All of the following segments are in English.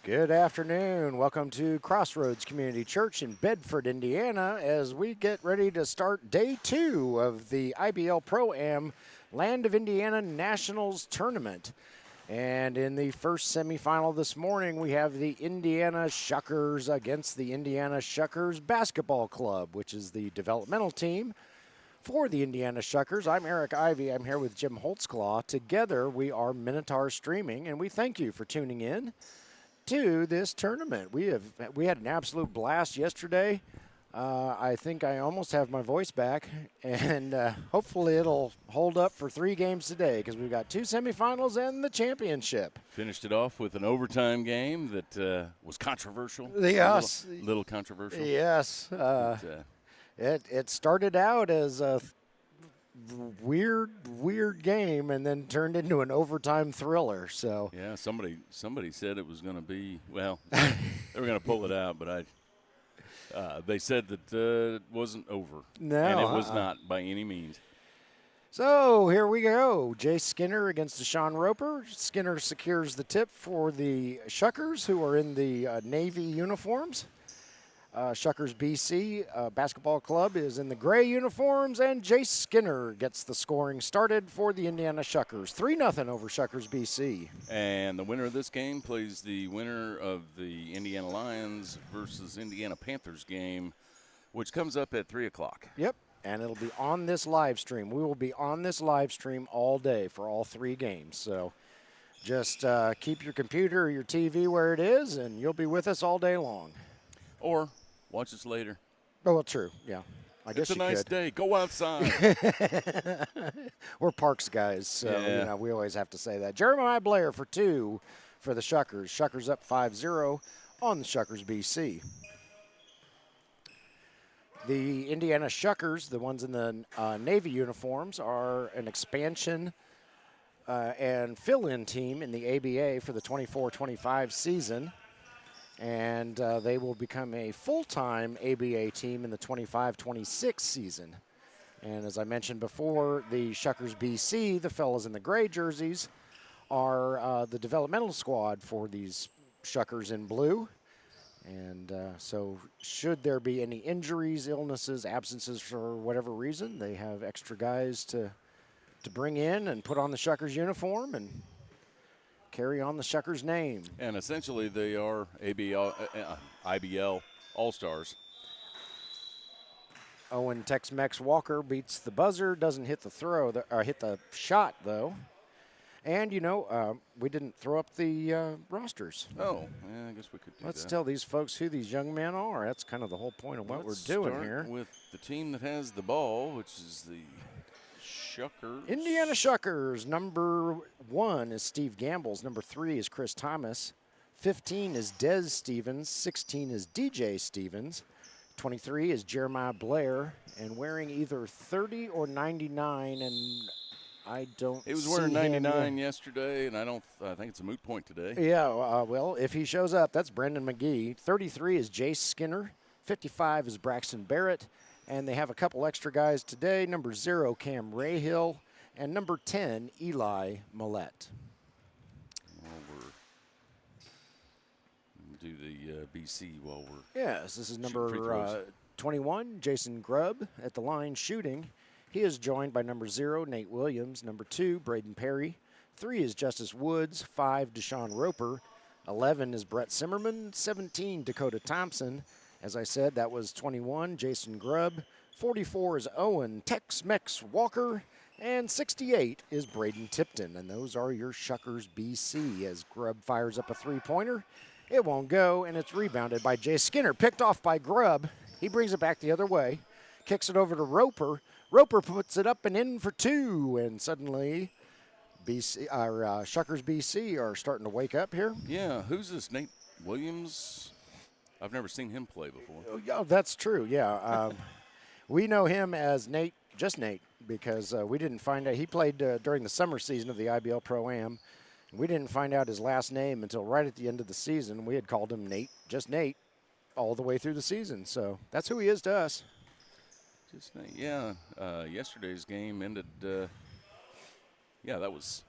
Good afternoon. Welcome to Crossroads Community Church in Bedford, Indiana, as we get ready to start day 2 of the IBL ProAm Land of Indiana Nationals Tournament. And in the first semifinal this morning, we have the Indiana Shuckers against the Indiana Shuckers Basketball Club, which is the developmental team for the Indiana Shuckers. I'm Eric Ivy. I'm here with Jim Holtzclaw. Together, we are Minotaur Streaming, and we thank you for tuning in to this tournament. We had an absolute blast yesterday. I think I almost have my voice back, and hopefully it'll hold up for 3 games today because we've got 2 semifinals and the championship. Finished it off with an overtime game that was controversial. Yes. A little controversial. Yes. It started out as a weird game and then turned into an overtime thriller. So yeah, somebody said it was going to be, well, they were going to pull it out, but they said that it wasn't over. No, and it was not by any means. So here we go. Jay Skinner against Deshaun Roper. Skinner secures the tip for the Shuckers, who are in the Navy uniforms. Shuckers BC Basketball Club is in the gray uniforms, and Jay Skinner gets the scoring started for the Indiana Shuckers. 3-0 over Shuckers BC. And the winner of this game plays the winner of the Indiana Lyons versus Indiana Panthers game, which comes up at 3 o'clock. Yep, and it'll be on this live stream. We will be on this live stream all day for all 3 games. So just keep your computer or your TV where it is, and you'll be with us all day long. Or watch us later. Oh, well, true. Yeah. I guess it's a nice day. Go outside. We're Parks guys, so yeah. We always have to say that. Jeremiah Blair for 2 for the Shuckers. Shuckers up 5-0 on the Shuckers BC. The Indiana Shuckers, the ones in the Navy uniforms, are an expansion and fill-in team in the ABA for the 24-25 season. And they will become a full-time ABA team in the 25-26 season. And as I mentioned before, the Shuckers BC, the fellas in the gray jerseys, are the developmental squad for these Shuckers in blue. And so should there be any injuries, illnesses, absences for whatever reason, they have extra guys to bring in and put on the Shuckers uniform and carry on the Shuckers name. And essentially they are IBL All-Stars. Owen Tex-Mex Walker beats the buzzer, doesn't hit the hit the shot, though. And, we didn't throw up the rosters. Oh, yeah, I guess we could do Let's that. tell these folks who these young men are. That's kind of the whole point of what we're doing here. Let's start with the team that has the ball, which is the Shuckers. Indiana Shuckers. Number 1 is Steve Gambles. Number 3 is Chris Thomas. 15 is Des Stevens. 16 is DJ Stevens. 23 is Jeremiah Blair. And wearing either 30 or 99, and I don't see He was wearing 99 him. yesterday, and I think it's a moot point today. Yeah, well, if he shows up, that's Brendan McGee. 33 is Jay Skinner. 55 is Braxton Barrett. And they have a couple extra guys today. Number 0, Cam Rayhill. And number 10, Eli Millette. We'll do the BC while we're Yes, this is number 21, Jason Grubb at the line shooting. He is joined by number 0, Nate Williams. Number 2, Braden Perry. 3 is Justice Woods. 5, Deshaun Roper. 11 is Brett Zimmerman. 17, Dakota Thompson. As I said, that was 21, Jason Grubb. 44 is Owen Tex-Mex Walker. And 68 is Braden Tipton. And those are your Shuckers BC as Grubb fires up a 3-pointer. It won't go, and it's rebounded by Jay Skinner. Picked off by Grubb. He brings it back the other way. Kicks it over to Roper. Roper puts it up and in for 2. And suddenly, Shuckers BC are starting to wake up here. Yeah, who's this Nate Williams? I've never seen him play before. Oh, that's true, yeah. We know him as Nate, just Nate, because we didn't find out. He played during the summer season of the IBL ProAm. We didn't find out his last name until right at the end of the season. We had called him Nate, just Nate, all the way through the season. So that's who he is to us. Just Nate, yeah. Yesterday's game ended, that was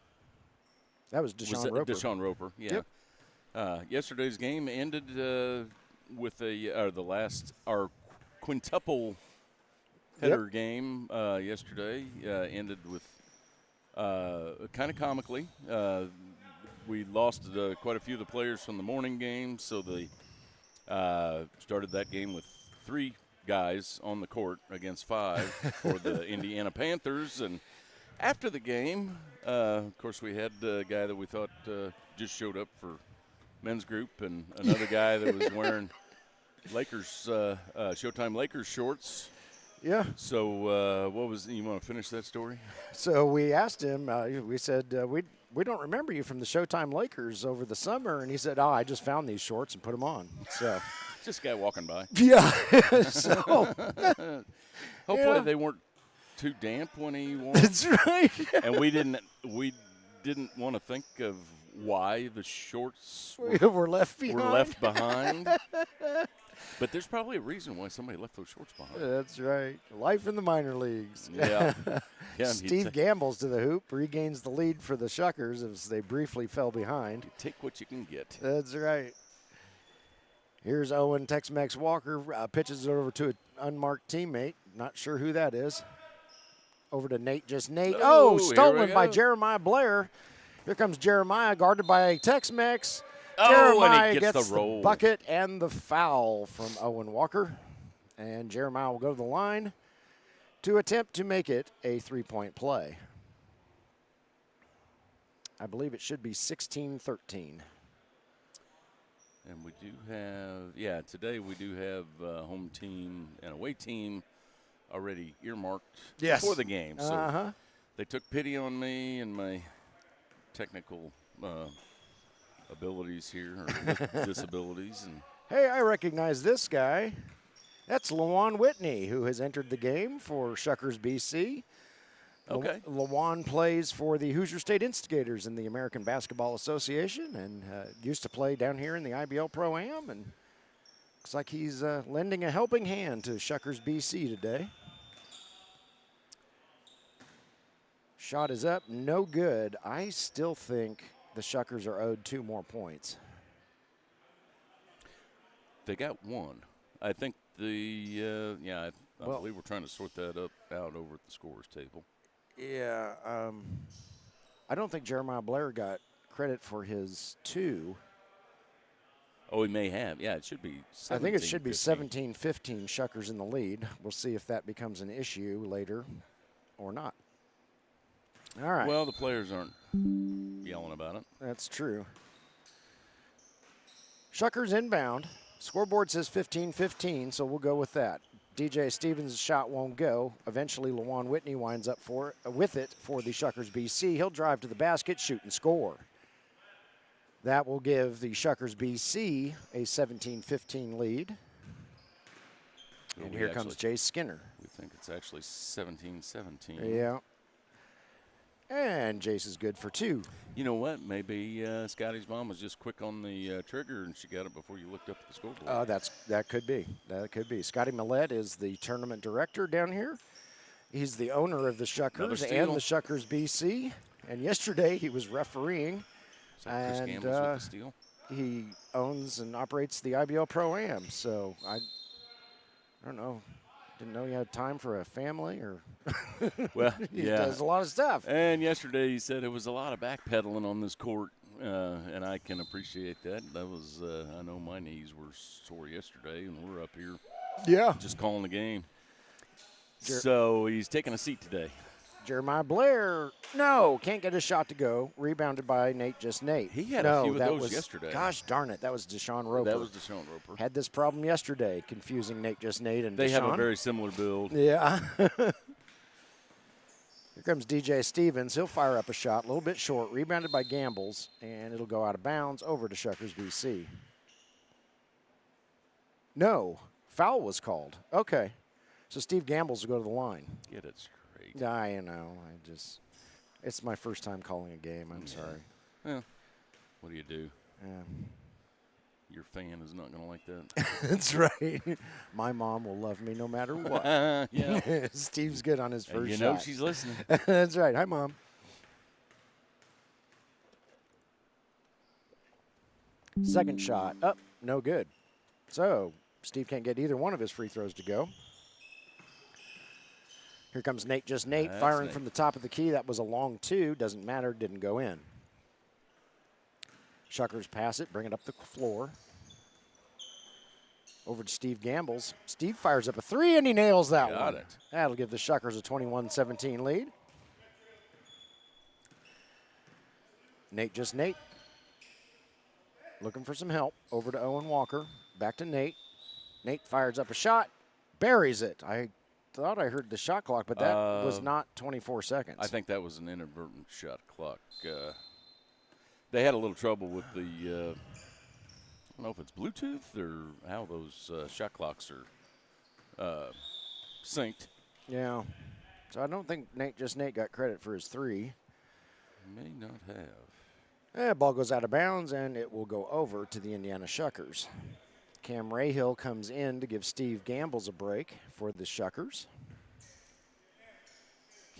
Deshaun Roper. Deshaun Roper, yeah. Yep. Yesterday's game ended with our quintuple header game yesterday ended with kind of comically. We lost quite a few of the players from the morning game, so they started that game with 3 guys on the court against 5 for the Indiana Panthers. And after the game, of course, we had a guy that we thought just showed up for men's group and another guy that was wearing Lakers Showtime Lakers shorts. Yeah. So you want to finish that story? So we asked him, we said, we don't remember you from the Showtime Lakers over the summer. And he said, I just found these shorts and put them on. So Just a guy walking by. Yeah. So Hopefully they weren't too damp when he wore. That's right. And we didn't want to think of why the shorts were left behind. But there's probably a reason why somebody left those shorts behind. That's right. Life in the minor leagues. Yeah. Steve gambles to the hoop, regains the lead for the Shuckers as they briefly fell behind. You take what you can get. That's right. Here's Owen Tex-Mex Walker, pitches it over to an unmarked teammate. Not sure who that is. Over to Nate, just Nate. Oh, stolen by Jeremiah Blair. Here comes Jeremiah, guarded by Tex-Mex. Jeremiah and he gets the roll. Bucket and the foul from Owen Walker. And Jeremiah will go to the line to attempt to make it a 3-point play. I believe it should be 16-13. And we do have, today we do have home team and away team already earmarked for the game. So they took pity on me and my technical abilities here, or disabilities. And hey, I recognize this guy. That's Lawan Whitney, who has entered the game for Shuckers BC. Okay. Lawan plays for the Hoosier State Instigators in the American Basketball Association and used to play down here in the IBL ProAm. And looks like he's lending a helping hand to Shuckers BC today. Shot is up, no good. I still think the Shuckers are owed 2 more points. They got 1. I think I believe we're trying to sort that out over at the scorers table. Yeah, I don't think Jeremiah Blair got credit for his 2. Oh, he may have. Yeah, it should be 17, I think it should be 15. 17-15 Shuckers in the lead. We'll see if that becomes an issue later or not. All right. Well, the players aren't yelling about it. That's true. Shuckers inbound. Scoreboard says 15-15, so we'll go with that. DJ Stevens' shot won't go. Eventually, Lawan Whitney winds up with it for the Shuckers BC. He'll drive to the basket, shoot, and score. That will give the Shuckers BC a 17-15 lead. And here comes Jay Skinner. We think it's actually 17-17. Yeah. And Jace is good for 2. You know what? Maybe Scotty's mom was just quick on the trigger and she got it before you looked up at the scoreboard. That could be. That could be. Scotty Millette is the tournament director down here. He's the owner of the Shuckers and the Shuckers BC. And yesterday he was refereeing. Chris Gamble's with the steal? He owns and operates the IBL ProAm. So I don't know. Didn't know he had time for a family or well, he does a lot of stuff. And yesterday he said it was a lot of backpedaling on this court, and I can appreciate that. That was I know my knees were sore yesterday, and we're up here just calling the game. So he's taking a seat today. Jeremiah Blair, can't get a shot to go. Rebounded by Nate, just Nate. He had a few of those yesterday. Gosh darn it, that was Deshaun Roper. That was Deshaun Roper. Had this problem yesterday, confusing Nate, just Nate, and they Deshaun. have a very similar build. Yeah. Here comes DJ Stevens. He'll fire up a shot, a little bit short, rebounded by Gambles, and it'll go out of bounds over to Shuckers BC. No, foul was called. Okay. So Steve Gambles will go to the line. Get it straight. I know. It's my first time calling a game. I'm sorry. Well, what do you do? Yeah. Your fan is not going to like that. That's right. My mom will love me no matter what. Yeah. Steve's good on his first shot. You know she's listening. That's right. Hi, Mom. Second shot, up, no good. So Steve can't get either one of his free throws to go. Here comes Nate, just Nate, That's firing Nate. from the top of the key. That was a long two, doesn't matter, didn't go in. Shuckers pass it, bring it up the floor. Over to Steve Gambles. Steve fires up a three, and he nails that one. Got it. That'll give the Shuckers a 21-17 lead. Nate, just Nate. Looking for some help. Over to Owen Walker. Back to Nate. Nate fires up a shot. Buries it. I thought I heard the shot clock, but that was not 24 seconds. I think that was an inadvertent shot clock. They had a little trouble with the, I don't know if it's Bluetooth or how those shot clocks are synced. Yeah. So I don't think Nate, just Nate, got credit for his three. May not have. Ball goes out of bounds, and it will go over to the Indiana Shuckers. Cam Rahill comes in to give Steve Gambles a break for the Shuckers.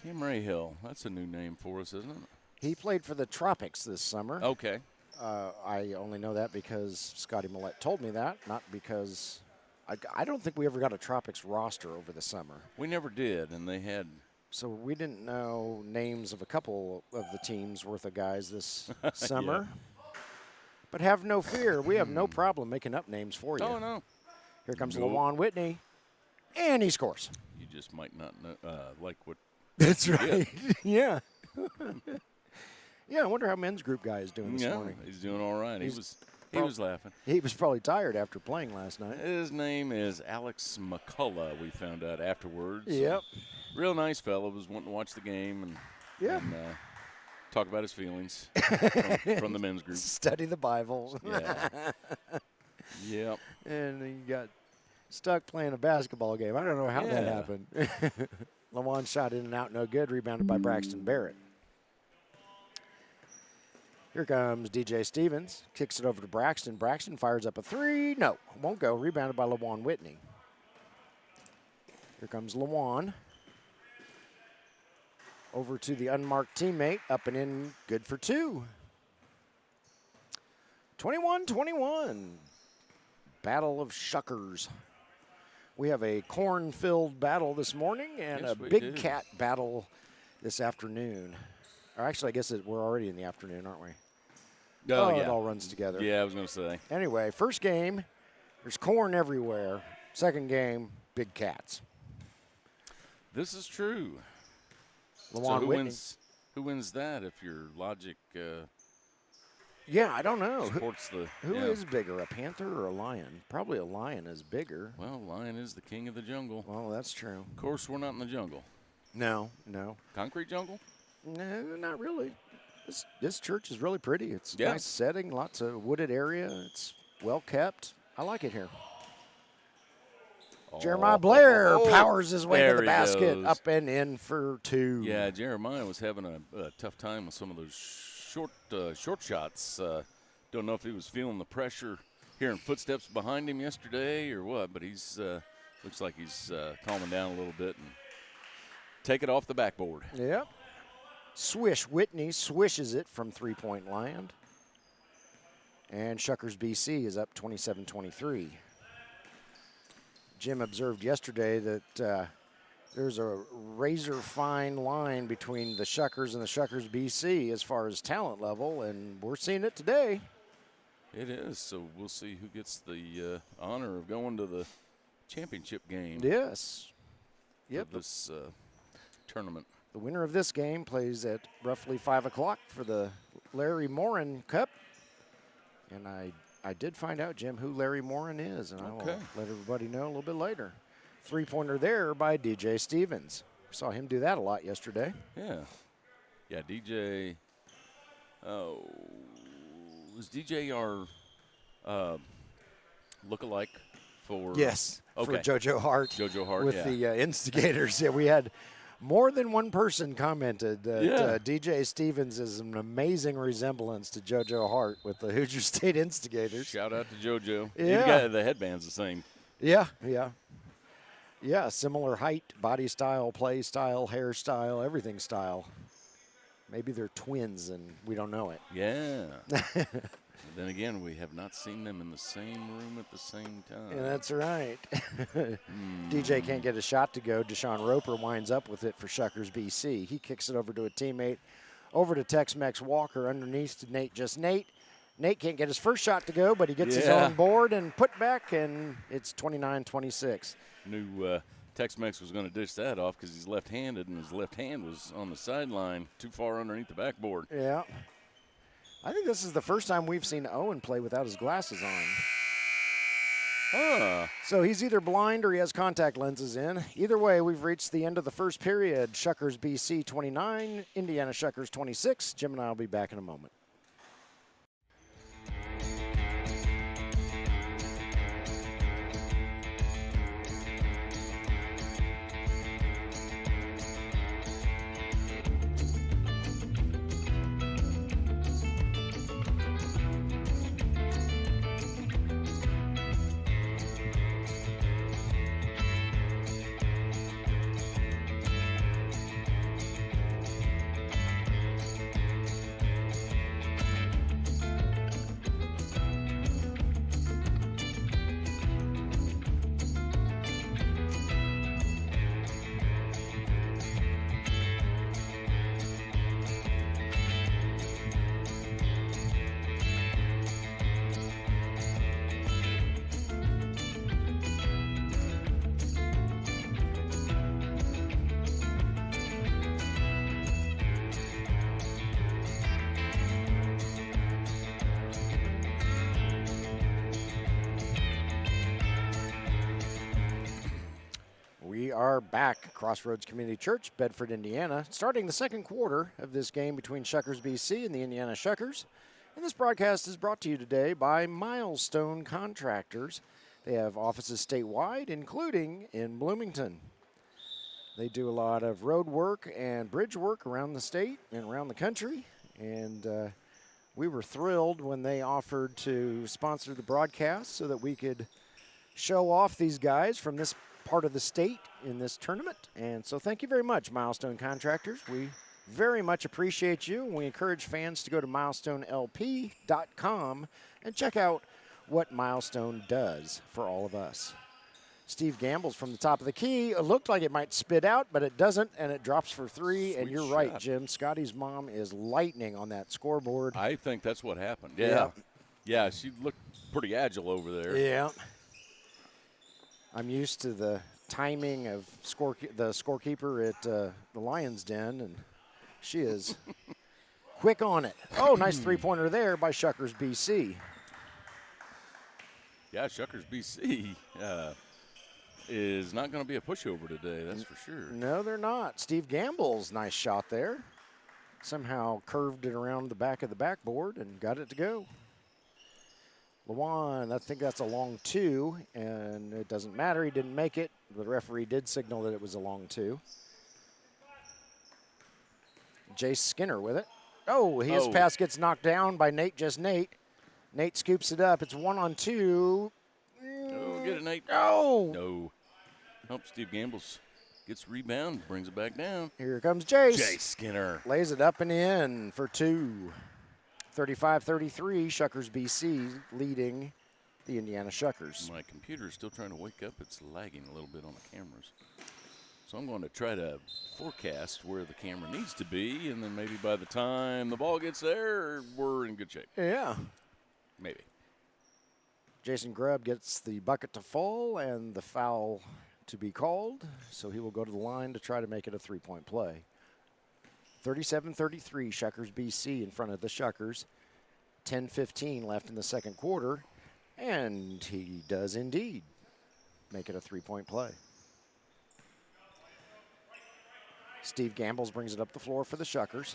Cam Rahill, that's a new name for us, isn't it? He played for the Tropics this summer. Okay. I only know that because Scotty Millette told me that, not because I don't think we ever got a Tropics roster over the summer. We never did, and they had. So we didn't know names of a couple of the teams worth of guys this summer. Yeah. But have no fear. We have no problem making up names for you. Oh, no. Here comes Nope. LaJuan Whitney, and he scores. You just might not know, like what. That's right. Yeah. Yeah, I wonder how men's group guy is doing this morning. He's doing all right. He was laughing. He was probably tired after playing last night. His name is Alex McCullough, we found out afterwards. Yep. Real nice fellow. Was wanting to watch the game and, talk about his feelings from the men's group. Study the Bible. Yeah. Yep. And he got stuck playing a basketball game. I don't know how that happened. LaJuan shot in and out, no good. Rebounded by Braxton Barrett. Here comes DJ Stevens. Kicks it over to Braxton. Braxton fires up a three. No, won't go. Rebounded by LaJuan Whitney. Here comes LaJuan. Over to the unmarked teammate. Up and in. Good for two. 21-21. Battle of Shuckers. We have a corn-filled battle this morning and Yes, a we big do. cat battle this afternoon. Or actually, I guess we're already in the afternoon, aren't we? Oh, It yeah. all runs together. Yeah, I was going to say. Anyway, first game, there's corn everywhere. Second game, big cats. This is true. LaJuan So Whitney. who wins that if your logic Yeah, I don't know. supports the Who is bigger, a panther or a lion? Probably a lion is bigger. Well, lion is the king of the jungle. Well, that's true. Of course, we're not in the jungle. No. Concrete jungle? No, not really. This church is really pretty. It's a Yeah. nice setting, lots of wooded area. It's well kept. I like it here. Jeremiah Blair powers his way to there the he basket, goes. up and in for two. Yeah, Jeremiah was having a tough time with some of those short shots. Don't know if he was feeling the pressure, hearing footsteps behind him yesterday or what, but he's looks like he's calming down a little bit and take it off the backboard. Yep. Swish. Whitney swishes it from three-point land. And Shuckers BC is up 27-23. Jim observed yesterday that there's a razor-fine line between the Shuckers and the Shuckers BC as far as talent level, and we're seeing it today. It is, so we'll see who gets the honor of going to the championship game. Yes. Yep. For this tournament. The winner of this game plays at roughly 5 o'clock for the Larry Morin Cup. And I did find out, Jim, who Larry Morin is, and I will let everybody know a little bit later. Three-pointer there by DJ Stevens. Saw him do that a lot yesterday. Yeah. Yeah, DJ. Oh, was DJ our look-alike for? Yes, for JoJo Hart. JoJo Hart, with the instigators. Yeah, we had more than one person commented that DJ Stevens is an amazing resemblance to JoJo Hart with the Hoosier State Instigators. Shout out to JoJo. Yeah. The headband's the same. Yeah. Yeah, similar height, body style, play style, hairstyle, everything style. Maybe they're twins and we don't know it. Yeah. Then again, we have not seen them in the same room at the same time. Yeah, that's right. DJ can't get a shot to go. Deshaun Roper winds up with it for Shuckers BC. He kicks it over to a teammate, over to Tex-Mex Walker, underneath to Nate, just Nate. Nate can't get his first shot to go, but he gets his own board and put back, and it's 29-26. Knew Tex-Mex was going to dish that off because he's left-handed, and his left hand was on the sideline too far underneath the backboard. Yeah. I think this is the first time we've seen Owen play without his glasses on. So he's either blind or he has contact lenses in. Either way, we've reached the end of the first period. Shuckers BC 29, Indiana Shuckers 26. Jim and I will be back in a moment. We are back, Crossroads Community Church, Bedford, Indiana, starting the second quarter of this game between Shuckers BC and the Indiana Shuckers. And this broadcast is brought to you today by Milestone Contractors. They have offices statewide, including in Bloomington. They do a lot of road work and bridge work around the state and around the country. And we were thrilled when they offered to sponsor the broadcast so that we could show off these guys from this part of the state in this tournament. And so thank you very much, Milestone Contractors. We very much appreciate you. We encourage fans to go to milestonelp.com and check out what Milestone does for all of us. Steve Gamble's from the top of the key. It looked like it might spit out, but it doesn't, and it drops for three. Sweet and you're shot. right, Jim. Scotty's mom is lightning on that scoreboard. I think that's what happened. Yeah. Yeah, she looked pretty agile over there. Yeah. I'm used to the timing of the scorekeeper at the Lyons Den, and she is quick on it. Oh, nice three-pointer there by Shuckers BC. Yeah, Shuckers BC is not going to be a pushover today, that's for sure. No, they're not. Steve Gamble's nice shot there. Somehow curved it around the back of the backboard and got it to go. Lyons, I think that's a long two, and it doesn't matter. He didn't make it. The referee did signal that it was a long two. Jace Skinner with it. Oh, his pass gets knocked down by Nate, just Nate. Nate scoops it up. It's 1-on-2. Oh, get it, Nate. Oh! No. Help Steve Gambles gets rebound, brings it back down. Here comes Jace. Jace Skinner. Lays it up and in for two. 35-33, Shuckers BC leading the Indiana Shuckers. My computer is still trying to wake up. It's lagging a little bit on the cameras. So I'm going to try to forecast where the camera needs to be, and then maybe by the time the ball gets there, we're in good shape. Yeah. Maybe. Jason Grubb gets the bucket to fall and the foul to be called, so he will go to the line to try to make it a three-point play. 37-33, Shuckers BC in front of the Shuckers. 10:15 left in the second quarter, and he does indeed make it a three-point play. Steve Gambles brings it up the floor for the Shuckers.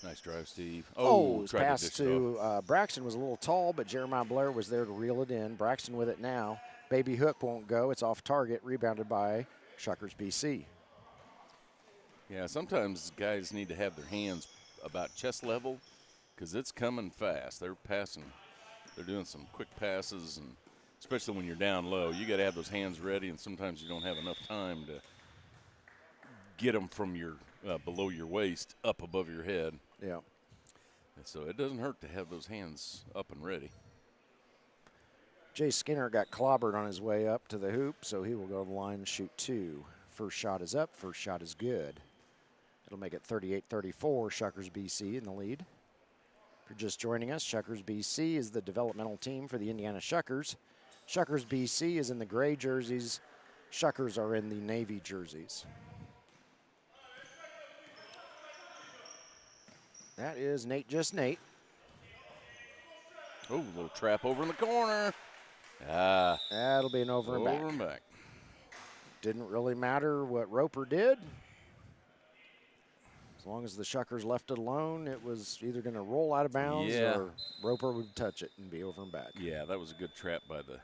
Nice drive, Steve. His tried pass dish it to off. Braxton was a little tall, but Jeremiah Blair was there to reel it in. Braxton with it now. Baby hook won't go. It's off target, rebounded by Shuckers BC. Yeah, sometimes guys need to have their hands about chest level because it's coming fast. They're passing. They're doing some quick passes, and especially when you're down low, you got to have those hands ready, and sometimes you don't have enough time to get them from your below your waist, up above your head. Yeah. And so it doesn't hurt to have those hands up and ready. Jay Skinner got clobbered on his way up to the hoop, so he will go to the line and shoot 2. First shot is up. First shot is good. It'll make it 38-34, Shuckers BC in the lead. If you're just joining us, Shuckers BC is the developmental team for the Indiana Shuckers. Shuckers BC is in the gray jerseys. Shuckers are in the navy jerseys. That is Nate Just Nate. Oh, a little trap over in the corner. That'll be an over and back. Over and back. Didn't really matter what Roper did. As long as the Shuckers left it alone, it was either going to roll out of bounds or Roper would touch it and be over and back. Yeah, that was a good trap by the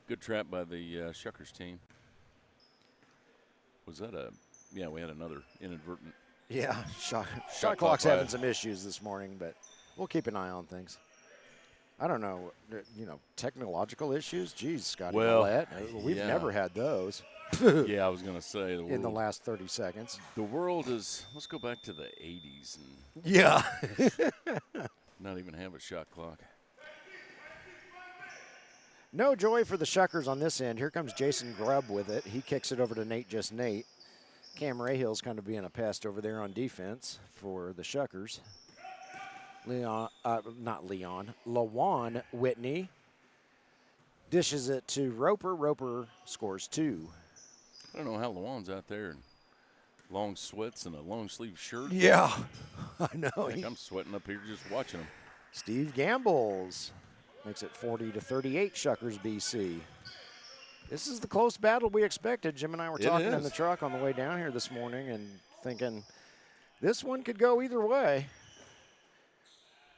Shuckers team. Was that a? Yeah, we had another inadvertent. Yeah, shot clock's having some issues this morning, but we'll keep an eye on things. I don't know, technological issues. Geez, Scotty Millett, we've never had those. Yeah, I was going to say. In the last 30 seconds. The world is, let's go back to the 80s. And yeah. not even have a shot clock. No joy for the Shuckers on this end. Here comes Jason Grubb with it. He kicks it over to Nate Just Nate. Cam Rahill's kind of being a pest over there on defense for the Shuckers. Lawan Whitney dishes it to Roper. Roper scores 2. I don't know how Lawan's out there in long sweats and a long sleeve shirt. Yeah, I know. I'm sweating up here just watching him. Steve Gambles makes it 40-38, Shuckers BC. This is the close battle we expected. Jim and I were talking in the truck on the way down here this morning and thinking this one could go either way.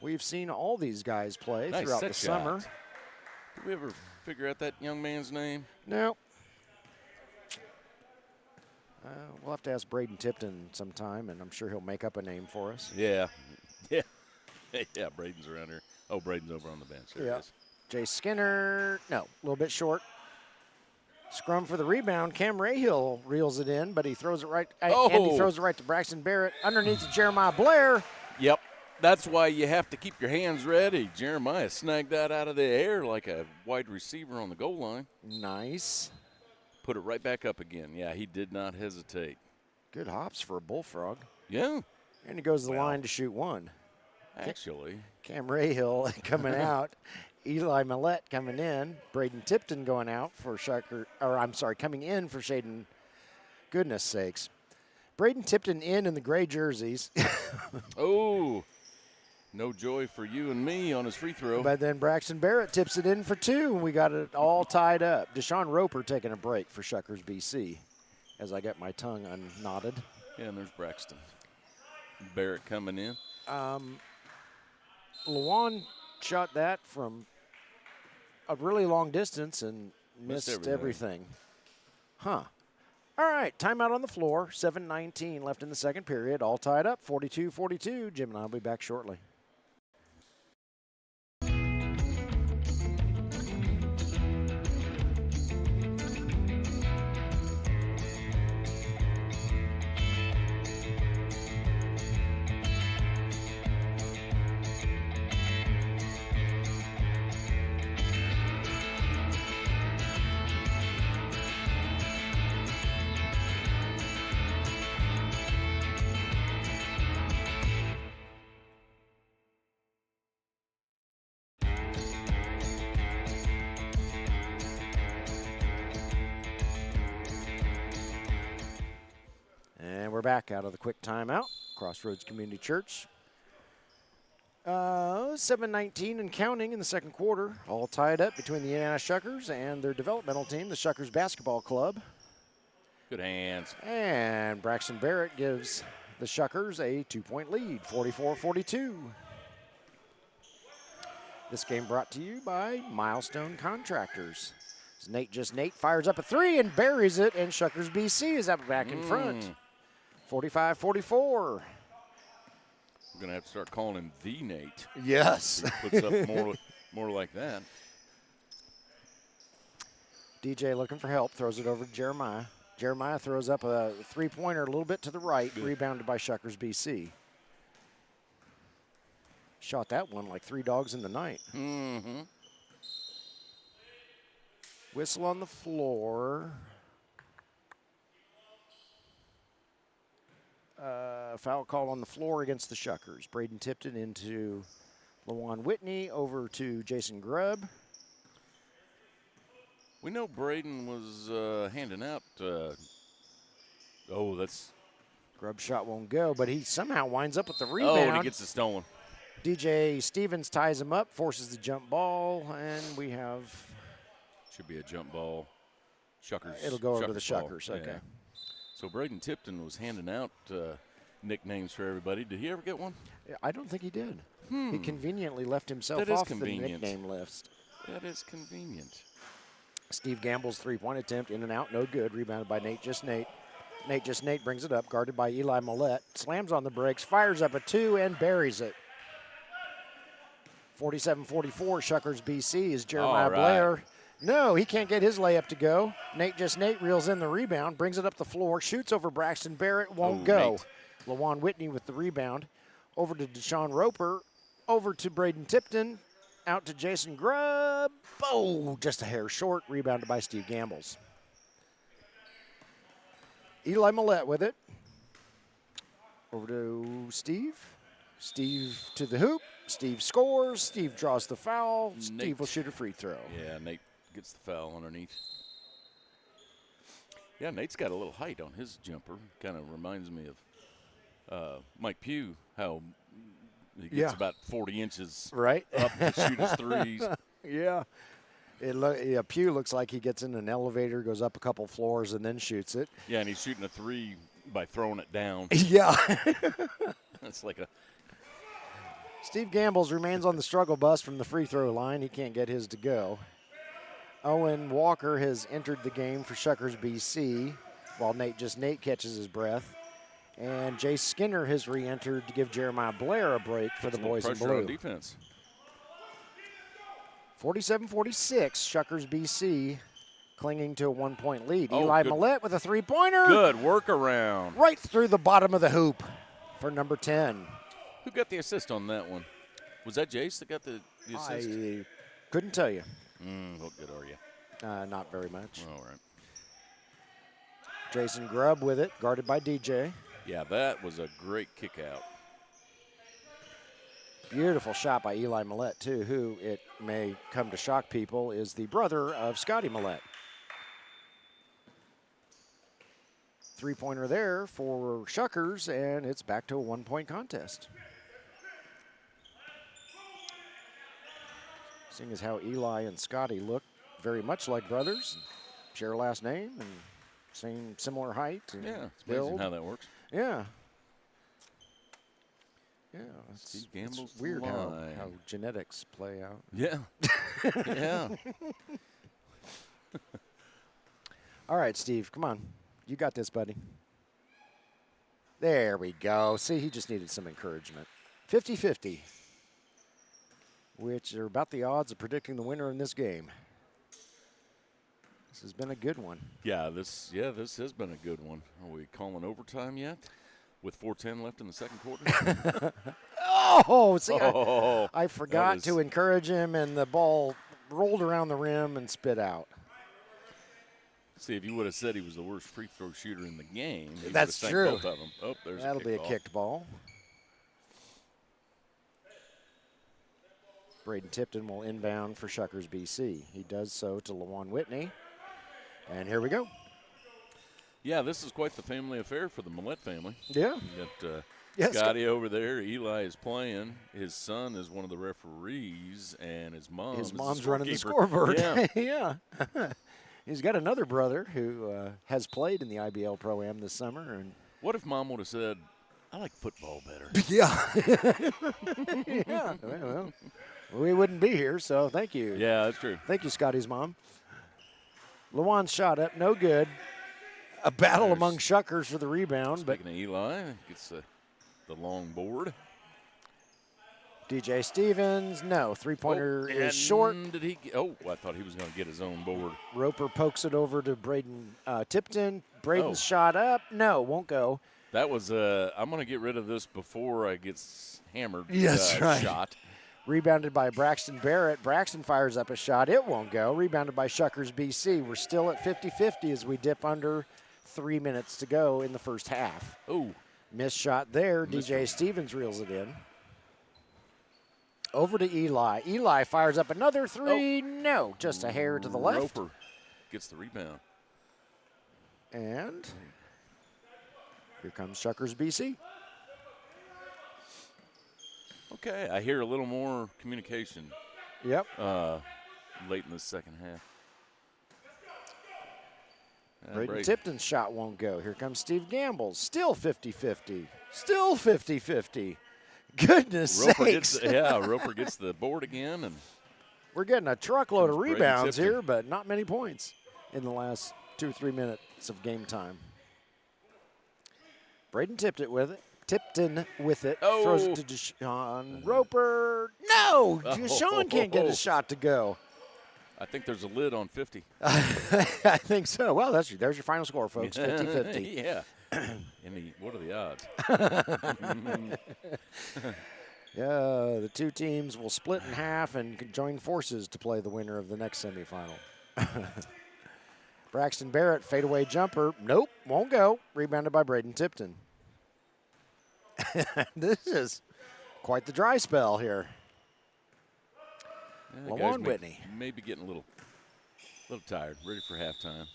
We've seen all these guys play throughout the summer. Did we ever figure out that young man's name? No. We'll have to ask Braden Tipton sometime, and I'm sure he'll make up a name for us. Yeah. Yeah. Yeah, Braden's around here. Oh, Braden's over on the bench. There he is. Jay Skinner, no, a little bit short. Scrum for the rebound. Cam Rahill reels it in, but he throws it right. And he throws it right to Braxton Barrett underneath to Jeremiah Blair. Yep. That's why you have to keep your hands ready. Jeremiah snagged that out of the air like a wide receiver on the goal line. Nice. Put it right back up again. Yeah, he did not hesitate. Good hops for a Bullfrog. Yeah. And he goes to the line to shoot 1. Actually. Cam Rahill coming out. Eli Millett coming in. Braden Tipton going out for coming in for Shaden. Goodness sakes. Braden Tipton in the gray jerseys. Oh, no joy for you and me on his free throw. But then Braxton Barrett tips it in for 2, and we got it all tied up. Deshaun Roper taking a break for Shuckers BC as I get my tongue unknotted. Yeah, and there's Braxton. Barrett coming in. Lawan shot that from a really long distance and missed everything. Huh. All right, timeout on the floor. 7:19 left in the second period. All tied up, 42-42. Jim and I will be back shortly. We're back out of the quick timeout. Crossroads Community Church. 7:19 and counting in the second quarter. All tied up between the Indiana Shuckers and their developmental team, the Shuckers Basketball Club. Good hands. And Braxton Barrett gives the Shuckers a 2-point lead, 44-42. This game brought to you by Milestone Contractors. Nate Just Nate fires up a 3 and buries it, and Shuckers BC is up back in front. 45-44. We're going to have to start calling him the Nate. Yes. He puts up more like that. DJ looking for help, throws it over to Jeremiah. Jeremiah throws up a three-pointer a little bit to the right, rebounded by Shuckers BC. Shot that one like 3 dogs in the night. Mm-hmm. Whistle on the floor. Foul call on the floor against the Shuckers. Braden tipped it into LaJuan Whitney over to Jason Grubb. We know Braden was handing out. That's. Grubb's shot won't go, but he somehow winds up with the Oh, rebound. and he gets it stolen. DJ Stevens ties him up, forces the jump ball, and we have. Should be a jump ball. Shuckers. It'll go over to the ball. Shuckers. Okay. Yeah. So Braden Tipton was handing out nicknames for everybody. Did he ever get one? I don't think he did. He conveniently left himself That is off convenient. the nickname list. That is convenient. Steve Gamble's three-point attempt, in and out, no good. Rebounded by Nate Just Nate. Nate Just Nate brings it up, guarded by Eli Millette. Slams on the brakes, fires up a 2, and buries it. 47-44, Shuckers BC is Jeremiah All right. Blair. No, he can't get his layup to go. Nate Just Nate reels in the rebound, brings it up the floor, shoots over Braxton Barrett, won't go. Nate. LaJuan Whitney with the rebound. Over to Deshaun Roper, over to Braden Tipton, out to Jason Grubb. Oh, just a hair short, rebounded by Steve Gambles. Eli Millette with it. Over to Steve. Steve to the hoop. Steve scores. Steve draws the foul. Steve will shoot a free throw. Yeah, Nate gets the foul underneath. Yeah, Nate's got a little height on his jumper. Kind of reminds me of Mike Pugh, how he gets about 40 inches right up to shoot his threes. Yeah. Pugh looks like he gets in an elevator, goes up a couple floors, and then shoots it. Yeah, and he's shooting a 3 by throwing it down. Yeah. That's like a. Steve Gambles remains on the struggle bus from the free throw line. He can't get his to go. Owen Walker has entered the game for Shuckers BC, while Nate catches his breath. And Jay Skinner has re-entered to give Jeremiah Blair a break for the boys in pressure blue. on defense. 47-46, Shuckers BC clinging to a 1-point lead. Oh, Eli good. Millette with a three-pointer. Good workaround. Right through the bottom of the hoop for number 10. Who got the assist on that one? Was that Jace that got the assist? I couldn't tell you. What good are you? Not very much. All right. Jason Grubb with it, guarded by DJ. Yeah, that was a great kick out. Beautiful shot by Eli Millette, too, who, it may come to shock people, is the brother of Scotty Millette. Three-pointer there for Shuckers, and it's back to a 1-point contest. Seeing as how Eli and Scotty look very much like brothers, share a last name and similar height and Yeah, it's build. amazing how that works. Yeah. Yeah, Steve it's Gamble's weird how line. genetics play out. Yeah. Yeah. All right, Steve, come on. You got this, buddy. There we go. See, he just needed some encouragement. 50-50, which are about the odds of predicting the winner in this game. This has been a good one. Yeah, this has been a good one. Are we calling overtime yet? With 4:10 left in the second quarter? See, I forgot to encourage him, and the ball rolled around the rim and spit out. See, if you would have said he was the worst free throw shooter in the game, he That's would have true. both of them. Oh, there's That'll be a ball. kicked ball. Braden Tipton will inbound for Shuckers BC. He does so to LaJuan Whitney. And here we go. Yeah, this is quite the family affair for the Millette family. Yeah. You got Yes, Scotty over there. Eli is playing. His son is one of the referees, and his mom's running the scorekeeper. scoreboard. Yeah. Yeah. He's got another brother who has played in the IBL ProAm this summer. And What if Mom would have said, I like football better? yeah. Yeah. Well, we wouldn't be here, so thank you. Yeah, that's true. Thank you, Scotty's mom. LaJuan's shot up, no good. A battle among Shuckers for the rebound. Speaking of Eli, gets the long board. DJ Stevens, no. Three-pointer is short. Did he? I thought he was going to get his own board. Roper pokes it over to Braden Tipton. Braden's shot up. No, won't go. That was I'm going to get rid of this before I get hammered. Yes, right. Shot. Rebounded by Braxton Barrett. Braxton fires up a shot. It won't go. Rebounded by Shuckers BC. We're still at 50-50 as we dip under 3 minutes to go in the first half. Oh. Missed shot there. DJ Stevens reels it in. Over to Eli. Eli fires up another three. No, just a hair to the left. Roper gets the rebound. And here comes Shuckers BC. Okay, I hear a little more communication. Yep. Late in the second half. Braden Tipton's shot won't go. Here comes Steve Gamble's. Still 50-50. Still 50-50. Goodness sakes. Roper gets the board again. And we're getting a truckload of rebounds Tipton here, but not many points in the last 2 or 3 minutes of game time. Braden Tipton with it. Oh. Throws it to Deshaun Roper. No! Deshaun can't get his shot to go. I think there's a lid on 50. I think so. Well, there's your final score, folks. 50-50. Yeah. What are the odds? Yeah, the two teams will split in half and join forces to play the winner of the next semifinal. Braxton Barrett, fadeaway jumper. Nope, won't go. Rebounded by Braden Tipton. This is quite the dry spell here. Yeah, Lawan Whitney. Maybe getting a little tired, ready for halftime.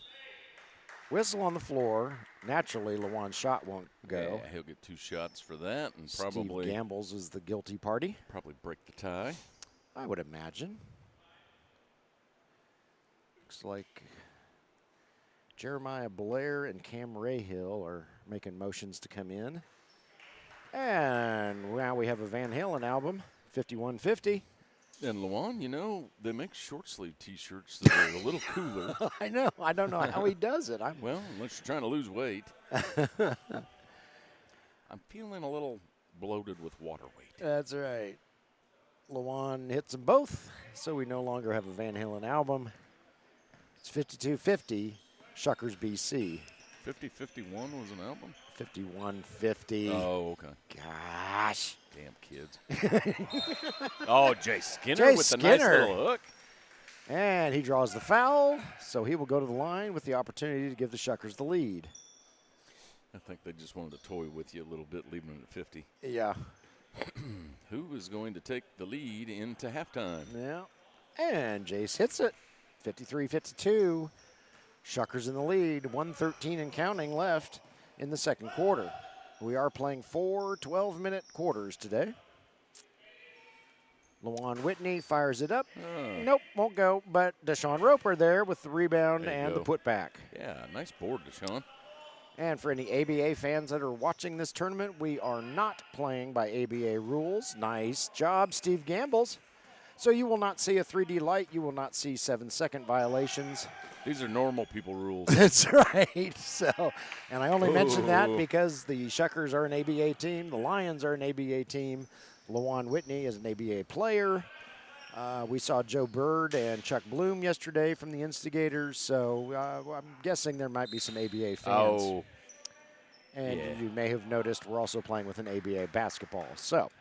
Whistle on the floor. Naturally, Lawan's shot won't go. Yeah, he'll get 2 shots for that, and Steve probably Gambles is the guilty party. Probably break the tie. I would imagine. Looks like Jeremiah Blair and Cam Rayhill are making motions to come in. And now we have a Van Halen album, 5150. And Lawan, they make short sleeve T-shirts that are a little cooler. I know. I don't know how he does it. Well, unless you're trying to lose weight. I'm feeling a little bloated with water weight. That's right. Lawan hits them both, so we no longer have a Van Halen album. It's 5250, Shuckers BC. 50-51 was an album? 5150. Oh, okay. Gosh. Damn kids. Oh, Jay Skinner with the nice little hook. And he draws the foul, so he will go to the line with the opportunity to give the Shuckers the lead. I think they just wanted to toy with you a little bit, leaving it at 50. Yeah. Who is going to take the lead into halftime? Yeah. And Jace hits it. 53-52. Shuckers in the lead. 1:13 and counting left in the second quarter. We are playing 4 12-minute quarters today. Lawan Whitney fires it up. Nope, won't go. But Deshaun Roper there with the rebound and the putback. Yeah, nice board, Deshaun. And for any ABA fans that are watching this tournament, we are not playing by ABA rules. Nice job, Steve Gambles. So you will not see a 3D light. You will not see 7-second violations. These are normal people rules. That's right. So, and I only mention that because the Shuckers are an ABA team. The Lyons are an ABA team. Lawan Whitney is an ABA player. We saw Joe Bird and Chuck Bloom yesterday from the Instigators. So I'm guessing there might be some ABA fans. Oh. And you may have noticed we're also playing with an ABA basketball. So,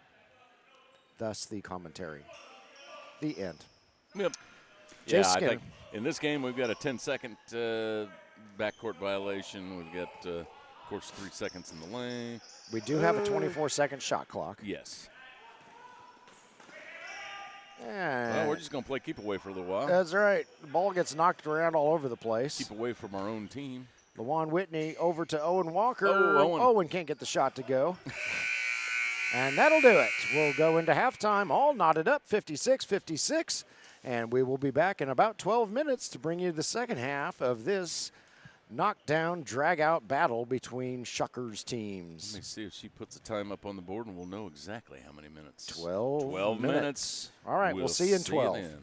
thus the commentary. The end. Yep. Jay Skinner. I think in this game we've got a 10-second backcourt violation. We've got, of course, 3 seconds in the lane. We do have a 24-second shot clock. Yes. Well, we're just going to play keep away for a little while. That's right. The ball gets knocked around all over the place. Keep away from our own team. Lawan Whitney over to Owen Walker. Owen can't get the shot to go. And that'll do it. We'll go into halftime all knotted up, 56-56. And we will be back in about 12 minutes to bring you the second half of this knockdown, drag-out battle between Shuckers teams. Let me see if she puts the time up on the board, and we'll know exactly how many minutes. 12 minutes. All right, we'll see you in 12. You then.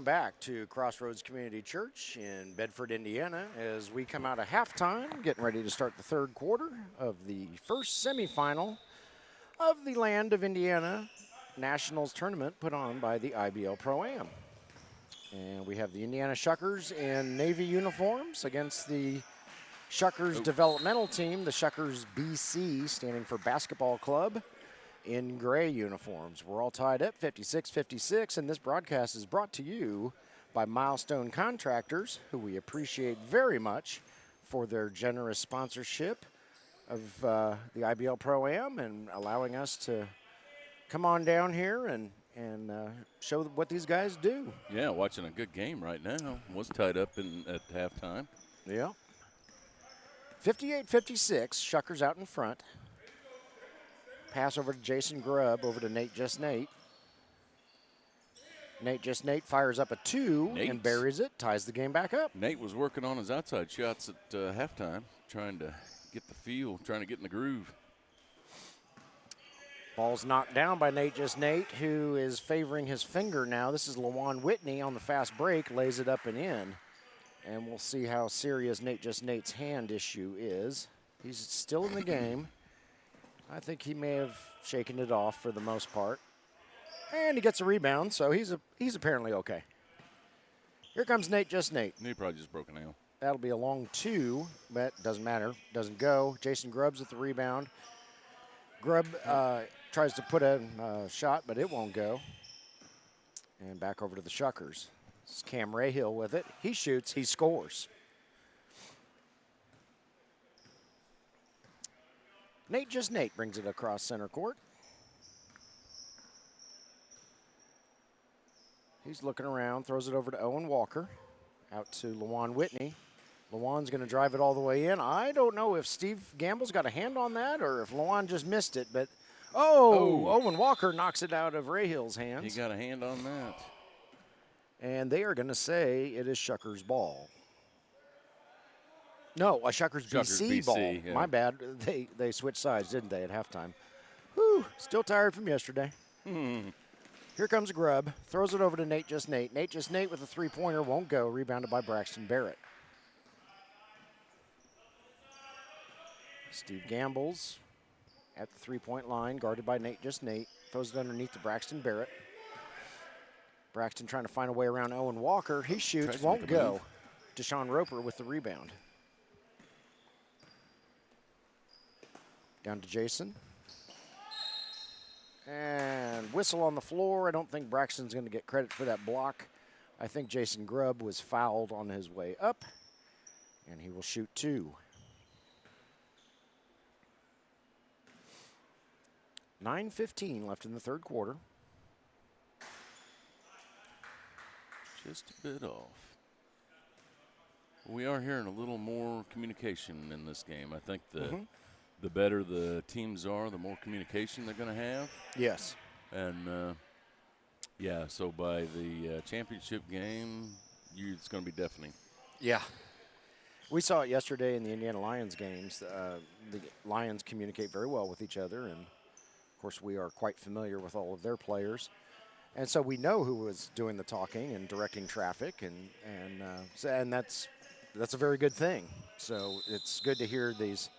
back to Crossroads Community Church in Bedford, Indiana, as we come out of halftime, getting ready to start the third quarter of the first semifinal of the Land of Indiana Nationals tournament put on by the IBL ProAm. And we have the Indiana Shuckers in Navy uniforms against the Shuckers developmental team, the Shuckers BC, standing for Basketball Club, in gray uniforms. We're all tied up 56-56, and this broadcast is brought to you by Milestone Contractors, who we appreciate very much for their generous sponsorship of the IBL ProAm and allowing us to come on down here and show what these guys do. Yeah, watching a good game right now. Was tied up at halftime. Yeah. 58-56, Shuckers out in front. Pass over to Jason Grubb, over to Nate Just Nate. Nate Just Nate fires up a two and buries it, ties the game back up. Nate was working on his outside shots at halftime, trying to get the feel, trying to get in the groove. Ball's knocked down by Nate Just Nate, who is favoring his finger now. This is Lawan Whitney on the fast break, lays it up and in. And we'll see how serious Nate Just Nate's hand issue is. He's still in the game. I think he may have shaken it off for the most part. And he gets a rebound, so he's apparently okay. Here comes Nate Just Nate. He probably just broke a nail. That'll be a long two, but doesn't matter. Doesn't go. Jason Grubb's with the rebound. Grubb tries to put a shot, but it won't go. And back over to the Shuckers. This is Cam Rahill with it. He shoots, he scores. Nate Just Nate brings it across center court. He's looking around, throws it over to Owen Walker. Out to Lawan Whitney. Lawan's going to drive it all the way in. I don't know if Steve Gamble's got a hand on that or if Lawan just missed it, but Owen Walker knocks it out of Rahill's hands. He got a hand on that. And they are going to say it is Shuckers' ball. No, a Shuckers BC ball. Yeah. My bad. They switched sides, didn't they, at halftime? Whew, still tired from yesterday. Here comes Grubb. Throws it over to Nate Just Nate. Nate Just Nate with a three-pointer. Won't go. Rebounded by Braxton Barrett. Steve Gambles at the three-point line, guarded by Nate Just Nate. Throws it underneath to Braxton Barrett. Braxton trying to find a way around Owen Walker. He shoots, won't go. Deshaun Roper with the rebound. Down to Jason. And whistle on the floor. I don't think Braxton's going to get credit for that block. I think Jason Grubb was fouled on his way up, and he will shoot two. 9:15 left in the third quarter. Just a bit off. We are hearing a little more communication in this game. I think the better the teams are, the more communication they're going to have. Yes. And, yeah, so by the championship game, it's going to be deafening. Yeah. We saw it yesterday in the Indiana Lyons games. The Lions communicate very well with each other, and, of course, we are quite familiar with all of their players. And so we know who was doing the talking and directing traffic, and that's a very good thing. So it's good to hear these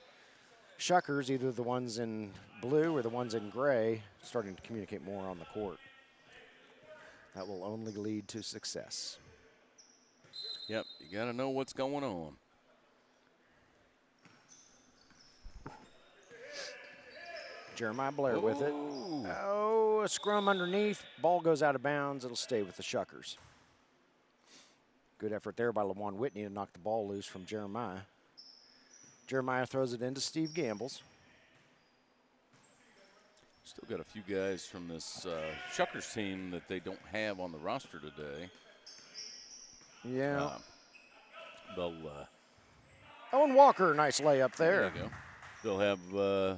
Shuckers, either the ones in blue or the ones in gray, starting to communicate more on the court. That will only lead to success. Yep, you got to know what's going on. Jeremiah Blair with it. Oh, a scrum underneath. Ball goes out of bounds. It'll stay with the Shuckers. Good effort there by Lawan Whitney to knock the ball loose from Jeremiah. Jeremiah throws it into Steve Gambles. Still got a few guys from this Shuckers team that they don't have on the roster today. Yeah. Owen Walker, nice layup there. There you go. They'll have,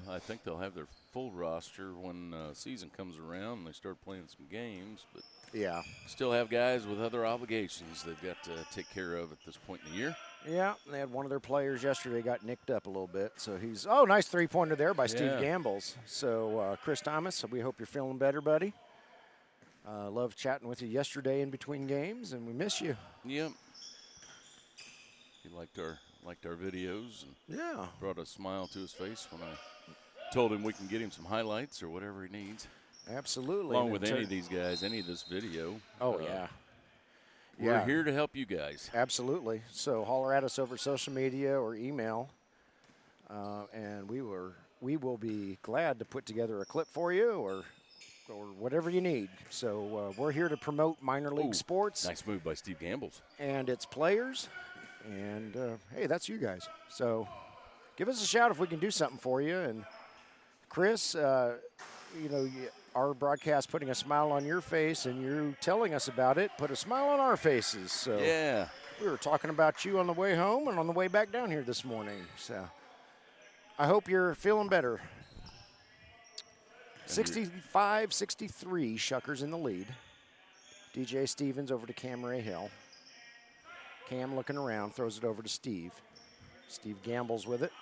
I think they'll have their full roster when season comes around and they start playing some games. But yeah, still have guys with other obligations they've got to take care of at this point in the year. Yeah, they had one of their players yesterday got nicked up a little bit. So he's, nice three-pointer there by Steve Gambles. So, Chris Thomas, we hope you're feeling better, buddy. Loved chatting with you yesterday in between games, and we miss you. Yep. He liked our videos and Yeah. brought a smile to his face when I told him we can get him some highlights or whatever he needs. Absolutely. Along with any of these guys, any of this video. Oh, yeah. We're here to help you guys. Absolutely. So holler at us over social media or email, and we will be glad to put together a clip for you or whatever you need. So we're here to promote minor league sports. Nice move by Steve Gambles. And its players. And, hey, that's you guys. So give us a shout if we can do something for you. And, Chris, our broadcast putting a smile on your face and you telling us about it put a smile on our faces. So yeah. We were talking about you on the way home and on the way back down here this morning. So I hope you're feeling better. 65-63, Shuckers in the lead. DJ Stevens over to Cam Rahill. Cam looking around, throws it over to Steve. Steve gambles with it.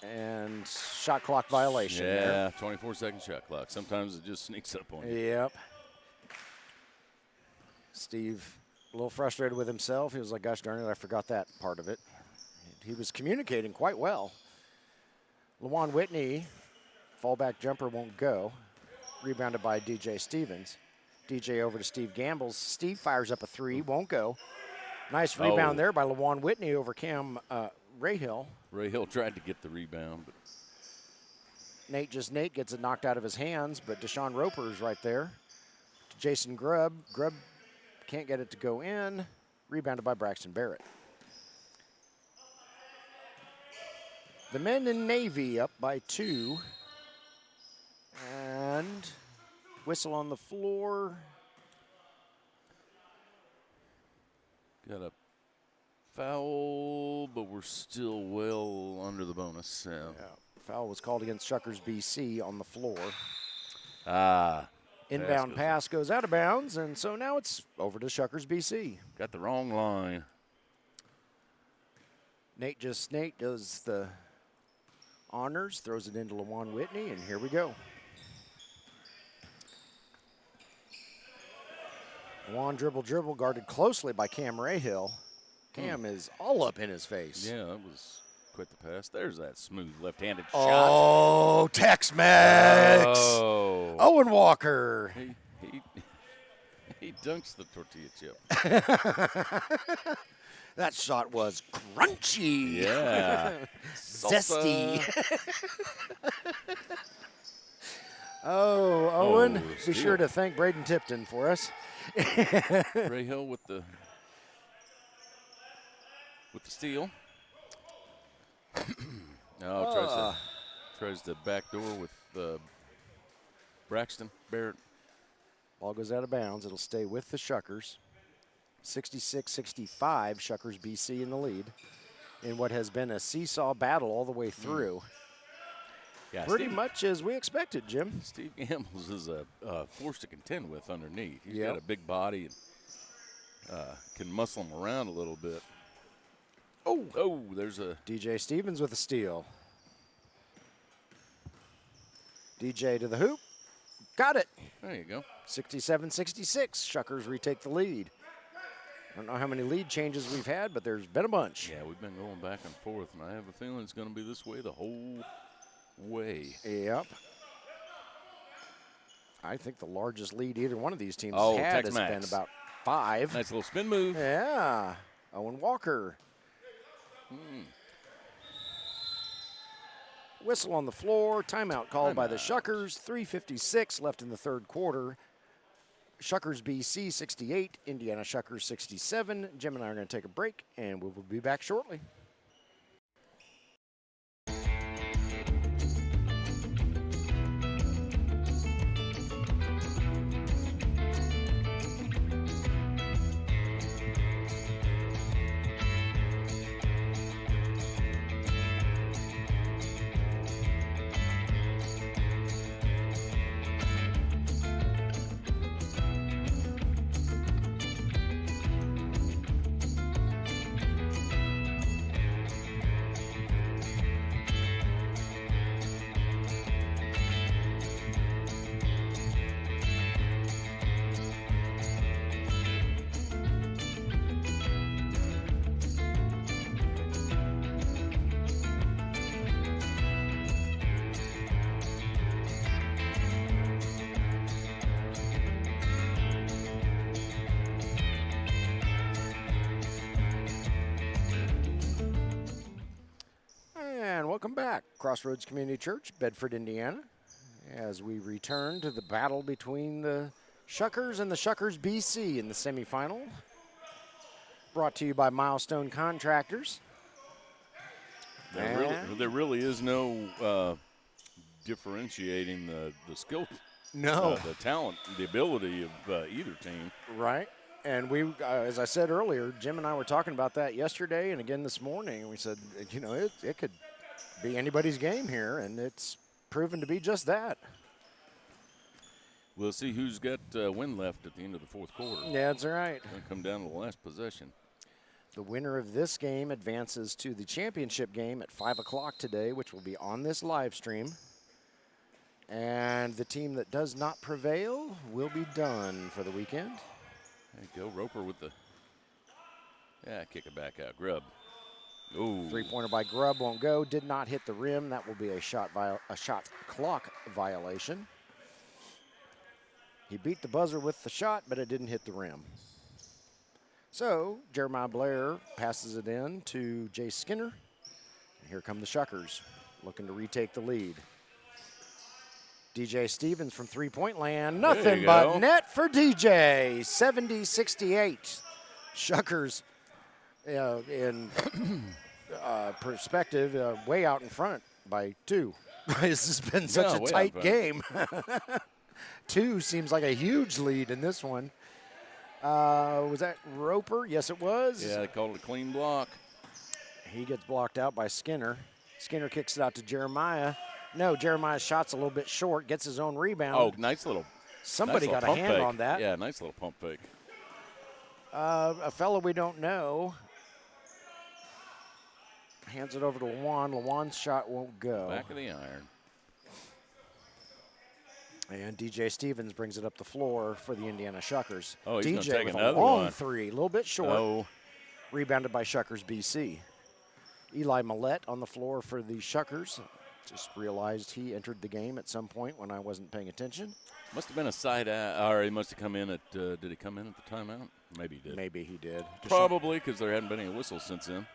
And shot clock violation. Yeah, 24-second shot clock. Sometimes it just sneaks up on you. Yep. Steve, a little frustrated with himself. He was like, gosh darn it, I forgot that part of it. He was communicating quite well. Lawan Whitney, fallback jumper won't go. Rebounded by DJ Stevens. DJ over to Steve Gambles. Steve fires up a three, won't go. Nice rebound there by Lawan Whitney over Cam Rahill. Rahill tried to get the rebound, but Nate gets it knocked out of his hands, but Deshaun Roper is right there. Jason Grubb. Grubb can't get it to go in. Rebounded by Braxton Barrett. The men in Navy up by 2. And whistle on the floor. Got a foul, but we're still well under the bonus. So. Yeah, foul was called against Shuckers BC on the floor. Inbound pass goes out of bounds, and so now it's over to Shuckers BC. Got the wrong line. Nate does the honors, throws it into Lawan Whitney, and here we go. Lawan dribble, guarded closely by Cam Rahill. Cam is all up in his face. Yeah, that was quite the pass. There's that smooth left-handed shot. Oh, Tex-Mex! Oh. Owen Walker. He dunks the tortilla chip. That shot was crunchy. Yeah. Zesty. Owen, be sure to thank Braden Tipton for us. Rahill with the steal. Tries to backdoor with Braxton Barrett. Ball goes out of bounds. It'll stay with the Shuckers. 66-65, Shuckers BC in the lead in what has been a seesaw battle all the way through. Yeah, pretty much as we expected, Jim. Steve Gambles is a force to contend with underneath. He's got a big body and can muscle him around a little bit. Oh, there's a DJ Stevens with a steal. DJ to the hoop. Got it. There you go. 67-66. Shuckers retake the lead. I don't know how many lead changes we've had, but there's been a bunch. Yeah, we've been going back and forth, and I have a feeling it's going to be this way the whole way. Yep. I think the largest lead either one of these teams has had has been about 5. Nice little spin move. Yeah. Owen Walker. Whistle on the floor. Timeout called by the Shuckers. 3:56 left in the third quarter. Shuckers BC 68, Indiana Shuckers 67. Jim and I are going to take a break, and we will be back shortly. Welcome back, Crossroads Community Church, Bedford, Indiana, as we return to the battle between the Shuckers and the Shuckers BC in the semifinal. Brought to you by Milestone Contractors. There really is no differentiating the skill, the talent, the ability of either team. Right. And we, as I said earlier, Jim and I were talking about that yesterday and again this morning. We said, you know, it could be anybody's game here, and it's proven to be just that. We'll see who's got win left at the end of the fourth quarter. Yeah, that's right. It's going to come down to the last possession. The winner of this game advances to the championship game at 5 o'clock today, which will be on this live stream. And the team that does not prevail will be done for the weekend. There you go, Roper with the, kick it back out, Grubb. Ooh. Three-pointer by Grubb won't go, did not hit the rim. That will be a shot clock violation. He beat the buzzer with the shot, but it didn't hit the rim. So Jeremiah Blair passes it in to Jay Skinner. And here come the Shuckers, looking to retake the lead. DJ Stevens from three-point land. Nothing but net for DJ. 70-68. Shuckers, in perspective, way out in front by 2. This has been such a tight game. 2 seems like a huge lead in this one. Was that Roper? Yes, it was. Yeah, they called it a clean block. He gets blocked out by Skinner. Skinner kicks it out to Jeremiah. No, Jeremiah's shot's a little bit short, gets his own rebound. Oh, nice little. Somebody nice got a hand fake on that. Yeah, nice little pump fake. A fellow we don't know hands it over to Lawan. Lawan's shot won't go. Back of the iron. And DJ Stevens brings it up the floor for the Indiana Shuckers. Oh, he's DJ take with another a long one. three, a little bit short. Oh. Rebounded by Shuckers BC. Eli Millette on the floor for the Shuckers. Just realized he entered the game at some point when I wasn't paying attention. Must have been a side out, or he must have come in at, did he come in at the timeout? Maybe he did. Maybe he did. Probably, because there hadn't been any whistles since then.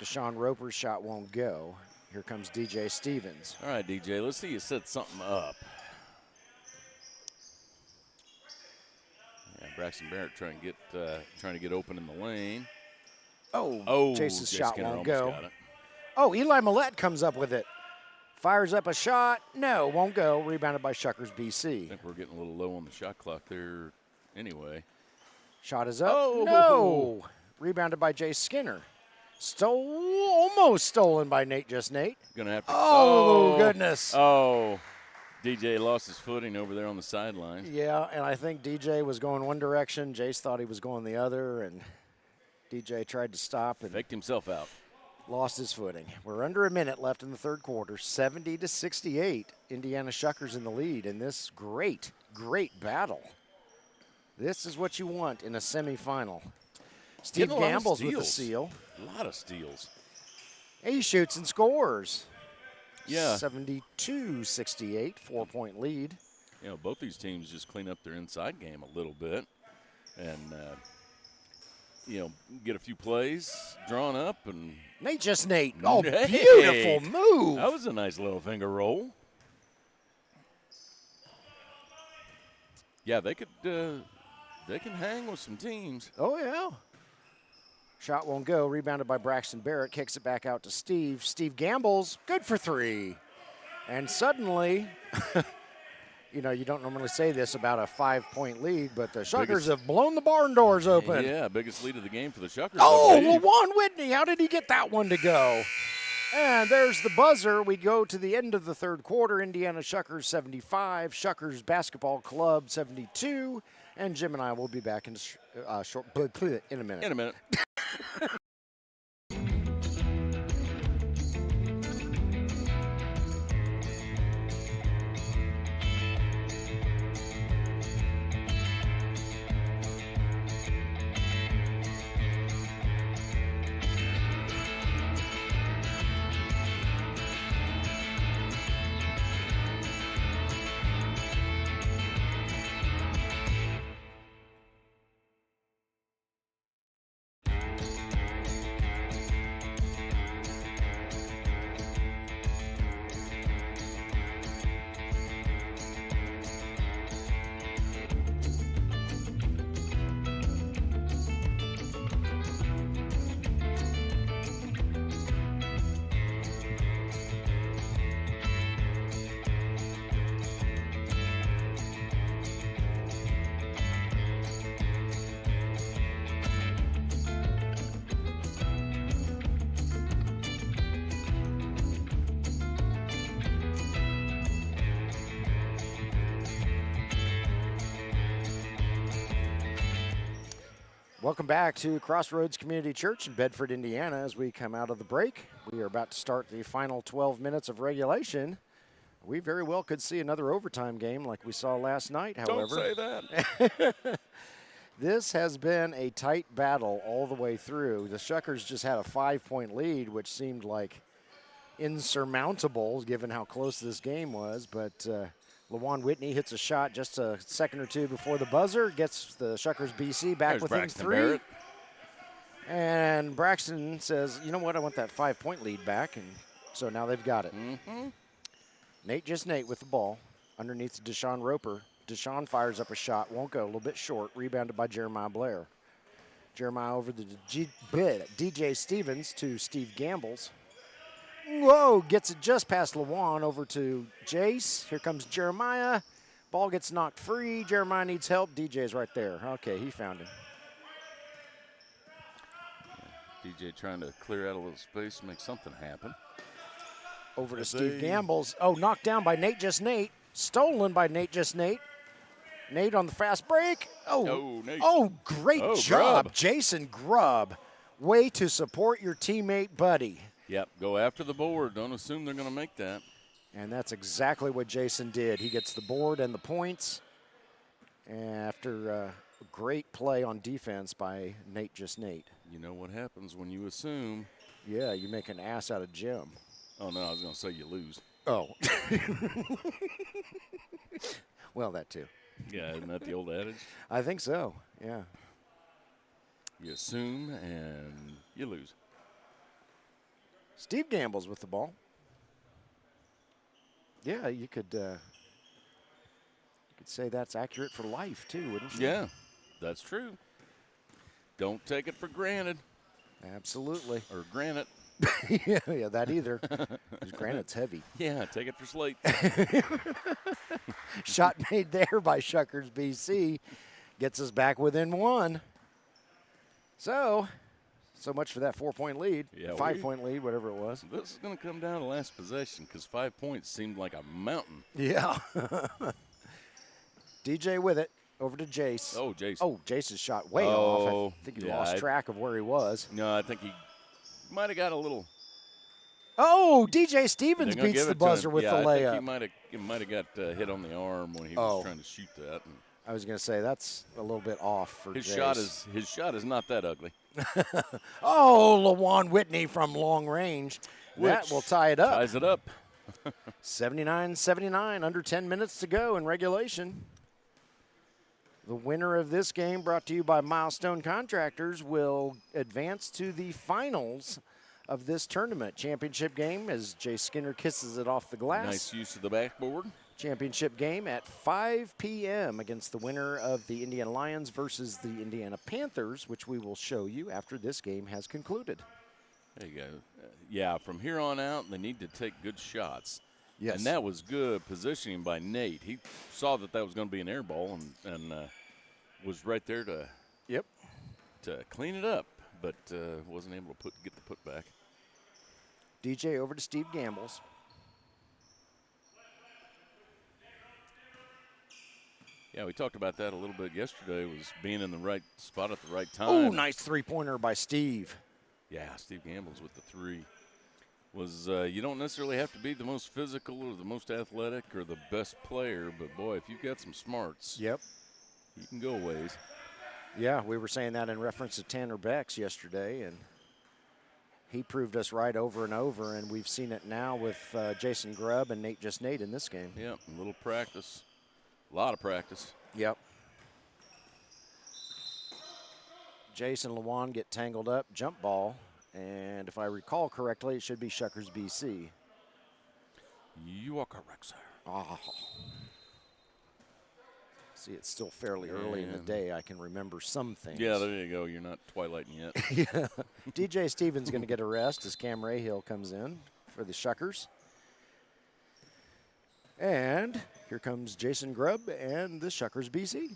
Deshaun Roper's shot won't go. Here comes DJ Stevens. All right, DJ, let's see you set something up. Yeah, Braxton Barrett trying to get open in the lane. Oh, Chase's shot Skinner won't go. got it. Oh, Eli Millette comes up with it. Fires up a shot. No, won't go. Rebounded by Shuckers BC. I think we're getting a little low on the shot clock there anyway. Shot is up. Oh. No. Rebounded by Jay Skinner. Almost stolen by Nate Just Nate. Gonna have to. Oh, goodness. Oh. DJ lost his footing over there on the sideline. Yeah, and I think DJ was going one direction. Jace thought he was going the other, and DJ tried to stop and faked himself out. Lost his footing. We're under a minute left in the third quarter. 70-68. Indiana Shuckers in the lead in this great, great battle. This is what you want in a semifinal. Steve Gamble's with the steal. A lot of steals. He shoots and scores. Yeah. 72-68, 4-point lead. You know, both these teams just clean up their inside game a little bit and, you know, get a few plays drawn up. And Nate Just Nate. Oh, beautiful move. That was a nice little finger roll. Yeah, they can hang with some teams. Oh, yeah. Shot won't go. Rebounded by Braxton Barrett. Kicks it back out to Steve. Steve Gambles, good for 3. And suddenly, you know, you don't normally say this about a 5-point lead, but the Shuckers have blown the barn doors open. Yeah, biggest lead of the game for the Shuckers. Oh, Lawan Whitney, how did he get that one to go? And there's the buzzer. We go to the end of the third quarter. Indiana Shuckers 75, Shuckers Basketball Club 72. And Jim and I will be back in a minute. In a minute. Welcome back to Crossroads Community Church in Bedford, Indiana. As we come out of the break, we are about to start the final 12 minutes of regulation. We very well could see another overtime game like we saw last night, however. Don't say that. This has been a tight battle all the way through. The Shuckers just had a 5-point lead, which seemed like insurmountable given how close this game was, but LaJuan Whitney hits a shot just a second or two before the buzzer, gets the Shuckers BC back There's within Braxton 3. Barrett. And Braxton says, you know what, I want that 5-point lead back, and so now they've got it. Nate with the ball underneath Deshaun Roper. Deshaun fires up a shot, won't go, a little bit short, rebounded by Jeremiah Blair. Jeremiah over to DJ Stevens to Steve Gambles. Whoa, gets it just past LaJuan over to Jace. Here comes Jeremiah. Ball gets knocked free. Jeremiah needs help. DJ's right there. Okay, he found him. DJ trying to clear out a little space, make something happen. Over to Steve Gambles. Oh, knocked down by Nate. Stolen by Nate. Nate on the fast break. Nate. Oh, great job, Grubb. Jason Grubb. Way to support your teammate, buddy. Yep, go after the board. Don't assume they're going to make that. And that's exactly what Jason did. He gets the board and the points after a great play on defense by Nate. You know what happens when you assume. Yeah, you make an ass out of Jim. Oh, no, I was going to say you lose. Oh. Well, that too. Yeah, isn't that the old adage? I think so, yeah. You assume and you lose. Steve Gambles with the ball. Yeah, you could say that's accurate for life too, wouldn't you? Yeah, that's true. Don't take it for granted. Absolutely. Or granite. yeah, that either. Because granite's heavy. Yeah, take it for slate. Shot made there by Shuckers BC. Gets us back within 1. So much for that 4-point lead. Yeah, 5-point lead, whatever it was. This is going to come down to last possession because 5 points seemed like a mountain. Yeah. DJ with it. Over to Jace. Oh, Jace. Oh, Jace's shot way off. I think he lost track of where he was. No, I think he might have got a little. Oh, DJ Stevens beats the buzzer with the layup. I think he might have got hit on the arm when he was trying to shoot that. And I was going to say that's a little bit off for his Jace. His shot is not that ugly. Oh, LaJuan Whitney from long range. That will tie it up. Ties it up. 79-79, under 10 minutes to go in regulation. The winner of this game, brought to you by Milestone Contractors, will advance to the finals of this tournament. Championship game as Jay Skinner kisses it off the glass. Nice use of the backboard. Championship game at 5 p.m. against the winner of the Indiana Lyons versus the Indiana Panthers, which we will show you after this game has concluded. There you go. Yeah, from here on out, they need to take good shots. Yes. And that was good positioning by Nate. He saw that was going to be an air ball and was right there to clean it up, but wasn't able to get the putback. DJ over to Steve Gambles. Yeah, we talked about that a little bit yesterday, was being in the right spot at the right time. Oh, nice three-pointer by Steve. Yeah, Steve Gambles with the 3. You don't necessarily have to be the most physical or the most athletic or the best player, but boy, if you've got some smarts, you can go a ways. Yeah, we were saying that in reference to Tanner Becks yesterday, and he proved us right over and over, and we've seen it now with Jason Grubb and Nate in this game. Yeah, a little practice. A lot of practice. Yep. Jace and LaJuan get tangled up, jump ball, and if I recall correctly, it should be Shuckers BC. You are correct, sir. Oh. See, it's still fairly early in the day. I can remember some things. Yeah, there you go. You're not twilighting yet. Yeah. DJ Stevens going to get a rest as Cam Rahill comes in for the Shuckers. And here comes Jason Grubb and the Shuckers BC.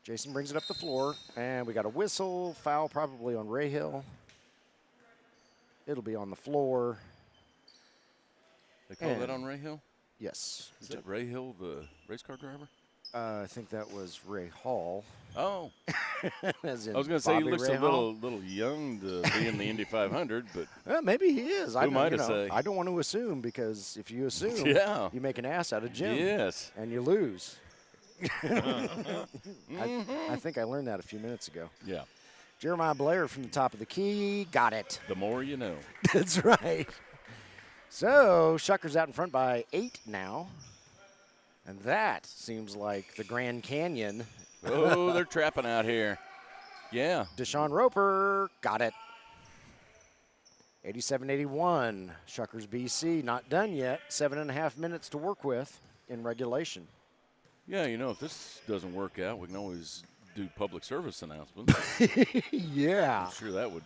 Jason brings it up the floor, and we got a whistle, foul probably on Rahill. It'll be on the floor. They call that on Rahill? Yes. Is that Rahill, the race car driver? I think that was Ray Hall. Oh, As in I was going to say he Bobby looks Ray a Hall. little young to be in the Indy 500, but Well, maybe he is. I who don't, am I to say? I don't want to assume, because if you assume, Yeah. you make an ass out of Jim. Yes. And you lose. I think I learned that a few minutes ago. Yeah. Jeremiah Blair from the top of the key. Got it. The more you know. That's right. So, Shuckers out in front by 8 now. And that seems like the Grand Canyon. Oh, they're trapping out here. Yeah. Deshaun Roper. Got it. 87-81. Shuckers BC not done yet. 7.5 minutes to work with in regulation. Yeah, if this doesn't work out, we can always do public service announcements. Yeah. I'm sure that would,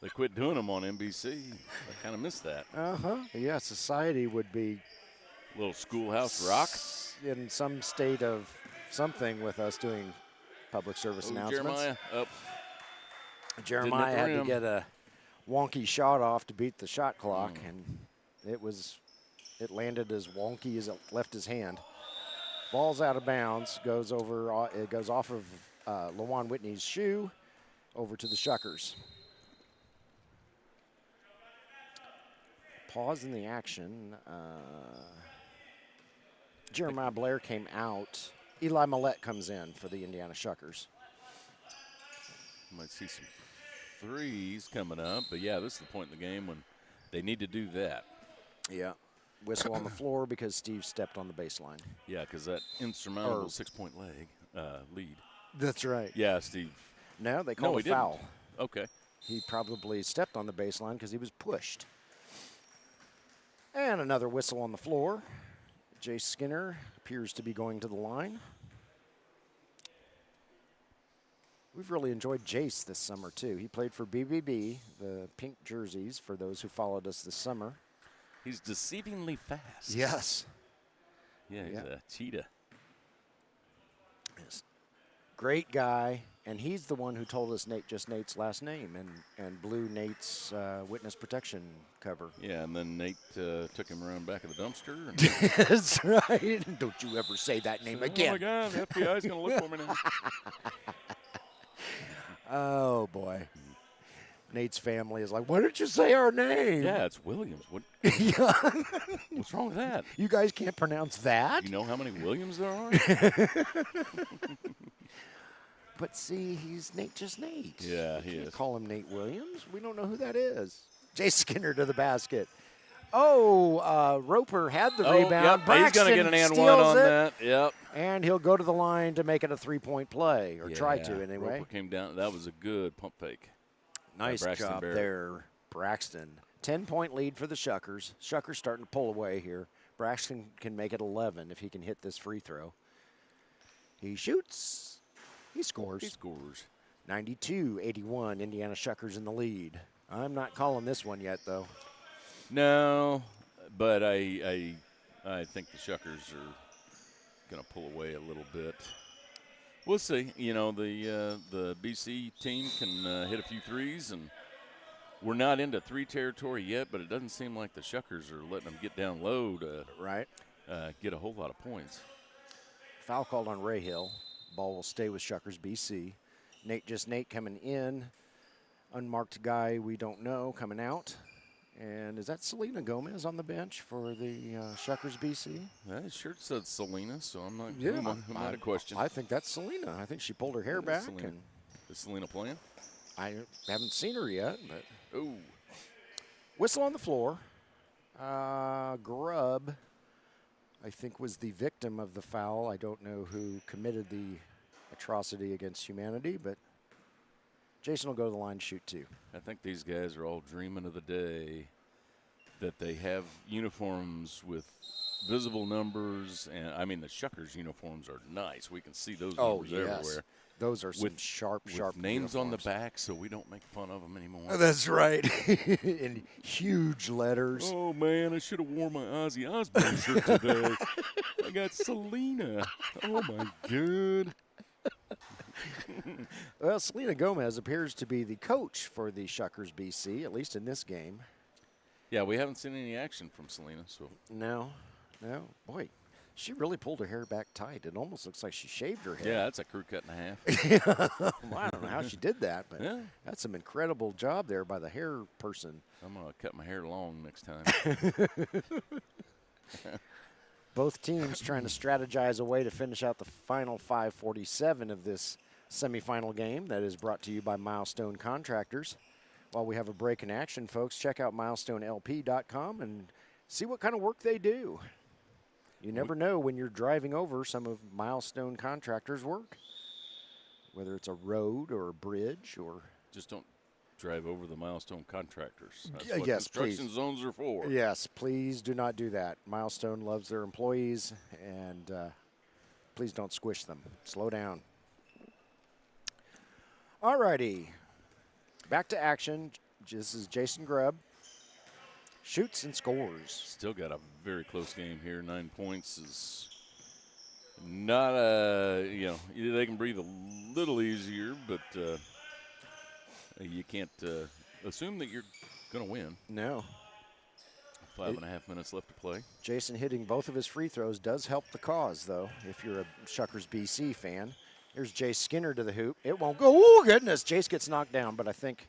they quit doing them on NBC. I kind of miss that. Yeah, society would be Little Schoolhouse Rock. in some state of something with us doing public service announcements. Jeremiah up. Jeremiah had to get a wonky shot off to beat the shot clock, and it landed as wonky as it left his hand. Ball's out of bounds, it goes off of Lawan Whitney's shoe over to the Shuckers. Pause in the action. Jeremiah Blair came out. Eli Millette comes in for the Indiana Shuckers. Might see some threes coming up, but yeah, this is the point in the game when they need to do that. Yeah. Whistle on the floor because Steve stepped on the baseline. Yeah, because that insurmountable 6-point lead. That's right. Yeah, Steve. No, they called a foul. Didn't. Okay. He probably stepped on the baseline because he was pushed. And another whistle on the floor. Jay Skinner appears to be going to the line. We've really enjoyed Jace this summer, too. He played for BBB, the pink jerseys, for those who followed us this summer. He's deceivingly fast. Yes. Yeah, he's a cheetah. Yes. Great guy, and he's the one who told us Nate's last name and blew Nate's witness protection cover. Yeah, and then Nate took him around back of the dumpster. And That's right. Don't you ever say that name again. Oh, my God, the FBI's going to look for me now. Oh, boy. Nate's family is like, why didn't you say our name? Yeah, it's Williams. What's wrong with that? You guys can't pronounce that? You know how many Williams there are? But see, he's just Nate. Yeah, he he can't is. call him Nate Williams. We don't know who that is. Jay Skinner to the basket. Oh, Roper had the rebound. Yep, Braxton he's going to get an and one steals on it, that. Yep. and he'll go to the line to make it a three-point play, or try to anyway. Roper came down. That was a good pump fake. Nice Braxton job Barrett. there, Braxton. 10-point lead for the Shuckers. Shuckers starting to pull away here. Braxton can make it 11 if he can hit this free throw. He shoots. He scores. He scores. 92-81, Indiana Shuckers in the lead. I'm not calling this one yet, though. No, but I think the Shuckers are going to pull away a little bit. We'll see. The BC team can hit a few threes, and we're not into three territory yet, but it doesn't seem like the Shuckers are letting them get down low to get a whole lot of points. Foul called on Ray Hill. Ball will stay with Shuckers BC. Nate coming in. Unmarked guy we don't know coming out. And is that Selena Gomez on the bench for the Shuckers BC? That shirt said Selena, so I'm not. Yeah, who might have questioned? I think that's Selena. I think she pulled her hair back. Selena. And Is Selena playing? I haven't seen her yet. But Ooh. whistle on the floor. Grubb, I think, was the victim of the foul. I don't know who committed the atrocity against humanity, but Jason will go to the line to shoot two. I think these guys are all dreaming of the day that they have uniforms with visible numbers. And, I mean, the Shuckers uniforms are nice. We can see those numbers everywhere. Those are some sharp names on the uniforms. back, so we don't make fun of them anymore. That's right. In huge letters. Oh, man, I should have worn my Ozzy Osbourne shirt today. I got Selena. Oh, my God. Well, Selena Gomez appears to be the coach for the Shuckers BC, at least in this game. Yeah, we haven't seen any action from Selena. So No. Boy, She really pulled her hair back tight. It almost looks like she shaved her head. Yeah, that's a crew cut and a half. Well, I don't know how she did that, but Yeah. that's some incredible job there by the hair person. I'm going to cut my hair long next time. Both teams trying to strategize a way to finish out the final 5:47 of this semifinal game that is brought to you by Milestone Contractors. While we have a break in action, folks, check out milestonelp.com and see what kind of work they do. You never know when you're driving over some of Milestone Contractors' work, whether it's a road or a bridge or. Just don't drive over the Milestone Contractors. That's Yeah, what yes, construction please. zones are for. Yes, please do not do that. Milestone loves their employees, and please don't squish them. Slow down. All righty. Back to action. This is Jason Grubb. Shoots and scores. Still got a very close game here. 9 points is not a, they can breathe a little easier, but you can't assume that you're going to win. No. 5.5 minutes left to play. Jason hitting both of his free throws does help the cause, though, if you're a Shuckers BC fan. Here's Jace Skinner to the hoop. It won't go. Oh, goodness. Jace gets knocked down, but I think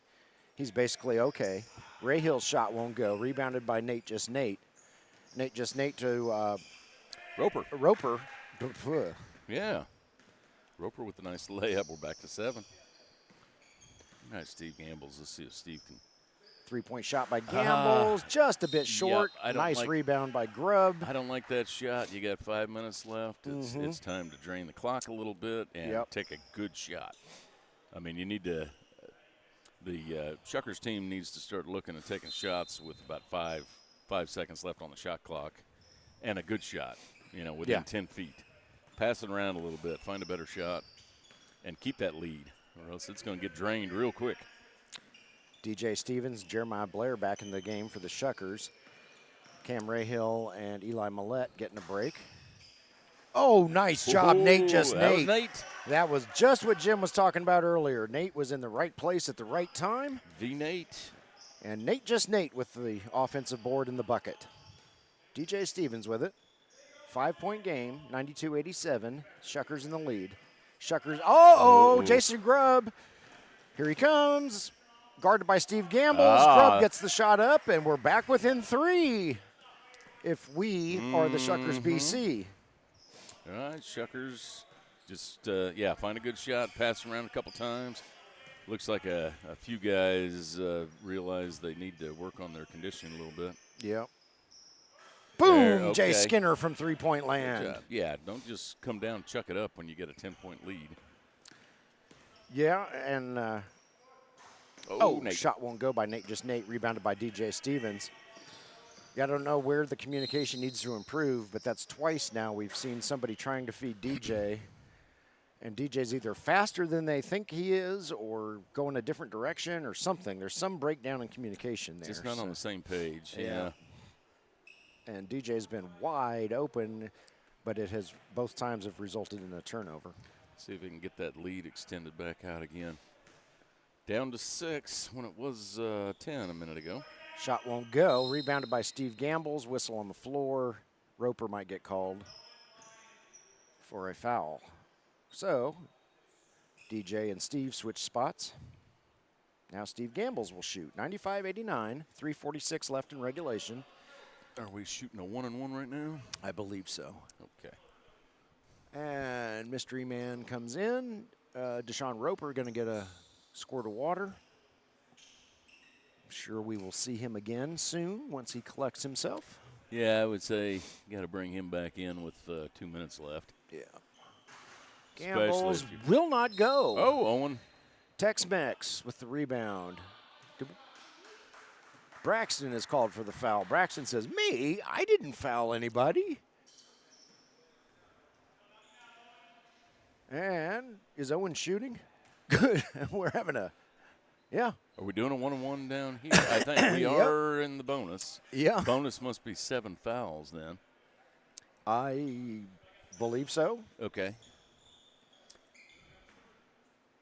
he's basically okay. Ray Hill's shot won't go. Rebounded by Nate Just Nate. Nate Just Nate to Roper. Yeah. Roper with a nice layup. We're back to 7. Nice Steve Gambles. Let's see if Steve can. 3-point shot by Gambles. Just a bit short. Yep, nice rebound by Grubb. I don't like that shot. You got 5 minutes left. It's time to drain the clock a little bit and take a good shot. I mean, you need to. The Shuckers team needs to start looking at taking shots with about five seconds left on the shot clock, and a good shot. Within 10 feet. Pass it around a little bit, find a better shot, and keep that lead, or else it's going to get drained real quick. DJ Stevens, Jeremiah Blair back in the game for the Shuckers. Cam Rahill and Eli Millette getting a break. Oh, nice job, Nate Just That Nate. was Nate. That was just what Jim was talking about earlier. Nate was in the right place at the right time. Nate. And Nate Just Nate with the offensive board in the bucket. DJ Stevens with it. 5-point game, 92-87. Shuckers in the lead. Shuckers, Jason Grubb. Here he comes. Guarded by Steve Gambles. Grubb gets the shot up, and we're back within 3 if we are the Shuckers BC. All right, Shuckers just, find a good shot, pass around a couple times. Looks like a few guys realize they need to work on their conditioning a little bit. Yep. Boom! There, Jay Skinner from three-point Good land. job. Yeah, don't just come down and chuck it up when you get a 10-point lead. Yeah, and Nate. shot won't go by Nate Just Nate, rebounded by DJ Stevens. Yeah, I don't know where the communication needs to improve, but that's twice now we've seen somebody trying to feed DJ, and DJ's either faster than they think he is or going a different direction or something. There's some breakdown in communication there. Just not on the same page. Yeah. And DJ's been wide open, but both times have resulted in a turnover. See if we can get that lead extended back out again. Down to 6 when it was 10 a minute ago. Shot won't go. Rebounded by Steve Gambles. Whistle on the floor. Roper might get called for a foul. So, DJ and Steve switch spots. Now Steve Gambles will shoot. 95-89, 3:46 left in regulation. Are we shooting a 1-and-1 right now? I believe so. Okay. And Mystery Man comes in. Deshaun Roper going to get a squirt of water. I'm sure we will see him again soon once he collects himself. Yeah, I would say you got to bring him back in with 2 minutes left. Yeah. Gambles Especially will not go. Oh, Owen. Tex-Mex with the rebound. Braxton is called for the foul. Braxton says, me? I didn't foul anybody. And is Owen shooting? Good. We're having a, yeah. Are we doing a 1-and-1 down here? I think we are in the bonus. Yeah. Bonus must be 7 fouls then. I believe so. Okay.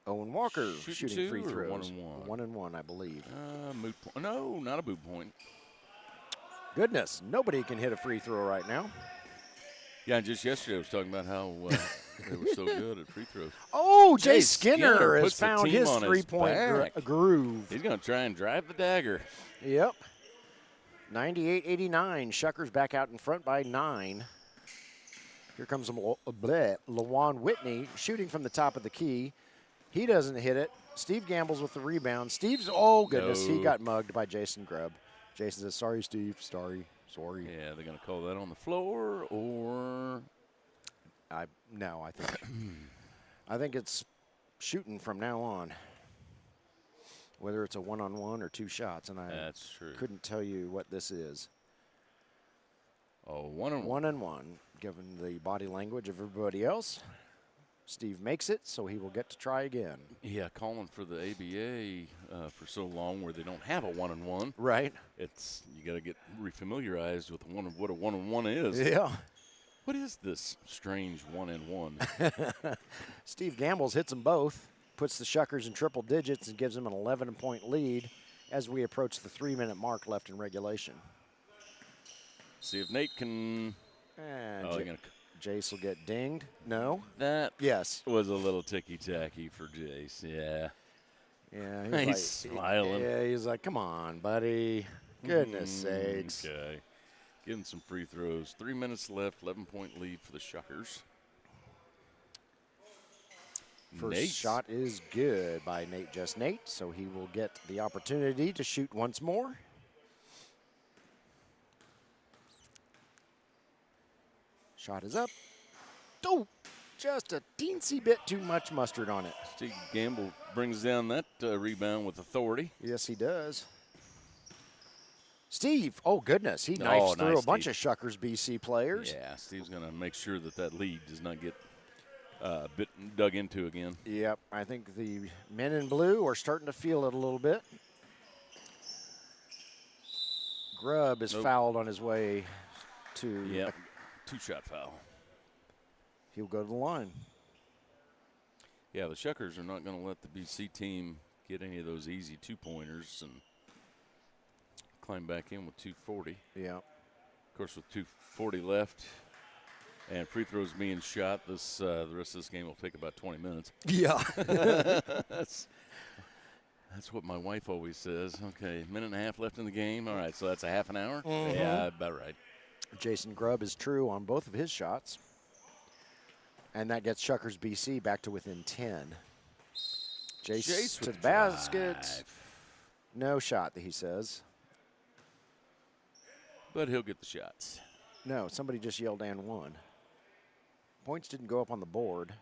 Owen Walker Shooting shooting two free or throws. 1-and-1? 1-and-1, I believe. Moot point. No, not a moot point. Goodness, nobody can hit a free throw right now. Yeah, just yesterday I was talking about how they were so good at free throws. Oh, Jay Jay Skinner has puts the found team his on his three-point back. groove. He's going to try and drive the dagger. Yep. 98-89. Shuckers back out in front by 9. Here comes Lawan Whitney shooting from the top of the key. He doesn't hit it. Steve Gambles with the rebound. Steve's, oh goodness, he got mugged by Jason Grubb. Jason says, sorry, Steve, sorry. Yeah, they're going to call that on the floor, or No, I think it's shooting from now on. Whether it's a one-on-one or 2 shots, and that's true. Couldn't tell you what this is. Oh, one-on-one. One-on-one, given the body language of everybody else. Steve makes it, so he will get to try again. Yeah, calling for the ABA for so long where they don't have a one-on-one. Right. You got to get refamiliarized with what a one-on-one is. Yeah. What is this strange one-and-one? Steve Gambles hits them both, puts the Shuckers in triple digits, and gives them an 11-point lead as we approach the 3-minute mark left in regulation. See if Nate can. And Jace will get dinged. No. That yes was a little ticky-tacky for Jace. Yeah. Yeah. He's smiling. Yeah, he's like, come on, buddy. Goodness sakes. Okay. Getting some free throws. 3 minutes left. 11-point lead for the Shuckers. First shot is good by Nate, so he will get the opportunity to shoot once more. Shot is up. Oh, just a teensy bit too much mustard on it. Steve Gamble brings down that rebound with authority. Yes, he does. Steve, oh goodness, he knifes through a bunch of Shuckers BC players. Yeah, Steve's going to make sure that lead does not get dug into again. Yep, I think the men in blue are starting to feel it a little bit. Grubb is fouled on his way to. Yep, 2-shot foul. He'll go to the line. Yeah, the Shuckers are not going to let the BC team get any of those easy 2-pointers and climb back in with 2:40. Yeah. Of course, with 2:40 left and free throws being shot, the rest of this game will take about 20 minutes. Yeah. That's what my wife always says. Okay, minute and a half left in the game. All right, so that's a half an hour? Mm-hmm. Yeah, about right. Jason Grubb is true on both of his shots. And that gets Shuckers BC back to within 10. Jace to the basket. No shot, he says. But he'll get the shots. No, somebody just yelled and one. Points didn't go up on the board.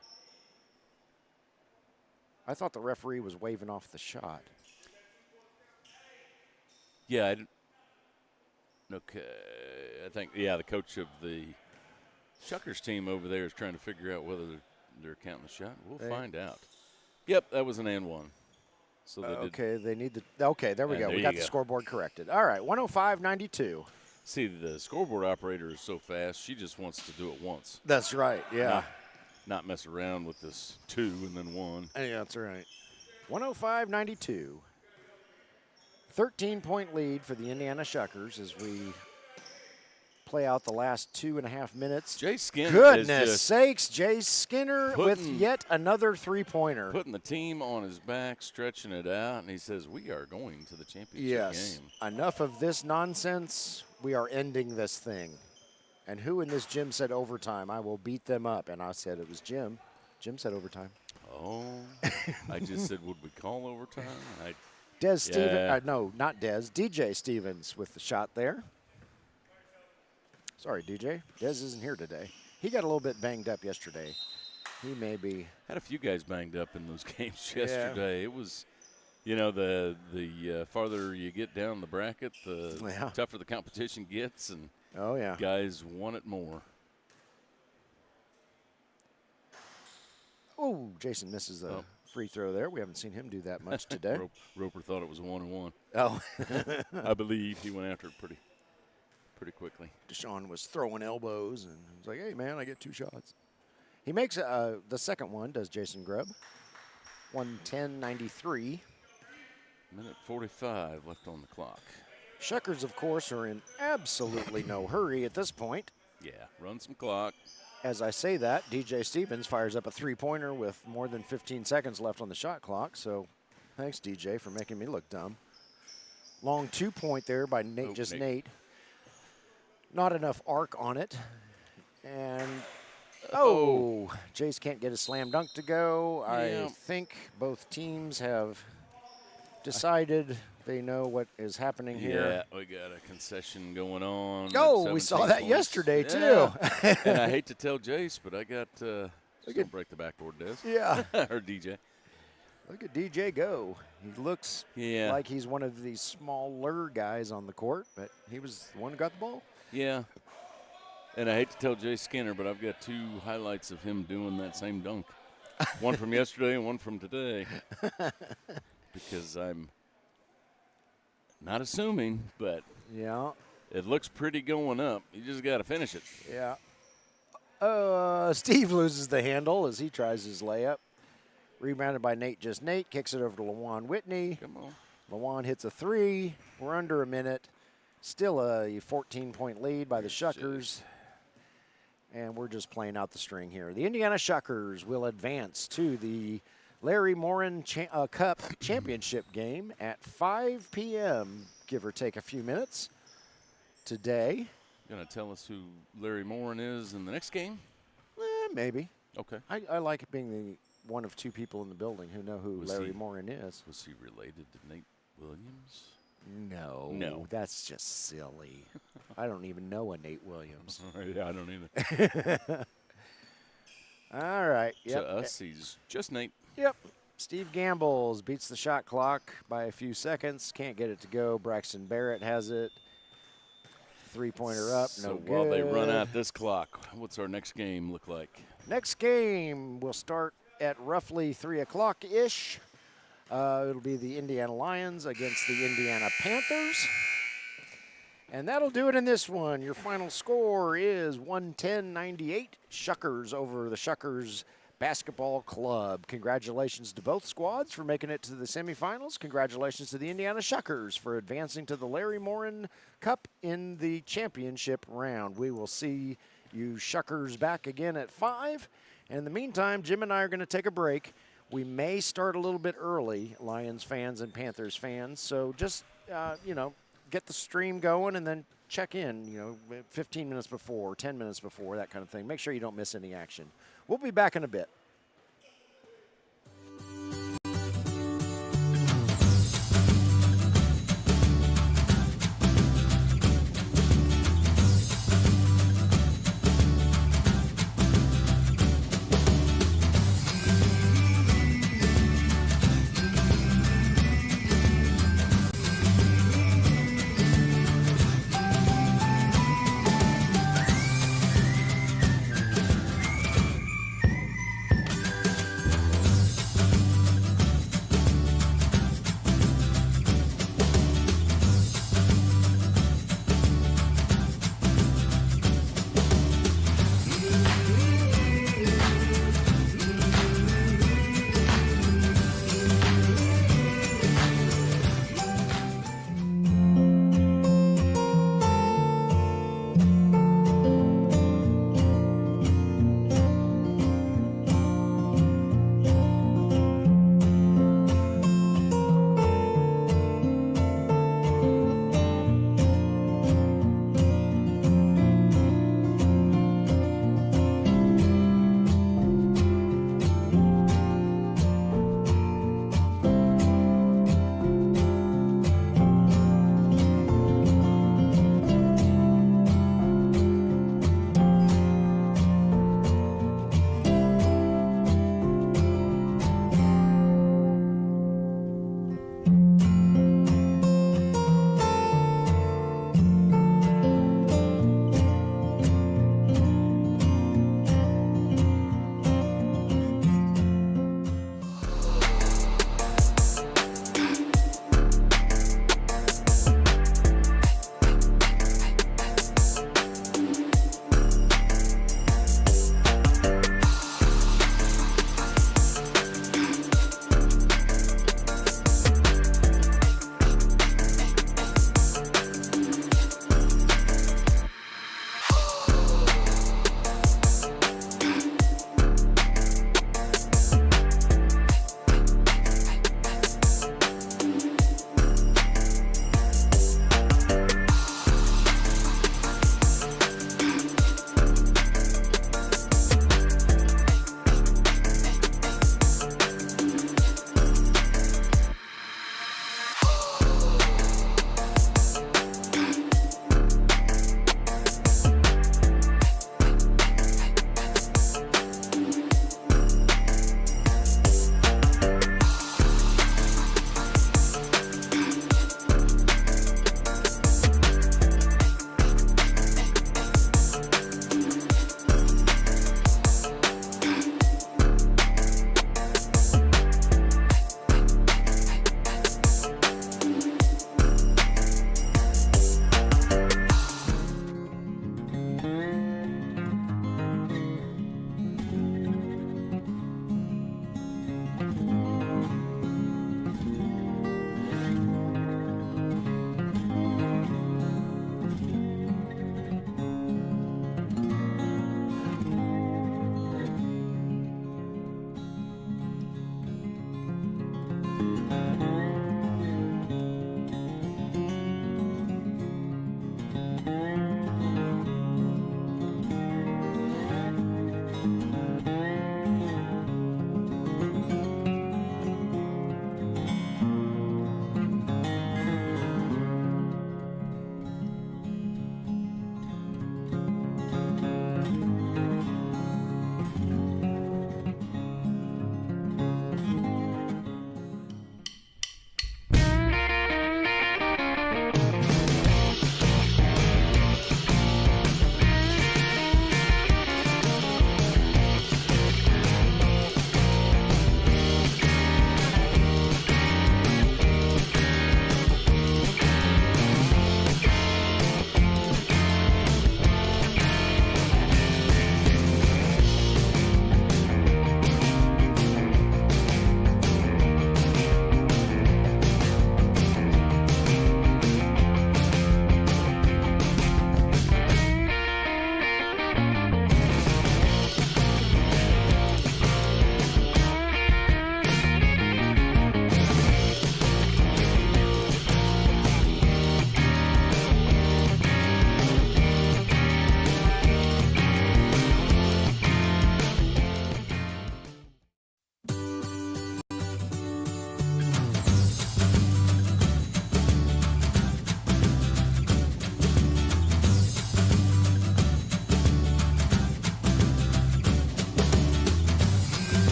I thought the referee was waving off the shot. Yeah, okay. I think, the coach of the Shuckers team over there is trying to figure out whether they're counting the shot. We'll find out. Yep, that was an and one. So they need the. Okay, there we go. We got the scoreboard corrected. All right, 105-92. See, the scoreboard operator is so fast, she just wants to do it once. That's right, yeah. Not mess around with this 2 and then 1. Yeah, that's right. 105-92. 13-point lead for the Indiana Shuckers as we play out the last 2.5 minutes. Jay Skinner. Goodness sakes, Jay Skinner with yet another 3-pointer. Putting the team on his back, stretching it out, and he says, we are going to the championship game. Enough of this nonsense. We are ending this thing. And who in this gym said overtime? I will beat them up. And I said it was Jim. Jim said overtime. Oh, I just said, would we call overtime? No, not Des. DJ Stevens with the shot there. Sorry, DJ. Des isn't here today. He got a little bit banged up yesterday. He may be. Had a few guys banged up in those games yesterday. It was, the farther you get down the bracket, the tougher the competition gets, and guys want it more. Oh, Jason misses a free throw there. We haven't seen him do that much today. Roper thought it was a 1-on-1. Oh. I believe he went after it pretty quickly. Deshaun was throwing elbows and was like, hey, man, I get 2 shots. He makes the second one, does Jason Grubb. 110-93. Minute 45 left on the clock. Shuckers, of course, are in absolutely no hurry at this point. Yeah, run some clock. As I say that, DJ Stevens fires up a three-pointer with more than 15 seconds left on the shot clock. So thanks, DJ, for making me look dumb. Long two-point there by Nate, Nate. Not enough arc on it. And, Jace can't get a slam dunk to go. Yeah. I think both teams have decided they know what is happening here. Yeah, we got a concession going on. Oh, we saw that yesterday, too. And I hate to tell Jace, but I got don't break the backboard desk. Yeah. Or DJ. Look at DJ go. He looks like he's one of these smaller guys on the court, but he was the one who got the ball. Yeah. And I hate to tell Jay Skinner, but I've got 2 highlights of him doing that same dunk. One from yesterday and one from today. Because I'm not assuming, but it looks pretty going up. You just got to finish it. Yeah. Steve loses the handle as he tries his layup. Rebounded by Nate, kicks it over to LaJuan Whitney. Come on. LaJuan hits a 3. We're under a minute. Still a 14-point lead by the Shuckers. And we're just playing out the string here. The Indiana Shuckers will advance to the Larry Morin Cup Championship game at 5 p.m., give or take a few minutes today. Going to tell us who Larry Morin is in the next game? Maybe. Okay. I like being the one of 2 people in the building who know who Larry Morin is. Was he related to Nate Williams? No, that's just silly. I don't even know a Nate Williams. Yeah, I don't either. All right. Yep. To us, he's just Nate. Yep. Steve Gambles beats the shot clock by a few seconds. Can't get it to go. Braxton Barrett has it. Three-pointer up, no good. While they run out this clock, what's our next game look like? Next game will start at roughly 3 o'clock-ish. It'll be the Indiana Lions against the Indiana Panthers. And that'll do it in this one. Your final score is 110-98. Shuckers over the Shuckers Basketball Club. Congratulations to both squads for making it to the semifinals. Congratulations to the Indiana Shuckers for advancing to the Larry Morin Cup in the championship round. We will see you Shuckers back again at 5. And in the meantime, Jim and I are going to take a break. We may start a little bit early, Lions fans and Panthers fans. So just, get the stream going and then check in, 15 minutes before, 10 minutes before, that kind of thing. Make sure you don't miss any action. We'll be back in a bit.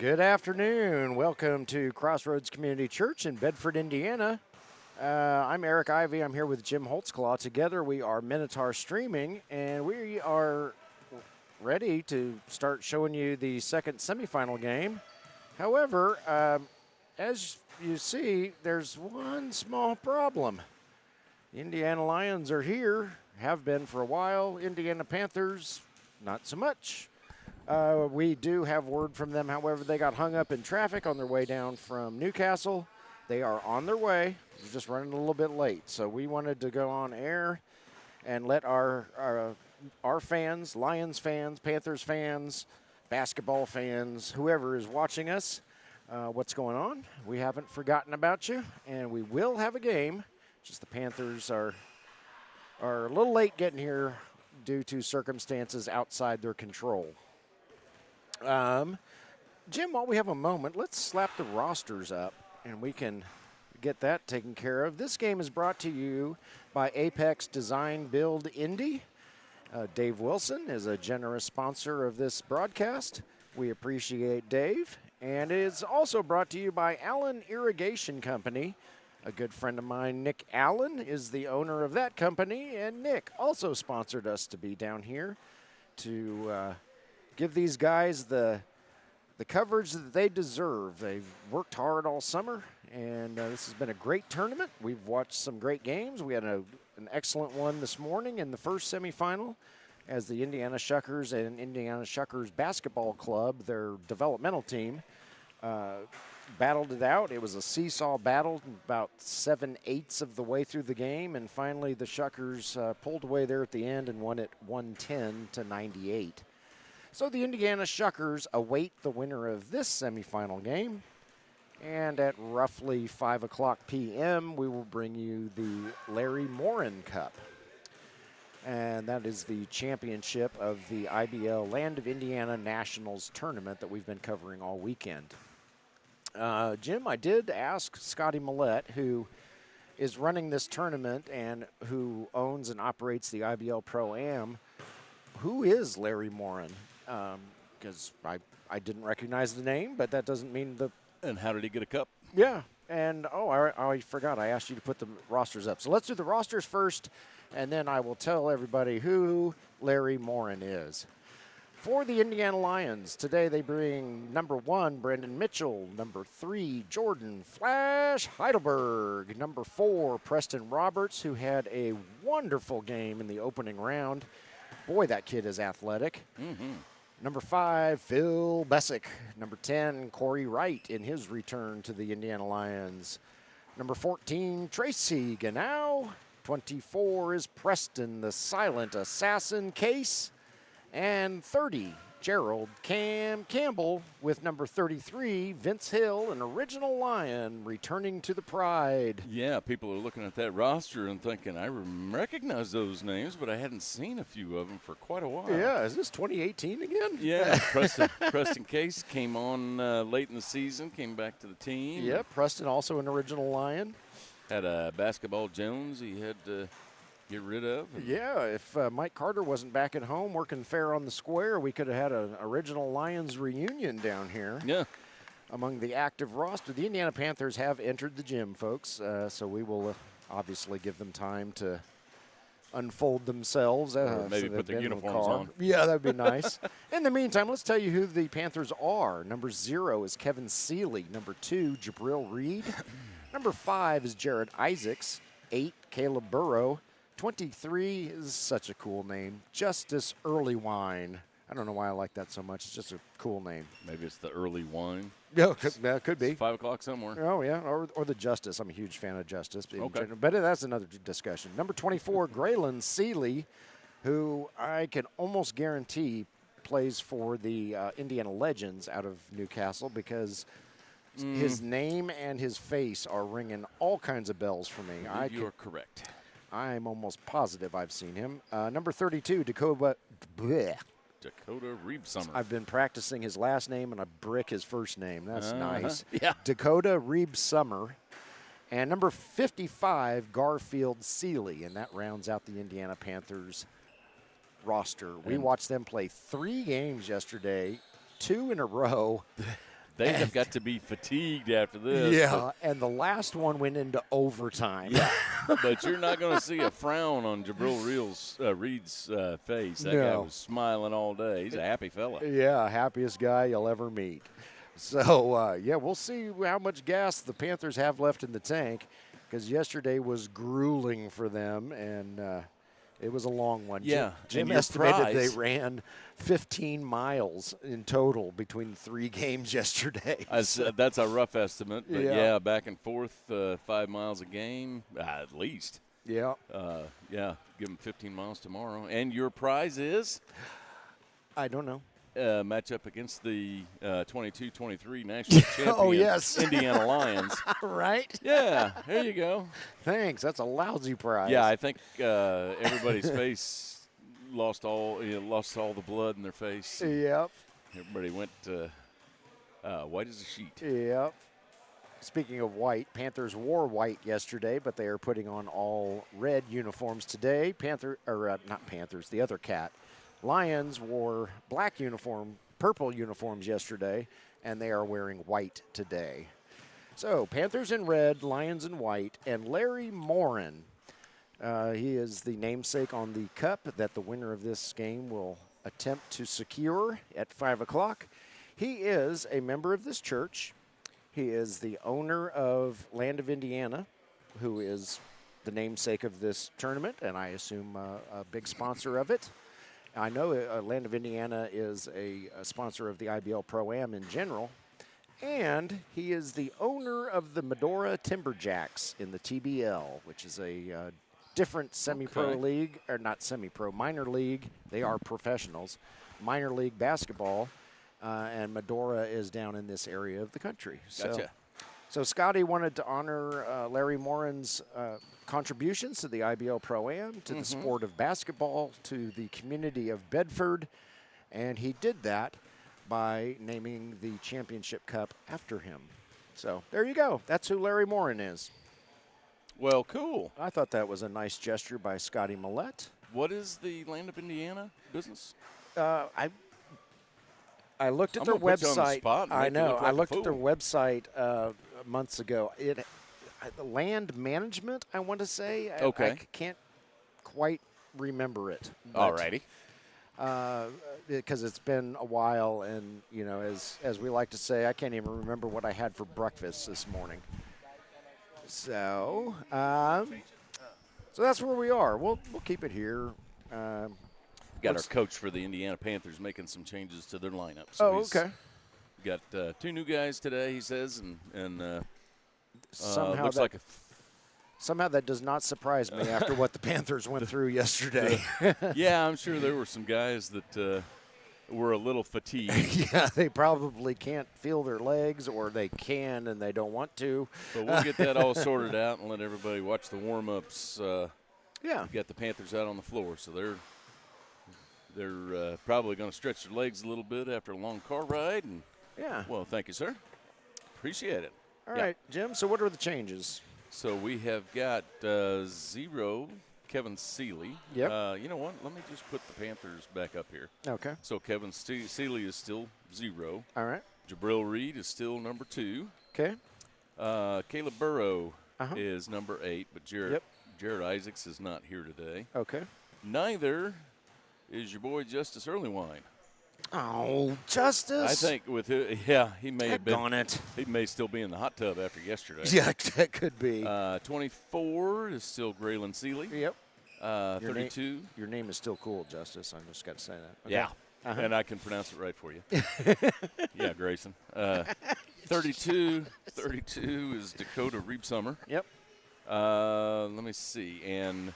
Good afternoon. Welcome to Crossroads Community Church in Bedford, Indiana. I'm Eric Ivey. I'm here with Jim Holtzclaw. Together we are Minotaur Streaming, and we are ready to start showing you the second semifinal game. However, as you see, there's one small problem. The Indiana Lions are here, have been for a while. Indiana Panthers, not so much. We do have word from them, however, they got hung up in traffic on their way down from Newcastle. They are on their way. They're just running a little bit late. So we wanted to go on air and let our fans, Lions fans, Panthers fans, basketball fans, whoever is watching us, what's going on. We haven't forgotten about you, and we will have a game. Just the Panthers are a little late getting here due to circumstances outside their control. Jim, while we have a moment, let's slap the rosters up and we can get that taken care of. This game is brought to you by Apex Design Build Indy. Dave Wilson is a generous sponsor of this broadcast. We appreciate Dave. And it is also brought to you by Allen Irrigation Company. A good friend of mine, Nick Allen, is the owner of that company, and Nick also sponsored us to be down here to give these guys the coverage that they deserve. They've worked hard all summer, and this has been a great tournament. We've watched some great games. We had an excellent one this morning in the first semifinal as the Indiana Shuckers and Indiana Shuckers Basketball Club, their developmental team, battled it out. It was a seesaw battle about 7/8 of the way through the game, and finally the Shuckers pulled away there at the end and won it 110-98. So the Indiana Shuckers await the winner of this semifinal game, and at roughly 5 o'clock p.m. we will bring you the Larry Morin Cup, and that is the championship of the IBL Land of Indiana Nationals tournament that we've been covering all weekend. Jim, I did ask Scotty Millette, who is running this tournament and who owns and operates the IBL ProAm, who is Larry Morin? Because I didn't recognize the name, but that doesn't mean the... And how did he get a cup? Yeah, and I forgot. I asked you to put the rosters up. So let's do the rosters first, and then I will tell everybody who Larry Morin is. For the Indiana Lions, today they bring number 1, Brandon Mitchell, number 3, Jordan Flash Heidelberg, number 4, Preston Roberts, who had a wonderful game in the opening round. Boy, that kid is athletic. Mm-hmm. Number 5, Phil Bessick. Number 10, Corey Wright in his return to the Indiana Lions. Number 14, Tracy Ganau. 24 is Preston, the silent assassin Case. And 30, Gerald Cam Campbell, with number 33, Vince Hill, an original Lion, returning to the Pride. Yeah, people are looking at that roster and thinking, I recognize those names, but I hadn't seen a few of them for quite a while. Yeah, is this 2018 again? Yeah, Preston Case came on late in the season, came back to the team. Yeah, Preston also an original Lion. Had a Basketball Jones he had to get rid of. Yeah, if Mike Carter wasn't back at home working fair on the square, we could have had an original Lions reunion down here. Yeah. Among the active roster. The Indiana Panthers have entered the gym, folks, so we will obviously give them time to unfold themselves. Or maybe so put their uniforms on. Yeah, that would be nice. In the meantime, let's tell you who the Panthers are. Number 0 is Kevin Seeley. Number 2, Jabril Reed. Number 5 is Jared Isaacs. 8, Caleb Burrow. 23 is such a cool name, Justice Early Wine. I don't know why I like that so much. It's just a cool name. Maybe it's the early wine. Yeah, could be. It's 5 o'clock somewhere. Oh, yeah, or the Justice. I'm a huge fan of Justice. Okay. But that's another discussion. Number 24, Graylin Seeley, who I can almost guarantee plays for the Indiana Legends out of Newcastle because his name and his face are ringing all kinds of bells for me. You are correct. I'm almost positive I've seen him. Number 32, Dakota Reeb-Summer. I've been practicing his last name, and I brick his first name. That's nice. Yeah. Dakota Reeb-Summer. And number 55, Garfield Seeley, and that rounds out the Indiana Panthers roster. We watched them play 3 games yesterday, 2 in a row. They have got to be fatigued after this. Yeah, and the last one went into overtime. Yeah, but you're not going to see a frown on Jabril Reed's face. That guy was smiling all day. He's a happy fella. Yeah, happiest guy you'll ever meet. So, yeah, we'll see how much gas the Panthers have left in the tank, because yesterday was grueling for them, and it was a long one. Yeah. Jim estimated they ran 15 miles in total between the 3 games yesterday. That's a rough estimate, but yeah, back and forth, 5 miles a game, at least. Yeah. Yeah, give them 15 miles tomorrow. And your prize is? I don't know. Match up against the 22-23 national champion Indiana Lions. Right? Yeah, there you go. Thanks. That's a lousy prize. Yeah, I think everybody's face lost all the blood in their face. Yep. Everybody went white as a sheet. Yep. Speaking of white, Panthers wore white yesterday, but they are putting on all red uniforms today. Not Panthers, the other cat. Lyons wore purple uniforms yesterday, and they are wearing white today. So Panthers in red, Lions in white, and Larry Morin. He is the namesake on the cup that the winner of this game will attempt to secure at 5 o'clock. He is a member of this church. He is the owner of Land of Indiana, who is the namesake of this tournament, and I assume a big sponsor of it. I know Land of Indiana is a sponsor of the IBL ProAm in general, and he is the owner of the Medora Timberjacks in the TBL, which is a different semi-pro league, or not semi-pro, minor league. They are professionals, minor league basketball, and Medora is down in this area of the country. Gotcha. So Scotty wanted to honor Larry Morin's contributions to the IBL ProAm, to the sport of basketball, to the community of Bedford, and he did that by naming the championship cup after him. So there you go. That's who Larry Morin is. Well, cool. I thought that was a nice gesture by Scotty Millette. What is the Land of Indiana business? I looked at their website. I know. I looked at their website months ago. The land management, I want to say. I can't quite remember it. All righty. Because it's been a while, and as we like to say, I can't even remember what I had for breakfast this morning. So, so that's where we are. We'll keep it here. Got our coach for the Indiana Panthers making some changes to their lineup. So okay. Got 2 new guys today, he says, and somehow looks like somehow that does not surprise me after what the Panthers went through yesterday. Yeah, I'm sure there were some guys that were a little fatigued. Yeah, they probably can't feel their legs, or they can and they don't want to. But we'll get that all sorted out and let everybody watch the warm-ups. Yeah. Got the Panthers out on the floor, so they're probably going to stretch their legs a little bit after a long car ride. And yeah. Well, thank you, sir. Appreciate it. All right, Jim. So what are the changes? So we have got 0, Kevin Seeley. Yep. You know what? Let me just put the Panthers back up here. Okay. So Kevin Seeley is still 0. All right. Jabril Reed is still number 2. Okay. Caleb Burrow is number 8, but Jared Isaacs is not here today. Okay. Neither is your boy Justice Earlywine. Oh, Justice! I think he may have been on it. He may still be in the hot tub after yesterday. Yeah, that could be. 24 is still Graylin Seeley. Yep. 32. Your name is still cool, Justice. I just got to say that. Okay. Yeah. And I can pronounce it right for you. Yeah, Grayson. 32 is Dakota Reeb-Summer. Yep. Let me see. And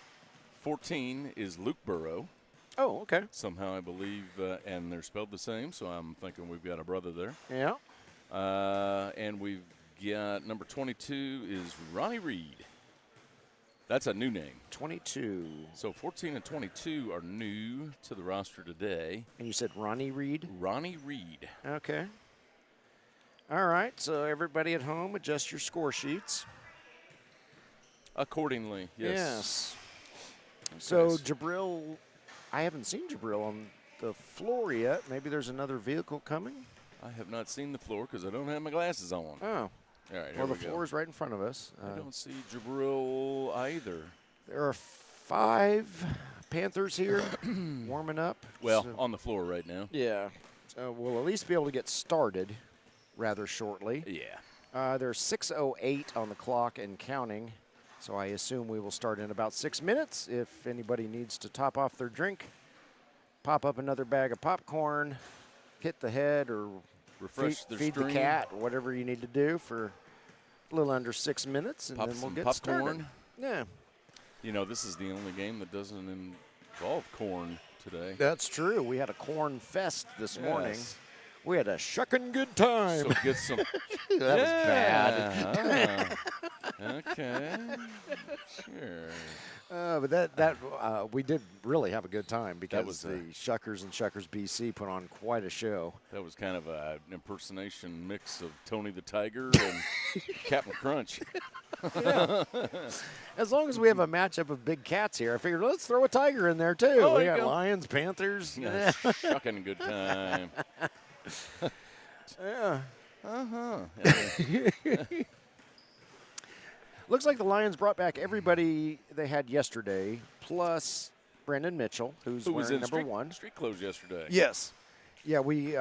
14 is Luke Burrow. Oh, okay. Somehow I believe, and they're spelled the same, so I'm thinking we've got a brother there. Yeah. And we've got number 22 is Ronnie Reed. That's a new name. 22. So 14 and 22 are new to the roster today. And you said Ronnie Reed? Ronnie Reed. Okay. All right. So everybody at home, adjust your score sheets. Accordingly, yes. Okay. So Jabril, I haven't seen Jabril on the floor yet. Maybe there's another vehicle coming. I have not seen the floor because I don't have my glasses on. Oh. All right, here Well, the we go. floor is right in front of us. I don't see Jabril either. There are 5 Panthers here warming up. Well, So- on the floor right now. yeah. So we'll at least be able to get started rather shortly. Yeah. There's 6:08 on the clock and counting, so I assume we will start in about 6 minutes. If anybody needs to top off their drink, pop up another bag of popcorn, hit the head, or Refresh their feed the stream. cat, or whatever you need to do for a little under 6 minutes, and Pop then we'll some get popcorn. started. Yeah, You know, this is the only game that doesn't involve corn today. that's true. We had a corn fest this morning. Yes. We had a shucking good time. So get some. That was bad. Okay. Sure. But we did really have a good time because was the Shuckers and Shuckers BC put on quite a show. That was kind of an impersonation mix of Tony the Tiger and Captain Crunch. As long as we have a matchup of big cats here, I figured let's throw a tiger in there too. Oh, We there you got go. Lions, Panthers. Yeah, shucking good time. Yeah. Uh-huh. Looks like the Lions brought back everybody they had yesterday, plus Brandon Mitchell, who's Who was wearing in number 1. street clothes yesterday? Yes. Yeah, we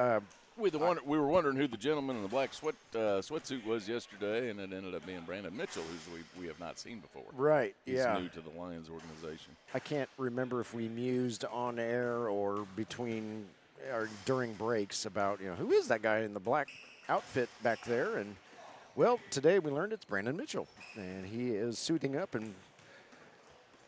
We were wondering who the gentleman in the black sweatsuit was yesterday, and it ended up being Brandon Mitchell, who we have not seen before. right. He's yeah. new to the Lions organization. I can't remember if we mused on air or between or during breaks about, who is that guy in the black outfit back there? And, well, today we learned it's Brandon Mitchell, and he is suiting up and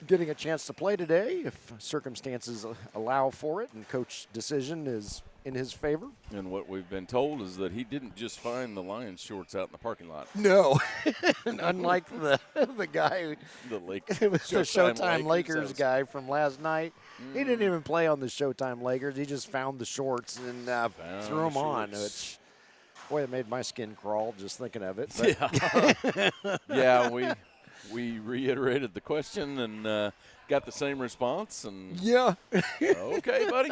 getting a chance to play today if circumstances allow for it and coach decision is in his favor. And what we've been told is that he didn't just find the Lions shorts out in the parking lot. No. Unlike the guy The Lake, it was the Showtime Lakers that was- guy from last night. He didn't even play on the Showtime Lakers. He just found the shorts and threw them on, shorts. which, boy, it made my skin crawl just thinking of it. But Yeah, we reiterated the question and got the same response. And yeah. okay, buddy.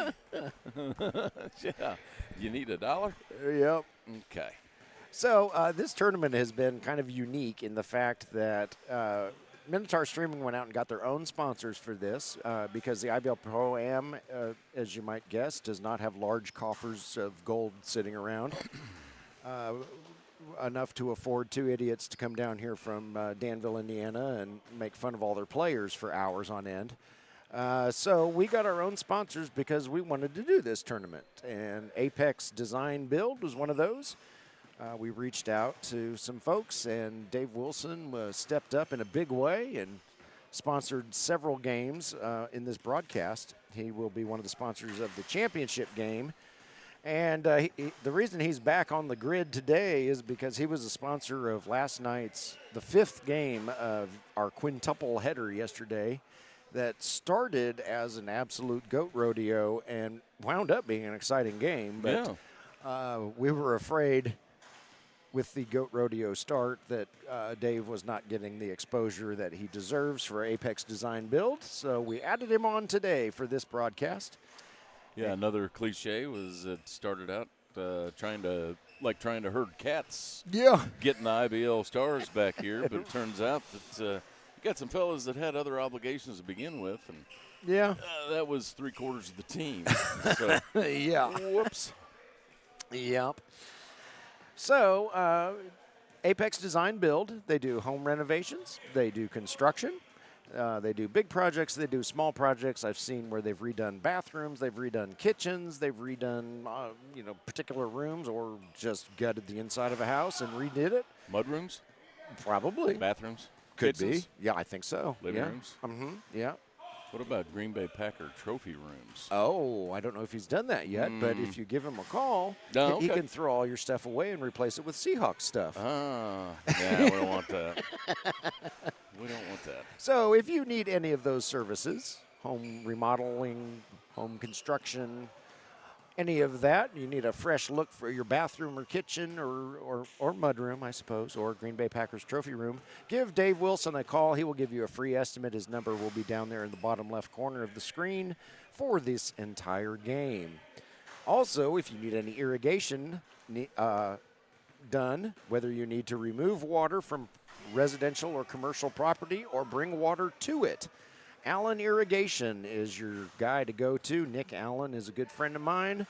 Yeah, you need $1? Yep. Okay. So this tournament has been kind of unique in the fact that Minotaur Streaming went out and got their own sponsors for this because the IBL ProAm, as you might guess, does not have large coffers of gold sitting around. Enough to afford 2 idiots to come down here from Danville, Indiana, and make fun of all their players for hours on end. So we got our own sponsors because we wanted to do this tournament, and Apex Design Build was one of those. We reached out to some folks, and Dave Wilson stepped up in a big way and sponsored several games in this broadcast. He will be one of the sponsors of the championship game. And the reason he's back on the grid today is because he was a sponsor of last night's, the 5th game of our quintuple header yesterday that started as an absolute goat rodeo and wound up being an exciting game. But we were afraid with the goat rodeo start that Dave was not getting the exposure that he deserves for Apex Design Build. So we added him on today for this broadcast. Yeah, another cliche was it started out trying to herd cats. Yeah. Getting the IBL stars back here, but it turns out that you got some fellas that had other obligations to begin with, and Yeah. that was 3/4 of the team. So, Yeah. whoops. Yep. So, Apex Design Build, they do home renovations, they do construction, they do big projects, they do small projects. I've seen where they've redone bathrooms, they've redone kitchens, they've redone, particular rooms, or just gutted the inside of a house and redid it. Mudrooms, Probably. bathrooms, Could kitchens, be. Yeah, I think so. living yeah. rooms. Mm-hmm. Yeah. What about Green Bay Packer trophy rooms? Oh, I don't know if he's done that yet, but if you give him a call, No, he okay. can throw all your stuff away and replace it with Seahawks stuff. Ah, yeah, we don't want that. We don't want that. So if you need any of those services, home remodeling, home construction, any of that, you need a fresh look for your bathroom or kitchen or mudroom, I suppose, or Green Bay Packers trophy room, give Dave Wilson a call. He will give you a free estimate. His number will be down there in the bottom left corner of the screen for this entire game. Also, if you need any irrigation done, whether you need to remove water from residential or commercial property or bring water to it, Allen Irrigation is your guy to go to. Nick Allen is a good friend of mine.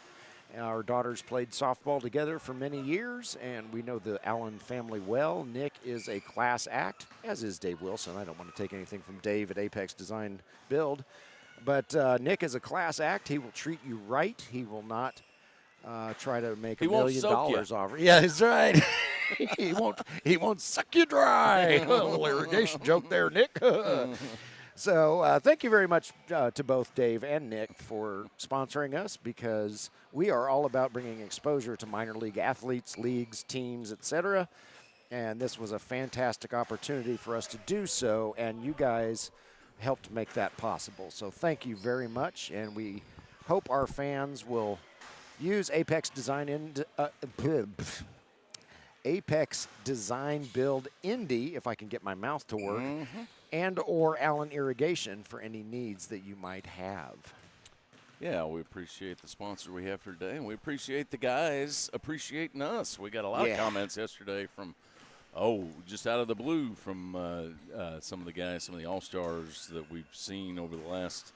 Our daughters played softball together for many years, and we know the Allen family well. Nick is a class act, as is Dave Wilson. I don't want to take anything from Dave at Apex Design Build, but Nick is a class act. He will treat you right. He will not try to make $1 million off. Yeah, that's right. he won't suck you dry. A little irrigation joke there, Nick. So thank you very much to both Dave and Nick for sponsoring us, because we are all about bringing exposure to minor league athletes, leagues, teams, etc. And this was a fantastic opportunity for us to do so, and you guys helped make that possible. So thank you very much, and we hope our fans will use Apex Design Build Indy, if I can get my mouth to work, and or Allen Irrigation for any needs that you might have. Yeah, we appreciate the sponsor we have for today, and we appreciate the guys appreciating us. We got a lot of comments yesterday from, just out of the blue, from some of the guys, some of the All-Stars that we've seen over the last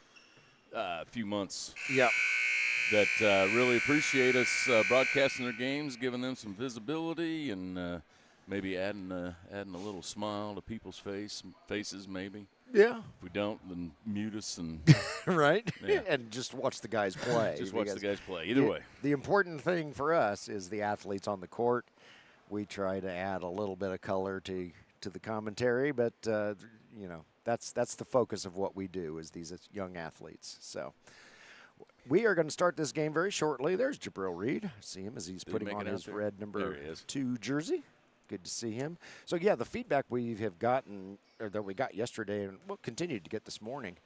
few months. Yep. That really appreciate us broadcasting their games, giving them some visibility, and maybe adding a little smile to people's faces, maybe. Yeah. If we don't, then mute us and right. Yeah. And just watch the guys play. Just watch the guys play. Either way. The important thing for us is the athletes on the court. We try to add a little bit of color to the commentary, but that's the focus of what we do, is these young athletes. So we are going to start this game very shortly. There's Jabril Reed. I see him as he's putting on his red number 2 jersey. Good to see him. So, yeah, the feedback we have gotten, or that we got yesterday and we'll continue to get this morning,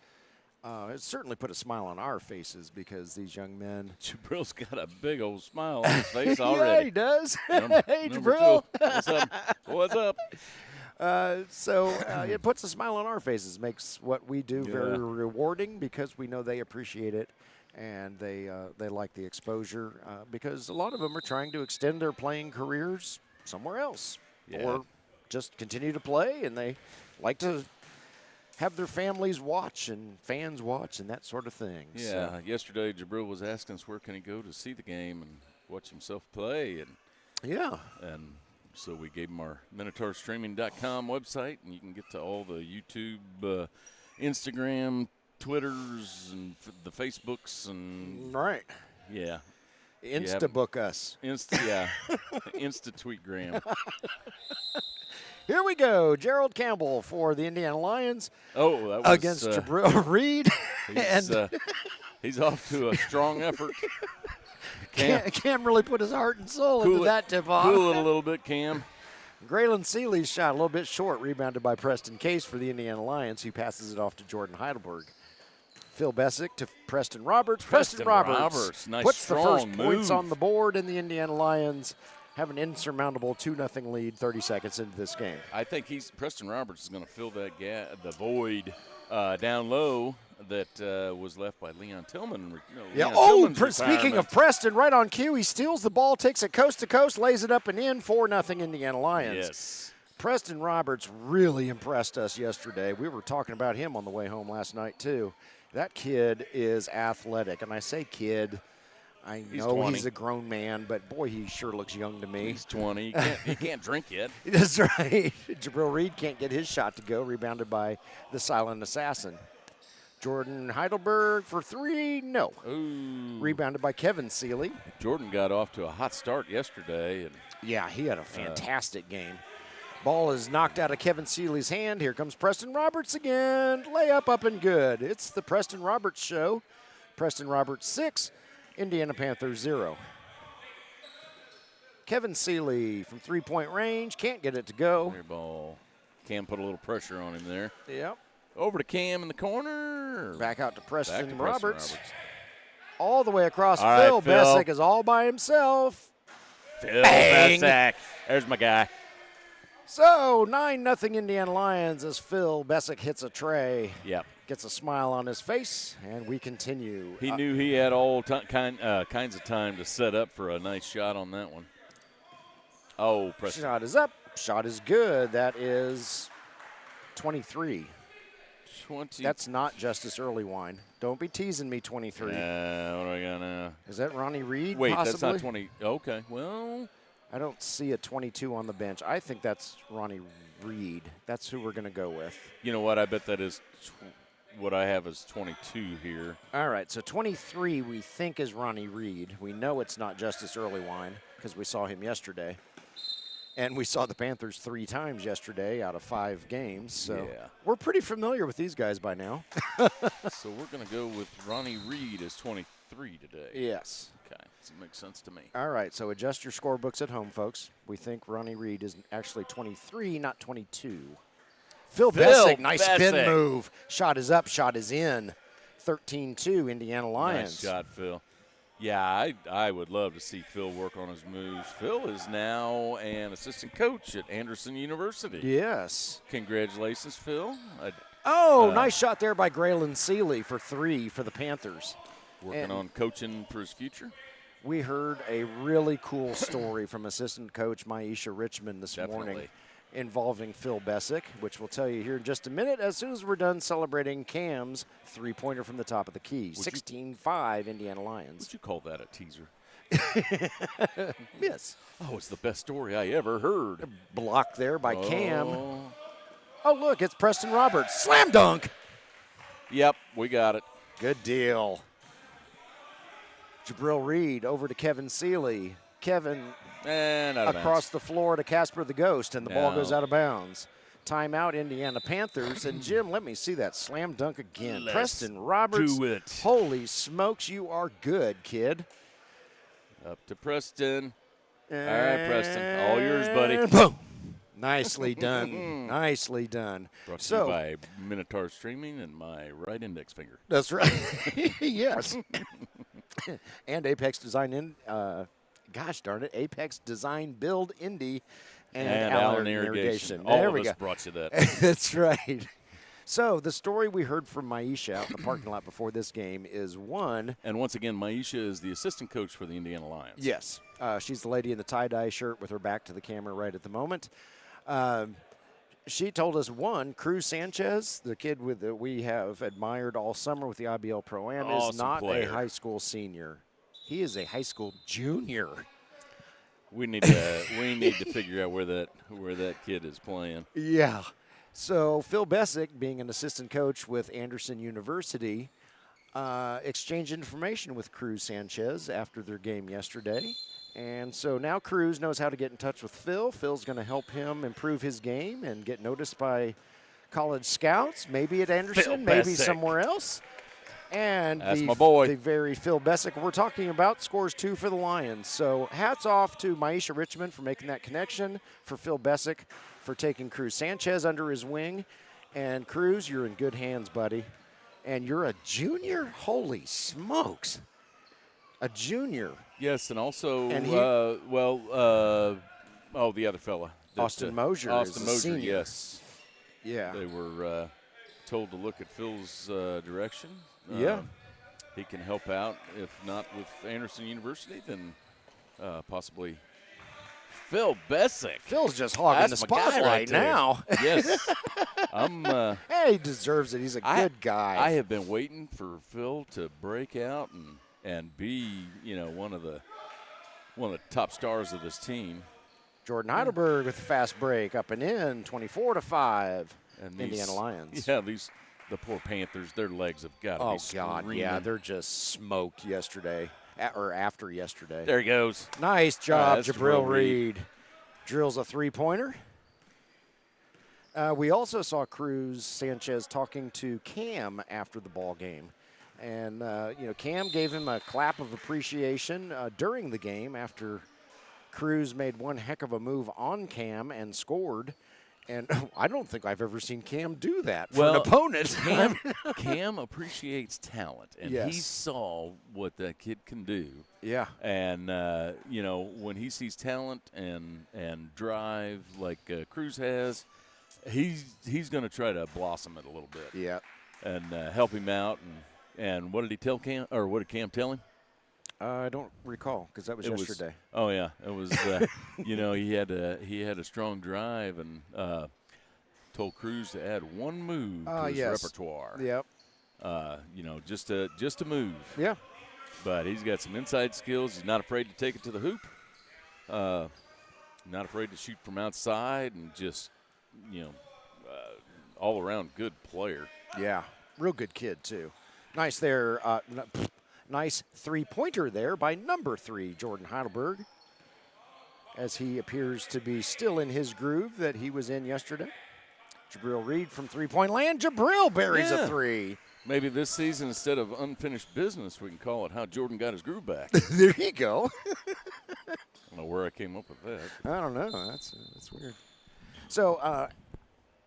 it certainly put a smile on our faces, because these young men. Jabril's got a big old smile on his face already. Yeah, he does. Hey, number Jabril. 2. What's up? It puts a smile on our faces, makes what we do very rewarding, because we know they appreciate it. And they like the exposure, because a lot of them are trying to extend their playing careers somewhere else, or just continue to play, and they like to have their families watch and fans watch and that sort of thing. Yeah, so. Yesterday Jabril was asking us where can he go to see the game and watch himself play, and so we gave him our MinotaurStreaming.com website, and you can get to all the YouTube, Instagram, Twitters, and the Facebooks, and yeah, Instabook us. Insta-tweetgram. Here we go. Gerald Campbell for the Indiana Lions. Oh, that was against Jabril Reed. He's off to a strong effort. Cam really put his heart and soul into that tip-off. Cool it a little bit, Cam. Graylin Seeley's shot a little bit short, rebounded by Preston Case for the Indiana Lions, who passes it off to Jordan Heidelberg. Phil Bessick to Preston Roberts. Preston Roberts nice, puts the first move. points on the board, and the Indiana Lions have an insurmountable 2-0 lead 30 seconds into this game. I think Preston Roberts is going to fill that the void down low that was left by Leon Tillman. Speaking of Preston, right on cue, he steals the ball, takes it coast to coast, lays it up and in, 4-0 Indiana Lions. Yes. Preston Roberts really impressed us yesterday. We were talking about him on the way home last night, too. That kid is athletic, and I say kid. I know he's a grown man, but boy, he sure looks young to me. He's 20. He can't drink yet. That's right. Jabril Reed can't get his shot to go, rebounded by the silent assassin. Jordan Heidelberg for 3, no. Ooh. Rebounded by Kevin Seeley. Jordan got off to a hot start yesterday. Yeah, he had a fantastic game. Ball is knocked out of Kevin Seeley's hand. Here comes Preston Roberts again. Layup up and good. It's the Preston Roberts show. Preston Roberts 6, Indiana Panthers 0. Kevin Seeley from three-point range. Can't get it to go. Air ball. Cam put a little pressure on him there. Yep. Over to Cam in the corner. Back out to Preston Roberts. All the way across. Phil Phil Bessick is all by himself. Phil Bessick. There's my guy. So 9-0 Indiana Lions as Phil Bessick hits a tray. Yep. Gets a smile on his face, and we continue. He knew he had all kinds of time to set up for a nice shot on that one. Oh, Preston. Shot is up. Shot is good. That is 23. 20. That's not Justice Early Wine. Don't be teasing me, 23. What do I got now? Is that Ronnie Reed? Wait, possibly? that's not 20. Okay, well. I don't see a 22 on the bench. I think that's Ronnie Reed. That's who we're going to go with. You know what? I bet that is what I have is 22 here. All right, so 23 we think is Ronnie Reed. We know it's not Justice Early Wine because we saw him yesterday. And we saw the Panthers 3 times yesterday out of 5 games. So we're pretty familiar with these guys by now. So we're going to go with Ronnie Reed as 23 today. Yes. Okay, that makes sense to me. All right, so adjust your scorebooks at home, folks. We think Ronnie Reed is actually 23, not 22. Phil Bessick, nice spin move. Shot is up, shot is in. 13-2, Indiana Lions. Nice shot, Phil. Yeah, I would love to see Phil work on his moves. Phil is now an assistant coach at Anderson University. Yes. Congratulations, Phil. Nice shot there by Graylin Seeley for 3 for the Panthers. Working on coaching for his future. We heard a really cool story from assistant coach Maisha Richmond this morning involving Phil Bessick, which we'll tell you here in just a minute as soon as we're done celebrating Cam's 3-pointer from the top of the key. 16-5 Indiana Lions. Would you call that a teaser? Yes. Oh, it's the best story I ever heard. Blocked there by Cam. Oh, look, it's Preston Roberts. Slam dunk. Yep, we got it. Good deal. Jabril Reed over to Kevin Seeley. Kevin across the floor to Casper the Ghost, and the ball goes out of bounds. Timeout, Indiana Panthers. And, Jim, let me see that slam dunk again. Preston Roberts. Do it. Holy smokes, you are good, kid. Up to Preston. All right, Preston. All yours, buddy. Boom. Nicely done. Nicely done. Brought to you by Minotaur Streaming and my right index finger. That's right. Yes. And Apex Design gosh darn it, Apex Design Build Indy and Allen Irrigation. All of us brought you that. That's right. So the story we heard from Maisha out in the parking lot before this game is one. And once again, Maisha is the assistant coach for the Indiana Lions. Yes. She's the lady in the tie-dye shirt with her back to the camera right at the moment. She told us, one, Cruz Sanchez, the kid that we have admired all summer with the IBL ProAm, is not a high school senior. He is a high school junior. We need to figure out where that kid is playing. Yeah. So Phil Bessick, being an assistant coach with Anderson University, exchanged information with Cruz Sanchez after their game yesterday. And so now Cruz knows how to get in touch with Phil. Phil's going to help him improve his game and get noticed by college scouts, maybe at Anderson, maybe somewhere else. And that's my boy. The very Phil Bessick we're talking about scores 2 for the Lions. So hats off to Maisha Richmond for making that connection, for Phil Bessick for taking Cruz Sanchez under his wing. And Cruz, you're in good hands, buddy. And you're a junior? Holy smokes. A junior. Yes, and also, and the other fella. Austin Mosier Austin is Mosier, a senior. yes. Yeah. They were told to look at Phil's direction. Yeah. He can help out. If not with Anderson University, then possibly Phil Bessick. Phil's just hogging the spotlight now. Yes. Hey, he deserves it. He's a good guy. I have been waiting for Phil to break out and be, one of the top stars of this team. Jordan Heidelberg with a fast break, up and in, 24-5. And Indiana Lions. Yeah, the poor Panthers, their legs have got to be screaming. Oh, God, yeah, they're just smoked yesterday, or after yesterday. There he goes. Nice job, Jabril Reed. Drills a three-pointer. We also saw Cruz Sanchez talking to Cam after the ball game. And, Cam gave him a clap of appreciation during the game after Cruz made one heck of a move on Cam and scored. And I don't think I've ever seen Cam do that for Well, an opponent. Cam appreciates talent, and he Yes. saw what that kid can do. Yeah. And when he sees talent and drive like Cruz has, he's going to try to blossom it a little bit. Yeah. And help him out. And what did he tell Cam, or what did Cam tell him? I don't recall because that was yesterday. Oh yeah, it was. He had a strong drive and told Cruz to add one move to his repertoire. Yep. Just a move. Yeah. But he's got some inside skills. He's not afraid to take it to the hoop. Not afraid to shoot from outside, and just all around good player. Yeah. Real good kid too. Nice there. Nice three-pointer there by number 3, Jordan Heidelberg, as he appears to be still in his groove that he was in yesterday. Jabril Reed from three-point land. Jabril buries a 3. Maybe this season, instead of unfinished business, we can call it how Jordan got his groove back. There you go. I don't know where I came up with that. I don't know. That's weird. So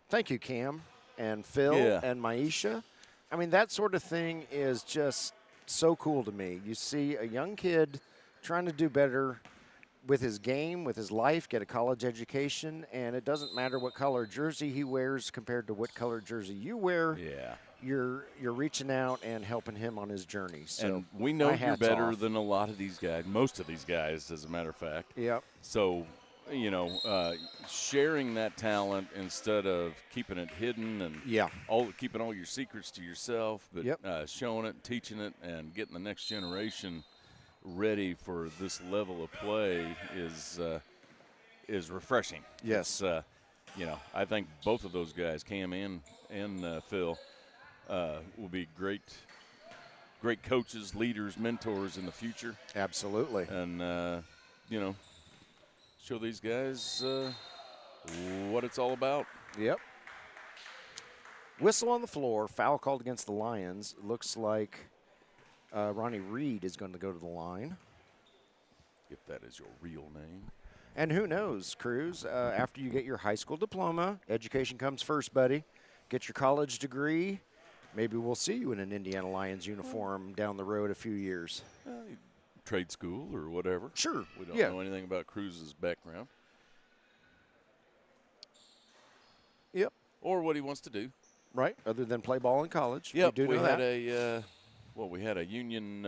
thank you, Cam and Phil and Maisha. I mean, that sort of thing is just so cool to me. You see a young kid trying to do better with his game, with his life, get a college education, and it doesn't matter what color jersey he wears compared to what color jersey you wear. Yeah. You're reaching out and helping him on his journey. So and we know you're better off. than a lot of these guys, most of these guys, as a matter of fact. Yep. So, sharing that talent instead of keeping it hidden and keeping all your secrets to yourself, but showing it, teaching it, and getting the next generation ready for this level of play is refreshing. Yes. I think both of those guys, Cam and Phil, will be great coaches, leaders, mentors in the future. Absolutely. And, show these guys what it's all about. Yep. Whistle on the floor, foul called against the Lions. Looks like Ronnie Reed is going to go to the line. If that is your real name. And who knows, Cruz, after you get your high school diploma, education comes first, buddy. Get your college degree. Maybe we'll see you in an Indiana Lions uniform down the road a few years. Trade school or whatever. Sure. We don't know anything about Cruz's background. Yep. Or what he wants to do. Right, other than play ball in college. Yep, we had a union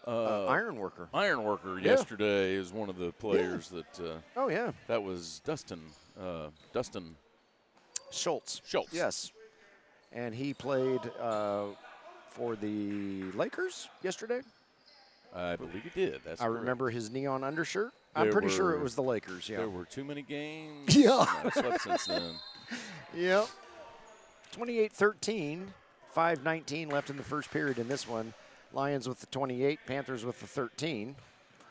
iron worker. Iron worker yesterday is one of the players that that was Dustin Schultz. Schultz. Yes. And he played for the Lakers yesterday. I believe he did. That's correct. Remember his neon undershirt. I'm pretty sure it was the Lakers, There were too many games. Yeah. I've slept since then. Yep. 28-13, 5:19 left in the first period in this one. Lions with the 28, Panthers with the 13.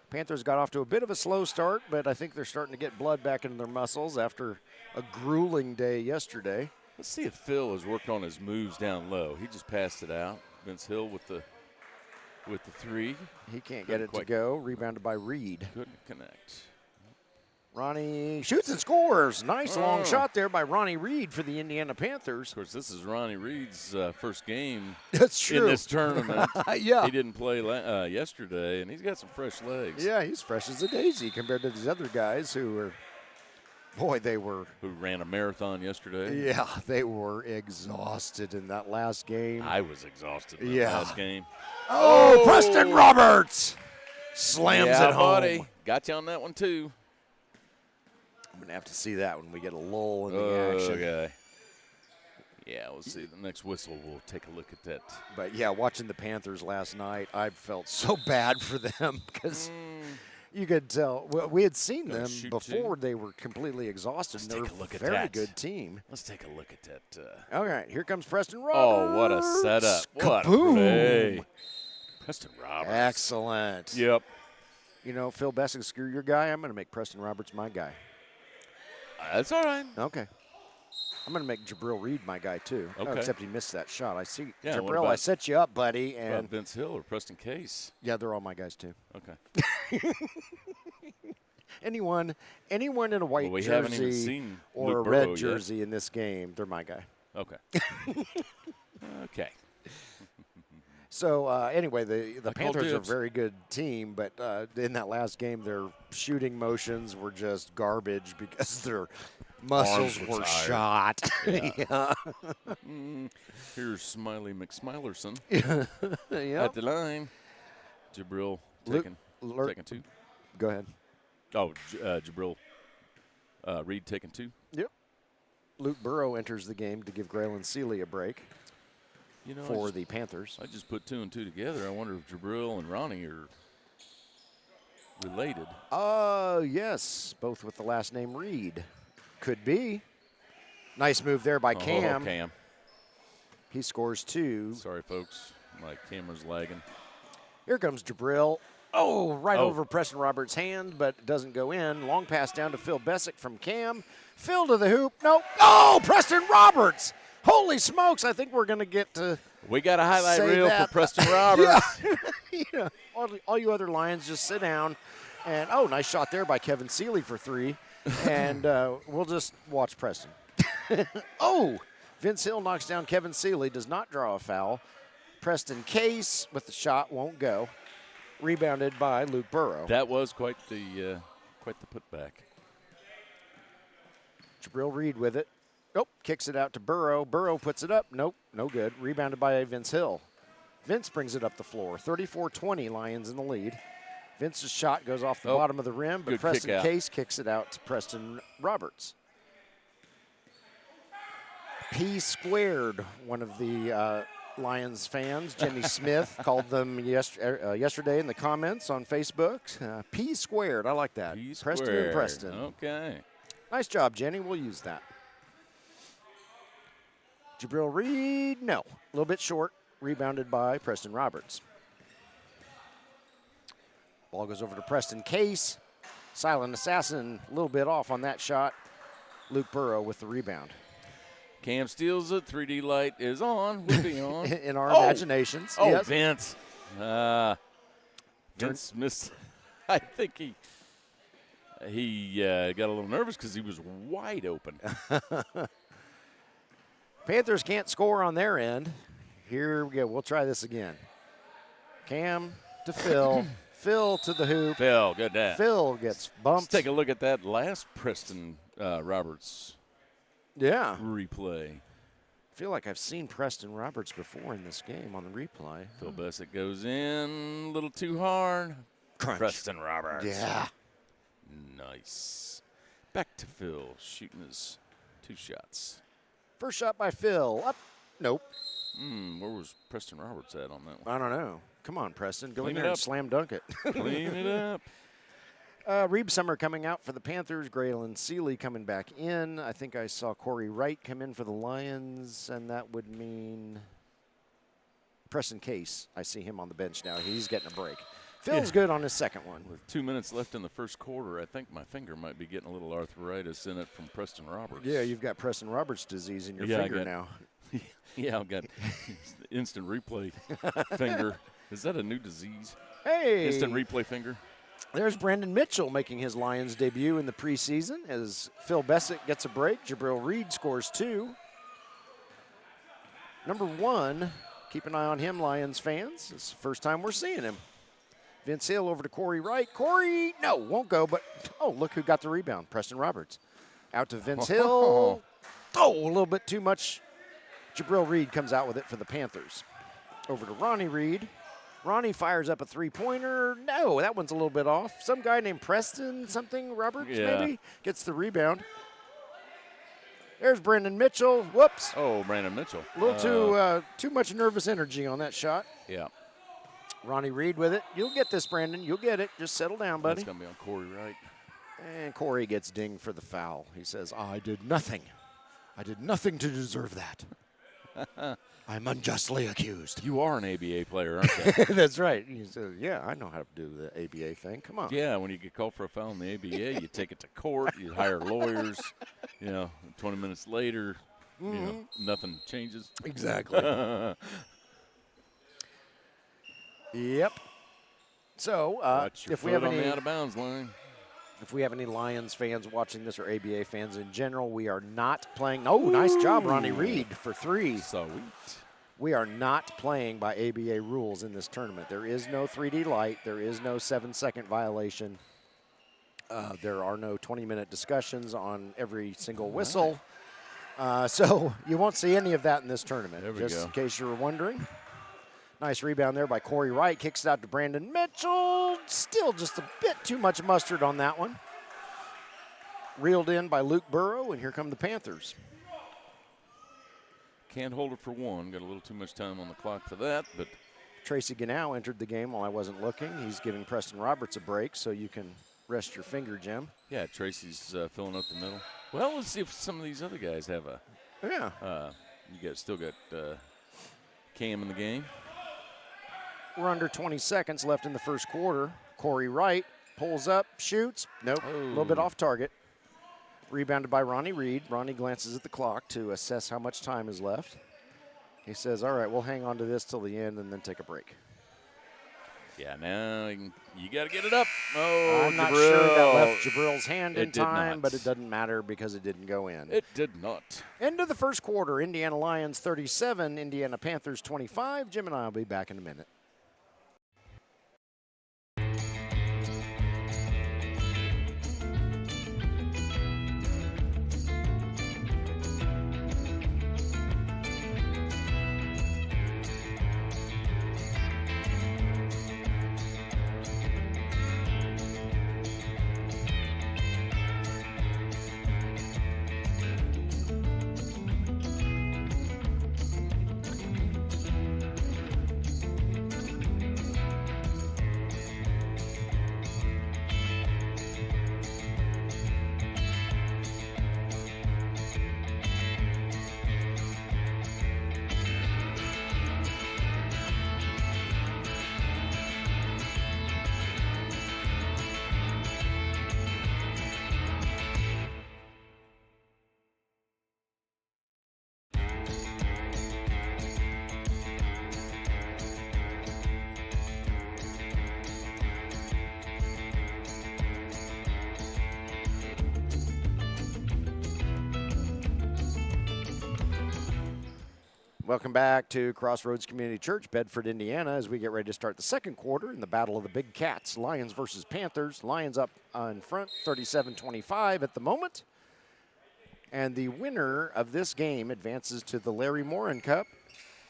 Panthers got off to a bit of a slow start, but I think they're starting to get blood back into their muscles after a grueling day yesterday. Let's see if Phil has worked on his moves down low. He just passed it out. Vince Hill with the 3. He can't get it to go. Rebounded by Reed. Couldn't connect. Ronnie shoots and scores. Nice long shot there by Ronnie Reed for the Indiana Panthers. Of course, this is Ronnie Reed's first game That's true. in this tournament. Yeah. He didn't play yesterday, and he's got some fresh legs. Yeah, he's fresh as a daisy compared to these other guys who were, Who ran a marathon yesterday. Yeah, they were exhausted in that last game. I was exhausted in that last game. Oh, Preston Roberts slams it home. Buddy. Got you on that one, too. I'm going to have to see that when we get a lull in the action. Okay. Yeah, we'll see. The next whistle, we'll take a look at that. But, yeah, watching the Panthers last night, I felt so bad for them because you could tell. Well, we had seen them before they were completely exhausted. Let's take a look at very that. Good team. Let's take a look at that. All right, here comes Preston Roberts. Oh, what a setup. What a play. Preston Roberts. Excellent. Yep. You know, Phil Bessick, screw your guy. I'm going to make Preston Roberts my guy. That's all right. Okay. I'm going to make Jabril Reed my guy, too. Okay. Oh, except he missed that shot. I see. Yeah, Jabril, I set you up, buddy. What And about Vince Hill or Preston Case? yeah, they're all my guys, too. Okay. anyone in a white we haven't even jersey seen or Luke a red Burrow jersey yet. in this game, they're my guy. Okay. Okay. So anyway, the I call Panthers are a dibs. very good team, but in that last game, their shooting motions were just garbage because their muscles Arms were were tired. shot. Yeah. Here's Smiley McSmilerson Yep. at the line. Jabril Luke- taking 2. Go ahead. Oh, Jabril Reed taking 2. Yep. Luke Burrow enters the game to give Graylin Seeley a break You know, for the Panthers. I just put 2 and 2 together. I wonder if Jabril and Ronnie are related. Yes, both with the last name Reed. Could be. Nice move there by Cam. Oh, Cam. He scores 2. Sorry, folks. My camera's lagging. Here comes Jabril. Oh, right over Preston Roberts' hand, but it doesn't go in. Long pass down to Phil Bessick from Cam. Phil to the hoop. Nope. Oh, Preston Roberts. Holy smokes. I think we're going to get to We got a highlight say reel that. for Preston Roberts. Yeah. All you other Lions just sit down. And, oh, nice shot there by Kevin Seeley for 3. And we'll just watch Preston. Oh, Vince Hill knocks down Kevin Seeley, does not draw a foul. Preston Case with the shot won't go. Rebounded by Luke Burrow. That was quite the putback. Jabril Reed with it. Nope, kicks it out to Burrow. Burrow puts it up. Nope, no good. Rebounded by Vince Hill. Vince brings it up the floor. 34-20, Lions in the lead. Vince's shot goes off the bottom of the rim, but good Preston kick out. Case kicks it out to Preston Roberts. P squared, one of the Lions fans, Jenny Smith, called them yesterday in the comments on Facebook. P squared, I like that. P Preston and squared. Preston. Okay. Nice job, Jenny. We'll use that. Jabril Reed, no. A little bit short. Rebounded by Preston Roberts. Ball goes over to Preston Case. Silent Assassin, a little bit off on that shot. Luke Burrow with the rebound. Cam steals it. 3D light is on. Will be on. In our imaginations. Oh, yes. Vince. Vince missed. I think he got a little nervous because he was wide open. Panthers can't score on their end. Here we go. We'll try this again. Cam to Phil. Phil to the hoop. Phil, good that. Phil gets bumped. Let's take a look at that last Preston Roberts Yeah. replay. I feel like I've seen Preston Roberts before in this game on the replay. Phil Bessick goes in a little too hard. Crunch. Preston Roberts. Yeah. Nice. Back to Phil shooting his 2 shots. First shot by Phil. Up. Nope. Where was Preston Roberts at on that one? I don't know. Come on, Preston. Go Clean in it there and up. slam dunk it. Clean it up. Reeb Summer coming out for the Panthers. Graylin Seeley coming back in. I think I saw Corey Wright come in for the Lions, and that would mean Preston Case. I see him on the bench now. He's getting a break. Phil's good on his second one. With 2 minutes left in the first quarter, I think my finger might be getting a little arthritis in it from Preston Roberts. Yeah, you've got Preston Roberts disease in your Yeah, I finger got- now. Yeah, I've got instant replay finger. Is that a new disease? Hey! Instant replay finger? There's Brandon Mitchell making his Lions debut in the preseason as Phil Bessick gets a break. Jabril Reed scores 2. Number 1, keep an eye on him, Lions fans. It's the first time we're seeing him. Vince Hill over to Corey Wright. Corey, no, won't go, but, oh, look who got the rebound. Preston Roberts. Out to Vince Hill. Oh, a little bit too much. Jabril Reed comes out with it for the Panthers. Over to Ronnie Reed. Ronnie fires up a three-pointer. No, that one's a little bit off. Some guy named Preston something, Roberts maybe, gets the rebound. There's Brandon Mitchell. Whoops. Oh, Brandon Mitchell. A little too much nervous energy on that shot. Yeah. Ronnie Reed with it. You'll get this, Brandon. You'll get it. Just settle down, buddy. That's going to be on Corey Wright. And Corey gets dinged for the foul. He says, I did nothing. I did nothing to deserve that. I'm unjustly accused. You are an ABA player, aren't you? That's right. He says, yeah, I know how to do the ABA thing. Come on. Yeah, when you get called for a foul in the ABA, you take it to court, you hire lawyers, 20 minutes later, nothing changes. Exactly. Yep. So, Watch your if we foot have on any the out of bounds line. If we have any Lions fans watching this or ABA fans in general, we are not playing. Oh, nice job, Ronnie Reed, for 3. Sweet. We are not playing by ABA rules in this tournament. There is no 3D light. There is no 7-second violation. There are no 20-minute discussions on every single whistle. So you won't see any of that in this tournament, just in case you were wondering. Nice rebound there by Corey Wright. Kicks it out to Brandon Mitchell. Still just a bit too much mustard on that one. Reeled in by Luke Burrow, and here come the Panthers. Can't hold it for one. Got a little too much time on the clock for that, but Tracy Ganow entered the game while I wasn't looking. He's giving Preston Roberts a break, so you can rest your finger, Jim. yeah, Tracy's filling up the middle. Well, let's see if some of these other guys have a. Yeah. Still got Cam in the game. We're under 20 seconds left in the first quarter. Corey Wright pulls up, shoots. Nope, a little bit off target. Rebounded by Ronnie Reed. Ronnie glances at the clock to assess how much time is left. He says, all right, we'll hang on to this till the end and then take a break. Yeah, now you got to get it up. Oh, I'm not sure that left Jabril's hand in time, but it doesn't matter because it didn't go in. It did not. End of the first quarter, Indiana Lions 37, Indiana Panthers 25. Jim and I will be back in a minute. Welcome back to Crossroads Community Church, Bedford, Indiana, as we get ready to start the second quarter in the Battle of the Big Cats. Lions versus Panthers. Lions up in front, 37-25 at the moment. And the winner of this game advances to the Larry Morin Cup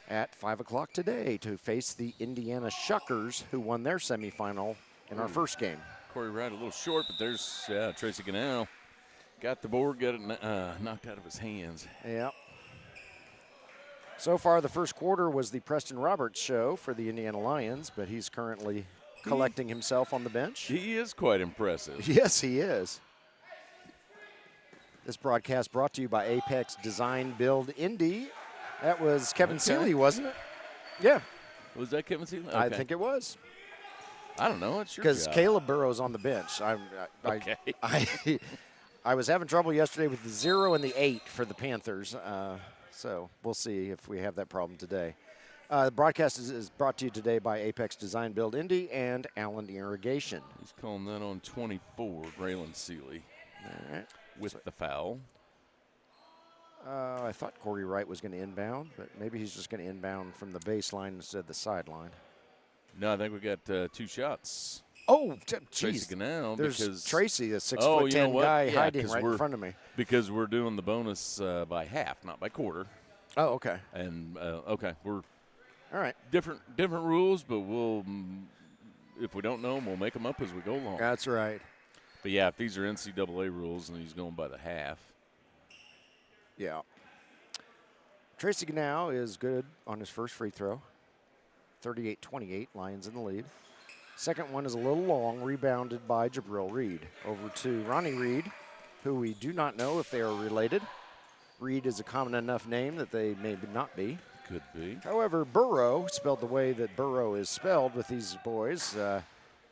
at 5 o'clock today to face the Indiana Shuckers, who won their semifinal in our first game. Corey Wright a little short, but there's Tracy Ganow. Got the board, got it knocked out of his hands. Yeah. So far, the first quarter was the Preston Roberts show for the Indiana Lions, but he's currently collecting himself on the bench. He is quite impressive. Yes, he is. This broadcast brought to you by Apex Design Build Indy. That was Kevin Seeley, wasn't it? Yeah. Was that Kevin Seeley? Okay. I think it was. I don't know. It's your Because job. Caleb Burrow's on the bench. I was having trouble yesterday with the 0 and the 8 for the Panthers. So we'll see if we have that problem today. The broadcast is brought to you today by Apex Design Build Indy and Allen Irrigation. He's calling that on 24, Braylon Seeley. All right. With the foul. I thought Corey Wright was going to inbound, but maybe he's just going to inbound from the baseline instead of the sideline. No, I think we got 2 shots. Oh, Tracy geez. Ganow. There's because Tracy, a 6'10" guy hiding right in front of me. Because we're doing the bonus by half, not by quarter. Oh, okay. And, okay, we're all right. Different rules, but we'll, if we don't know them, we'll make them up as we go along. That's right. But, yeah, if these are NCAA rules and he's going by the half. Yeah. Tracy Ganow is good on his first free throw. 38-28, Lions in the lead. Second one is a little long, rebounded by Jabril Reed. Over to Ronnie Reed, who we do not know if they are related. Reed is a common enough name that they may not be. Could be. However, Burrow, spelled the way that Burrow is spelled with these boys,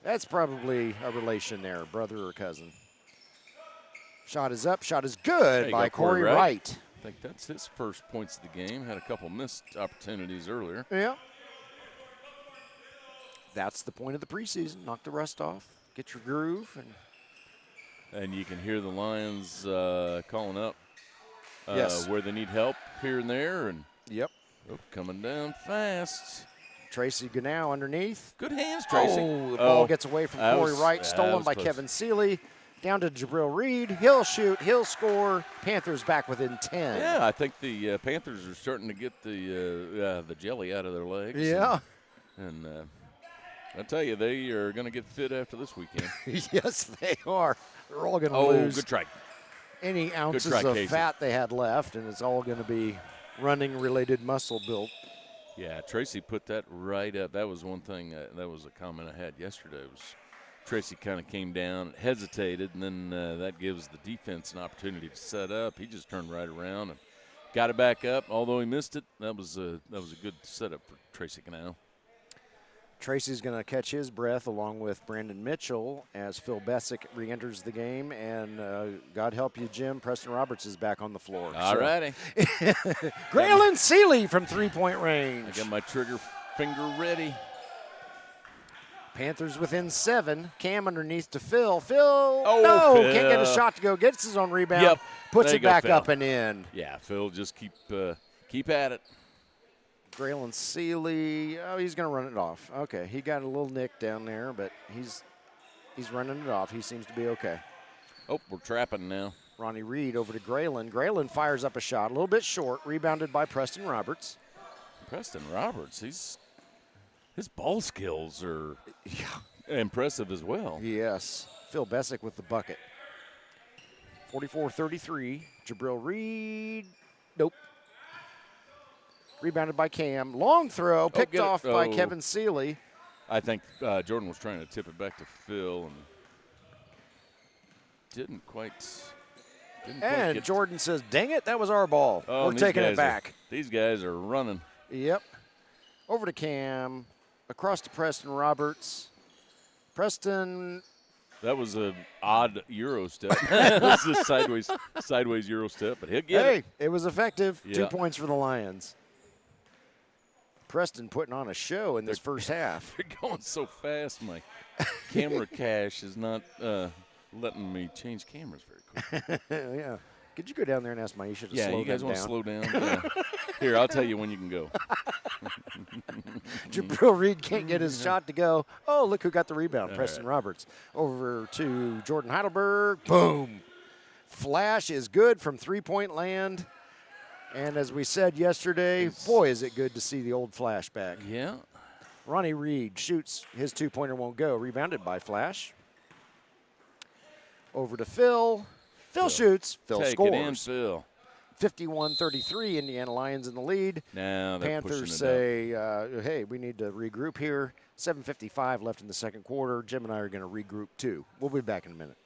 that's probably a relation there, brother or cousin. Shot is up, shot is good by Corey Wright. I think that's his first points of the game. Had a couple missed opportunities earlier. Yeah. That's the point of the preseason. Knock the rust off, get your groove, and And you can hear the Lions calling up Yes. where they need help here and there. And Yep. coming down fast. Tracy Ganow underneath. Good hands, Tracy. Oh, the ball gets away from Corey Wright, stolen by close. Kevin Seeley. Down to Jabril Reed. He'll shoot. He'll score. Panthers back within 10. Yeah, I think the Panthers are starting to get the jelly out of their legs. Yeah. And I tell you, they are going to get fit after this weekend. Yes, they are. They're all going to lose good try. any ounces try, of Casey. fat they had left, and it's all going to be running-related muscle built. Yeah, Tracy put that right up. That was one thing. That was a comment I had yesterday. Was Tracy kind of came down, hesitated, and then that gives the defense an opportunity to set up. He just turned right around and got it back up. Although he missed it, that was a good setup for Tracy Canal. Tracy's going to catch his breath along with Brandon Mitchell as Phil Bessick re-enters the game. And God help you, Jim, Preston Roberts is back on the floor. All righty. Graylin Seeley from three-point range. I got my trigger finger ready. Panthers within 7. Cam underneath to Phil. Phil, Oh, Phil. Can't get a shot to go. Gets his own rebound. Yep. Puts There it you go, back Phil. up and in. Yeah, Phil, just keep at it. Graylin Seeley, he's going to run it off. Okay, he got a little nick down there, but he's running it off. He seems to be okay. Oh, we're trapping now. Ronnie Reed over to Graylin. Graylin fires up a shot, a little bit short, rebounded by Preston Roberts. Preston Roberts, his ball skills are impressive as well. Yes. Phil Bessick with the bucket. 44-33. Jabril Reed. Nope. Rebounded by Cam. Long throw, picked off by Kevin Seeley. I think Jordan was trying to tip it back to Phil and didn't quite And Jordan says, dang it, that was our ball. We're taking it back. These guys are running. Yep. Over to Cam. Across to Preston Roberts. Preston. That was an odd Euro step. This is a sideways Euro step, but he'll get it. Hey, it was effective. Yeah. 2 points for the Lions. Preston putting on a show in this first half. They're going so fast. My camera cache is not letting me change cameras very quick. Yeah. Could you go down there and ask Maisha to slow them down? Yeah, you guys want to slow down? Here, I'll tell you when you can go. Jabril Reed can't get his shot to go. Oh, look who got the rebound. Preston right. Roberts. Over to Jordan Heidelberg. Boom. Flash is good from three-point land. And as we said yesterday, boy, is it good to see the old Flash back. Yeah. Ronnie Reed shoots. His two-pointer won't go. Rebounded by Flash. Over to Phil. Phil shoots. Phil Take scores. it in, Phil. 51-33, Indiana Lions in the lead. Now they're Panthers pushing it say, hey, we need to regroup here. 7:55 left in the second quarter. Jim and I are going to regroup too. We'll be back in a minute.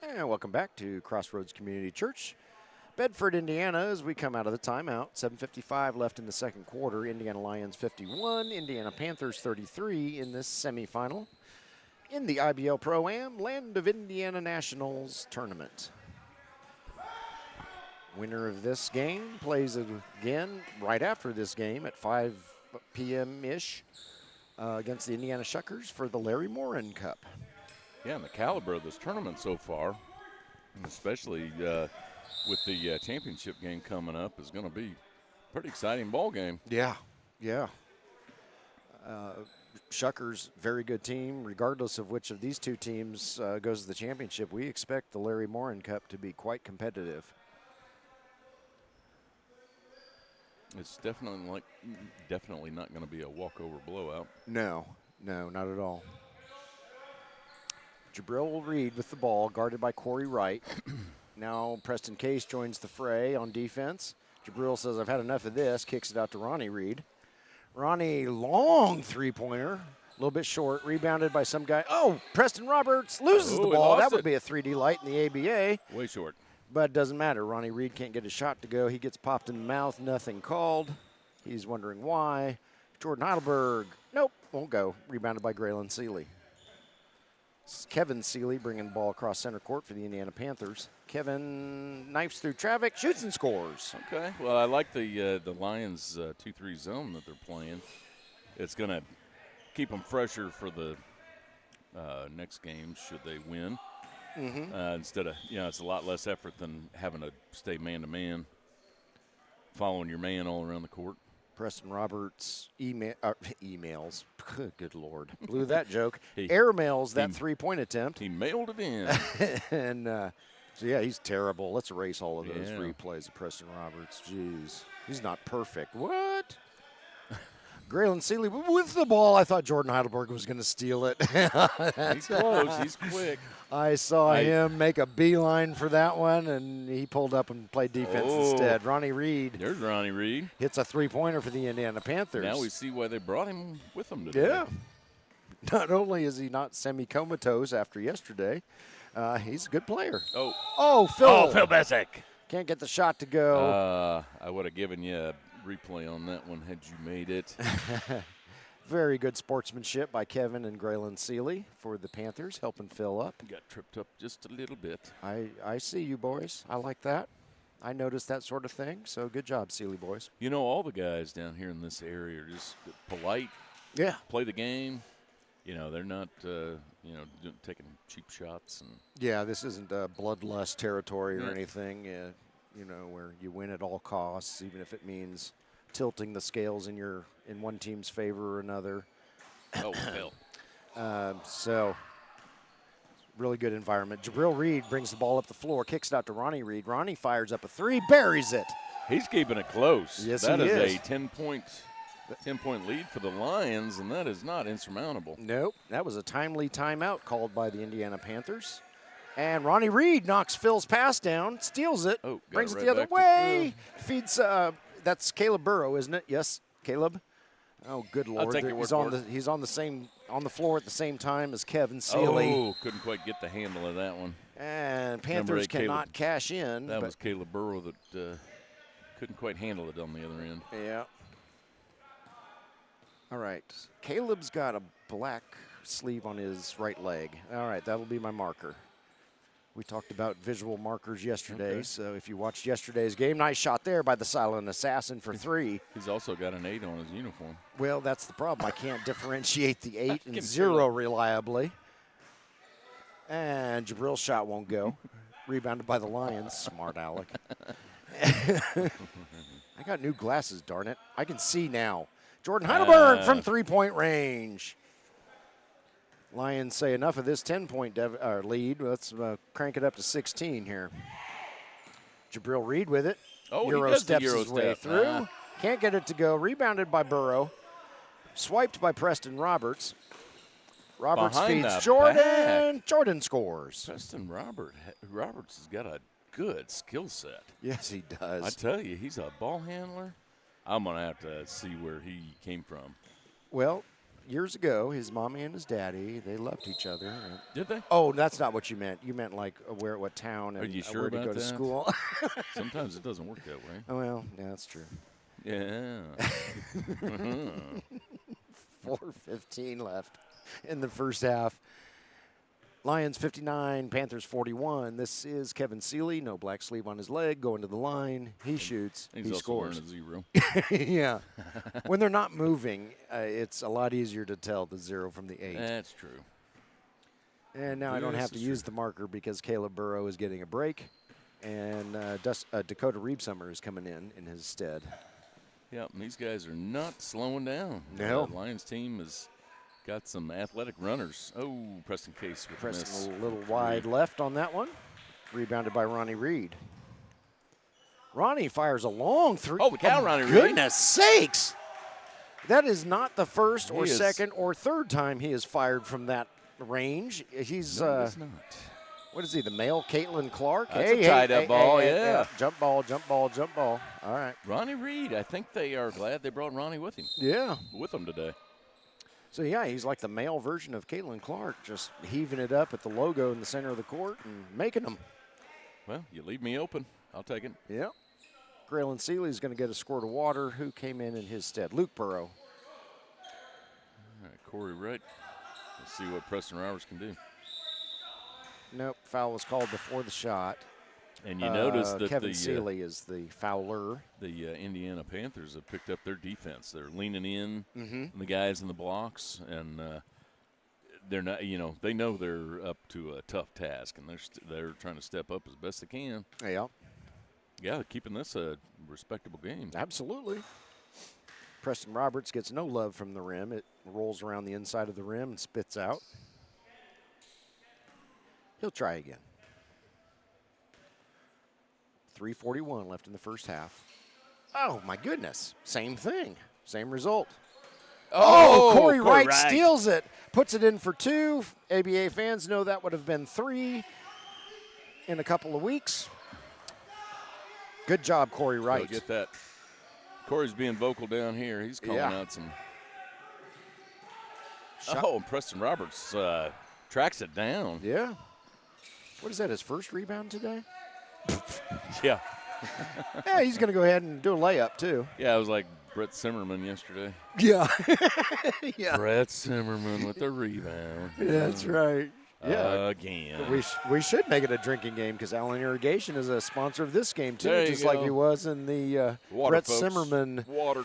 And welcome back to Crossroads Community Church, Bedford, Indiana, as we come out of the timeout. 7:55 left in the second quarter. Indiana Lions 51, Indiana Panthers 33 in this semifinal in the IBL ProAm Land of Indiana Nationals tournament. Winner of this game plays again right after this game at 5 p.m.-ish against the Indiana Shuckers for the Larry Morin Cup. Yeah, and the caliber of this tournament so far, and especially with the championship game coming up is going to be a pretty exciting ball game. Yeah, yeah. Shuckers, very good team. Regardless of which of these two teams goes to the championship, we expect the Larry Morin Cup to be quite competitive. It's definitely not going to be a walkover blowout. No, not at all. Jabril Reed with the ball, guarded by Corey Wright. Now Preston Case joins the fray on defense. Jabril says, I've had enough of this, kicks it out to Ronnie Reed. Ronnie, long three-pointer, a little bit short, rebounded by some guy. Oh, Preston Roberts loses the ball. That would be a 3D light in the ABA. Way short. But it doesn't matter. Ronnie Reed can't get a shot to go. He gets popped in the mouth, nothing called. He's wondering why. Jordan Heidelberg, nope, won't go. Rebounded by Graylin Seeley. This is Kevin Seeley bringing the ball across center court for the Indiana Panthers. Kevin knifes through traffic, shoots and scores. Okay. Well, I like the Lyons 2-3 zone that they're playing. It's going to keep them fresher for the next game should they win. Instead of, it's a lot less effort than having to stay man-to-man, following your man all around the court. Preston Roberts emails. Good Lord. Blew that joke. He airmails that three-point attempt. He mailed it in. And so, yeah, he's terrible. Let's erase all of those replays of Preston Roberts. Jeez. He's not perfect. What? Graylin Seeley with the ball. I thought Jordan Heidelberg was going to steal it. He's close. He's quick. I saw him make a beeline for that one, and he pulled up and played defense instead. Ronnie Reed. There's Ronnie Reed. Hits a three-pointer for the Indiana Panthers. Now we see why they brought him with them today. Yeah. Not only is he not semi-comatose after yesterday, he's a good player. Phil Bessick. Can't get the shot to go. I would have given you a replay on that one had you made it. Very good sportsmanship by Kevin and Graylin Seeley for the Panthers, helping Phil up. Got tripped up just a little bit. I see you boys. I like that. I noticed that sort of thing, so good job, Seeley boys. All the guys down here in this area are just polite. Yeah. Play the game. They're not, taking cheap shots. And yeah, this isn't bloodlust territory or anything, where you win at all costs, even if it means tilting the scales in one team's favor or another. Oh, Phil. So, really good environment. Jabril Reed brings the ball up the floor, kicks it out to Ronnie Reed. Ronnie fires up a three, buries it. He's keeping it close. Yes, that he is is. a 10-point lead for the Lions, and that is not insurmountable. Nope. That was a timely timeout called by the Indiana Panthers. And Ronnie Reed knocks Phil's pass down, steals it, brings it the other way, feeds. That's Caleb Burrow, isn't it? Yes, Caleb. Oh, good Lord! I'll take your word for it. He's on the floor at the same time as Kevin Seeley. Oh, couldn't quite get the handle of that one. And Panthers cannot cash in. That was Caleb Burrow that couldn't quite handle it on the other end. Yeah. All right. Caleb's got a black sleeve on his right leg. All right, that'll be my marker. We talked about visual markers yesterday, so if you watched yesterday's game, nice shot there by the silent assassin for three. He's also got an 8 on his uniform. Well, that's the problem. I can't differentiate the 8 and 0 reliably. And Jabril's shot won't go. Rebounded by the Lions. Smart Alec. I got new glasses, darn it. I can see now. Jordan Heidelberg from three-point range. Lions say enough of this 10-point lead. Let's crank it up to 16 here. Jabril Reed with it. Euro steps his way through. Can't get it to go. Rebounded by Burrow. Swiped by Preston Roberts. Roberts feeds Jordan. Back. Jordan scores. Preston Roberts has got a good skill set. Yes, he does. I tell you, he's a ball handler. I'm going to have to see where he came from. Well, years ago, his mommy and his daddy, they loved each other. Did they? Oh, that's not what you meant. You meant like what town and Are you sure where to about go to that? school. Sometimes it doesn't work that way. Oh, well, yeah, that's true. Yeah. 4:15 left in the first half. Lions 59, Panthers 41. This is Kevin Seeley, no black sleeve on his leg, going to the line. He shoots. He's he also scores. wearing a 0. Yeah. When they're not moving, it's a lot easier to tell the 0 from the 8. That's true. And now I don't have to use the marker because Caleb Burrow is getting a break. And Dakota Reebsummer is coming in his stead. Yeah, and these guys are not slowing down. No. The Lyons team has got some athletic runners. Oh, Preston Case with Preston miss. a little wide left on that one. Rebounded by Ronnie Reed. Ronnie fires a long three. Holy cow, Ronnie Reed. Goodness sakes. That is not the first or He is- second or third time he has fired from that range. He's, No, it's not. what is he, the male Caitlin Clark? That's a tied-up ball, yeah. Jump ball, jump ball, jump ball. All right. Ronnie Reed, I think they are glad they brought Ronnie with him. Yeah. With them today. So, yeah, he's like the male version of Caitlin Clark, just heaving it up at the logo in the center of the court and making them. Well, you leave me open. I'll take it. Yeah. Graylin Seeley's going to get a squirt of water. Who came in his stead? Luke Burrow. All right, Corey Wright. Let's see what Preston Roberts can do. Nope, foul was called before the shot. And you notice that Kevin Seeley is the fouler. The Indiana Panthers have picked up their defense. They're leaning in, Mhm. the guys in the blocks, and they're not. They know they're up to a tough task, and they're trying to step up as best they can. Yeah, Yeah, keeping this a respectable game. absolutely. Preston Roberts gets no love from the rim. It rolls around the inside of the rim and spits out. He'll try again. 3:41 left in the first half. Oh, my goodness. Same thing. Same result. Oh, Corey Wright steals it. Puts it in for two. ABA fans know that would have been three in a couple of weeks. Good job, Corey Wright. Go get that. Corey's being vocal down here. He's calling out some. Oh, and Preston Roberts tracks it down. Yeah. What is that, his first rebound today? Yeah. Yeah, he's going to go ahead and do a layup, too. Yeah, it was like Brett Zimmerman yesterday. Yeah. Yeah. Brett Zimmerman with the rebound. That's right. Yeah. Again. We should make it a drinking game because Allen Irrigation is a sponsor of this game, too, There you just like go. he was in the Water, Brett folks. Zimmerman Water.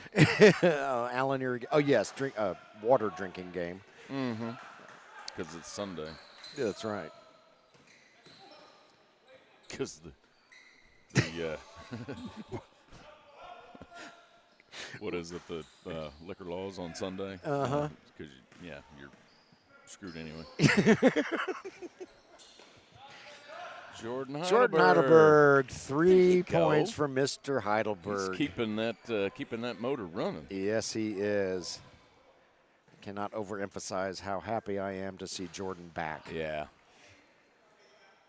Allen Irrigation. Oh, yes, water drinking game. Mm-hmm. Because it's Sunday. Yeah, that's right. Because the what is it, the liquor laws on Sunday? Uh-huh. Because, you're screwed anyway. Jordan Heidelberg, 3 go. points from Mr. Heidelberg. He's keeping that motor running. Yes, he is. Cannot overemphasize how happy I am to see Jordan back. Yeah.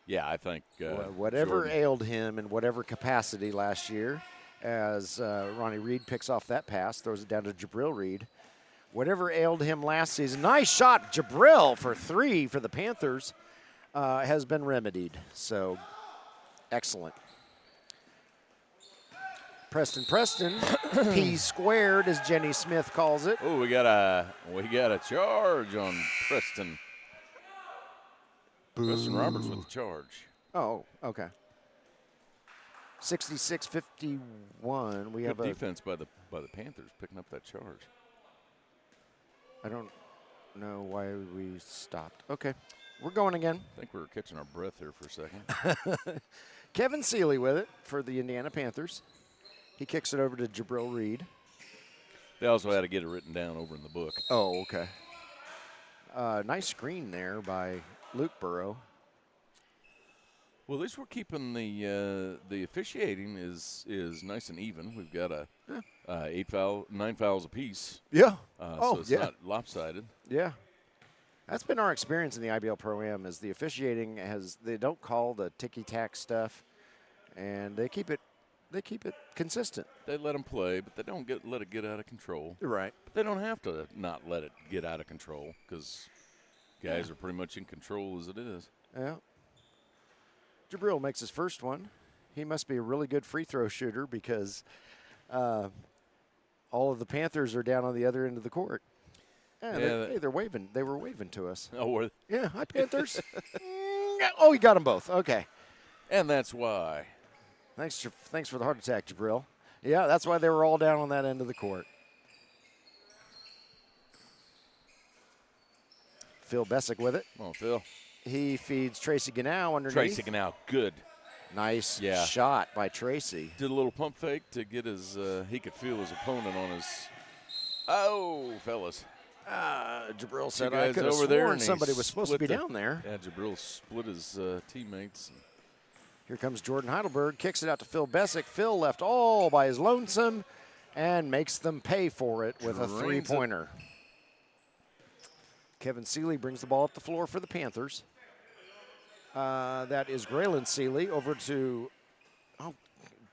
Yeah, I think whatever Jordan. ailed him in whatever capacity last year, as Ronnie Reed picks off that pass, throws it down to Jabril Reed. Whatever ailed him last season, nice shot, Jabril for 3 for the Panthers, has been remedied. So, excellent. Preston, P squared, as Jenny Smith calls it. Oh, we got a charge on Preston. Preston Roberts with the charge. Oh, okay. 66-51. We have Good a defense by the Panthers picking up that charge. I don't know why we stopped. Okay, we're going again. I think we were catching our breath here for a second. Kevin Seeley with it for the Indiana Panthers. He kicks it over to Jabril Reed. They also had to get it written down over in the book. Oh, okay. Nice screen there by Luke Burrow. Well, at least we're keeping the officiating is nice and even. We've got 9 fouls apiece. Yeah. So it's not lopsided. Yeah. That's been our experience in the IBL ProAm is the officiating they don't call the ticky-tack stuff, and they keep it consistent. They let them play, but they don't let it get out of control. Right. But they don't have to not let it get out of control because guys are pretty much in control as it is. Yeah. Jabril makes his first one. He must be a really good free throw shooter because all of the Panthers are down on the other end of the court. Yeah, they're waving. They were waving to us. Oh, were they? Yeah, hi Panthers. Oh, he got them both. Okay. And that's why. Thanks for the heart attack, Jabril. Yeah, that's why they were all down on that end of the court. Phil Bessick with it. Come on, Phil. He feeds Tracy Ganow underneath. Tracy Ganow, good. Nice Yeah. shot by Tracy. Did a little pump fake to get his, he could feel his opponent on his, oh, fellas. Jabril said, Two I guys could have over there, sworn and he somebody was supposed to be split down there. Yeah, Jabril split his teammates. Here comes Jordan Heidelberg, kicks it out to Phil Bessick. Phil left all by his lonesome and makes them pay for it with a three-pointer. Kevin Seeley brings the ball up the floor for the Panthers. That is Graylin Seeley over to, oh,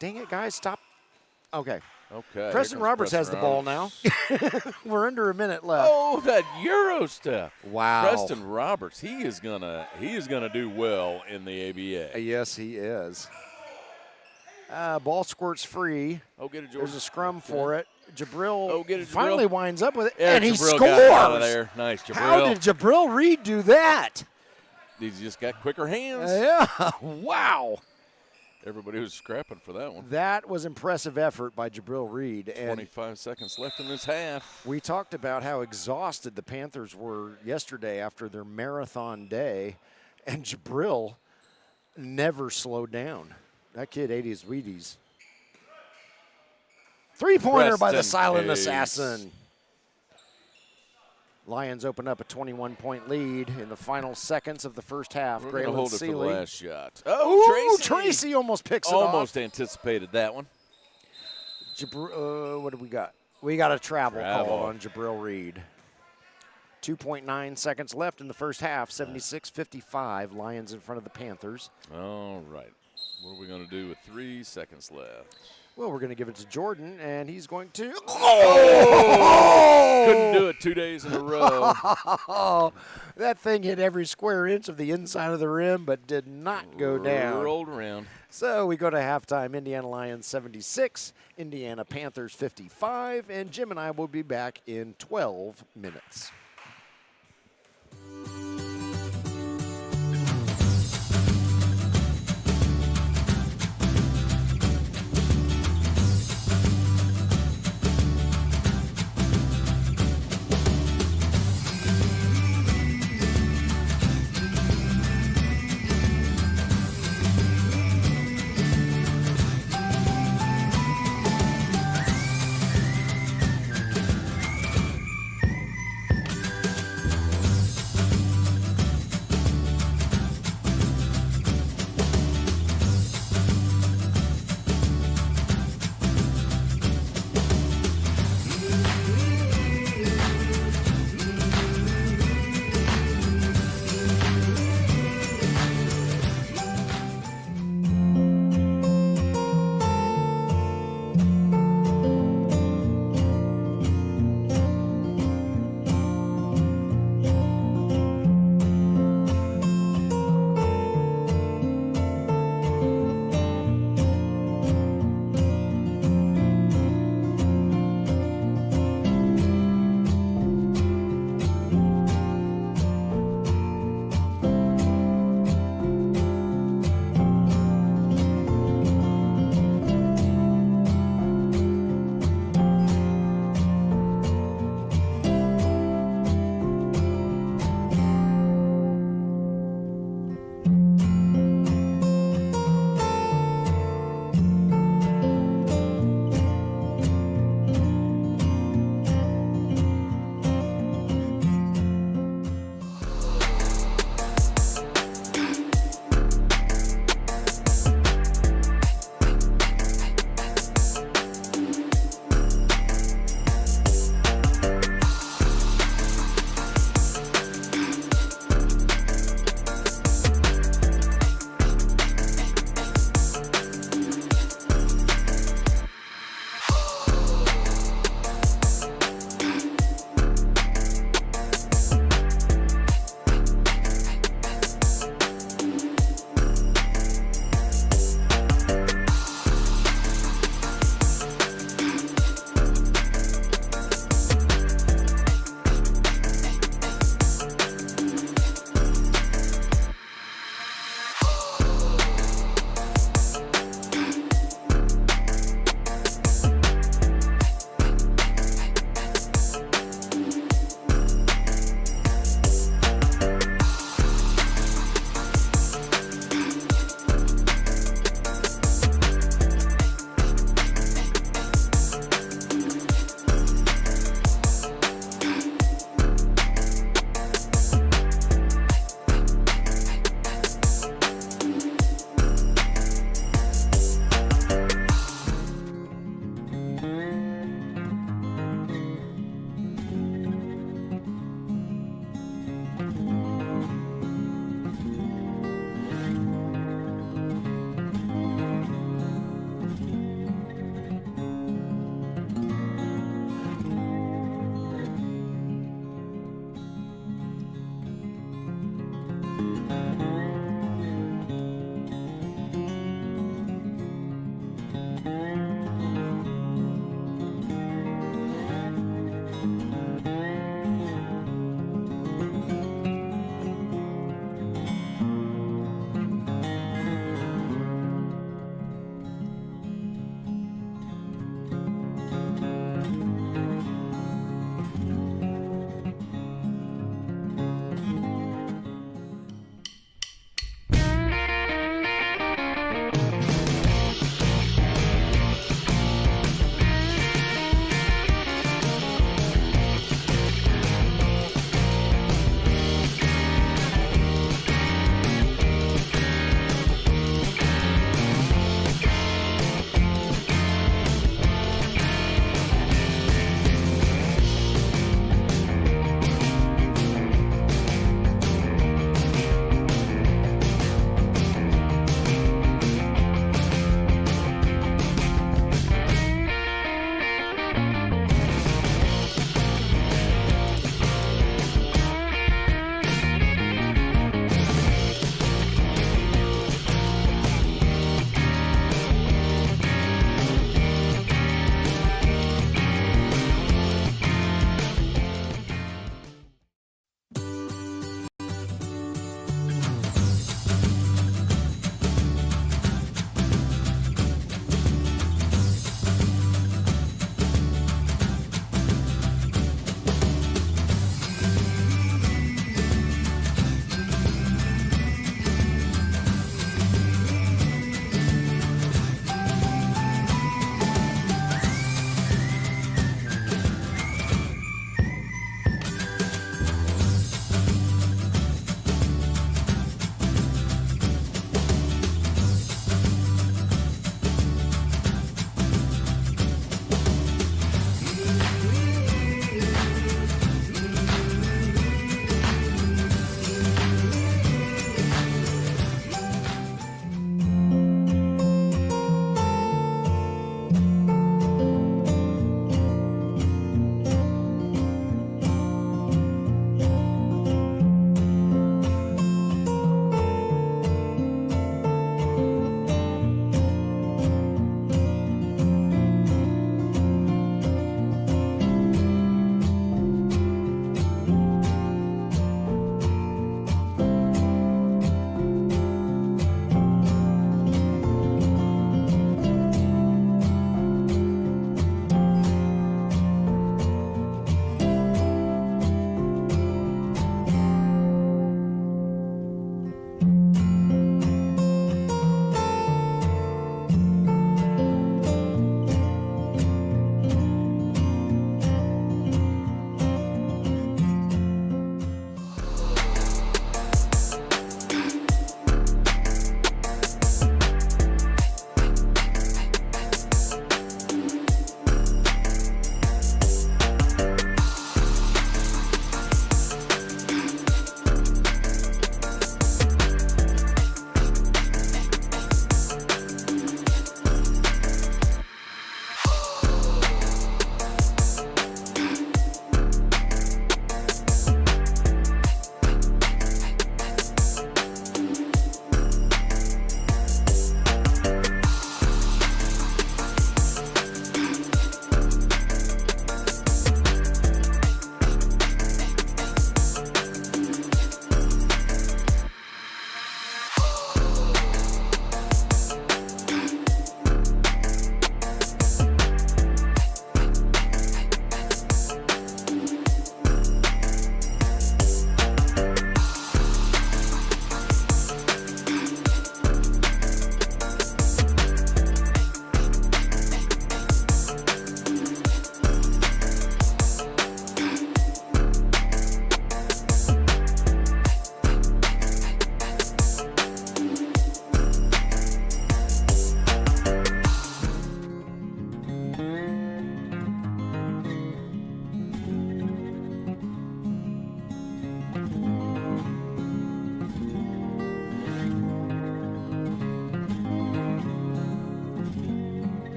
dang it, guys, stop. Okay. Okay. Preston Roberts has the ball now. We're under a minute left. Oh, that Euro step. Wow. Preston Roberts, he is gonna do well in the ABA. Yes, he is. Ball squirts free. Oh, get it, Jordan. There's a scrum for it. Jabril get it, Jabril. finally winds up with it, Yeah, and he Jabril scores. got it out of there. Nice, Jabril. How did Jabril Reed do that? He's just got quicker hands. Yeah, wow. Everybody was scrapping for that one. That was impressive effort by Jabril Reed. And 25 seconds left in this half. we talked about how exhausted the Panthers were yesterday after their marathon day, and Jabril never slowed down. That kid ate his Wheaties. Three-pointer by the Preston silent Case. assassin. Lions open up a 21-point lead in the final seconds of the first half. We're going to Graylin hold it for the Seeley. last shot. Ooh, Oh, Tracy almost picks it off. Almost anticipated that one. What do we got? We got a travel Travel. call on Jabril Reed. 2.9 seconds left in the first half. 76-55. Lions in front of the Panthers. All right. What are we going to do with 3 seconds left? Well, we're going to give it to Jordan, and he's going to. Oh! Couldn't do it 2 days in a row. Oh, that thing hit every square inch of the inside of the rim, but did not go down. Rolled around. So we go to halftime. Indiana Lions 76, Indiana Panthers 55, and Jim and I will be back in 12 minutes.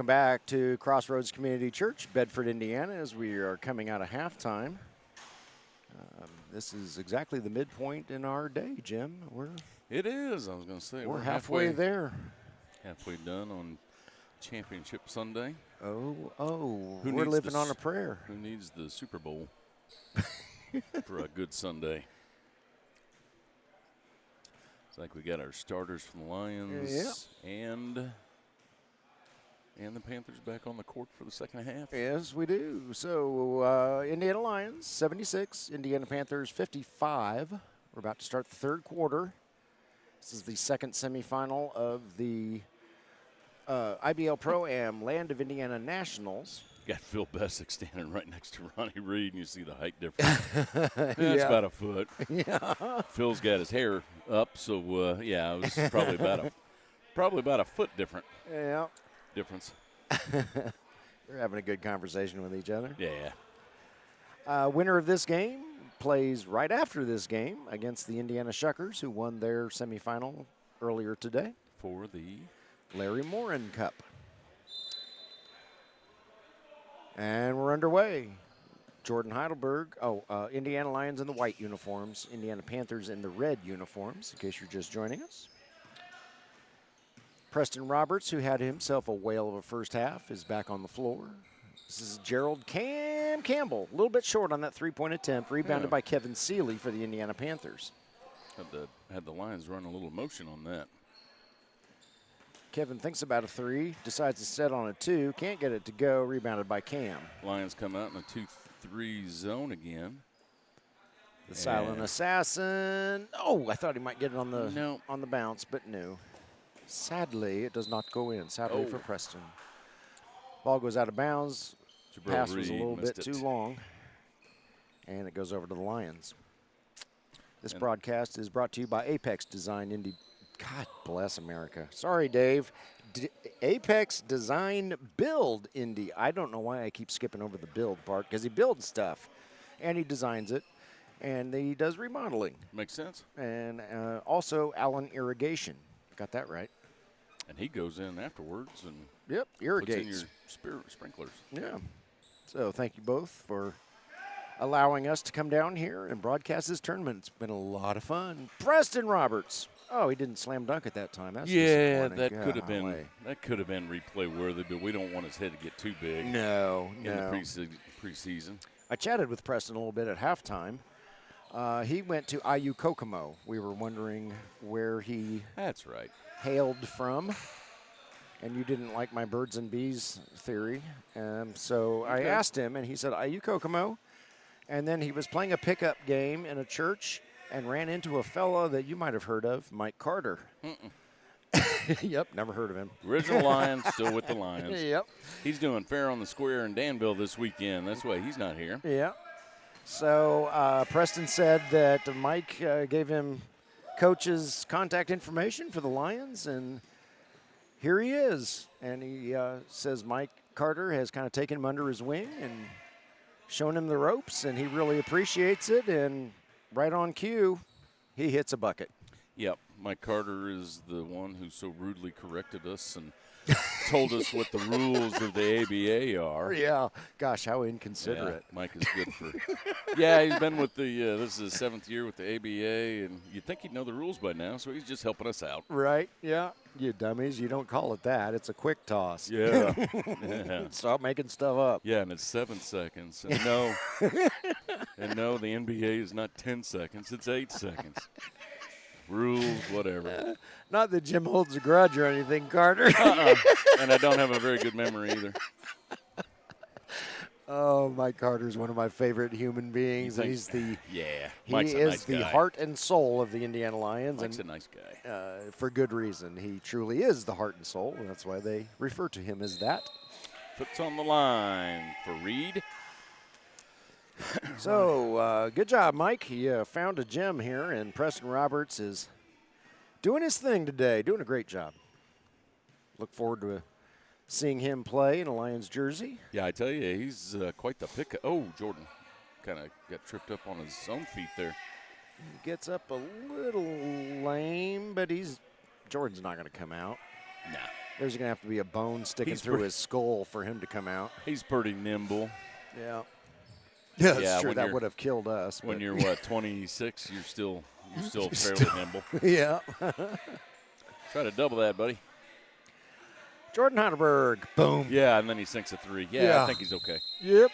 welcome back to Crossroads Community Church, Bedford, Indiana, as we are coming out of halftime. This is exactly the midpoint in our day, Jim. It is. I was going to say we're halfway there. Halfway done on Championship Sunday. We're living on a prayer. Who needs the Super Bowl for a good Sunday? It's like we got our starters from the Lions and the Panthers back on the court for the second half. Yes, we do. So Indiana Lions 76, Indiana Panthers 55. We're about to start the third quarter. This is the second semifinal of the IBL ProAm Land of Indiana Nationals. Got Phil Bessick standing right next to Ronnie Reed, and you see the height difference. That's about a foot. Yeah. Phil's got his hair up, so it was probably about a foot difference. They're having a good conversation with each other. Yeah. Winner of this game plays right after this game against the Indiana Shuckers, who won their semifinal earlier today for the Larry Morin Cup. And we're underway. Jordan Heidelberg. Indiana Lions in the white uniforms. Indiana Panthers in the red uniforms, in case you're just joining us. Preston Roberts, who had himself a whale of a first half, is back on the floor. This is Gerald Campbell. A little bit short on that three-point attempt. Rebounded by Kevin Seeley for the Indiana Panthers. Had the Lions run a little motion on that. Kevin thinks about a three, decides to set on a two, can't get it to go, rebounded by Cam. Lions come out in a 2-3 zone again. The silent assassin. Oh, I thought he might get it on the bounce, but no. Sadly, it does not go in. Sadly for Preston. Ball goes out of bounds. Pass was a little bit too long. And it goes over to the Lions. This broadcast is brought to you by Apex Design Indy. God bless America. Sorry, Dave. Apex Design Build Indy. I don't know why I keep skipping over the build part, because he builds stuff. And he designs it. And he does remodeling. Makes sense. And also Allen Irrigation. Got that right. And he goes in afterwards and irrigates. Puts in your sprinklers. Yeah. So thank you both for allowing us to come down here and broadcast this tournament. It's been a lot of fun. Preston Roberts. Oh, he didn't slam dunk at that time. That's that could have been replay worthy, but we don't want his head to get too big. No. In the preseason. I chatted with Preston a little bit at halftime. He went to IU Kokomo. We were wondering where he hailed from. And you didn't like my birds and bees theory. So I asked him, and he said IU Kokomo. And then he was playing a pickup game in a church and ran into a fella that you might have heard of, Mike Carter. Yep, never heard of him. Original Lions, still with the Lions. Yep. He's doing Fair on the Square in Danville this weekend. That's why he's not here. Yeah. So Preston said that Mike gave him coach's contact information for the Lions, and here he is. And he says Mike Carter has kind of taken him under his wing and shown him the ropes, and he really appreciates it. And right on cue, he hits a bucket. Yep. Mike Carter is the one who so rudely corrected us and told us what the rules of the ABA are. Yeah. Gosh, how inconsiderate. Yeah, Mike is good for he's been with this is his 7th year with the ABA, and you'd think he'd know the rules by now, so he's just helping us out. Right, yeah. You dummies, you don't call it that. It's a quick toss. Yeah. Stop making stuff up. Yeah, and it's 7 seconds. And no, the NBA is not 10 seconds. It's 8 seconds. Rules, whatever. Not that Jim holds a grudge or anything, Carter. And I don't have a very good memory either. Oh, Mike Carter's one of my favorite human beings. He's the Mike's a nice the guy. Heart and soul of the Indiana Lions. Mike's and, a nice guy. For good reason. He truly is the heart and soul, and that's why they refer to him as that. Puts on the line for Reed. So, good job, Mike. You found a gem here, and Preston Roberts is doing his thing today, doing a great job. Look forward to seeing him play in a Lions jersey. Yeah, I tell you, he's quite the pick. Oh, Jordan kind of got tripped up on his own feet there. He gets up a little lame, but Jordan's not going to come out. Nah. There's going to have to be a bone sticking through his skull for him to come out. He's pretty nimble. Yeah. Yeah, that's true. When That would have killed us. When you're, what, 26, you're still fairly nimble. Yeah. Try to double that, buddy. Jordan Heidelberg. Boom. Yeah, and then he sinks a 3. Yeah, I think he's okay. Yep.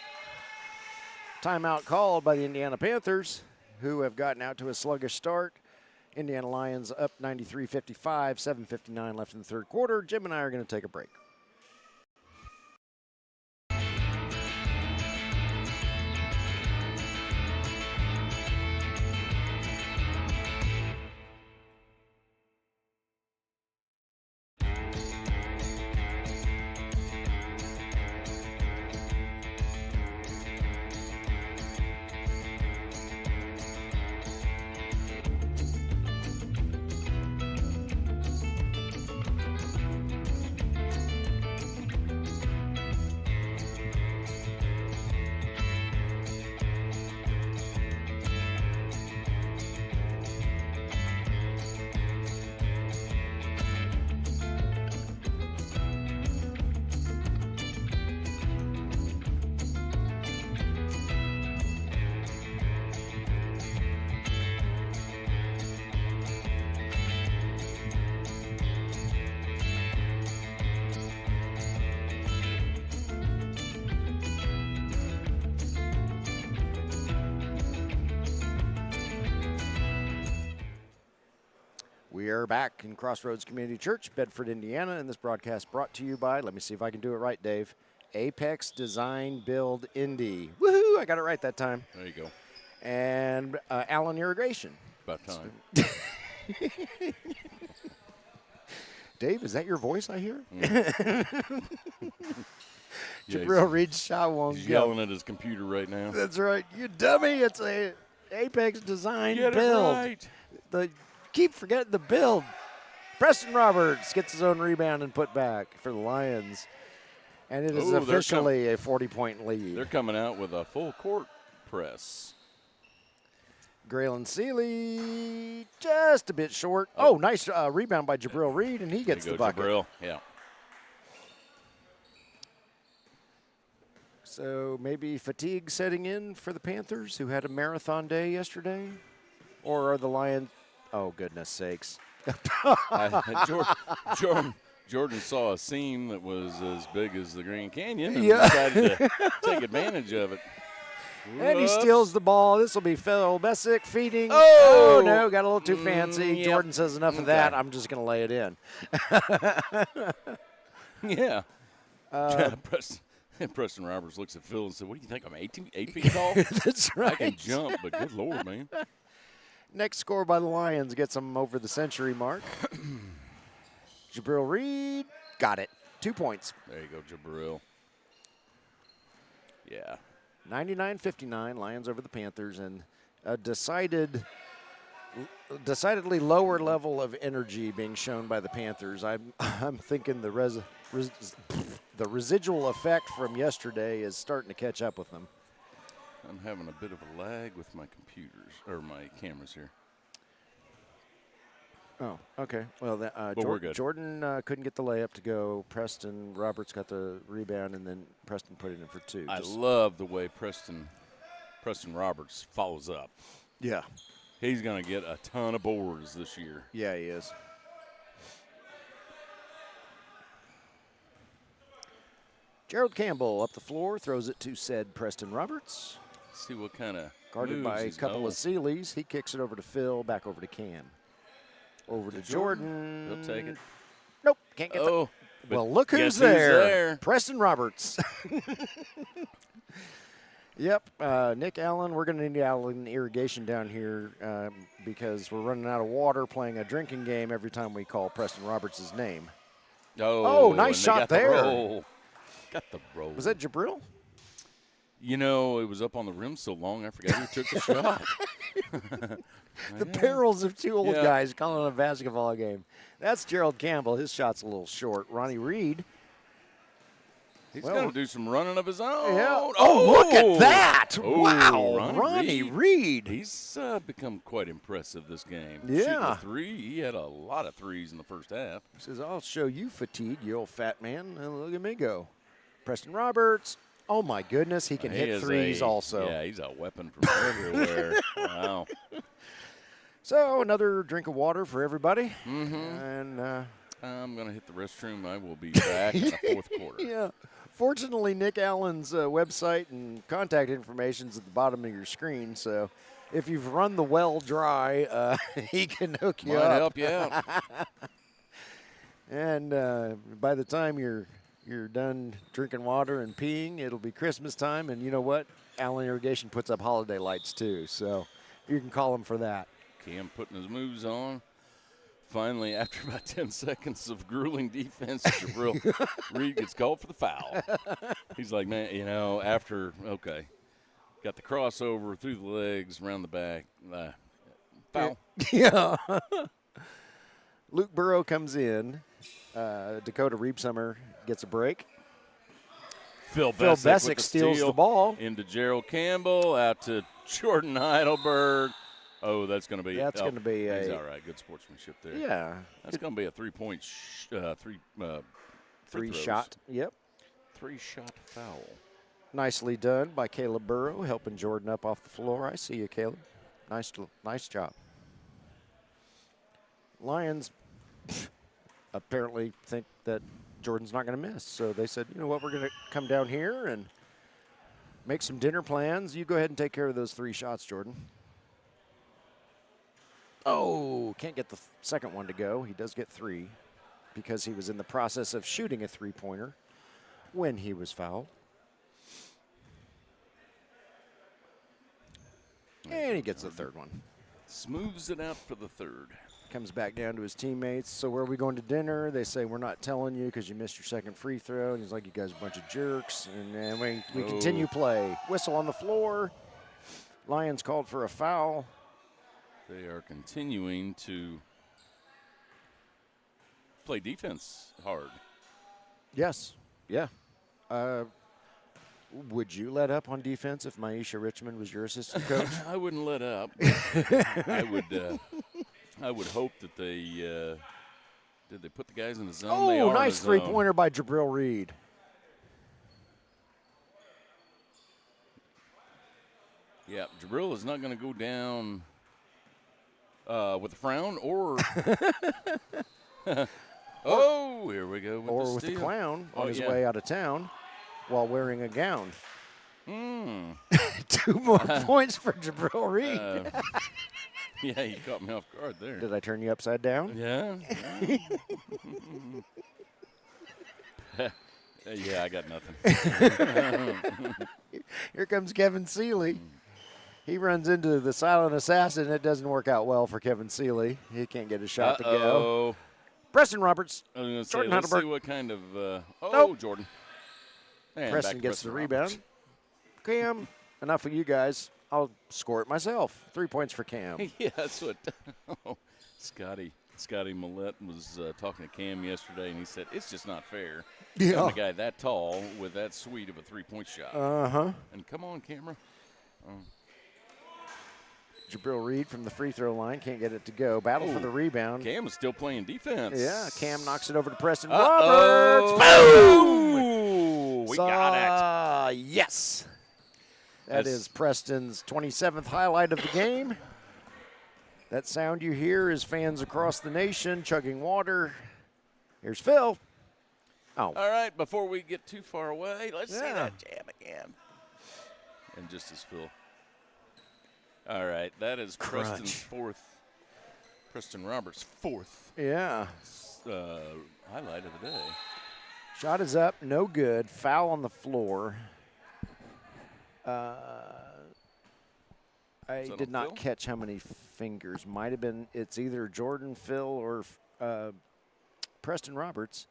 Timeout called by the Indiana Panthers, who have gotten out to a sluggish start. Indiana Lions up 93-55, 7:59 left in the third quarter. Jim and I are going to take a break. We are back in Crossroads Community Church, Bedford, Indiana, and this broadcast brought to you by, let me see if I can do it right, Dave, Apex Design Build Indy. Woohoo! I got it right that time. There you go. And Allen Irrigation. About time. Dave, is that your voice I hear? Yeah, Jabril Reed's shot won't he's go. yelling at his computer right now. That's right. You dummy. It's a Apex Design Get Build. it right. Keep forgetting the build. Preston Roberts gets his own rebound and put back for the Lions. And it is officially a 40-point lead. They're coming out with a full court press. Graylin Seeley just a bit short. Oh, nice rebound by Jabril Reed, and he gets the bucket. Jabril. Yeah. So maybe fatigue setting in for the Panthers, who had a marathon day yesterday? Or are the Lions? Oh, goodness sakes. Jordan saw a seam that was as big as the Grand Canyon and Yeah. decided to take advantage of it. And he steals the ball. This will be Phil Messick feeding. Oh! No, got a little too fancy. Yep. Jordan says enough of that. I'm just going to lay it in. Yeah. Preston Roberts looks at Phil and said, "What do you think? I'm 8 feet tall? That's right. I can jump, but good Lord, man." Next score by the Lions gets them over the century mark. Jabril Reed got it. 2 points. There you go, Jabril. Yeah. 99-59, Lions over the Panthers, and a decidedly lower level of energy being shown by the Panthers. I'm thinking the residual effect from yesterday is starting to catch up with them. I'm having a bit of a lag with my computers, or my cameras here. Oh, okay. Well, we're good. Jordan couldn't get the layup to go. Preston Roberts got the rebound, and then Preston put it in for 2. I love the way Preston Roberts follows up. Yeah. He's going to get a ton of boards this year. Yeah, he is. Gerald Campbell up the floor, throws it to said Preston Roberts. See what kind of Guarded by a couple of Seeleys. He kicks it over to Phil, back over to Cam. Over to Jordan. He'll take it. Nope, can't get Oh. Well, look who's Guess there. Preston Roberts. Yep, Nick Allen. We're going to need Allen irrigation down here because we're running out of water playing a drinking game every time we call Preston Roberts' name. Oh, nice shot there. Got the roll. Was that Jabril? You know, it was up on the rim so long, I forgot who took the shot. The perils of two old guys calling a basketball game. That's Gerald Campbell. His shot's a little short. Ronnie Reed He's going to do some running of his own. Yeah. Oh, look at that. Oh, Wow. Ronnie Reed. He's become quite impressive this game. Yeah. Shooting a three. He had a lot of threes in the first half. He says, I'll show you fatigue, you old fat man. And look at me go. Preston Roberts. Oh, my goodness. He can hit threes also. Yeah, he's a weapon from everywhere. Wow. So another drink of water for everybody. Mm-hmm. And I'm going to hit the restroom. I will be back in the fourth quarter. Yeah. Fortunately, Nick Allen's website and contact information is at the bottom of your screen. So if you've run the well dry, he can hook you up. Might help you out. And by the time you're done drinking water and peeing, it'll be Christmas time. And you know what? Allen Irrigation puts up holiday lights too. So you can call him for that. Cam putting his moves on. Finally, after about 10 seconds of grueling defense, Jabril Reed gets called for the foul. He's like, man, okay. Got the crossover through the legs, around the back. Foul. Yeah. Luke Burrow comes in. Dakota Reebsummer gets a break. Phil Bessick with the steals steal the ball. into Gerald Campbell, out to Jordan Heidelberg. Oh, that's going to be. That's going to be he's all right. Good sportsmanship there. Yeah. That's going to be a 3-point three shot. Yep. 3-shot foul. Nicely done by Caleb Burrow, helping Jordan up off the floor. I see you, Caleb. Nice job. Lions apparently think that Jordan's not going to miss, so they said, you know what, we're going to come down here and make some dinner plans. You go ahead and take care of those 3 shots, Jordan. Oh, can't get the second one to go. He does get 3 because he was in the process of shooting a 3-pointer when he was fouled. And he gets the third one. Smooths it out for the third. Comes back down to his teammates. So where are we going to dinner? They say, we're not telling you because you missed your second free throw. And he's like, you guys are a bunch of jerks. And then we continue play. Whistle on the floor. Lions called for a foul. They are continuing to play defense hard. Yes. Yeah. Would you let up on defense if Maisha Richmond was your assistant coach? I wouldn't let up. I would hope that they did they put the guys in the zone? They Oh, are nice in the zone. three-pointer by Jabril Reed. Yeah, Jabril is not going to go down with a frown or oh, here we go. Or with the clown on his way out of town while wearing a gown. 2 more points for Jabril Reed. Yeah, he caught me off guard there. Did I turn you upside down? Yeah. Yeah, I got nothing. Here comes Kevin Seeley. He runs into the silent assassin. It doesn't work out well for Kevin Seeley. He can't get a shot to go. Preston Roberts. I was going to say, Jordan let's Heidelberg. see what kind of Nope. Jordan. And Preston back to gets the Roberts. rebound. Cam, enough of you guys. I'll score it myself. 3 points for Cam. Yeah, that's what Scotty Millette was talking to Cam yesterday, and he said, it's just not fair. Yeah. Having a guy that tall with that sweet of a 3-point shot. Uh-huh. And come on, camera. Jabril Reed from the free throw line. Can't get it to go. Battle for the rebound. Cam is still playing defense. Yeah, Cam knocks it over to Preston Uh-oh. Roberts. Boom! We got it. Yes. That is Preston's 27th highlight of the game. That sound you hear is fans across the nation chugging water. Here's Phil. Oh. All right, before we get too far away, let's see that jam again. And just as Phil. All right, that is Preston's fourth. Preston Roberts' fourth. Yeah. Highlight of the day. Shot is up, no good. Foul on the floor. I did not catch how many fingers. Might have been, it's either Jordan, Phil, or Preston Roberts.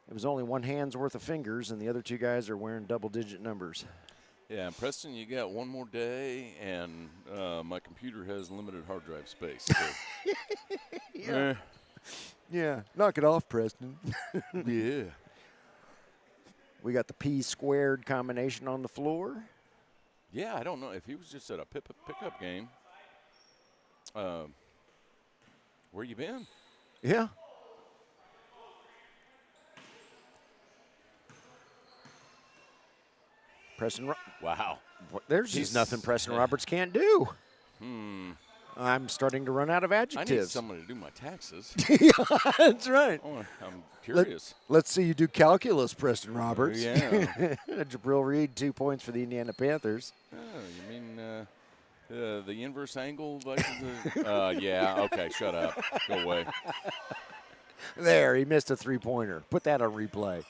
It was only one hand's worth of fingers, and the other 2 guys are wearing double-digit numbers. Yeah, Preston, you got one more day, and my computer has limited hard drive space. So. Yeah, knock it off, Preston. Yeah. We got the P squared combination on the floor. Yeah, I don't know if he was just at a pickup game. Where you been? Yeah. Preston. Wow. There's just nothing Preston Roberts can't do. I'm starting to run out of I adjectives. need somebody to do my taxes. Yeah, that's right. Oh, I'm curious. Let's see you do calculus, Preston Roberts. Yeah. Jabril Reed, 2 points for the Indiana Panthers. Oh, you mean the inverse angle? Yeah, okay, shut up. Go away. There, he missed a three-pointer. Put that on replay.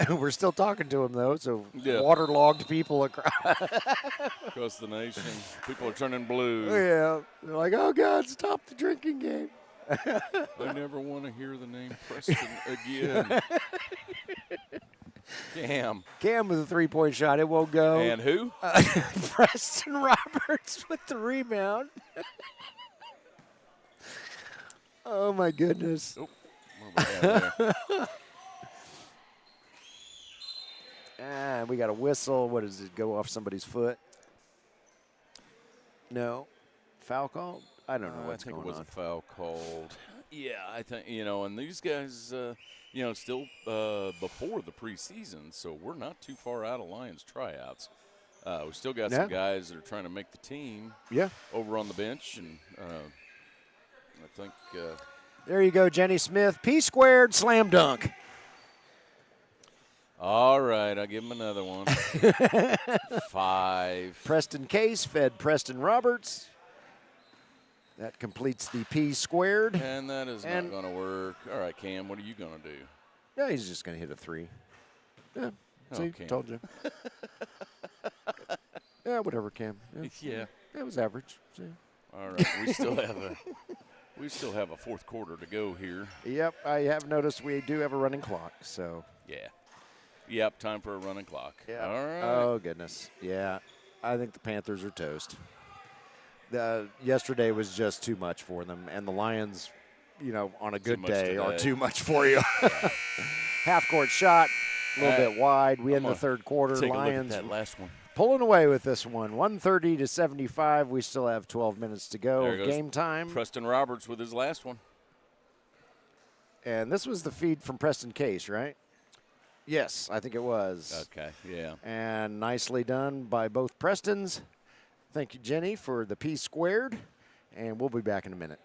We're still talking to him, though, so waterlogged people across the nation. People are turning blue. Yeah. They're like, oh, God, stop the drinking game. I never want to hear the name Preston again. Cam with a three-point shot. It won't go. And who? Preston Roberts with the rebound. Oh, my goodness. Oh, what do we have there? And we got a whistle. What does it go off somebody's foot? No. Foul called? I don't know what's going on. I think it was a foul called. Yeah, I think, and these guys, still before the preseason, so we're not too far out of Lyons tryouts. We still got some guys that are trying to make the team over on the bench, and I think. There you go, Jenny Smith. P squared, slam dunk. All right, I'll give him another one. 5. Preston Case fed Preston Roberts. That completes the P squared. And that is not going to work. All right, Cam, what are you going to do? Yeah, he's just going to hit a 3. Yeah, see, told you. Yeah, whatever, Cam. Yeah. It was average. See. All right, we still have a fourth quarter to go here. Yep, I have noticed we do have a running clock, so. Yeah. Yep, time for a running clock. Yeah. All right. Oh, goodness. Yeah, I think the Panthers are toast. Yesterday was just too much for them, and the Lions, on a good day, are too much for you. Half-court shot, a little bit wide. We end the third quarter. Take Lions a look at that last one. Pulling away with this one, 130-75. We still have 12 minutes to go. Game time. Preston Roberts with his last one. And this was the feed from Preston Case, right? Yes, I think it was. Okay, yeah. And nicely done by both Prestons. Thank you, Jenny, for the P squared. And we'll be back in a minute.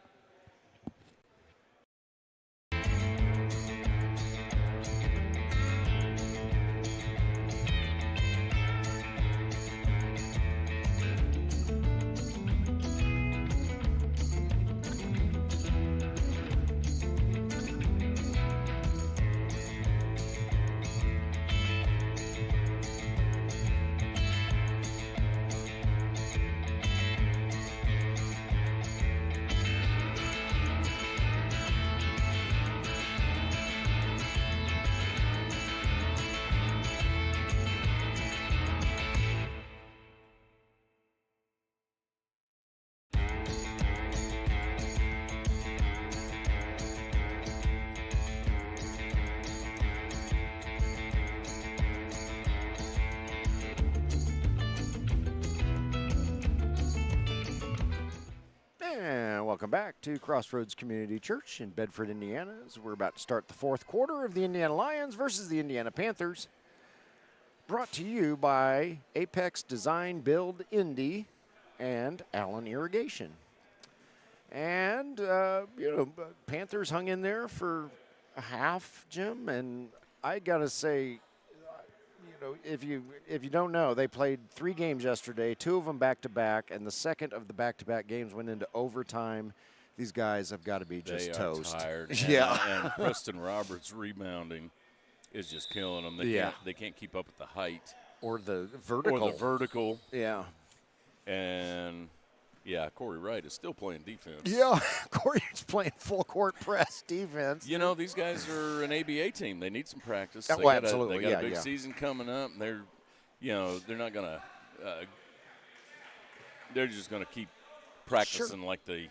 Welcome back to Crossroads Community Church in Bedford, Indiana, as we're about to start the fourth quarter of the Indiana Lions versus the Indiana Panthers. Brought to you by Apex Design Build Indy and Allen Irrigation. And, Panthers hung in there for a half, Jim, and I got to say, if you don't know, they played 3 games yesterday, 2 of them back-to-back, and the second of the back-to-back games went into overtime. These guys have got to be just toast. They are tired. And Preston Roberts rebounding is just killing them. They can't keep up with the height. Or the vertical. Yeah. And, Corey Wright is still playing defense. Yeah, Corey's playing full-court press defense. These guys are an ABA team. They need some practice. Absolutely. They got a big season coming up, and they're not going to they're just going to keep practicing like they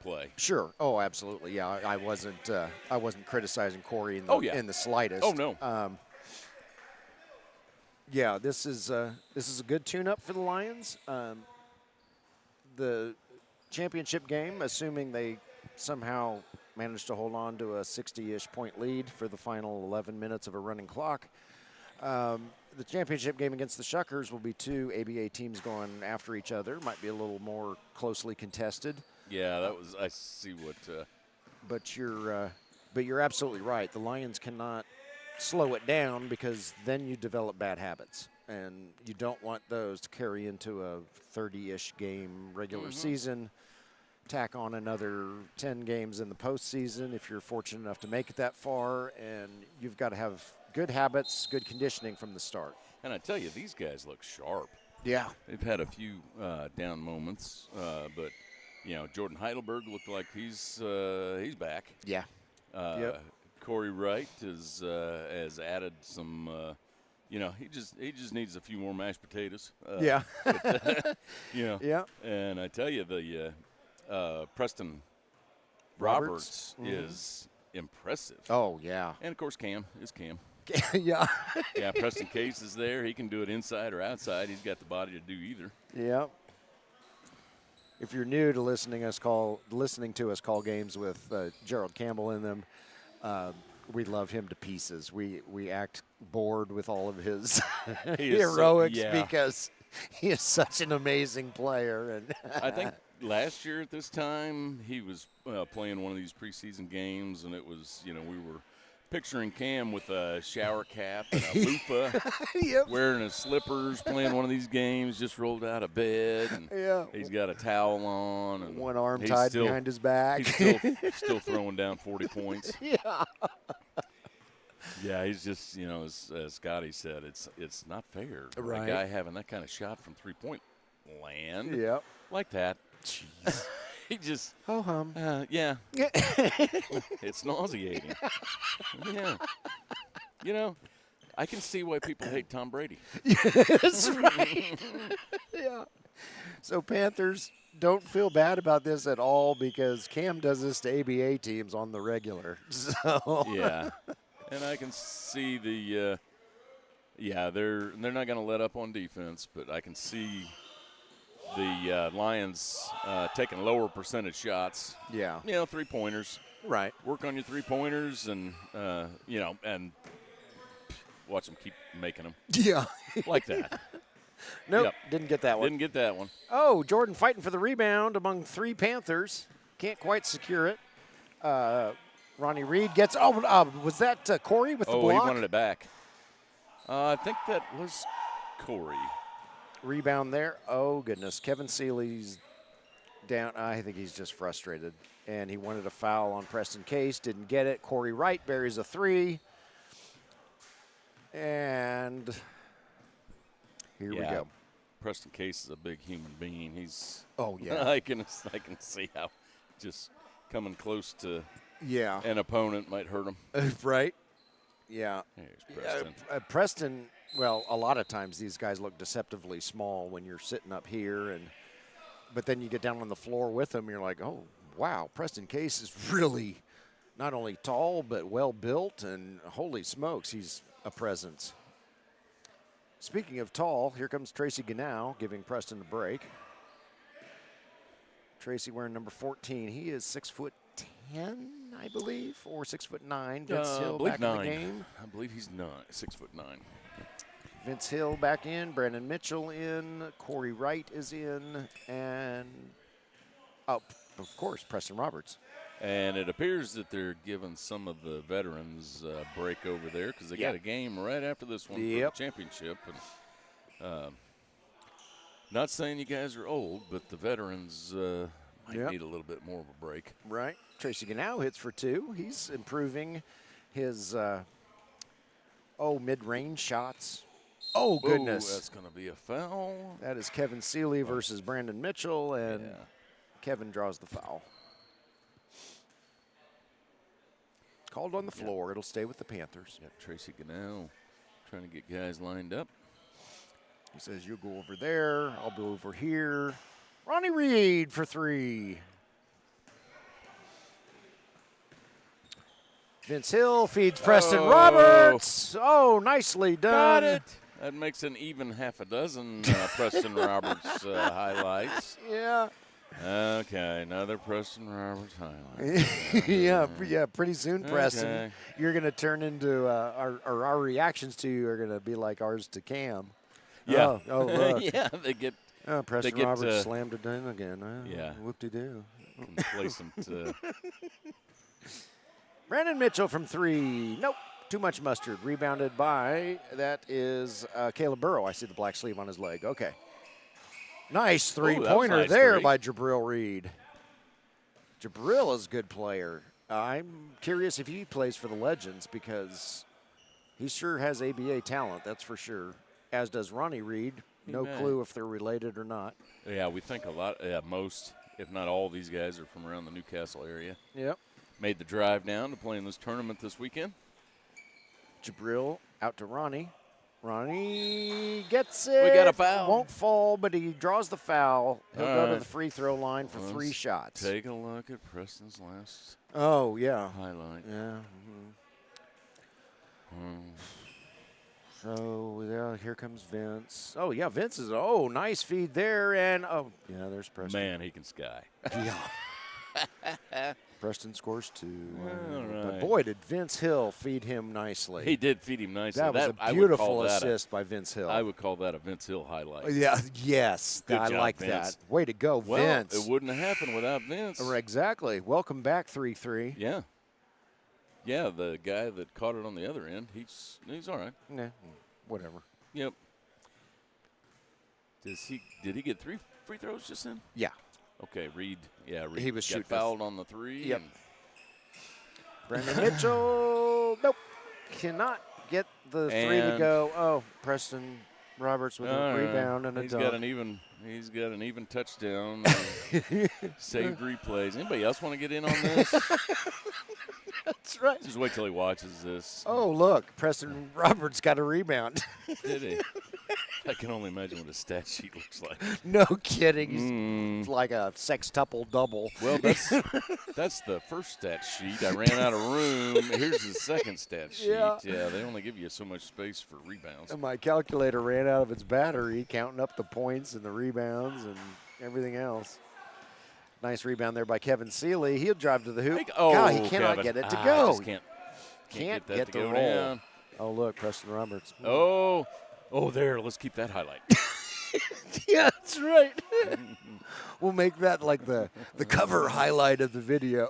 play. Sure. Oh, absolutely. Yeah, I wasn't criticizing Corey in the slightest. Oh, no. Yeah, this is a good tune-up for the Lions. The championship game, assuming they somehow manage to hold on to a 60-ish point lead for the final 11 minutes of a running clock. The championship game against the Shuckers will be two ABA teams going after each other. Might be a little more closely contested. Yeah, that was. I see what. But you're absolutely right. The Lions cannot slow it down because then you develop bad habits, and you don't want those to carry into a 30-ish game regular season. Tack on another 10 games in the postseason if you're fortunate enough to make it that far, and you've got to have good habits, good conditioning from the start. And I tell you, these guys look sharp. Yeah. They've had a few down moments, but Jordan Heidelberg looked like he's back. Yeah. Yep. Corey Wright has added some. He just needs a few more mashed potatoes. Yeah. Yeah. And I tell you, the Preston Roberts is impressive. Oh yeah. And of course, Cam is Cam. Yeah. Yeah, Preston Case is there. He can do it inside or outside. He's got the body to do either. Yeah. If you're new to listening to us call games with Gerald Campbell in them, we love him to pieces. We act bored with all of his heroics because he is such an amazing player. And I think last year at this time he was playing one of these preseason games, and it was we were picturing Cam with a shower cap and a loofah, wearing his slippers, playing one of these games, just rolled out of bed, and he's got a towel on, and one arm tied behind his back. He's still throwing down 40 points. Yeah. Yeah, he's just as Scotty said, it's not fair. Right. A guy having that kind of shot from 3-point land, like that. Jeez. He just ho-hum. Yeah. It's nauseating. Yeah. I can see why people hate Tom Brady. That's right. Yeah. So Panthers, don't feel bad about this at all because Cam does this to ABA teams on the regular. So yeah. And I can see they're not going to let up on defense, but I can see the Lions taking lower percentage shots. Yeah. 3-pointers. Right. Work on your 3-pointers and and watch them keep making them. Yeah. Like that. Nope. Didn't get that one. Didn't get that one. Oh, Jordan fighting for the rebound among three Panthers. Can't quite secure it. Ronnie Reed gets. Was that Corey with the block? Oh, he wanted it back. I think that was Corey. Rebound there. Oh, goodness. Kevin Seeley's down. I think he's just frustrated. And he wanted a foul on Preston Case. Didn't get it. Corey Wright buries a three. And here we go. Preston Case is a big human being. He's. Oh, yeah. I can see how just coming close to an opponent might hurt him. Right. Yeah. Here's Preston. Preston, well, a lot of times these guys look deceptively small when you're sitting up here, but then you get down on the floor with them, and you're like, oh, wow, Preston Case is really not only tall but well built, and holy smokes, he's a presence. Speaking of tall, here comes Tracy Ganow giving Preston a break. Tracy wearing number 14. He is 6'10", I believe, or 6'9". Vince Hill back in the game. I believe he's 6'9". Vince Hill back in. Brandon Mitchell in. Corey Wright is in. And, of course, Preston Roberts. And it appears that they're giving some of the veterans a break over there because they got a game right after this one for the championship. And, not saying you guys are old, but the veterans might need a little bit more of a break. Right. Tracy Ganow hits for two. He's improving his, mid-range shots. Oh, goodness. Ooh, that's going to be a foul. That is Kevin Seeley versus Brandon Mitchell, and Kevin draws the foul. Called on the floor. It'll stay with the Panthers. Yep, Tracy Ganow trying to get guys lined up. He says, you go over there. I'll go over here. Ronnie Reed for three. Vince Hill feeds Preston Roberts. Oh, nicely done. Got it. That makes an even half a dozen Preston Roberts highlights. Yeah. Okay, another Preston Roberts highlight. yeah. Pretty soon, Preston, Okay. you're going to turn into our reactions to you are going to be like ours to Cam. Yeah. Oh, look. Yeah, they get Preston get, Roberts slammed it in again. Yeah. Whoop-de-doo. complacent. Brandon Mitchell from 3. Nope. Too much mustard. Rebounded by, that is Caleb Burrow. I see the black sleeve on his leg. Okay. Nice three-pointer nice there three. by Jabril Reed. Jabril is a good player. I'm curious if he plays for the Legends because he sure has ABA talent, that's for sure, as does Ronnie Reed. No clue if they're related or not. Yeah, we think a lot. Yeah, most, if not all, these guys are from around the Newcastle area. Yep. Made the drive down to play in this tournament this weekend. Jabril out to Ronnie. Ronnie gets it. We got a foul. Won't fall, but he draws the foul. He'll All go to right. the free throw line for 3 shots. Take a look at Preston's last Oh, yeah. highlight. Yeah. So, yeah, here comes Vince. Oh, yeah, Vince is, nice feed there. And, yeah, there's Preston. Man, he can sky. Yeah. Preston scores 2. All But, right. boy, did Vince Hill feed him nicely. He did feed him nicely. That was I a would beautiful call that assist by Vince Hill. I would call that a Vince Hill highlight. Yeah, yes, Good I job, like Vince. that. Way to go, Well, Vince. it wouldn't have happened without Vince. Exactly. Welcome back, 3-3. Yeah. Yeah, the guy that caught it on the other end, he's all right. Nah, whatever. Yep. Did he get 3 free throws just then? Yeah. Okay, Reed. Yeah, Reed He was got shooting fouled on the 3. Yep. and- Brandon Mitchell, nope, cannot get the 3 to And- go. Oh, Preston Roberts with All a right. rebound and a He's dunk. got an even touchdown. Saved replays. Anybody else want to get in on this? That's right. Just wait till he watches this. Oh, look, Preston Roberts got a rebound. Did he? I can only imagine what his stat sheet looks like. No kidding. He's like a sextuple double. Well, that's the first stat sheet. I ran out of room. Here's the second stat sheet. Yeah. Yeah, they only give you so much space for rebounds. And my calculator ran out of its battery, counting up the points and the rebounds and everything else. Nice rebound there by Kevin Seeley. He'll drive to the hoop. God, he cannot Kevin. get it to I go. just can't Can't that get to the go roll. down. Oh, look, Preston Roberts. Oh, there. Let's keep that highlight. Yeah, that's right. We'll make that like the cover highlight of the video.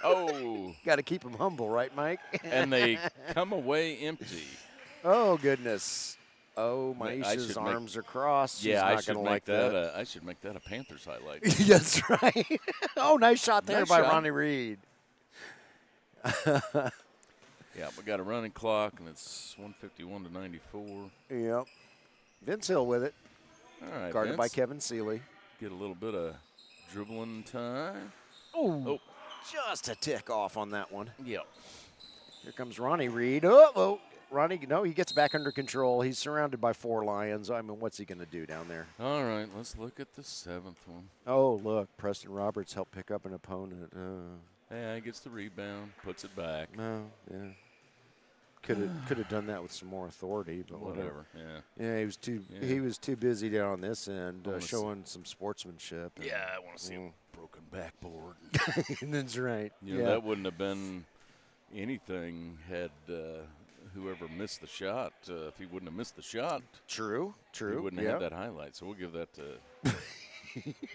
Oh. Got to keep him humble, right, Mike? And they come away empty. Oh, goodness. Oh, I Maisha's should arms are crossed. She's Yeah, not I going should to make like that. I should make that a Panthers highlight. That's right. Oh, nice shot there Nice by shot. Ronnie Reed. Yeah, we got a running clock, and it's 151 to 94. Yep. Vince Hill with it. All right, Guarded by Vince. Kevin Seeley. Get a little bit of dribbling time. Oh, just a tick off on that one. Yep. Here comes Ronnie Reed. Oh, Ronnie, no, he gets back under control. He's surrounded by 4 Lions. I mean, what's he going to do down there? All right, let's look at the 7th one. Oh, look, Preston Roberts helped pick up an opponent. Yeah, he gets the rebound, puts it back. No, yeah. Could have done that with some more authority, but whatever. Yeah. Yeah, he was too busy down on this end, wanna showing some sportsmanship. and- Yeah, I want to see a broken backboard. That's right. You know, that wouldn't have been anything had whoever missed the shot. If he wouldn't have missed the shot, True. he wouldn't have had that highlight. So we'll give that to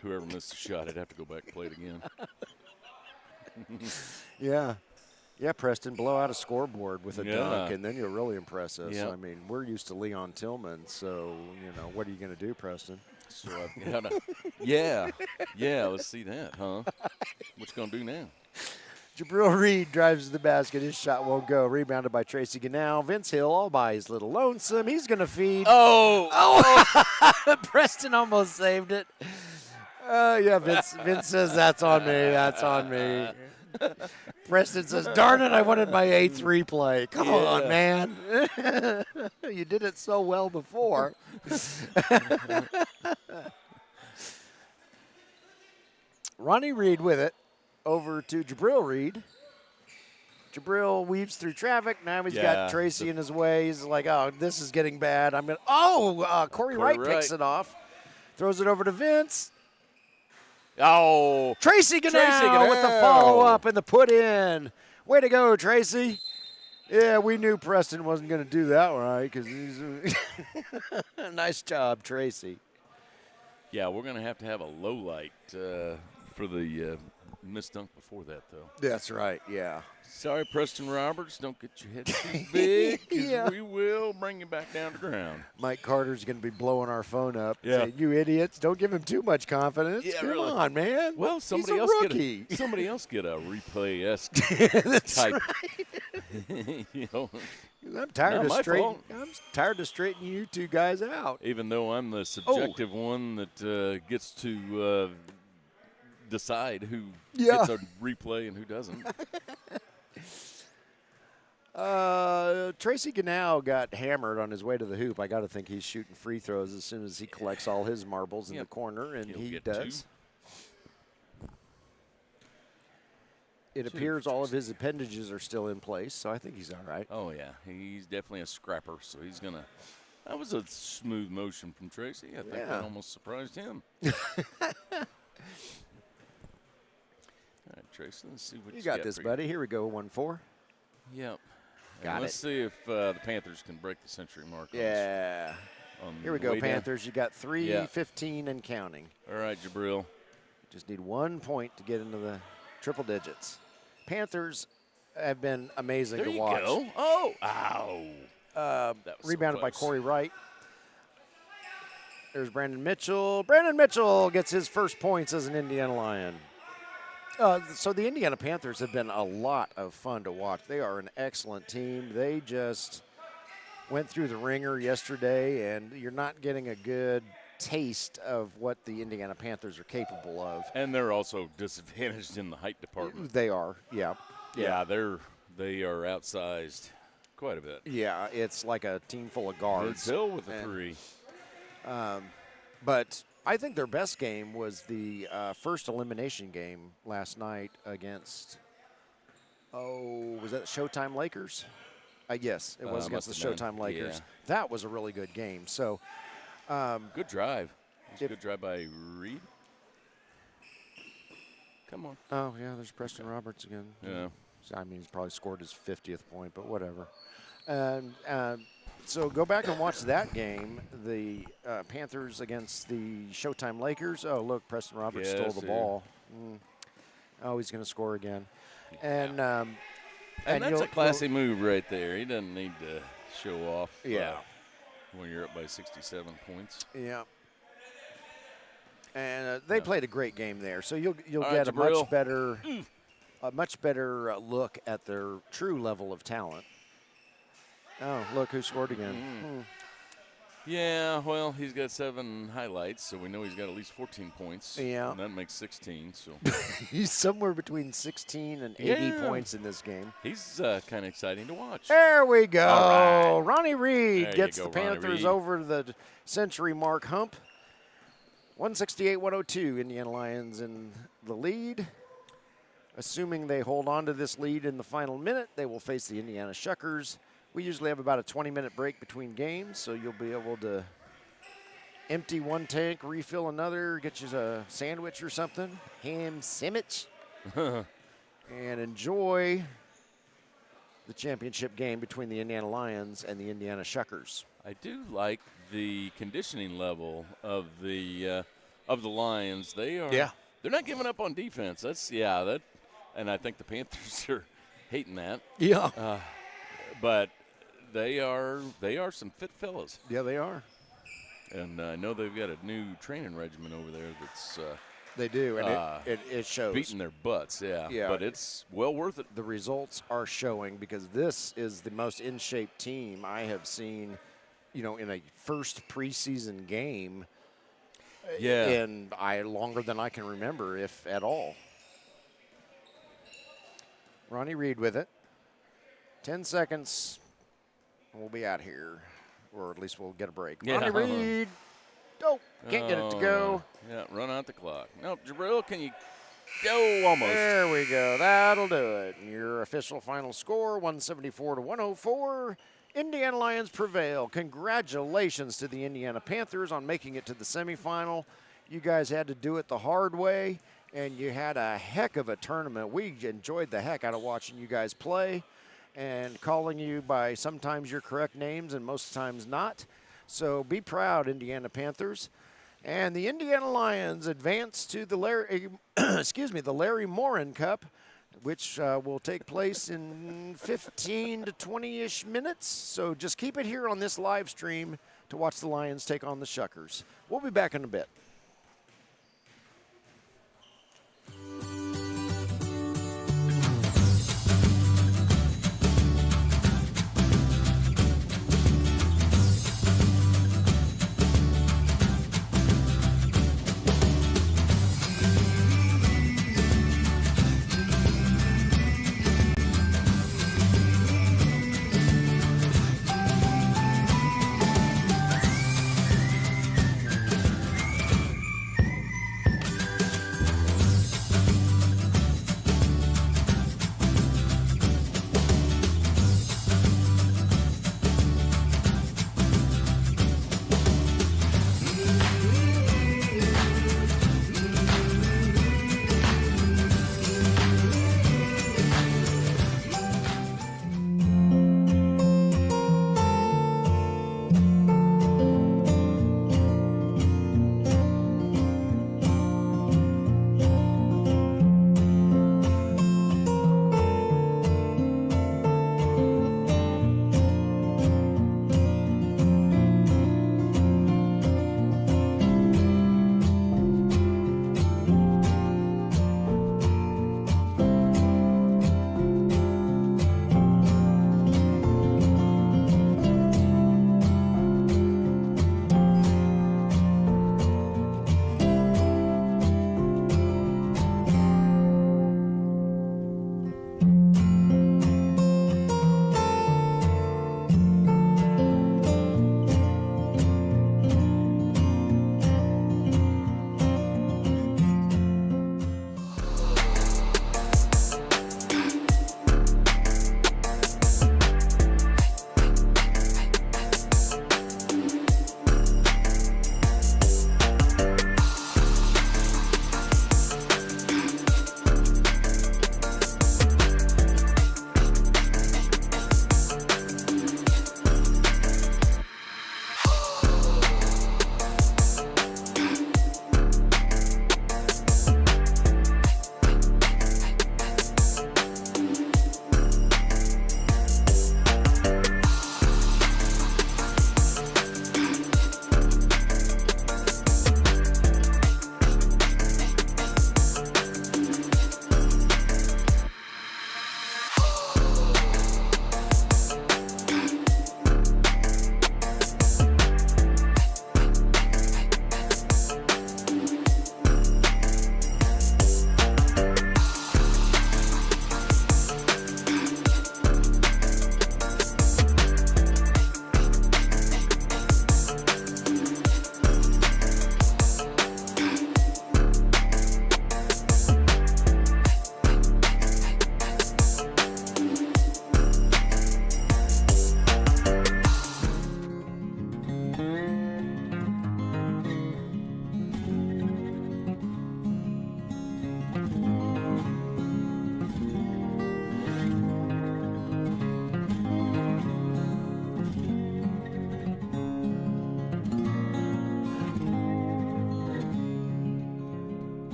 whoever missed the shot. I'd have to go back and play it again. Yeah. Yeah, Preston, blow out a scoreboard with a Yeah. dunk, and then you'll really impress us. Yep. I mean, we're used to Leon Tillman, so, what are you going to do, Preston? So I've got to, yeah, let's see that, huh? What you going to do now? Jabril Reed drives to the basket. His shot won't go. Rebounded by Tracy Ganal. Vince Hill all by his little lonesome. He's going to feed. Oh! Preston almost saved it. Yeah, Vince says, that's on me. That's on me. Preston says, darn it, I wanted my 8th replay. Come on, man. You did it so well before. Ronnie Reed with it. Over to Jabril Reed. Jabril weaves through traffic. Now he's Yeah, got Tracy in his way. He's like, oh, this is getting bad. Corey Wright picks it off. Throws it over to Vince. Oh, Tracy Ganell with the follow-up and the put-in. Way to go, Tracy. Yeah, we knew Preston wasn't going to do that right because he's nice job, Tracy. Yeah, we're going to have a low light for the missed dunk before that, though. That's right, yeah. Sorry, Preston Roberts. Don't get your head too big because Yeah. we will bring you back down to ground. Mike Carter's going to be blowing our phone up. Yeah. Saying, you idiots, don't give him too much confidence. Yeah, Come really. on, man. Well, He's a rookie. somebody else get a replay-esque That's type. right. You know, I'm tired Not my fault. I'm tired of straightening you two guys out. even though I'm the subjective one that gets to decide who gets a replay and who doesn't. Tracy Ganell got hammered on his way to the hoop. I got to think he's shooting free throws as soon as he collects all his marbles in the corner, and He'll he get does. It 2 appears for all of his appendages are still in place, so I think he's all right. Oh, yeah. He's definitely a scrapper, so he's going to – that was a smooth motion from Tracy. I think that almost surprised him. All right, Tracy, let's see what You got this, buddy. Here we go, 1-4. Yep. Got let's see if the Panthers can break the century mark. Yeah. Here we go, way down. Panthers. You got 3-15 and counting. All right, Jabril. Just need 1 point to get into the triple digits. Panthers have been amazing to watch. There you go. Oh, ow. That was so Rebounded by close. Corey Wright. There's Brandon Mitchell. Brandon Mitchell gets his first points as an Indiana Lion. So the Indiana Panthers have been a lot of fun to watch. They are an excellent team. They just went through the ringer yesterday, and you're not getting a good taste of what the Indiana Panthers are capable of. And they're also disadvantaged in the height department. They are, yeah. Yeah, they are outsized quite a bit. Yeah, it's like a team full of guards. Bill with a 3. But I think their best game was the first elimination game last night against, was that Showtime Lakers? Yes, it was against the Showtime Lakers. Yeah. That was a really good game. So, Good drive. It was a good drive by Reed. Come on. Oh, yeah, there's Preston Roberts again. Yeah. I mean, he's probably scored his 50th point, but whatever. And so go back and watch that game, the Panthers against the Showtime Lakers. Oh, look, Preston Roberts stole the ball. Oh, he's going to score again. And that's a classy move right there. He doesn't need to show off when you're up by 67 points. Yeah. And they played a great game there. So you'll All get right, a much better look at their true level of talent. Oh, look who scored again. Yeah, well, he's got 7 highlights, so we know he's got at least 14 points. Yeah. And that makes 16, so. He's somewhere between 16 and 80 points in this game. He's kind of exciting to watch. There we go. All right. Ronnie Reed There gets you the go, Ronnie Panthers Reed. over the century mark hump. 168-102, Indiana Lions in the lead. Assuming they hold on to this lead in the final minute, they will face the Indiana Shuckers. We usually have about a 20-minute break between games, so you'll be able to empty one tank, refill another, get you a sandwich or something, ham sandwich, and enjoy the championship game between the Indiana Lions and the Indiana Shuckers. I do like the conditioning level of the Lions. They are they're not giving up on defense. And I think the Panthers are hating that. Yeah. But they are some fit fellas. Yeah, they are. And I know they've got a new training regimen over there that's they do, and it shows. beating their butts, Yeah. But it's well worth it. The results are showing because this is the most in-shape team I have seen, in a first preseason game. Yeah. And longer than I can remember, if at all. Ronnie Reed with it. 10 seconds. We'll be out here, or at least we'll get a break. Yeah. Ronnie Reed. Oh, can't get it to go. Yeah, run out the clock. No, Jabril, can you Oh, almost. There we go. That'll do it. Your official final score, 174 to 104. Indiana Lions prevail. Congratulations to the Indiana Panthers on making it to the semifinal. You guys had to do it the hard way, and you had a heck of a tournament. We enjoyed the heck out of watching you guys play and calling you by sometimes your correct names and most times not. So be proud, Indiana Panthers. And the Indiana Lions advance to the Larry Morin Cup, which will take place in 15 to 20-ish minutes. So just keep it here on this live stream to watch the Lions take on the Shuckers. We'll be back in a bit.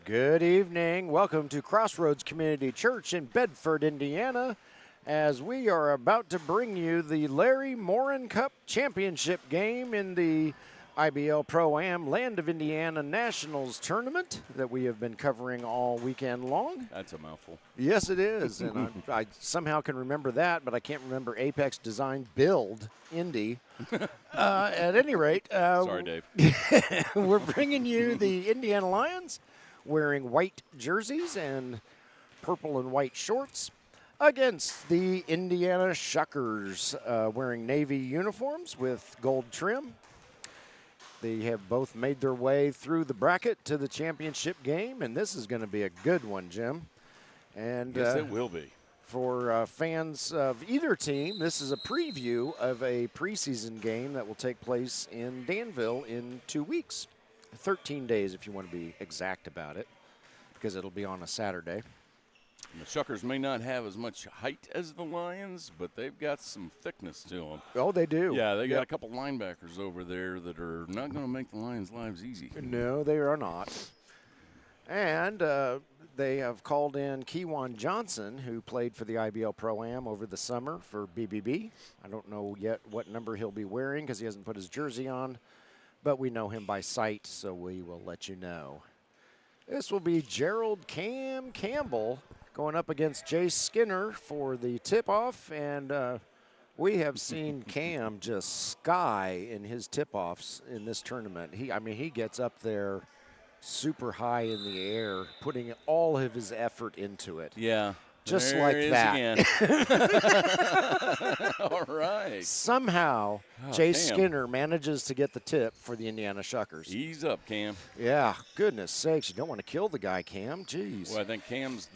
Good evening. Welcome to Crossroads Community Church in Bedford, Indiana, as we are about to bring you the Larry Morin Cup Championship game in the IBL ProAm Land of Indiana Nationals tournament that we have been covering all weekend long. That's a mouthful. Yes, it is, and I somehow can remember that, but I can't remember Apex Design Build Indy. At any rate, Sorry, Dave. we're bringing you the Indiana Lions wearing white jerseys and purple and white shorts against the Indiana Shuckers wearing navy uniforms with gold trim. They have both made their way through the bracket to the championship game, and this is going to be a good one, Jim. And yes, it will be. For fans of either team, this is a preview of a preseason game that will take place in Danville in 2 weeks. 13 days if you want to be exact about it, because it'll be on a Saturday. And the Shuckers may not have as much height as the Lions, but they've got some thickness to them. Oh, they do. Yeah, they got a couple linebackers over there that are not going to make the Lions' lives easy. No, they are not. And they have called in Kewan Johnson, who played for the IBL ProAm over the summer for BBB. I don't know yet what number he'll be wearing because he hasn't put his jersey on, but we know him by sight, so we will let you know. This will be Gerald Cam Campbell going up against Jay Skinner for the tip-off, and we have seen Cam just sky in his tip-offs in this tournament. He gets up there super high in the air, putting all of his effort into it. Yeah. Just there like is that. Again. All right. Somehow, Jay Cam. Skinner manages to get the tip for the Indiana Shuckers. Ease up, Cam. Yeah, goodness sakes, you don't want to kill the guy, Cam. Jeez. Well, I think Cam's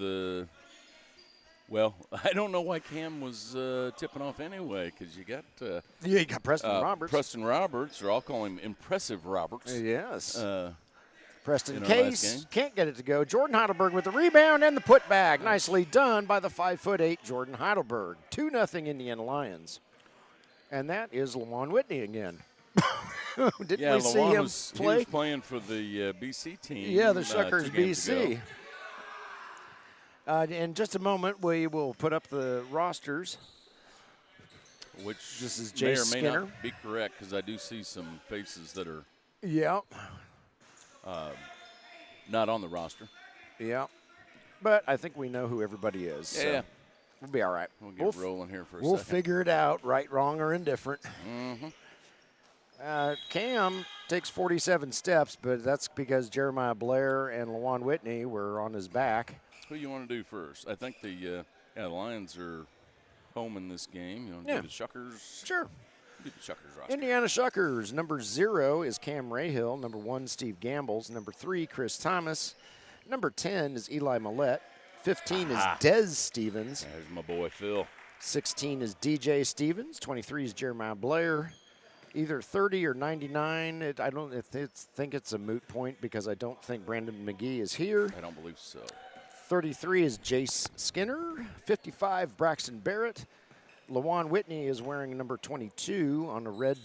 well, I don't know why Cam was tipping off anyway, because you got you got Preston Roberts. Preston Roberts, or I'll call him Impressive Roberts. Yes. Preston Preston Case can't get it to go. Jordan Heidelberg with the rebound and the putback. Nicely done by the 5'8" Jordan Heidelberg. 2-0 Indiana Lions. And that is Lawan Whitney again. Didn't we see him play? He was playing for the BC team. Yeah, the Shuckers 2 games BC. In just a moment, we will put up the rosters. Which this is may Jay or may Skinner. not be correct, because I do see some faces that are not on the roster. Yeah. But I think we know who everybody is. So Yeah. we'll be all right. We'll get rolling here for a We'll second. figure it out, right, wrong, or indifferent. Mm-hmm. Cam takes 47 steps, but that's because Jeremiah Blair and Lawan Whitney were on his back. Who you want to do first? I think the Lions are home in this game. You want to do the Shuckers? Sure. Do the Shuckers roster. Indiana Shuckers. Number 0 is Cam Rahill. Number 1, Steve Gambles. Number 3, Chris Thomas. Number 10 is Eli Millette. 15 is Des Stevens. There's my boy Phil. 16 is DJ Stevens. 23 is Jeremiah Blair. Either 30 or 99. I think it's a moot point because I don't think Brandon McGee is here. I don't believe so. 33 is Jace Skinner. 55, Braxton Barrett. Lawan Whitney is wearing number 22 on a red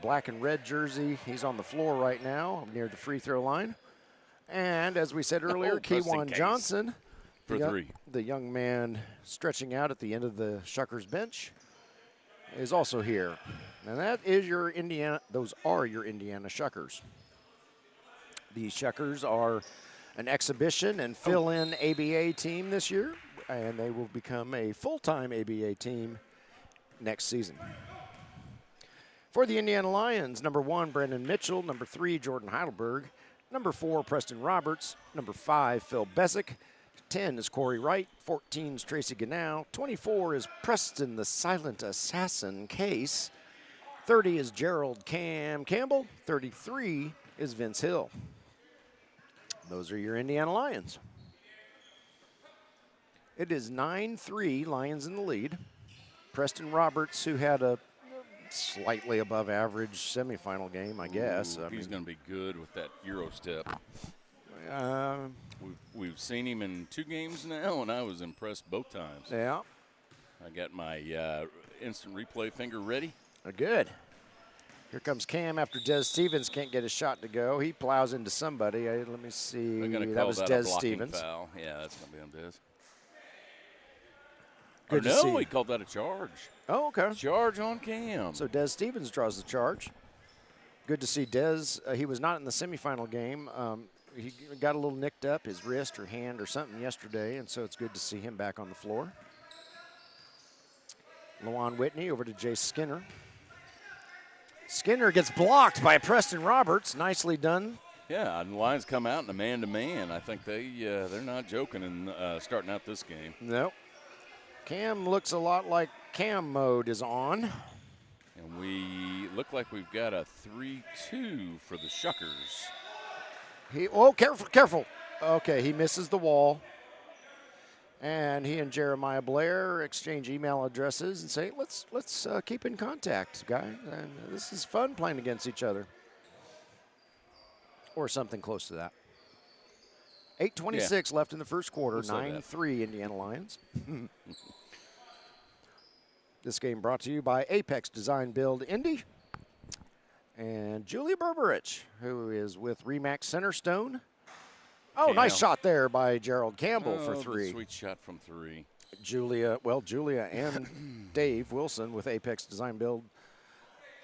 black and red jersey. He's on the floor right now near the free throw line. And as we said earlier, Kewan Johnson, for 3. The young man stretching out at the end of the Shuckers bench, is also here. And that is your Indiana. Those are your Indiana Shuckers. The Shuckers are an exhibition and fill-in ABA team this year, and they will become a full-time ABA team next season. For the Indiana Lions, number 1, Brandon Mitchell. Number 3, Jordan Heidelberg. Number 4, Preston Roberts. Number 5, Phil Bessick. 10 is Corey Wright. 14 is Tracy Ganow. 24 is Preston the Silent Assassin Case. 30 is Gerald Cam Campbell. 33 is Vince Hill. Those are your Indiana Lions. It is 9-3, Lions in the lead. Preston Roberts, who had a slightly above average semifinal game, I guess. He's going to be good with that Euro step. We've seen him in 2 games now, and I was impressed both times. Yeah. I got my instant replay finger ready. Good. Here comes Cam after Des Stevens can't get a shot to go. He plows into somebody. Let me see. They're going to That call was that Des a blocking Stevens. foul. Yeah, that's going to be on Des. Good to no, see. he called that a charge. Oh, okay. Charge on Cam. So Des Stevens draws the charge. Good to see Des. He was not in the semifinal game. He got a little nicked up, his wrist or hand or something yesterday, and so it's good to see him back on the floor. Lawan Whitney over to Jay Skinner. Skinner gets blocked by Preston Roberts. Nicely done. Yeah, and the Lions come out in a man-to-man. I think they're not joking in starting out this game. Nope. Cam looks a lot like Cam mode is on. And we look like we've got a 3-2 for the Shuckers. Careful. Okay, he misses the wall. And he and Jeremiah Blair exchange email addresses and say, let's keep in contact, guy. And this is fun playing against each other. Or something close to that. 8:26 left in the first quarter, 9-3 Indiana Lions. This game brought to you by Apex Design Build Indy and Julia Berberich, who is with Remax Centerstone. Oh, nice shot there by Gerald Campbell for three. Sweet shot from three. Julia and Dave Wilson with Apex Design Build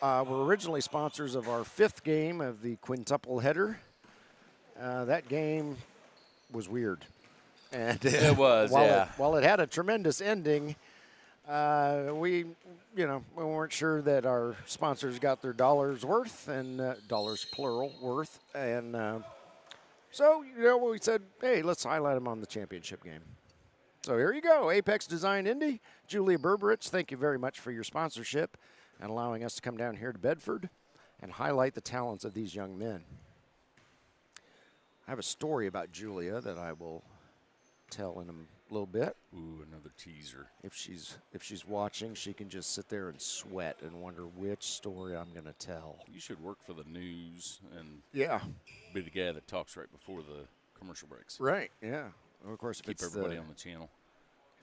were originally sponsors of our fifth game of the quintuple header. That game was weird. And it was, while it had a tremendous ending, we weren't sure that our sponsors got their dollars worth, and dollars plural worth. And so, we said, hey, let's highlight them on the championship game. So here you go, Apex Design Indy, Julia Berberich, thank you very much for your sponsorship and allowing us to come down here to Bedford and highlight the talents of these young men. I have a story about Julia that I will tell in a little bit. Ooh, another teaser. If she's watching, she can just sit there and sweat and wonder which story I'm going to tell. You should work for the news and be the guy that talks right before the commercial breaks. Right, yeah. Well, of course, keep everybody on the channel.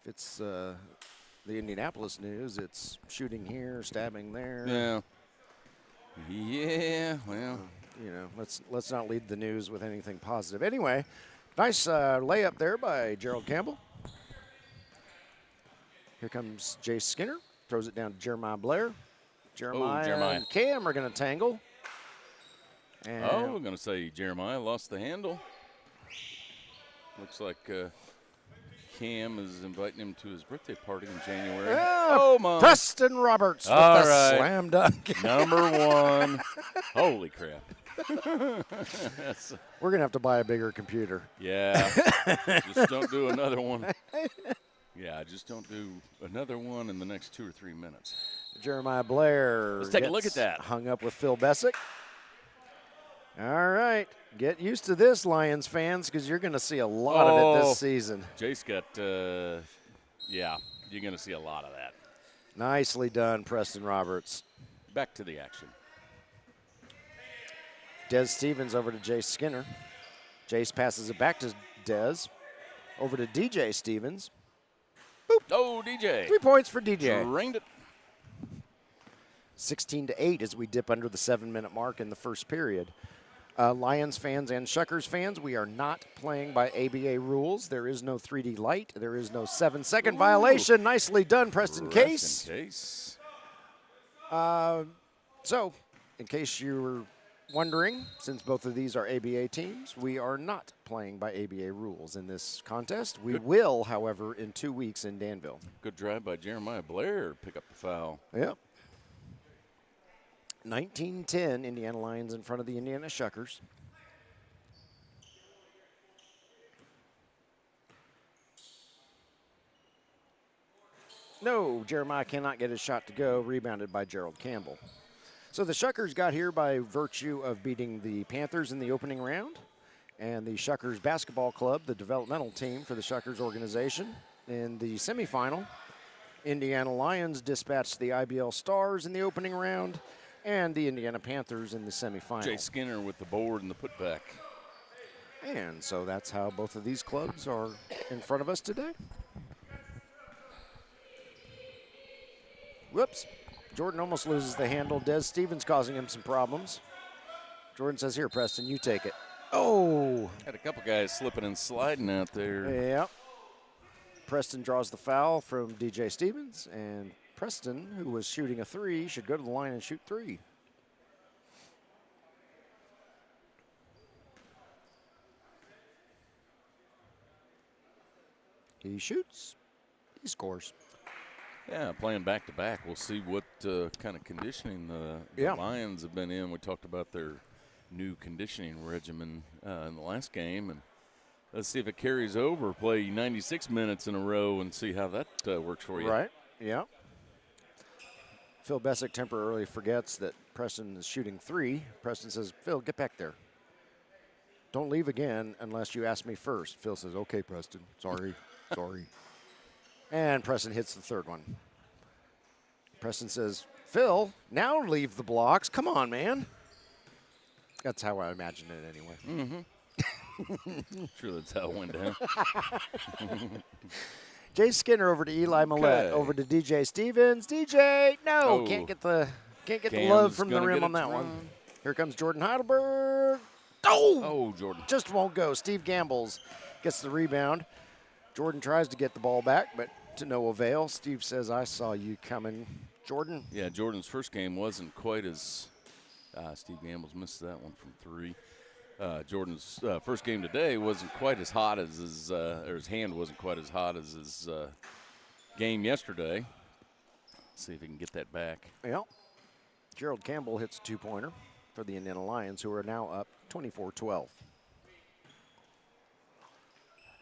If it's the Indianapolis news, it's shooting here, stabbing there. Yeah. Yeah, well. Let's not lead the news with anything positive. Anyway, nice layup there by Gerald Campbell. Here comes Jay Skinner. Throws it down to Jeremiah Blair. Jeremiah and Cam are going to tangle. And we're going to say Jeremiah lost the handle. Looks like Cam is inviting him to his birthday party in January. Oh, my. Preston Roberts with the slam dunk. Number one. Holy crap. We're going to have to buy a bigger computer. Yeah. Just don't do another one. Yeah, just don't do another one in the next 2 or 3 minutes. Jeremiah Blair. Let's take a look at that. Hung up with Phil Bessick. All right. Get used to this, Lions fans, because you're going to see a lot of it this season. Jace got, you're going to see a lot of that. Nicely done, Preston Roberts. Back to the action. Des Stevens over to Jace Skinner. Jace passes it back to Des. Over to DJ Stevens. Boop. Oh, DJ. 3 points for DJ. Drained it. 16-8 as we dip under the 7-minute mark in the first period. Lions fans and Shuckers fans, we are not playing by ABA rules. There is no 3D light. There is no 7-second violation. Nicely done, Preston Case. So, in case you were wondering, since both of these are ABA teams, we are not playing by ABA rules in this contest. We will, however, in 2 weeks in Danville. Good drive by Jeremiah Blair. Pick up the foul. Yep. 19-10, Indiana Lions in front of the Indiana Shuckers. No, Jeremiah cannot get his shot to go, rebounded by Gerald Campbell. So the Shuckers got here by virtue of beating the Panthers in the opening round, and the Shuckers Basketball Club, the developmental team for the Shuckers organization, in the semifinal. Indiana Lions dispatched the IBL Stars in the opening round, and the Indiana Panthers in the semifinal. Jay Skinner with the board and the putback. And so that's how both of these clubs are in front of us today. Whoops. Jordan almost loses the handle. Des Stevens causing him some problems. Jordan says, here, Preston, you take it. Oh. Had a couple guys slipping and sliding out there. Yep. Preston draws the foul from DJ Stevens, and Preston, who was shooting a 3, should go to the line and shoot 3. He shoots. He scores. Yeah, playing back-to-back. We'll see what kind of conditioning the Lions have been in. We talked about their new conditioning regimen in the last game, and let's see if it carries over. Play 96 minutes in a row and see how that works for you. Right, yeah. Phil Bessick temporarily forgets that Preston is shooting 3. Preston says, Phil, get back there. Don't leave again unless you ask me first. Phil says, okay, Preston, sorry. Sorry. And Preston hits the third one. Preston says, Phil, now leave the blocks. Come on, man. That's how I imagine it anyway. Mm-hmm. Sure, that's how it went down. Jay Skinner over to Eli Millette, over to DJ Stevens. DJ, no, can't get the love from the rim on that one. Here comes Jordan Heidelberg. Oh, Jordan. Just won't go. Steve Gambles gets the rebound. Jordan tries to get the ball back, but to no avail. Steve says, I saw you coming. Jordan? Yeah, Jordan's first game wasn't quite as Steve Gambles missed that one from 3. Jordan's first game today wasn't quite as hot as his hand wasn't quite as hot as his game yesterday. Let's see if he can get that back. Well, Gerald Campbell hits a 2-pointer for the Indiana Lions, who are now up 24-12.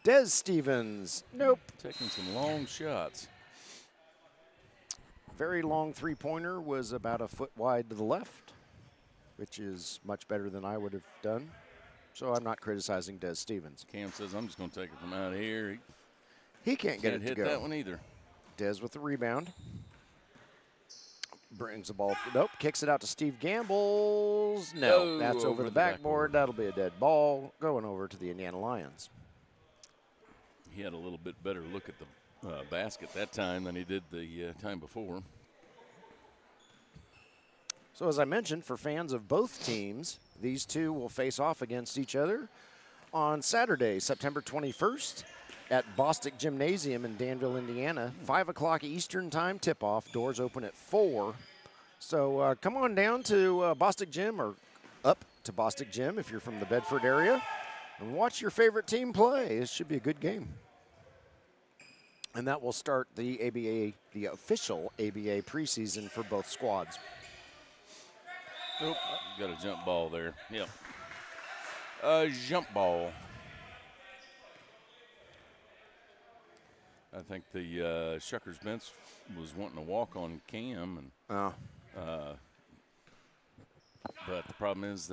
Des Stevens, nope. Taking some long shots. Very long 3-pointer, was about a foot wide to the left, which is much better than I would have done. So I'm not criticizing Des Stevens. Cam says, I'm just going to take it from out here. He can't get it to go. Can't hit that one either. Des with the rebound. Brings the ball, nope, kicks it out to Steve Gambles. No, that's over the backboard. That'll be a dead ball going over to the Indiana Lions. He had a little bit better look at the basket that time than he did the time before. So as I mentioned, for fans of both teams, these two will face off against each other on Saturday, September 21st at Bostic Gymnasium in Danville, Indiana. 5 o'clock Eastern time tip-off. Doors open at 4. So come on down to Bostic Gym or up to Bostic Gym if you're from the Bedford area and watch your favorite team play. This should be a good game. And that will start the ABA, the official ABA preseason for both squads. Nope, got a jump ball there. Yep. Jump ball. I think the Shuckers bench was wanting to walk on Cam, and but the problem is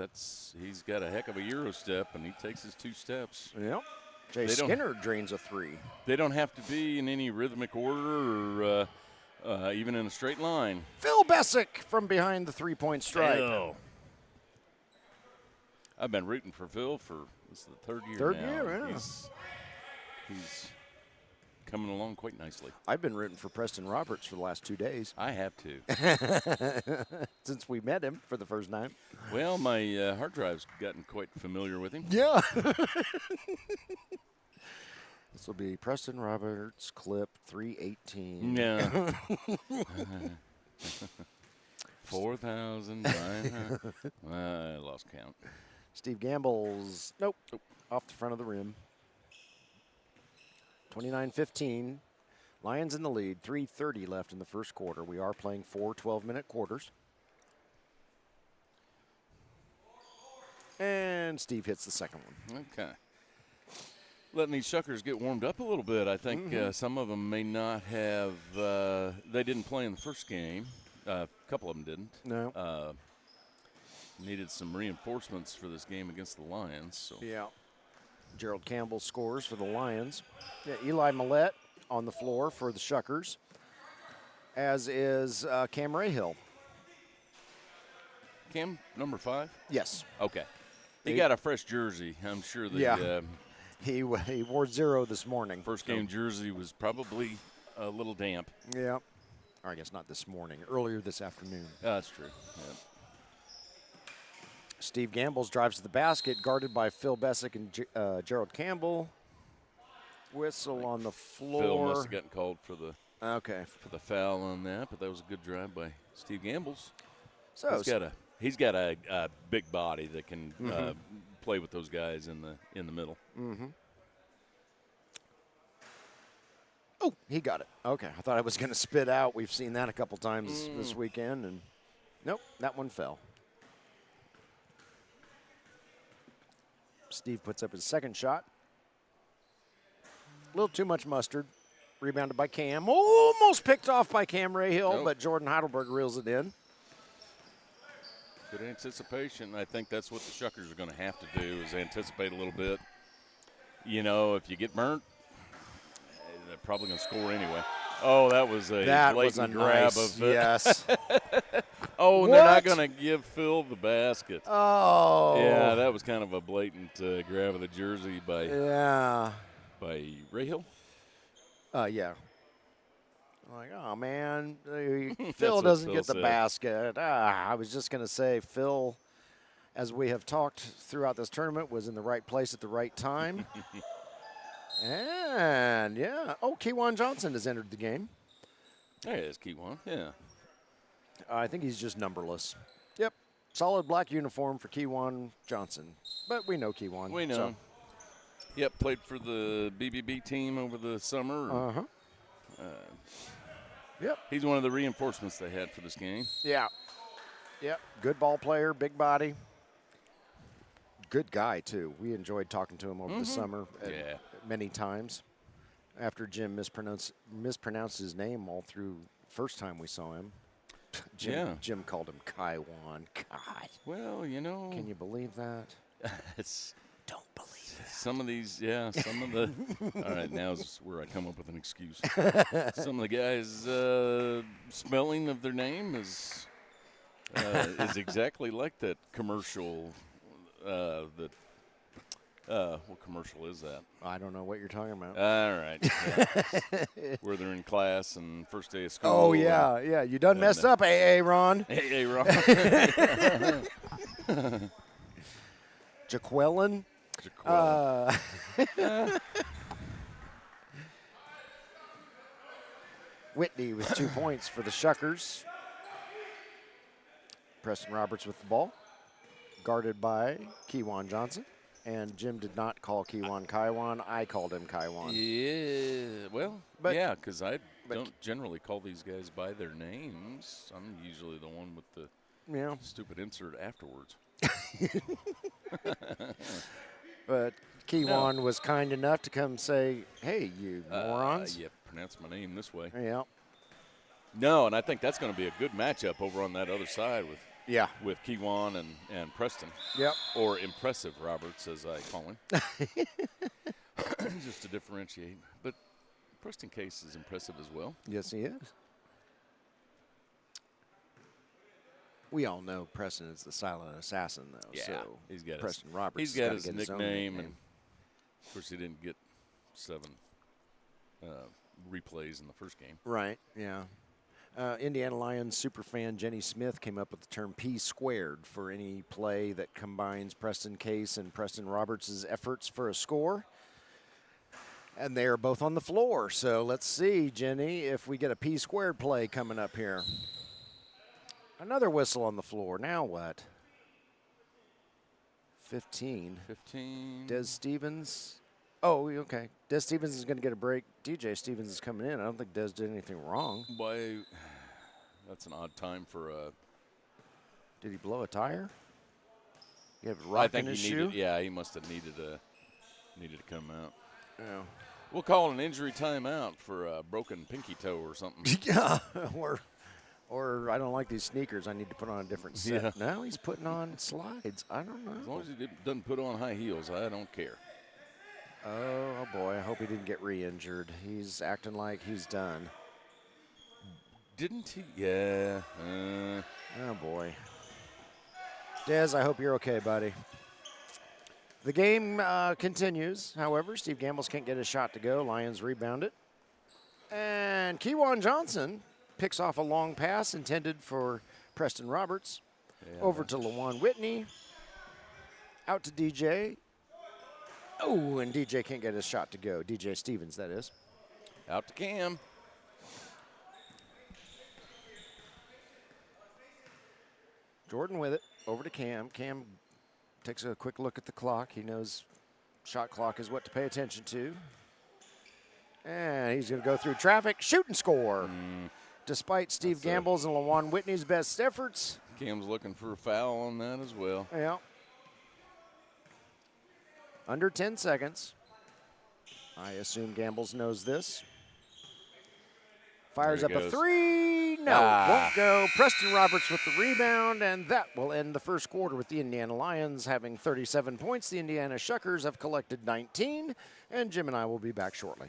he's got a heck of a Euro step, and he takes his 2 steps. Yep. Jay Skinner drains a 3. They don't have to be in any rhythmic order or even in a straight line. Phil Bessick from behind the 3-point stripe. Phil. I've been rooting for Phil for this is the 3rd year now. 3rd year, yeah. He's coming along quite nicely. I've been rooting for Preston Roberts for the last 2 days. I have to. Since we met him for the first time. Well, my hard drive's gotten quite familiar with him. Yeah. This will be Preston Roberts clip 318. Yeah. 4,900. I lost count. Steve Gambles, nope, off the front of the rim. 29-15. Lions in the lead. 3:30 left in the first quarter. We are playing 4 12-minute quarters. And Steve hits the second one. Okay. Letting these Shuckers get warmed up a little bit. I think some of them may not have they didn't play in the first game. A couple of them didn't. No. Needed some reinforcements for this game against the Lions. So. Yeah. Gerald Campbell scores for the Lions. Yeah, Eli Millette on the floor for the Shuckers, as is Cam Rahill. Cam, number 5? Yes. Okay. He got a fresh jersey. I'm sure that he wore 0 this morning. First game jersey was probably a little damp. Yeah. or I guess not this morning, earlier this afternoon. That's true. Yep. Steve Gambles drives to the basket, guarded by Phil Bessick and Gerald Campbell. Whistle on the floor. Phil must have gotten called for the foul on that, but that was a good drive by Steve Gambles. So he's got a big body that can play with those guys in the middle. Mm-hmm. Oh, he got it. Okay, I thought I was going to spit out. We've seen that a couple times this weekend, and nope, that one fell. Steve puts up his second shot. A little too much mustard. Rebounded by Cam. Almost picked off by Cam Rahill, but Jordan Heidelberg reels it in. Good anticipation. I think that's what the Shuckers are going to have to do is anticipate a little bit. You know, if you get burnt, they're probably going to score anyway. Oh, that was a blatant grab of it. Yes. Oh, and they're not going to give Phil the basket. Oh. Yeah, that was kind of a blatant grab of the jersey by Rahill. Yeah. I'm like, oh, man, Phil doesn't get the basket. I was just going to say Phil, as we have talked throughout this tournament, was in the right place at the right time. And, Kewan Johnson has entered the game. There it is, Kewan, yeah. I think he's just numberless. Yep. Solid black uniform for Kewan Johnson. But we know Kewan. We know. So. Yep, played for the BBB team over the summer. Uh-huh. Yep. He's one of the reinforcements they had for this game. Yeah. Yep. Good ball player, big body. Good guy, too. We enjoyed talking to him over the summer many times. After Jim mispronounced his name all through first time we saw him. Jim called him Kaiwan. God. Well, you know. Can you believe that? Don't believe that. Some of these, some of the. All right, now is where I come up with an excuse. Some of the guys' spelling of their name is exactly like that commercial. What commercial is that? I don't know what you're talking about. All right. Yeah. Where they're in class and first day of school. Oh, yeah. You done messed up, AA Ron. AA Ron. Jaqueline. Whitney with 2 points for the Shuckers. Preston Roberts with the ball. Guarded by Kewan Johnson. And Jim did not call Kewan Kaiwan. I called him Kaiwan. Yeah, well, because I don't generally call these guys by their names. I'm usually the one with the stupid insert afterwards. But Kewan was kind enough to come say, hey, you morons. Pronounce my name this way. Yeah. No, and I think that's going to be a good matchup over on that other side with Kewan and Preston. Yep. Or Impressive Roberts, as I call him. Just to differentiate. But Preston Case is impressive as well. Yes, he is. We all know Preston is the silent assassin, though. Yeah, so he's got Preston Roberts. He's got his nickname, and of course he didn't get 7 replays in the first game. Right. Yeah. Indiana Lyons superfan Jenny Smith came up with the term P squared for any play that combines Preston Case and Preston Roberts' efforts for a score. And they are both on the floor. So let's see, Jenny, if we get a P squared play coming up here. Another whistle on the floor. Now what? 15. Des Stevens. Oh, okay. Des Stevens is going to get a break. DJ Stevens is coming in. I don't think Des did anything wrong. Boy, that's an odd time for a. Did he blow a tire? You have a rock in his shoe? Yeah, he must have needed to come out. Yeah. We'll call an injury timeout for a broken pinky toe or something. Yeah, or I don't like these sneakers. I need to put on a different set. Yeah. Now he's putting on slides. I don't know. As long as he doesn't put on high heels, I don't care. Oh, boy. I hope he didn't get re-injured. He's acting like he's done. Didn't he? Yeah. Oh, boy. Des, I hope you're okay, buddy. The game continues. However, Steve Gambles can't get a shot to go. Lions rebound it. And Kewan Johnson picks off a long pass intended for Preston Roberts. Yeah. Over to Lawan Whitney. Out to DJ. Oh, and DJ can't get his shot to go. DJ Stevens, that is. Out to Cam. Jordan with it. Over to Cam. Cam takes a quick look at the clock. He knows shot clock is what to pay attention to. And he's going to go through traffic. Shoot and score. Despite Steve Gamble's and Lawan Whitney's best efforts. Cam's looking for a foul on that as well. Yeah. Under 10 seconds. I assume Gambles knows this. Fires up a three. No, won't go. Preston Roberts with the rebound, and that will end the first quarter with the Indiana Lions having 37 points. The Indiana Shuckers have collected 19, and Jim and I will be back shortly.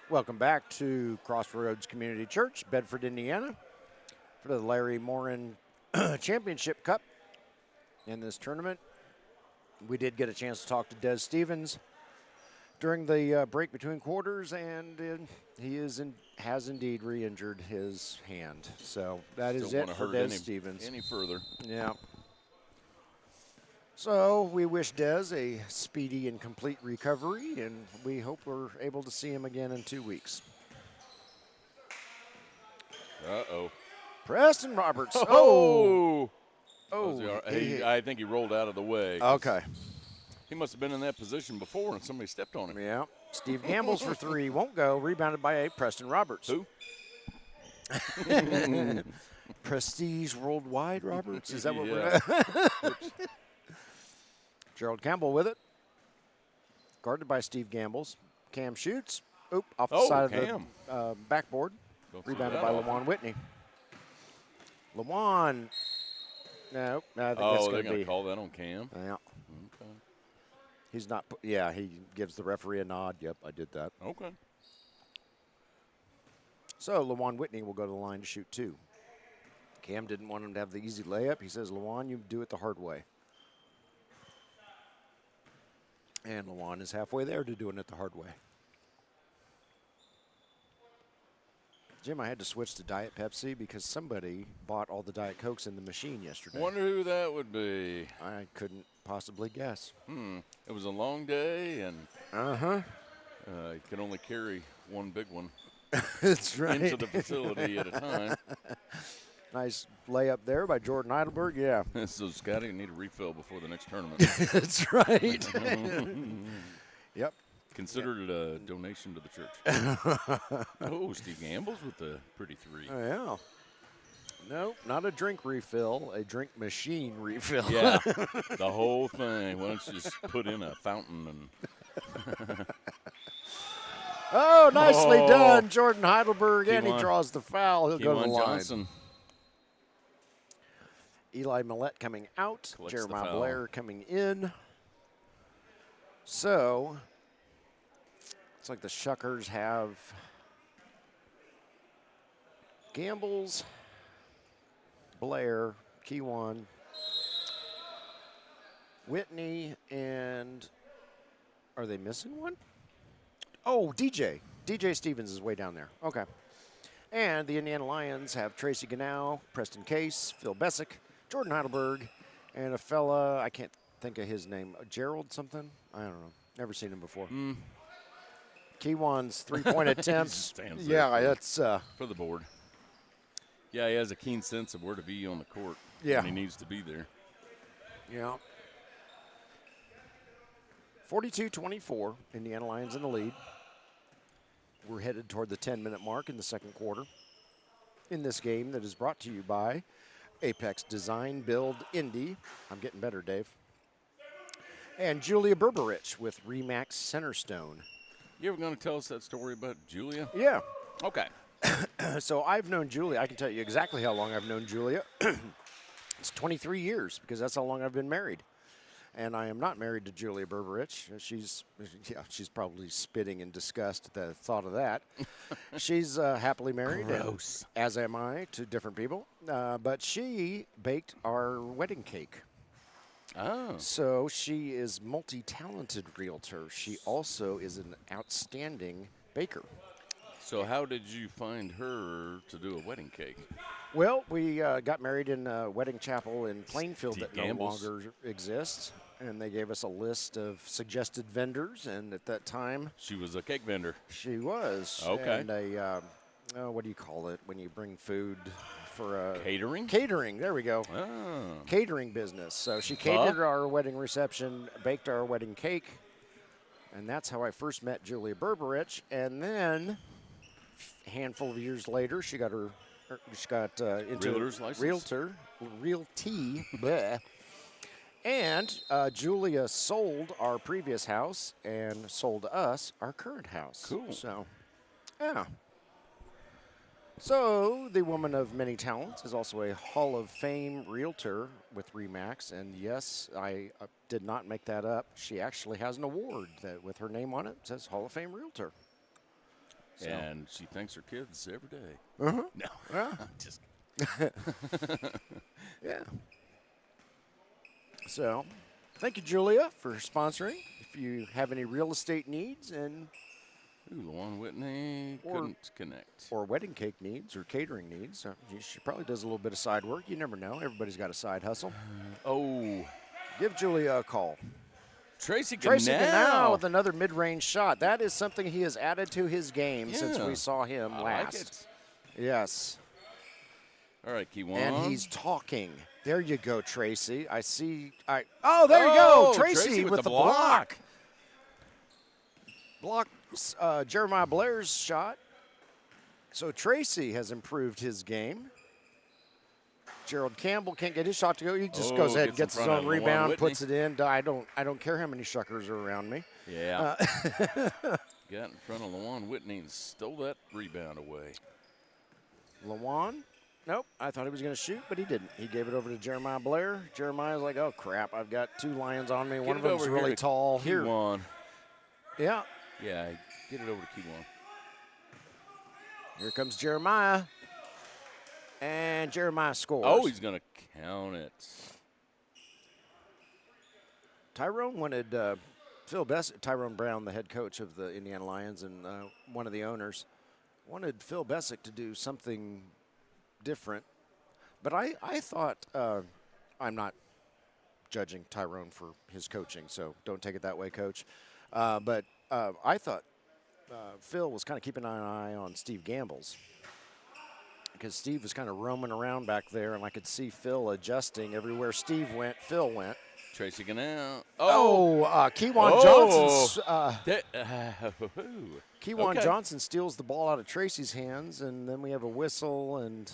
Welcome back to Crossroads Community Church, Bedford, Indiana, for the Larry Morin Championship Cup. In this tournament, we did get a chance to talk to Des Stevens during the break between quarters, and he has indeed re-injured his hand. So that is it for Des Stevens. Any further? Yeah. So we wish Des a speedy and complete recovery, and we hope we're able to see him again in 2 weeks. Uh-oh. Preston Roberts. Oh! Oh. I think he rolled out of the way. Okay. He must have been in that position before and somebody stepped on him. Yeah. Steve Gambles for three. Won't go. Rebounded by Preston Roberts. Who? Prestige Worldwide Roberts? Is that what Yeah. we're Gerald Campbell with it. Guarded by Steve Gambles. Cam shoots. Oop, off the side Cam. of the backboard. Rebounded by Lawan Whitney. Lawan. No, I think that's going to be. Call that on Cam? Yeah. Okay. He's not. Yeah, he gives the referee a nod. Yep, I did that. Okay. So Lawan Whitney will go to the line to shoot two. Cam didn't want him to have the easy layup. He says, Lawan, you do it the hard way. And Lawan is halfway there to doing it the hard way. Jim, I had to switch to Diet Pepsi because somebody bought all the Diet Cokes in the machine yesterday. Wonder who that would be. I couldn't possibly guess. It was a long day, and you could only carry one big one That's right. into the facility at a time. Nice layup there by Jordan Heidelberg, yeah. So, Scotty, you need a refill before the next tournament. That's right. Yep. Consider it a donation to the church. Oh, Steve Gambles with the pretty three. Oh, yeah. No, not a drink refill, a drink machine refill. Yeah, the whole thing. Why don't you just put in a fountain and Oh, nicely done, Jordan Heidelberg, and he draws the foul. He'll go to the line. Johnson. Eli Millette coming out, Collects Jeremiah the foul. Blair coming in. So, it's like the Shuckers have Gambles, Blair, Keywan, Whitney, and are they missing one? Oh, DJ. DJ Stevens is way down there. Okay. And the Indiana Lions have Tracy Ganow, Preston Case, Phil Bessick, Jordan Heidelberg, and a fella, I can't think of his name, Gerald something? I don't know. Never seen him before. Keywan's three-point attempts. Yeah, that's for the board. Yeah, he has a keen sense of where to be on the court. Yeah. When he needs to be there. Yeah. 42-24, Indiana Lions in the lead. We're headed toward the 10-minute mark in the second quarter. In this game that is brought to you by Apex Design Build Indy. I'm getting better, Dave. And Julia Berberich with Remax Centerstone. You ever going to tell us that story about Julia? Yeah. Okay. So I've known Julia. I can tell you exactly how long I've known Julia. It's 23 years because that's how long I've been married. And I am not married to Julia Berberich. She's probably spitting in disgust at the thought of that. She's happily married. Gross. As am I to different people. But she baked our wedding cake. Oh. So she is multi-talented realtor. She also is an outstanding baker. So how did you find her to do a wedding cake? Well, we got married in a wedding chapel in Plainfield Steve that Gamble's. no longer exists. And they gave us a list of suggested vendors. And at that time, She was a cake vendor. she was. Okay. And a, what do you call it when you bring food for a Catering? catering? There we go. Oh. Catering business. So she catered our wedding reception, baked our wedding cake. And that's how I first met Julia Berberich. And then a handful of years later, she got into Realtor's license? realty. Bleh. And Julia sold our previous house and sold us our current house. Cool. So, yeah. So, the woman of many talents is also a Hall of Fame realtor with Remax. And yes, I did not make that up. She actually has an award that with her name on it. It says Hall of Fame realtor. So. And she thanks her kids every day. Uh-huh. No. Yeah. Just Yeah. So, thank you, Julia, for sponsoring. If you have any real estate needs and Lawan Whitney couldn't connect. or wedding cake needs or catering needs, she probably does a little bit of side work. You never know. Everybody's got a side hustle. Oh. Give Julia a call. Tracy Ganow with another mid-range shot. That is something he has added to his game since we saw him I last. like it. Yes. All right, Keywan. And he's talking. There you go, Tracy. I see. Oh, there you go. Tracy with the block. Blocks Jeremiah Blair's shot. So Tracy has improved his game. Gerald Campbell can't get his shot to go. He just goes ahead and gets his own rebound, puts it in. I don't care how many Shuckers are around me. Yeah. Got in front of Lawan Whitney and stole that rebound away. Lawan? Nope. I thought he was going to shoot, but he didn't. He gave it over to Jeremiah Blair. Jeremiah's like, oh, crap. I've got two Lions on me. One of them's really tall. Here. Yeah. Yeah, get it over to Keywan. Here comes Jeremiah. And Jeremiah scores. Oh, he's going to count it. Tyrone wanted Phil Bessick, Tyrone Brown, the head coach of the Indiana Lions and one of the owners, wanted Phil Bessick to do something different. But I thought, I'm not judging Tyrone for his coaching, so don't take it that way, Coach. But I thought Phil was kind of keeping an eye on Steve Gamble's, because Steve was kind of roaming around back there, and I could see Phil adjusting everywhere Steve went, Phil went. Tracy Ganow. Keywan Johnson's. Keywan Okay. Johnson steals the ball out of Tracy's hands, and then we have a whistle. And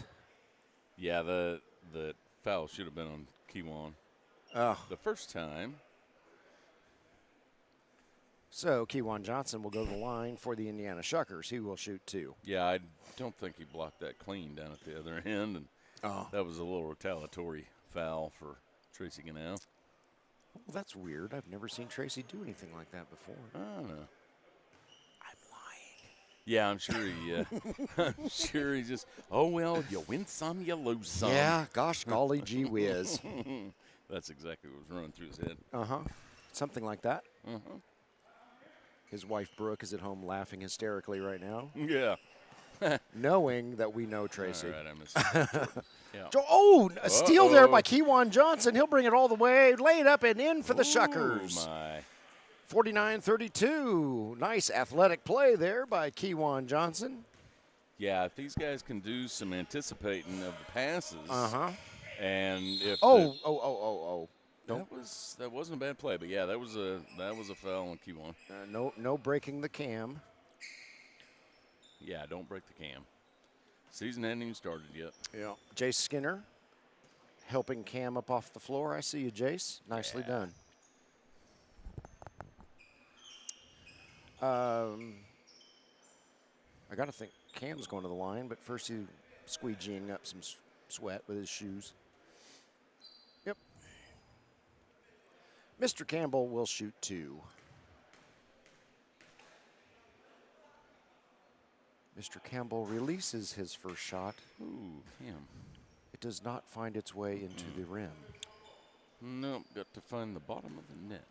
yeah, the foul should have been on Keywan the first time. So Keywan Johnson will go to the line for the Indiana Shuckers. He will shoot two. Yeah, I don't think he blocked that clean down at the other end, and that was a little retaliatory foul for Tracy Ganow. Well, that's weird. I've never seen Tracy do anything like that before. I don't know. I'm lying. Yeah, I'm sure I'm sure he just, oh, well, you win some, you lose some. Yeah, gosh, golly gee whiz. That's exactly what was running through his head. Something like that. His wife, Brooke, is at home laughing hysterically right now, Yeah. knowing that we know Tracy. All right, I missed it. Yeah. A steal there by Kewan Johnson. He'll bring it all the way, lay it up and in for the Shuckers. My. 49-32. Nice athletic play there by Kewan Johnson. Yeah, if these guys can do some anticipating of the passes. And if that wasn't a bad play, but yeah, that was a foul on Kewan. No breaking the cam. Yeah, don't break the cam. Season hadn't even started yet. Yeah. Jace Skinner helping Cam up off the floor. I see you, Jace. Nicely done. I got to think Cam's going to the line, but first he's squeegeeing up some sweat with his shoes. Yep. Mr. Campbell will shoot 2. Mr. Campbell releases his first shot. Ooh, Cam. It does not find its way into the rim. Nope, got to find the bottom of the net.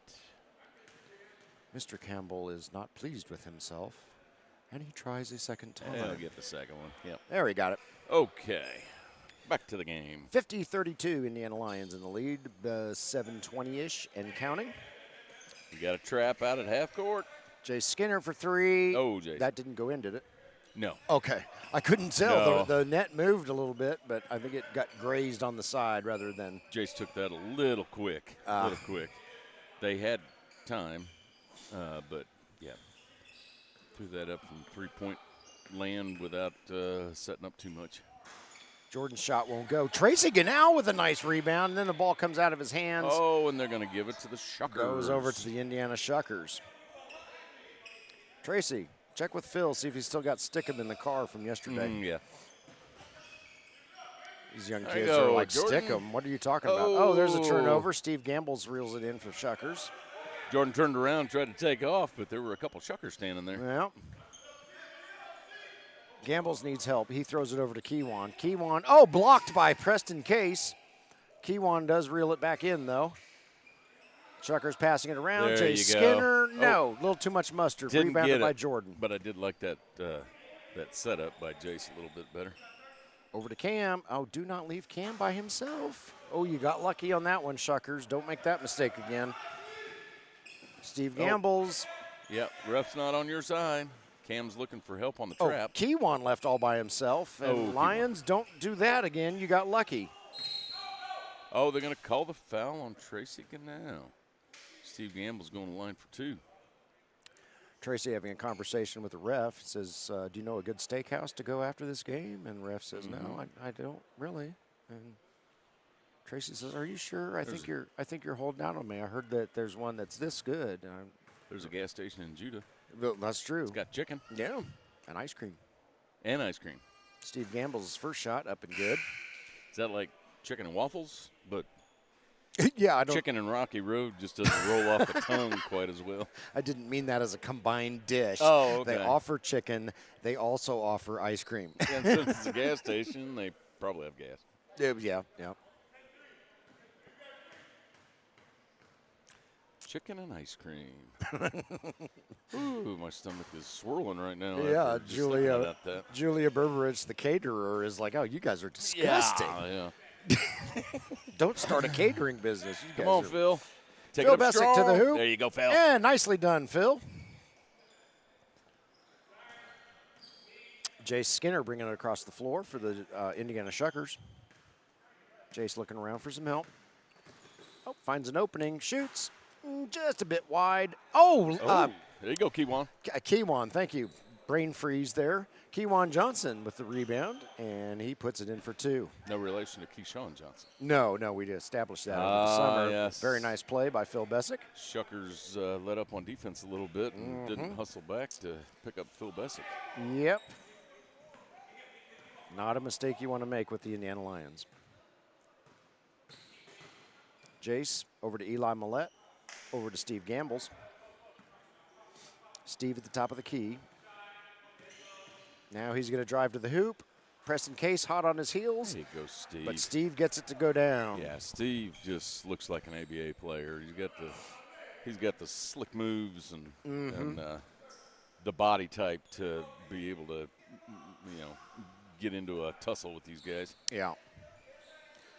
Mr. Campbell is not pleased with himself, and he tries a second time. I'll get the second one. Yep. There, he got it. Okay. Back to the game. 50-32, Indiana Lions in the lead, 7:20-ish and counting. You got a trap out at half court. Jay Skinner for 3. Oh, Jay. That didn't go in, did it? No. Okay. I couldn't tell. No. The net moved a little bit, but I think it got grazed on the side rather than. Jace took that a little quick. They had time, but, yeah. Threw that up from three-point land without setting up too much. Jordan's shot won't go. Tracy Ganal with a nice rebound, and then the ball comes out of his hands. Oh, and they're going to give it to the Shuckers. Goes over to the Indiana Shuckers. Tracy, check with Phil, see if he's still got Stickum in the car from yesterday. Yeah. These young kids are like, Jordan. Stickum. What are you talking about? Oh, there's a turnover. Steve Gambles reels it in for Shuckers. Jordan turned around, tried to take off, but there were a couple Shuckers standing there. Yeah. Gambles needs help. He throws it over to Kewan. Kewan, blocked by Preston Case. Kewan does reel it back in, though. Shuckers passing it around. There Jay you Skinner, go. a little too much mustard. Didn't Rebounded get by it, Jordan. But I did like that setup by Jace a little bit better. Over to Cam. Oh, do not leave Cam by himself. Oh, you got lucky on that one, Shuckers. Don't make that mistake again. Steve Gambles. Yep, ref's not on your side. Cam's looking for help on the trap. Kewan left all by himself. And Lyons, don't do that again. You got lucky. Oh, they're going to call the foul on Tracy Ganal. Steve Gamble's going to line for 2. Tracy having a conversation with the ref. Says, do you know a good steakhouse to go after this game? And the ref says, no, I don't really. And Tracy says, are you sure? I think you're holding out on me. I heard that there's one that's this good. There's a gas station in Judah. That's true. It's got chicken. Yeah, and ice cream. And ice cream. Steve Gamble's first shot up and good. Is that like chicken and waffles? But yeah, I don't. Chicken and Rocky Road just doesn't roll off the tongue quite as well. I didn't mean that as a combined dish. Oh, okay. They offer chicken. They also offer ice cream. And since it's a gas station, they probably have gas. Yeah. Chicken and ice cream. Ooh, my stomach is swirling right now. Yeah, Julia Berberich, the caterer, is like, oh, you guys are disgusting. Yeah. Don't start a catering business. Come on, Phil. Take Phil it up Bessick strong. to the hoop. There you go, Phil. Yeah, nicely done, Phil. Jace Skinner bringing it across the floor for the Indiana Shuckers. Jace looking around for some help. Oh, finds an opening, shoots. Just a bit wide. There you go, Kewan. Kewan, thank you. Brain freeze there. Kewan Johnson with the rebound, and he puts it in for 2. No relation to Keyshawn Johnson. No, we established that over the summer. Yes. Very nice play by Phil Bessick. Shuckers let up on defense a little bit and didn't hustle back to pick up Phil Bessick. Yep. Not a mistake you want to make with the Indiana Lions. Jace over to Eli Millette. Over to Steve Gambles. Steve at the top of the key. Now he's going to drive to the hoop. Preston Case hot on his heels. There you go, Steve. But Steve gets it to go down. Yeah, Steve just looks like an ABA player. He's got the slick moves and the body type to be able to, get into a tussle with these guys. Yeah.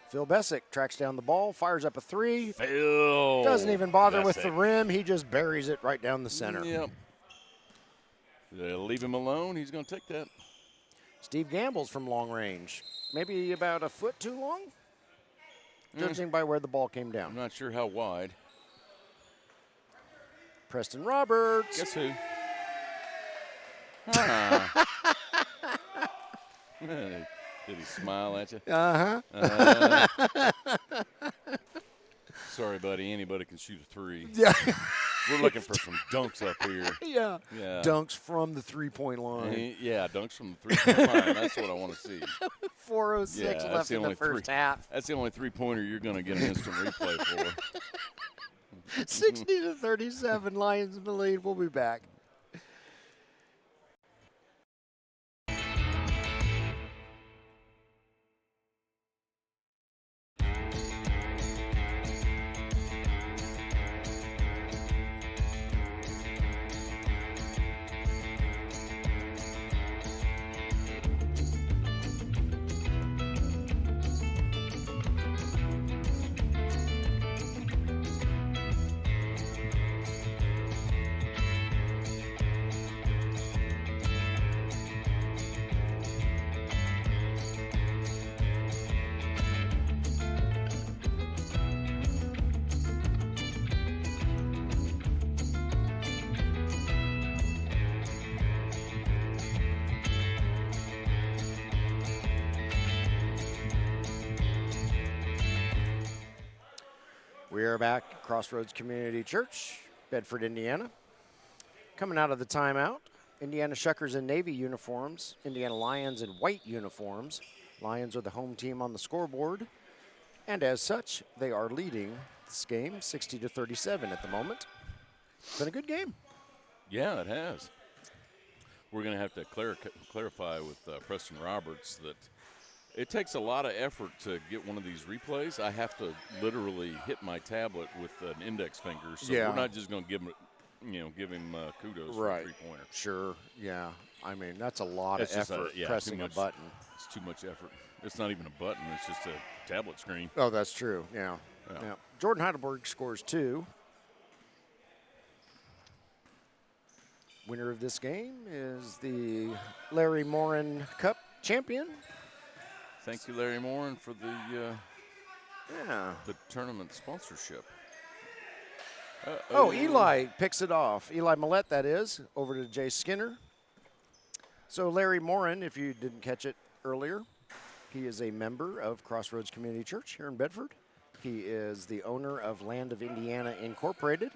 Phil Bessick tracks down the ball, fires up a three. Phil Doesn't even bother with Bessick. the rim. He just buries it right down the center. Yep. They'll leave him alone. He's going to take that. Steve Gamble's from long range. Maybe about a foot too long, judging by where the ball came down. I'm not sure how wide. Preston Roberts. Guess who? Huh. Did he smile at you? Sorry, buddy. Anybody can shoot a three. Yeah. We're looking for some dunks up here. Yeah. Yeah. Dunks from the three-point line. Yeah, dunks from the three-point line. That's what I want to see. 4:06 Yeah, left in the first half. That's the only three-pointer you're going to get an instant replay for. 60-37, Lions in the lead. We'll be back. We are back at Crossroads Community Church, Bedford, Indiana. Coming out of the timeout, Indiana Shuckers in Navy uniforms, Indiana Lions in white uniforms. Lions are the home team on the scoreboard, and as such, they are leading this game 60-37 at the moment. It's been a good game. Yeah, it has. We're going to have to clarify with Preston Roberts that it takes a lot of effort to get one of these replays. I have to literally hit my tablet with an index finger, so we're not just going to give him, kudos for a three-pointer. Sure, yeah. I mean, that's a lot of effort pressing a button. It's too much effort. It's not even a button. It's just a tablet screen. Oh, that's true, yeah. Jordan Heidelberg scores 2. Winner of this game is the Larry Morin Cup champion. Thank you, Larry Morin, for the tournament sponsorship. Eli picks it off. Eli Millette, that is, over to Jay Skinner. So Larry Morin, if you didn't catch it earlier, he is a member of Crossroads Community Church here in Bedford. He is the owner of Land of Indiana Incorporated,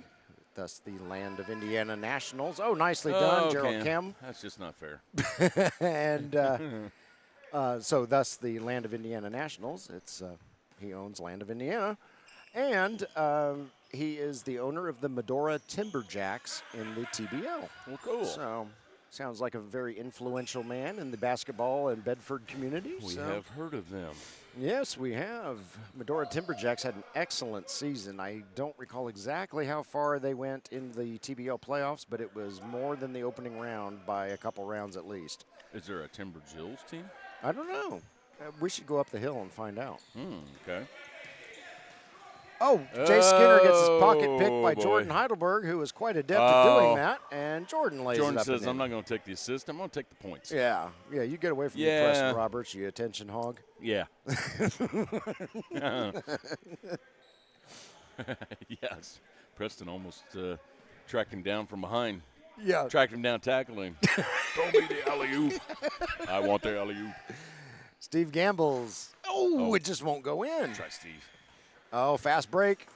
thus the Land of Indiana Nationals. Oh, nicely done, Gerald Kim. That's just not fair. And so thus the Land of Indiana Nationals. He owns Land of Indiana. And he is the owner of the Medora Timberjacks in the TBL. Well, cool. So sounds like a very influential man in the basketball and Bedford community. We have heard of them. Yes, we have. Medora Timberjacks had an excellent season. I don't recall exactly how far they went in the TBL playoffs, but it was more than the opening round by a couple rounds at least. Is there a Timber Jills team? I don't know. We should go up the hill and find out. Okay. Oh, Jay Skinner gets his pocket picked by Jordan Heidelberg, who is quite adept at doing that, and Jordan lays it up. Jordan says, I'm not going to take the assist. I'm going to take the points. Yeah, you get away from me, Preston Roberts, you attention hog. Yeah. Yes. Preston almost tracked him down from behind. Yeah. Tracked him down, tackled him. Throw me the alley-oop. I want the alley-oop. Steve Gamble's. Oh, it just won't go in. Try Steve. Oh, fast break.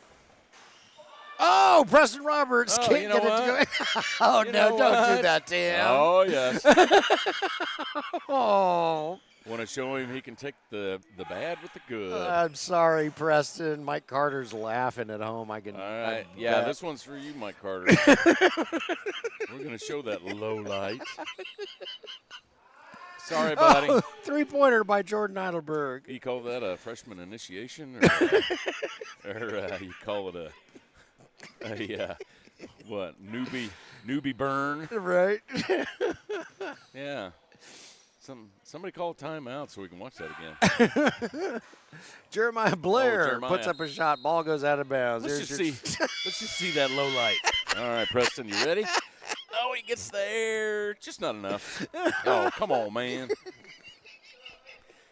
Oh, Preston Roberts can't get it to go in. Oh, no, don't do that to him. Oh, yes. Oh. Want to show him he can take the bad with the good. I'm sorry, Preston. Mike Carter's laughing at home. All right. This one's for you, Mike Carter. We're going to show that low light. Sorry, buddy. Oh, three-pointer by Jordan Heidelberg. You call that a freshman initiation? Or you call it What, newbie burn? Right. Yeah. Somebody call a timeout so we can watch that again. Jeremiah Blair Jeremiah. puts up a shot. Ball goes out of bounds. Let's just see that low light. All right, Preston, you ready? Oh, he gets there. Just not enough. Oh, come on, man.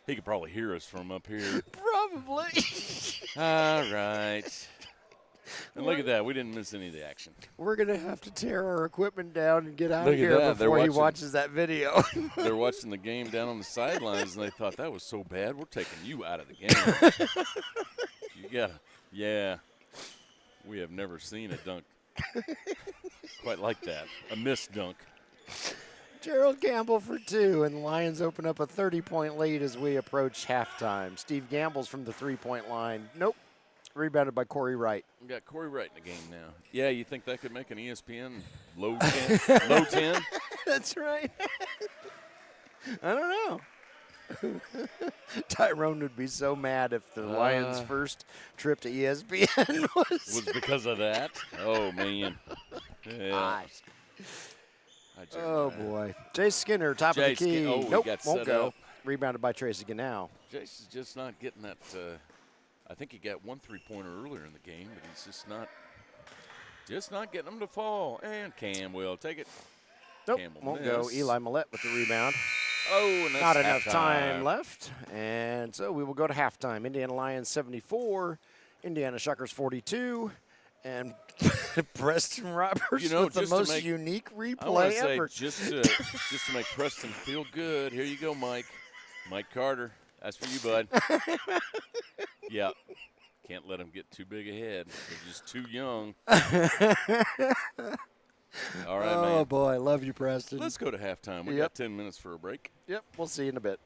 He could probably hear us from up here. Probably. All right. And look at that. We didn't miss any of the action. We're going to have to tear our equipment down and get out Look of at here that. before he watches that video. They're watching the game down on the sidelines, and they thought, that was so bad, we're taking you out of the game. You got to, yeah. We have never seen a dunk quite like that, a missed dunk. Gerald Gamble for 2, and the Lions open up a 30-point lead as we approach halftime. Steve Gamble's from the three-point line. Nope. Rebounded by Corey Wright. We got Corey Wright in the game now. Yeah, you think that could make an ESPN low 10? Low 10? That's right. I don't know. Tyrone would be so mad if the Lions' first trip to ESPN was because of that. Oh man. Yeah. Gosh. Oh boy. Jay Skinner, top of the key. Nope, won't go. Rebounded by Tracy Gannow. Jace is just not getting that. I think he got 1 3-pointer earlier in the game, but he's just not getting them to fall. And Cam will take it. Nope, Cam will won't miss. go. Eli Millette with the rebound. Oh, and that's not enough halftime. time left, and so we will go to halftime. Indiana Lions 74, Indiana Shuckers 42, and Preston Roberts with the most unique replay ever. Just to make Preston feel good, here you go, Mike. Mike Carter, that's for you, bud. Yeah, can't let him get too big ahead. They're just too young. All right, man. Oh, boy. Love you, Preston. Let's go to halftime. We got 10 minutes for a break. Yep. We'll see you in a bit.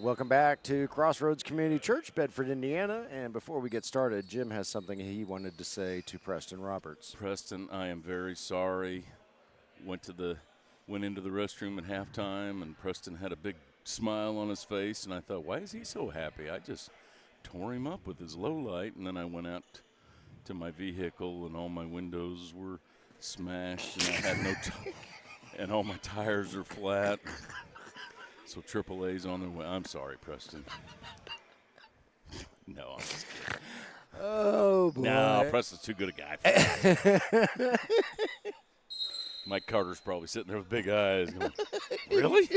Welcome back to Crossroads Community Church, Bedford, Indiana. And before we get started, Jim has something he wanted to say to Preston Roberts. Preston, I am very sorry. Went into the restroom at halftime, and Preston had a big smile on his face, and I thought, why is he so happy? I just tore him up with his low light, and then I went out to my vehicle, and all my windows were smashed, and I had no and all my tires are flat. So AAA's on their way. I'm sorry, Preston. No, I'm just kidding. Oh, boy. No, Preston's too good a guy for that. Mike Carter's probably sitting there with big eyes going, really?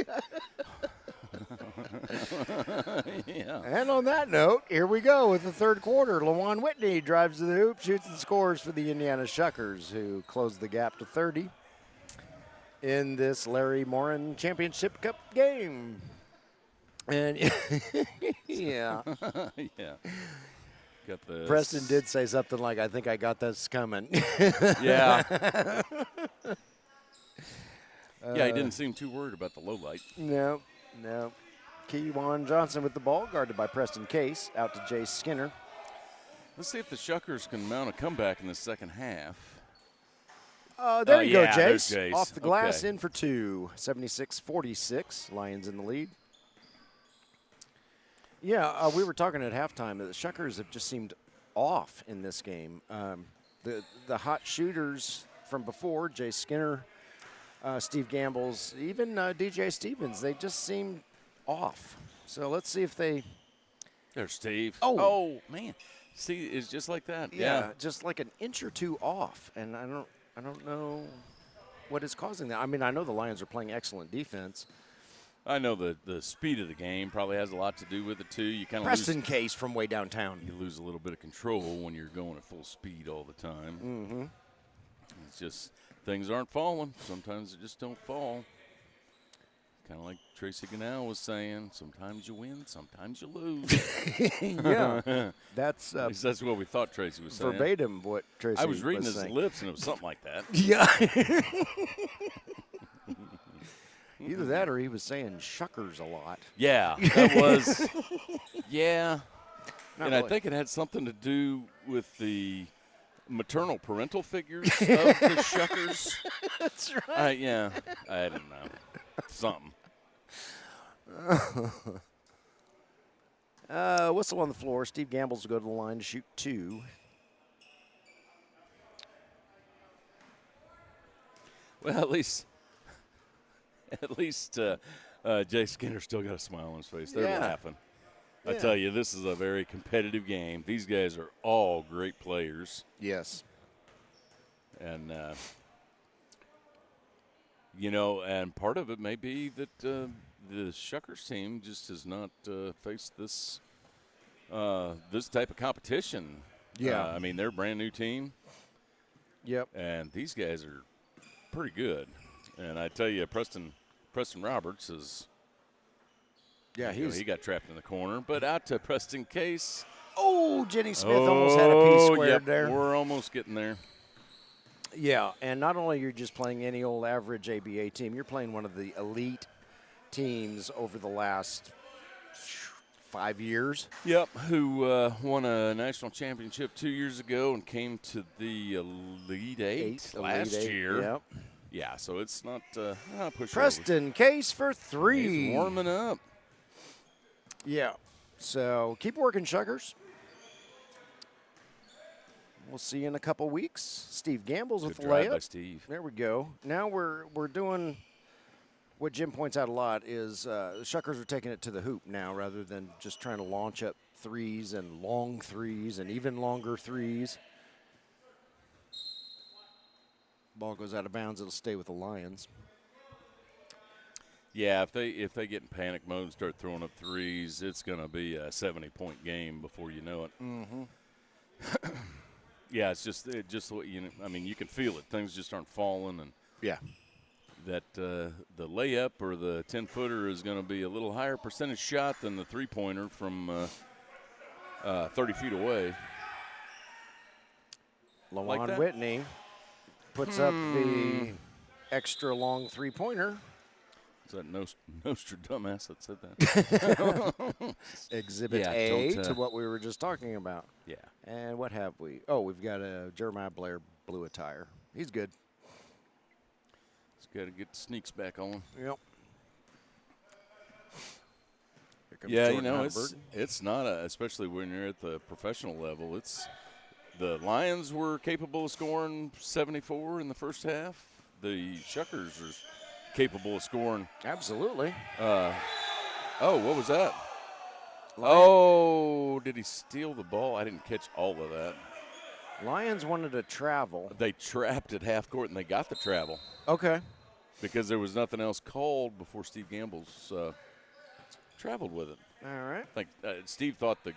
Yeah. And on that note, here we go with the third quarter. LaJuan Whitney drives to the hoop, shoots and scores for the Indiana Shuckers, who closed the gap to 30 in this Larry Morin Championship Cup game. And, yeah. Yeah. Got the Preston did say something like, I think I got this coming. Yeah. Yeah, he didn't seem too worried about the low light. No. Keywan Johnson with the ball, guarded by Preston Case, out to Jay Skinner. Let's see if the Shuckers can mount a comeback in the second half. There you go, there's Jace. Jace. Off the glass, Okay. in for two. 76-46, Lions in the lead. Yeah, we were talking at halftime that the Shuckers have just seemed off in this game. The hot shooters from before, Jay Skinner, Steve Gambles, even DJ Stevens, they just seem off. So let's see if they. There's Steve. Oh. Man. See, it's just like that. Yeah, just like an inch or two off, and I don't know what is causing that. I mean, I know the Lions are playing excellent defense. I know the speed of the game probably has a lot to do with it too. You kind of Preston Case from way downtown. you lose a little bit of control when you're going at full speed all the time. Mm-hmm. It's just things aren't falling. Sometimes they just don't fall. Kind of like Tracy Ganell was saying, sometimes you win, sometimes you lose. Yeah, that's At least that's what we thought Tracy was saying. verbatim what Tracy I was reading his saying. lips, and it was something like that. Yeah. Either that or he was saying Shuckers a lot. Yeah, that was. Yeah. Not And I really. think it had something to do with the maternal parental figures of the Shuckers. That's right. Yeah, I don't know. Something. Whistle on the floor. Steve Gambles will go to the line to shoot two. Well, at least Jay Skinner still got a smile on his face. They're Yeah. laughing. I Yeah. tell you, this is a very competitive game. These guys are all great players. Yes. And, and part of it may be that the Shuckers team just has not faced this type of competition. Yeah. I mean, they're a brand new team, Yep. and these guys are pretty good. And I tell you, Preston Roberts is. Yeah, He got trapped in the corner, but out to Preston Case. Oh, Jenny Smith almost had a piece squared yep, there. We're almost getting there. Yeah, and not only you're just playing any old average ABA team, you're playing one of the elite teams over the last 5 years. Yep, who won a national championship 2 years ago and came to the Elite Eight last year. Yep. Yeah, so it's not push. Preston Case for He's three. warming up. Yeah. So keep working, Shuckers. We'll see you in a couple weeks. Steve Gambles with Good the drive by layup. Steve. There we go. Now we're doing what Jim points out a lot is the Shuckers are taking it to the hoop now rather than just trying to launch up threes and long threes and even longer threes. Ball goes out of bounds. It'll stay with the Lions. Yeah, if they get in panic mode and start throwing up threes, it's going to be a 70-point game before you know it. Mm-hmm. Yeah, it's just what I mean, you can feel it. Things just aren't falling, and Yeah. that the layup or the 10-footer is going to be a little higher percentage shot than the three-pointer from 30 feet away. LaJuan Like that? Whitney puts up the extra long three-pointer. Is that Nostradamus that said that? Exhibit Yeah, A don't, to what we were just talking about. Yeah. And what have we? Oh, we've got Jeremiah Blair blew a tire. He's good. He's got to get the sneaks back on. Yep. Here comes Yeah, Jordan Heidelberg. it's not especially when you're at the professional level. It's the Lions were capable of scoring 74 in the first half. The Shuckers are capable of scoring. Absolutely. Oh, what was that? Oh, did he steal the ball? I didn't catch all of that. Lions wanted to travel. They trapped at half court, and they got the travel. Okay. Because there was nothing else called before Steve Gamble's traveled with it. All right. I think Steve thought the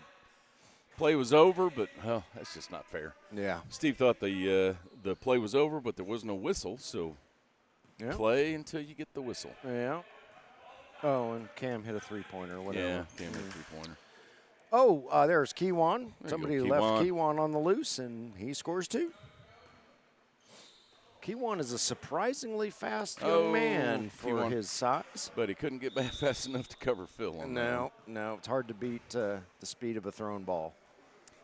play was over, but that's just not fair. Yeah. Steve thought the play was over, but there was no whistle, so play until you get the whistle. Yeah. Oh, and Cam hit a three-pointer, whatever. Yeah, Cam hit a three-pointer. Oh, there's Kiwan. There Somebody you go, left Kiwan on the loose, and he scores two. Kiwan is a surprisingly fast young man for his size. But he couldn't get back fast enough to cover Phil on that. No, it's hard to beat the speed of a thrown ball.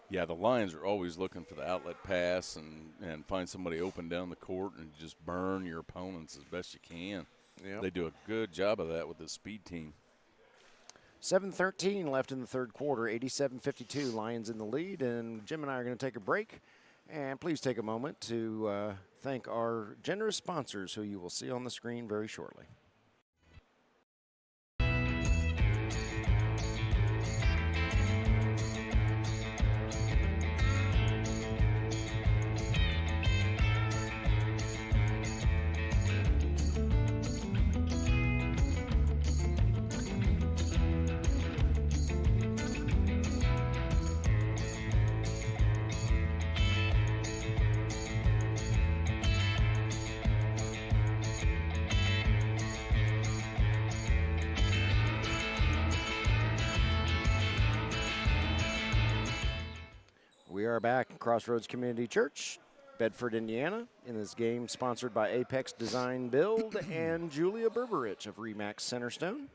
Yeah, the Lions are always looking for the outlet pass and find somebody open down the court and just burn your opponents as best you can. Yep. They do a good job of that with the speed team. 7:13 left in the third quarter, 87-52, Lions in the lead, and Jim and I are going to take a break. And please take a moment to thank our generous sponsors, who you will see on the screen very shortly. We are back at Crossroads Community Church, Bedford, Indiana, in this game sponsored by Apex Design Build and Julia Berberich of Remax Centerstone.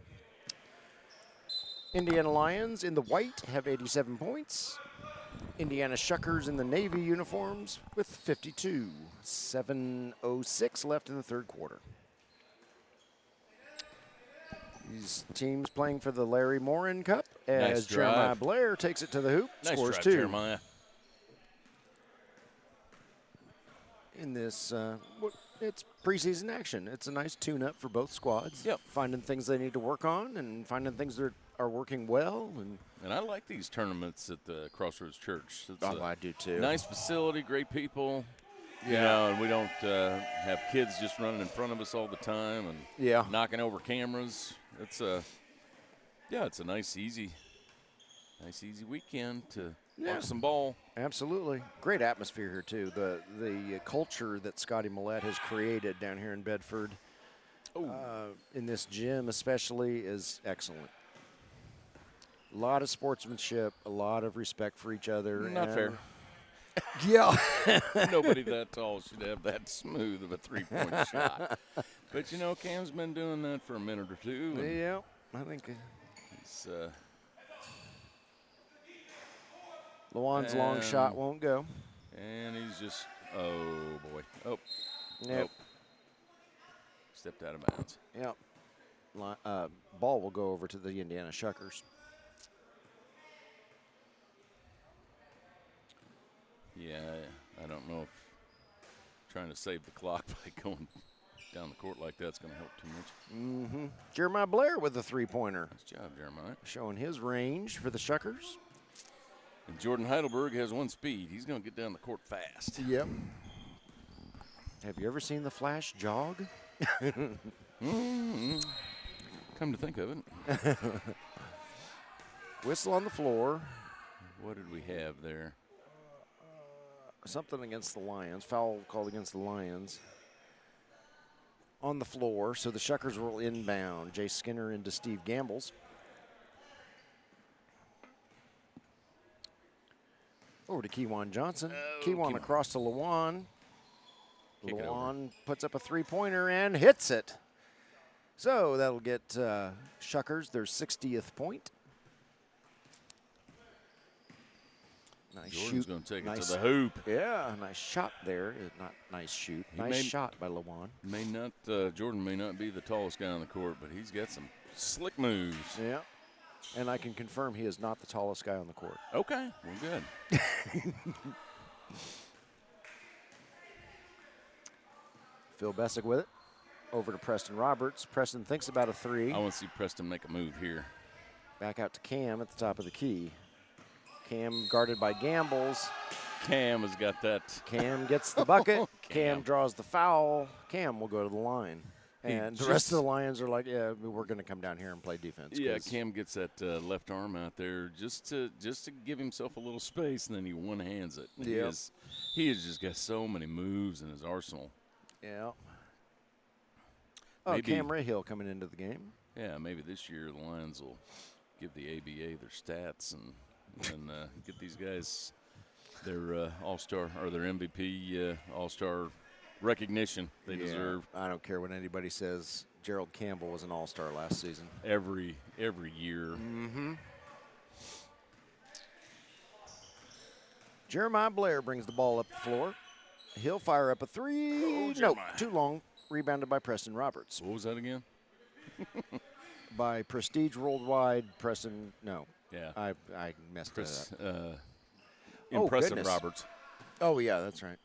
Indiana Lions in the white have 87 points. Indiana Shuckers in the navy uniforms with 52. 7:06 left in the third quarter. These teams playing for the Larry Morin Cup as Jeremiah Blair takes it to the hoop, scores drive, two. Jeremiah. In this, it's preseason action. It's a nice tune-up for both squads. Yep. Finding things they need to work on and finding things that are working well. And I like these tournaments at the Crossroads Church. It's I do too. Nice facility, great people. Yeah. You know, and we don't have kids just running in front of us all the time and knocking over cameras. It's it's a nice easy weekend to watch some ball. Absolutely. Great atmosphere here too. The culture that Scotty Millette has created down here in Bedford, in this gym especially, is excellent. A lot of sportsmanship, a lot of respect for each other. Not fair. Yeah. Nobody that tall should have that smooth of a three-point shot. But, you know, Cam's been doing that for a minute or two. Yeah, I think he's Lawan's long shot won't go. And he's just, oh, boy. Oh. Yep. Stepped out of bounds. Yep. Ball will go over to the Indiana Shuckers. Yeah, I don't know if trying to save the clock by going down the court like that's going to help too much. Mm-hmm. Jeremiah Blair with the three-pointer. Nice job, Jeremiah. Showing his range for the Shuckers. And Jordan Heidelberg has one speed. He's going to get down the court fast. Yep. Have you ever seen the Flash jog? Mm-hmm. Come to think of it. Whistle on the floor. What did we have there? Something against the Lions. Foul called against the Lions. On the floor, so the Shuckers will inbound. Jay Skinner into Steve Gamble's. Over to Kewan Johnson. Kewan across to Lawan. Lawan puts up a three-pointer and hits it. So that'll get Shuckers their 60th point. Nice Jordan's shoot. going to take nice, it to the hoop. Yeah, nice shot there. Not nice shoot. Nice shot by Lawan. Jordan may not be the tallest guy on the court, but he's got some slick moves. Yeah. And I can confirm he is not the tallest guy on the court. Okay, well, good. Phil Bessick with it. Over to Preston Roberts. Preston thinks about a three. I want to see Preston make a move here. Back out to Cam at the top of the key. Cam guarded by Gambles. Cam has got that. Cam gets the bucket. Cam draws the foul. Cam will go to the line. And the rest of the Lions are like, yeah, we're going to come down here and play defense. Yeah, Cam gets that left arm out there just to give himself a little space, and then he one-hands it. Yep. He has just got so many moves in his arsenal. Yeah. Oh, Cam Rahill coming into the game. Yeah, maybe this year the Lions will give the ABA their stats and get these guys their all-star or their MVP all-star recognition they deserve. I don't care what anybody says. Gerald Campbell was an all-star last season. Every year. Mm-hmm. Jeremiah Blair brings the ball up the floor. He'll fire up a three. Oh, nope, too long. Rebounded by Preston Roberts. What was that again? By Prestige Worldwide, Preston. No. Yeah. I messed that up. Impressive Roberts. Oh, yeah, that's right.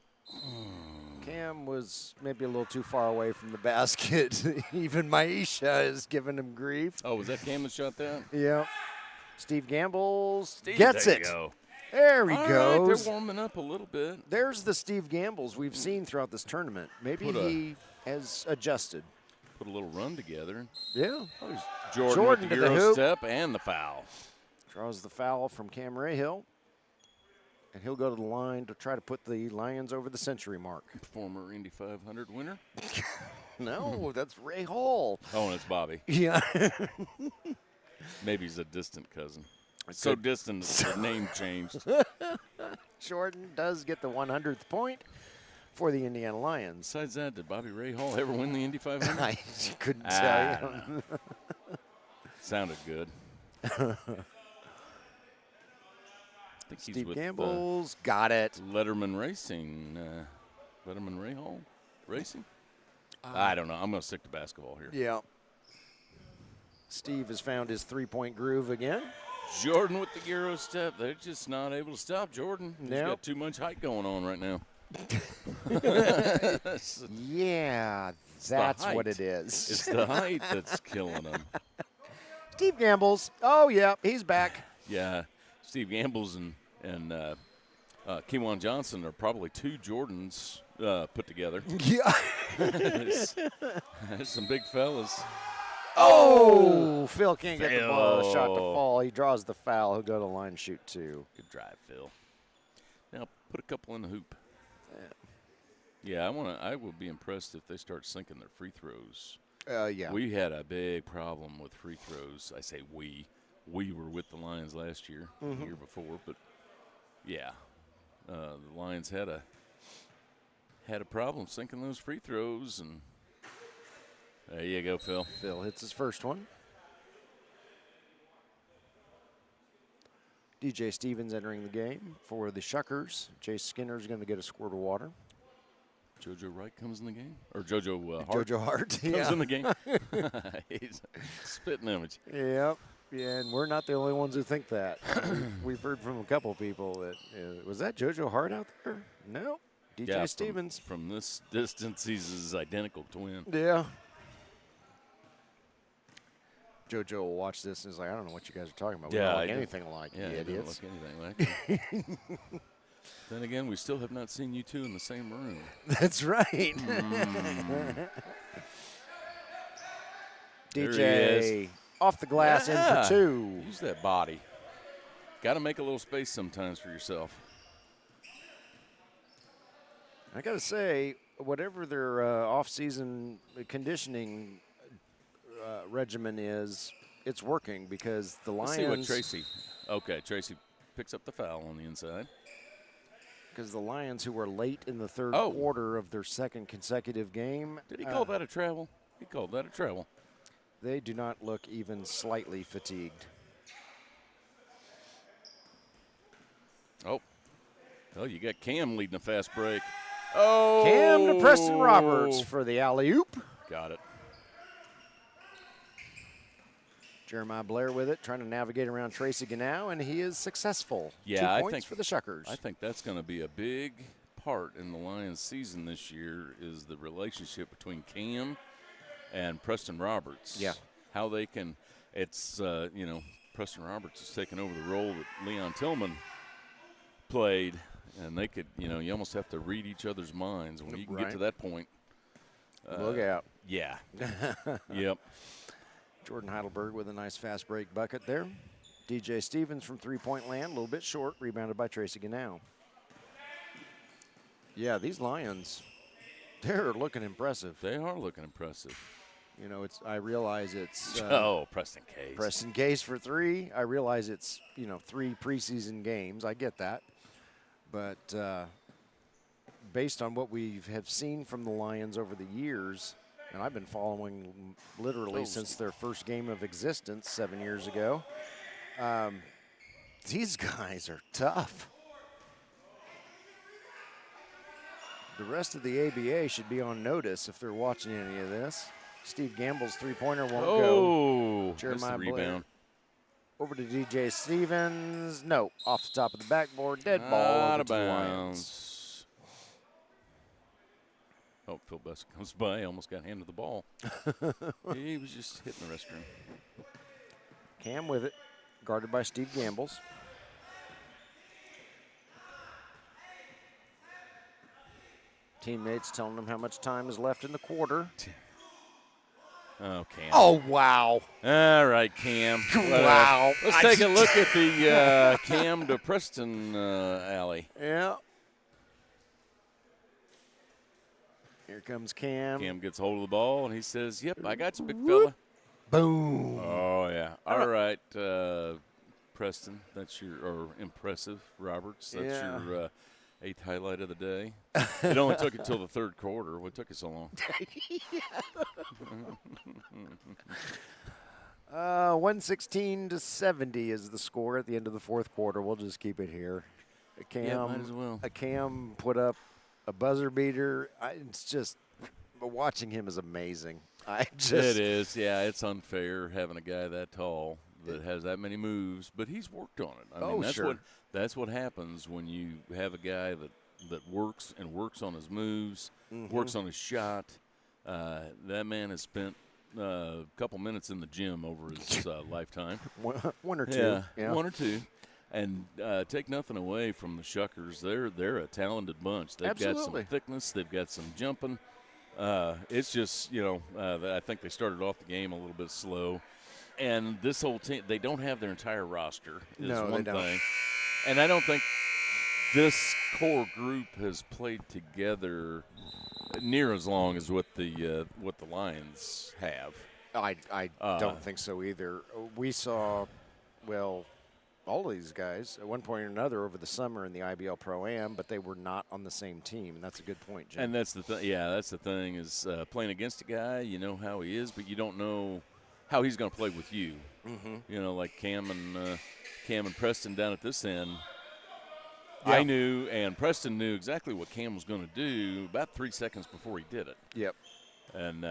Cam was maybe a little too far away from the basket. Even Maisha is giving him grief. Oh, was that Cam that shot that? Yeah. Steve Gambles gets it. There he goes. All right, they're warming up a little bit. There's the Steve Gambles we've seen throughout this tournament. Maybe he has adjusted. Put a little run together. Yeah. Oh, Jordan with the Euro step and the foul. Draws the foul from Cam Rahill. And he'll go to the line to try to put the Lions over the century mark. Former Indy 500 winner? No, that's Ray Hall. Oh, and it's Bobby. Yeah. Maybe he's a distant cousin. So distant that the name changed. Jordan does get the 100th point for the Indiana Lions. Besides that, did Bobby Ray Hall ever win the Indy 500? I couldn't tell you. Sounded good. I think Steve he's with Gambles got it. Letterman Racing. Letterman Ray Hall Racing? I don't know. I'm going to stick to basketball here. Yeah. Steve has found his three-point groove again. Jordan with the Euro step. They're just not able to stop Jordan. He's got too much height going on right now. Yeah, that's what it is. It's the height that's killing him. Steve Gambles. Oh, yeah, he's back. Yeah, Steve Gambles and Kewan Johnson are probably two Jordans put together. Yeah. There's some big fellas. Oh, Phil can't get the ball shot to fall. He draws the foul. He'll go to the line and shoot two. Good drive, Phil. Now put a couple in the hoop. Yeah, I would be impressed if they start sinking their free throws. Yeah. We had a big problem with free throws. I say we. We were with the Lions last year, the year before, but yeah, the Lions had a problem sinking those free throws, and there you go, Phil. Phil hits his first one. DJ Stevens entering the game for the Shuckers. Jay Skinner is going to get a squirt of water. JoJo Wright comes in the game? Or JoJo Hart? JoJo Hart comes in the game. He's a spitting image. Yep. Yeah, and we're not the only ones who think that. We've heard from a couple people that, was that JoJo Hart out there? No. DJ Stevens. From this distance, he's his identical twin. Yeah. JoJo will watch this and is like, I don't know what you guys are talking about. We don't look anything alike, you idiots. Don't look anything like Then again, we still have not seen you two in the same room. That's right. DJ off the glass in for two. Use that body. Got to make a little space sometimes for yourself. I got to say, whatever their off-season conditioning regimen is, it's working because the Lions. Let's see what Tracy. Okay, Tracy picks up the foul on the inside. Because the Lions, who were late in the third quarter of their second consecutive game. Did he call that a travel? He called that a travel. They do not look even slightly fatigued. Oh, you got Cam leading a fast break. Oh, Cam to Preston Roberts for the alley-oop. Got it. Jeremiah Blair with it, trying to navigate around Tracy Ganow, and he is successful. Yeah, 2 points for the Shuckers. I think that's going to be a big part in the Lions' season this year is the relationship between Cam and Preston Roberts. Yeah. How they can – it's, Preston Roberts has taken over the role that Leon Tillman played, and they could – you almost have to read each other's minds. When you can get to that point. Look out. Yeah. Yep. Jordan Heidelberg with a nice fast break bucket there. DJ Stevens from three-point land, a little bit short, rebounded by Tracy Ganow. Yeah, these Lions, they're looking impressive. They are looking impressive. I realize it's Preston Case. Preston Case for three. I realize it's 3 preseason games. I get that, but based on what we have seen from the Lions over the years, and I've been following literally since their first game of existence 7 years ago, these guys are tough. The rest of the ABA should be on notice if they're watching any of this. Steve Gamble's three-pointer won't go. Jeremiah Blair. Over to DJ Stevens. No, off the top of the backboard. Dead ball Out over of to the bounds. Lions. Oh, Phil Bessa comes by. Almost got handed the ball. He was just hitting the restroom. Cam with it. Guarded by Steve Gambles. Teammates telling him how much time is left in the quarter. Oh, Cam. Oh, wow. All right, Cam. Wow. Let's take a look at the Cam to Preston alley. Yeah. Here comes Cam. Cam gets hold of the ball, and he says, yep, I got you, big fella. Boom. Oh, yeah. All right, Preston, that's or impressive, Roberts. That's your 8th highlight of the day. It only took until the third quarter. What took you so long? 116-70 is the score at the end of the fourth quarter. We'll just keep it here. Cam, might as well. Cam put up a buzzer beater. It's just watching him is amazing. It is. Yeah, it's unfair having a guy that tall that has that many moves, but he's worked on it. I mean, that's what happens when you have a guy that works on his moves, works on his shot. That man has spent a couple minutes in the gym over his lifetime. One or two. Yeah, one or two. And take nothing away from the Shuckers. They're a talented bunch. They've got some thickness. They've got some jumping. It's just, I think they started off the game a little bit slow. And this whole team, they don't have their entire roster is one thing. And I don't think this core group has played together near as long as what the Lions have. I don't think so either. We saw, all of these guys at one point or another over the summer in the IBL ProAm, but they were not on the same team, and that's a good point, Jim. And that's the thing. Yeah, that's the thing is playing against a guy, you know how he is, but you don't know how he's going to play with you. Like Cam and Preston down at this end. Yeah. I knew, and Preston knew exactly what Cam was going to do about 3 seconds before he did it. Yep. And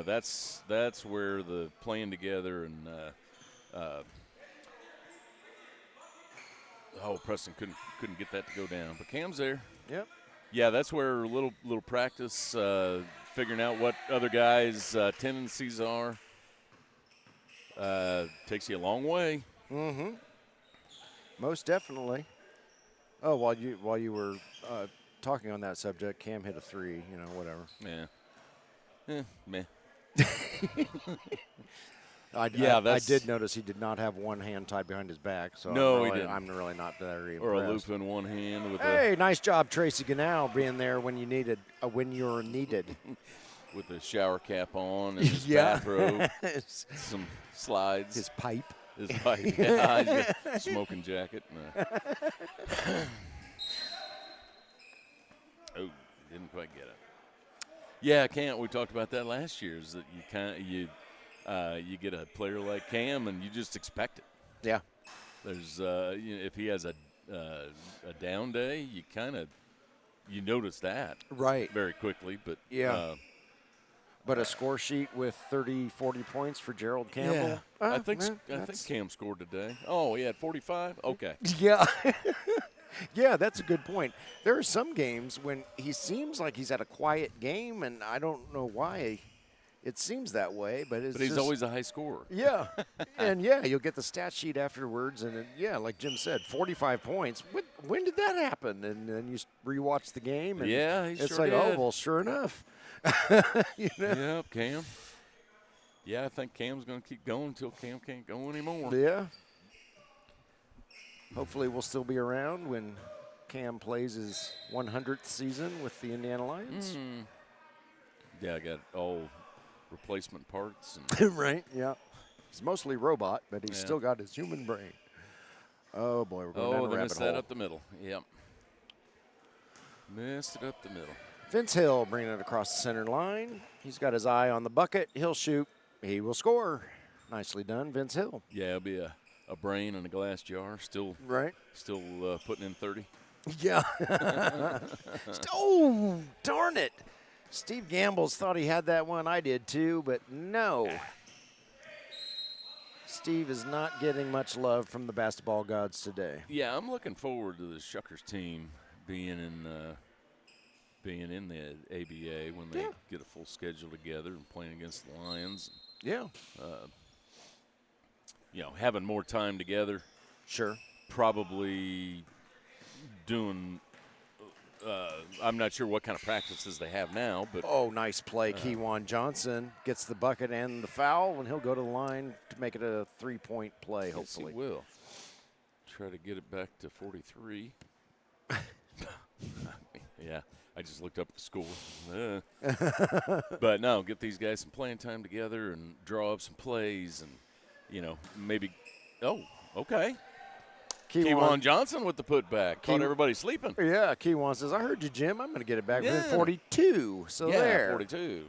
that's where the playing together and Preston couldn't get that to go down, but Cam's there. Yep. Yeah, that's where a little practice, figuring out what other guys' tendencies are, takes you a long way. Most definitely. Oh, while you were talking on that subject, Cam hit a three. Whatever. Yeah. Meh. I did notice he did not have one hand tied behind his back. So he didn't. I'm really not very impressed. Or a loop in one hand. With nice job, Tracy Ganow, being there when you're needed. With a shower cap on and his bathrobe, some slides. His pipe. Yeah, smoking jacket. Oh, didn't quite get it. Yeah, we talked about that last year. Is that you get a player like Cam, and you just expect it. Yeah. There's if he has a down day, you notice that Right. very quickly. But Yeah. But a score sheet with 30, 40 points for Gerald Campbell. Yeah, I think Cam scored today. Oh, he had 45. Okay. Yeah. Yeah, that's a good point. There are some games when he seems like he's had a quiet game, and I don't know why it seems that way, but But he's always a high scorer. Yeah. And, yeah, you'll get the stat sheet afterwards, and, yeah, like Jim said, 45 points. When did that happen? And then you rewatch the game, and it's sure like, did. oh, well, sure enough. You know? Yeah, Cam. Yeah, I think Cam's going to keep going until Cam can't go anymore. Yeah. Hopefully we'll still be around when Cam plays his 100th season with the Indiana Lions. Yeah, I got all replacement parts. And Right, yeah. He's mostly robot, but he's still got his human brain. Oh, boy, we're going down a they rabbit missed hole. that up the middle. Yep. Missed it up the middle. Vince Hill bringing it across the center line. He's got his eye on the bucket. He'll shoot. He will score. Nicely done, Vince Hill. Yeah, it'll be a brain in a glass jar. Still putting in 30. Yeah. Oh, darn it. Steve Gambles thought he had that one. I did too, but no. Steve is not getting much love from the basketball gods today. Yeah, I'm looking forward to the Shuckers team being in the ABA when they get a full schedule together and playing against the Lyons. Yeah. Having more time together. Sure. Probably doing I'm not sure what kind of practices they have now, but Oh, nice play. Keywan Johnson gets the bucket and the foul, and he'll go to the line to make it a three-point play, hopefully. Yes, he will. Try to get it back to 43. Yeah, I just looked up the score. But no, get these guys some playing time together and draw up some plays and, maybe – oh, okay. Keywan Johnson with the putback. Caught everybody sleeping. Yeah, Keywan says, I heard you, Jim. I'm going to get it back within 42. So there. 42. You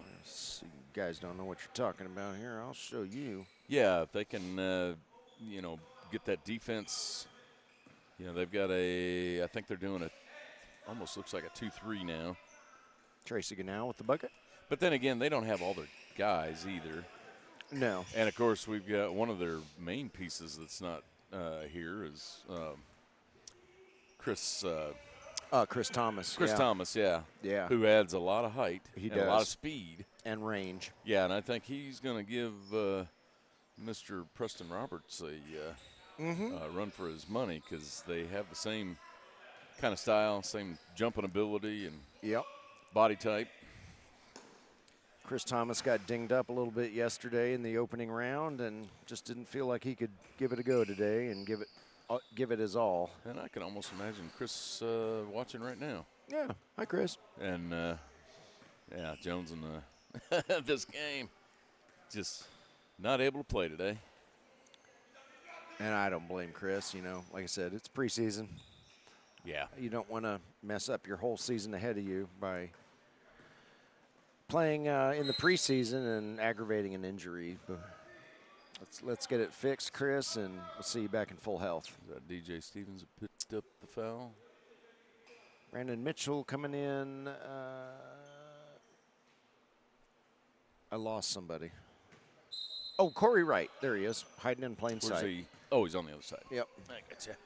guys don't know what you're talking about here. I'll show you. Yeah, if they can, get that defense. They've got I think they're doing almost looks like a 2-3 now. Tracy Ganau with the bucket. But then again, they don't have all their guys either. No. And, of course, we've got one of their main pieces that's not here is Chris Thomas. Chris Thomas, yeah. Who adds a lot of height He and does. a lot of speed. And range. Yeah, and I think he's going to give Mr. Preston Roberts a run for his money because they have the same kind of style, same jumping ability and body type. Chris Thomas got dinged up a little bit yesterday in the opening round and just didn't feel like he could give it a go today and give it his all. And I can almost imagine Chris watching right now. Yeah. Hi, Chris. And, Jones in this game just not able to play today. And I don't blame Chris. Like I said, it's preseason. Yeah. You don't want to mess up your whole season ahead of you by playing in the preseason and aggravating an injury. But let's get it fixed, Chris, and we'll see you back in full health. Is that DJ Stevens that picked up the foul? Brandon Mitchell coming in. I lost somebody. Oh, Corey Wright. There he is, hiding in plain Where's sight. he? Oh, he's on the other side. Yep. I gotcha.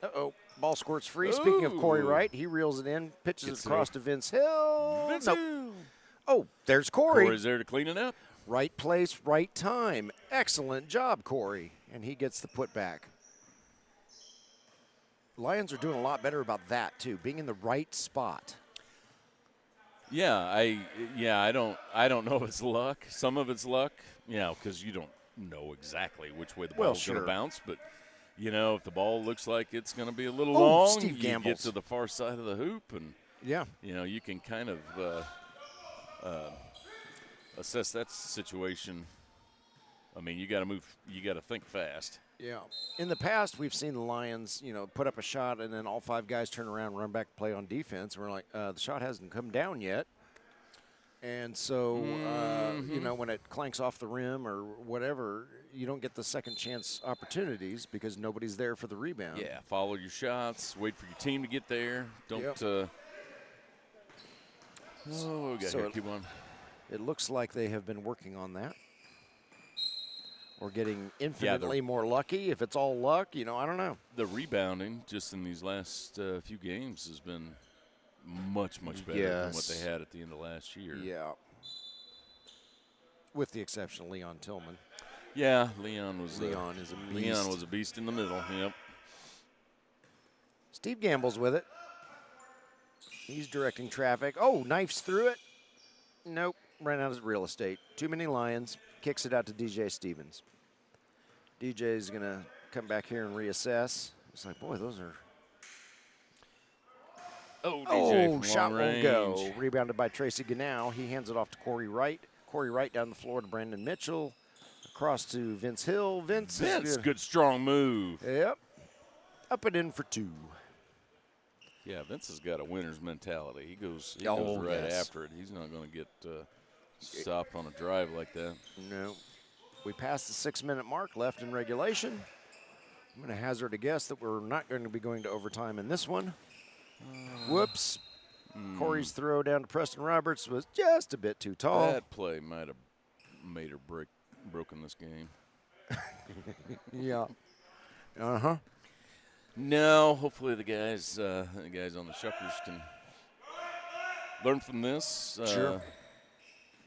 Uh-oh. Ball squirts free. Speaking of Corey Wright, he reels it in, pitches it across to Vince Hill. Nope. Oh, there's Corey. Corey's there to clean it up. Right place, right time. Excellent job, Corey. And he gets the putback. Lions are doing a lot better about that, too, being in the right spot. Yeah, I don't know if it's luck. Some of it's luck, because you don't know exactly which way the ball's going to bounce. But, if the ball looks like it's going to be a little long, Steve you Gambles. get to the far side of the hoop, and you can kind of assess that situation. I mean, you got to move. You got to think fast. Yeah. In the past, we've seen the Lions, put up a shot and then all five guys turn around and run back and play on defense. And we're like, the shot hasn't come down yet. And so, you Mhm. know, when it clanks off the rim or whatever, you don't get the second chance opportunities because nobody's there for the rebound. Yeah, follow your shots. Wait for your team to get there. Don't. Yep. Oh, we got So here. Keep on. it looks like they have been working on that. Or getting infinitely more lucky. If it's all luck, you know, I don't know. The rebounding just in these last few games has been much better than what they had at the end of last year. Yeah. With the exception of Leon Tillman. Yeah, Leon is a beast. Leon was a beast in the middle. Yep. Steve Gamble's with it. He's directing traffic. Oh, knifes through it. Nope. Ran out of real estate. Too many Lions. Kicks it out to DJ Stevens. DJ's going to come back here and reassess. It's like, boy, those are. Oh, DJ from shot long will range. go. Rebounded by Tracy Ganow. He hands it off to Corey Wright. Corey Wright down the floor to Brandon Mitchell. Across to Vince Hill. Vince good strong move. Yep. Up and in for two. Yeah, Vince has got a winner's mentality. He goes Oh, right yes. after it. He's not going to get stopped on a drive like that. No. We passed the 6-minute mark left in regulation. I'm going to hazard a guess that we're not going to be going to overtime in this one. Whoops. Corey's throw down to Preston Roberts was just a bit too tall. That play might have made or broken this game. Yeah. Uh-huh. No, hopefully the guys on the Shuckers can learn from this. Sure.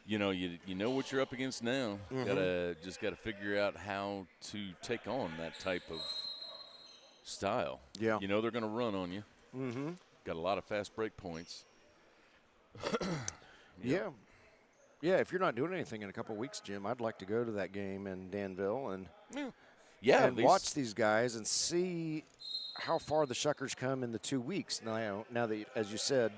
You know, you know what you're up against now. Mm-hmm. Just gotta figure out how to take on that type of style. Yeah. You know they're gonna run on you. Mm-hmm. Got a lot of fast break points. Yeah. Yeah, if you're not doing anything in a couple weeks, Jim, I'd like to go to that game in Danville and Yeah, watch these guys and see how far the Shuckers come in the 2 weeks. Now that, as you said,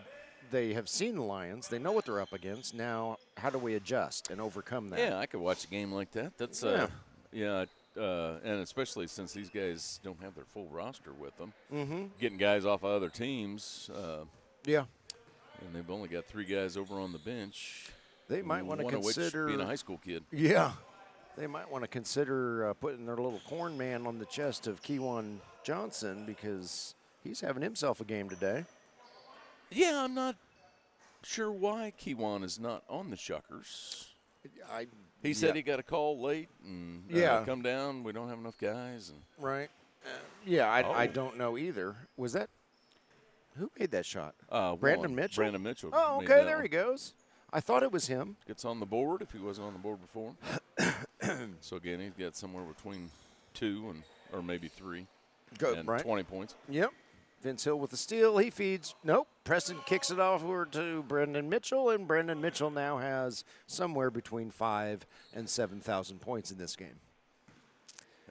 they have seen the Lions. They know what they're up against. Now, how do we adjust and overcome that? Yeah, I could watch a game like that. That's and especially since these guys don't have their full roster with them, getting guys off of other teams. Yeah. And they've only got 3 guys over on the bench. They might want to consider being a high school kid. Yeah. They might want to consider putting their little corn man on the chest of Kewan Johnson because he's having himself a game today. Yeah, I'm not sure why Kewan is not on the Shuckers. He said he got a call late and come down. We don't have enough guys. And Right. I don't know either. Was that – who made that shot? Brandon Mitchell? Brandon Mitchell. Oh, made okay, that there one. he goes. I thought it was him. Gets on the board if he wasn't on the board before. So, again, he's got somewhere between 2 or maybe 3 and 20 points. Yep. Vince Hill with the steal. He feeds. Nope. Preston kicks it off over to Brandon Mitchell, and Brandon Mitchell now has somewhere between 5,000 and 7,000 points in this game.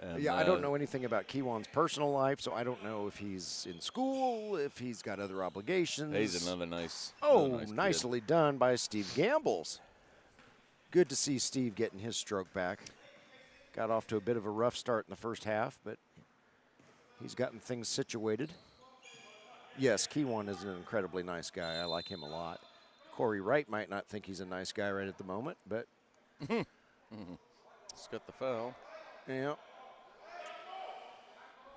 And, I don't know anything about Kewan's personal life, so I don't know if he's in school, if he's got other obligations. He's another nice. Nicely done by Steve Gambles. Good to see Steve getting his stroke back. Got off to a bit of a rough start in the first half, but he's gotten things situated. Yes, Kewan is an incredibly nice guy. I like him a lot. Corey Wright might not think he's a nice guy right at the moment, but He's got the foul. yeah.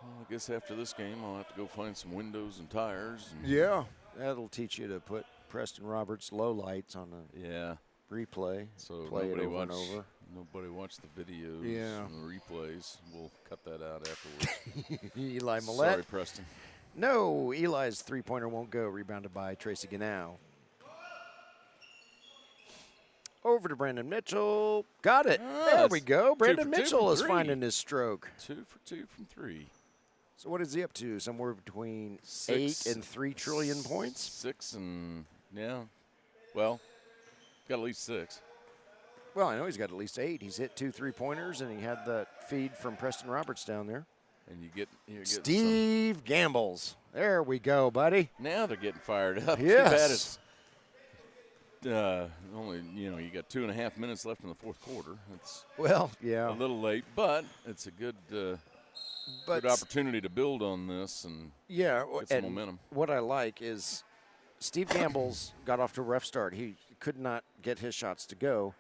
Well, I guess after this game, I'll have to go find some windows and tires. And Yeah, that'll teach you to put Preston Roberts' low lights on the replay. So play it nobody over and watched. over. Nobody watched the videos Yeah. and the replays. We'll cut that out afterwards. Eli Millette. Sorry, Preston. No, Eli's three-pointer won't go. Rebounded by Tracy Ganow. Over to Brandon Mitchell. Got it. There we go. Brandon Mitchell is finding his stroke. 2 for 2 from 3. So what is he up to? Somewhere between 8 and 3 trillion points? 6 and, well, got at least 6. Well, I know he's got at least 8. He's hit 2 3-pointers, and he had the feed from Preston Roberts down there. And you get Steve Gambles. There we go, buddy. Now they're getting fired up. Yes. Too bad it's only, you got 2.5 minutes left in the fourth quarter. It's a little late, but it's a good opportunity to build on this and get some momentum. What I like is Steve Gamble's got off to a rough start. He could not get his shots to go,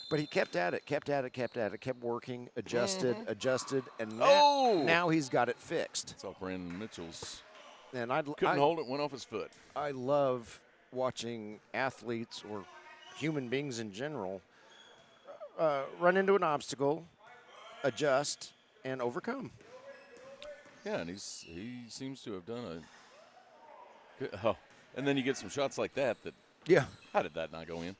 but he kept at it, kept working, adjusted, and now he's got it fixed. It's all Brandon Mitchell's. And Couldn't hold it, went off his foot. I love watching athletes or human beings in general run into an obstacle, adjust, and overcome. Yeah, and he seems to have done a good. Oh, and then you get some shots like that. Yeah. How did that not go in?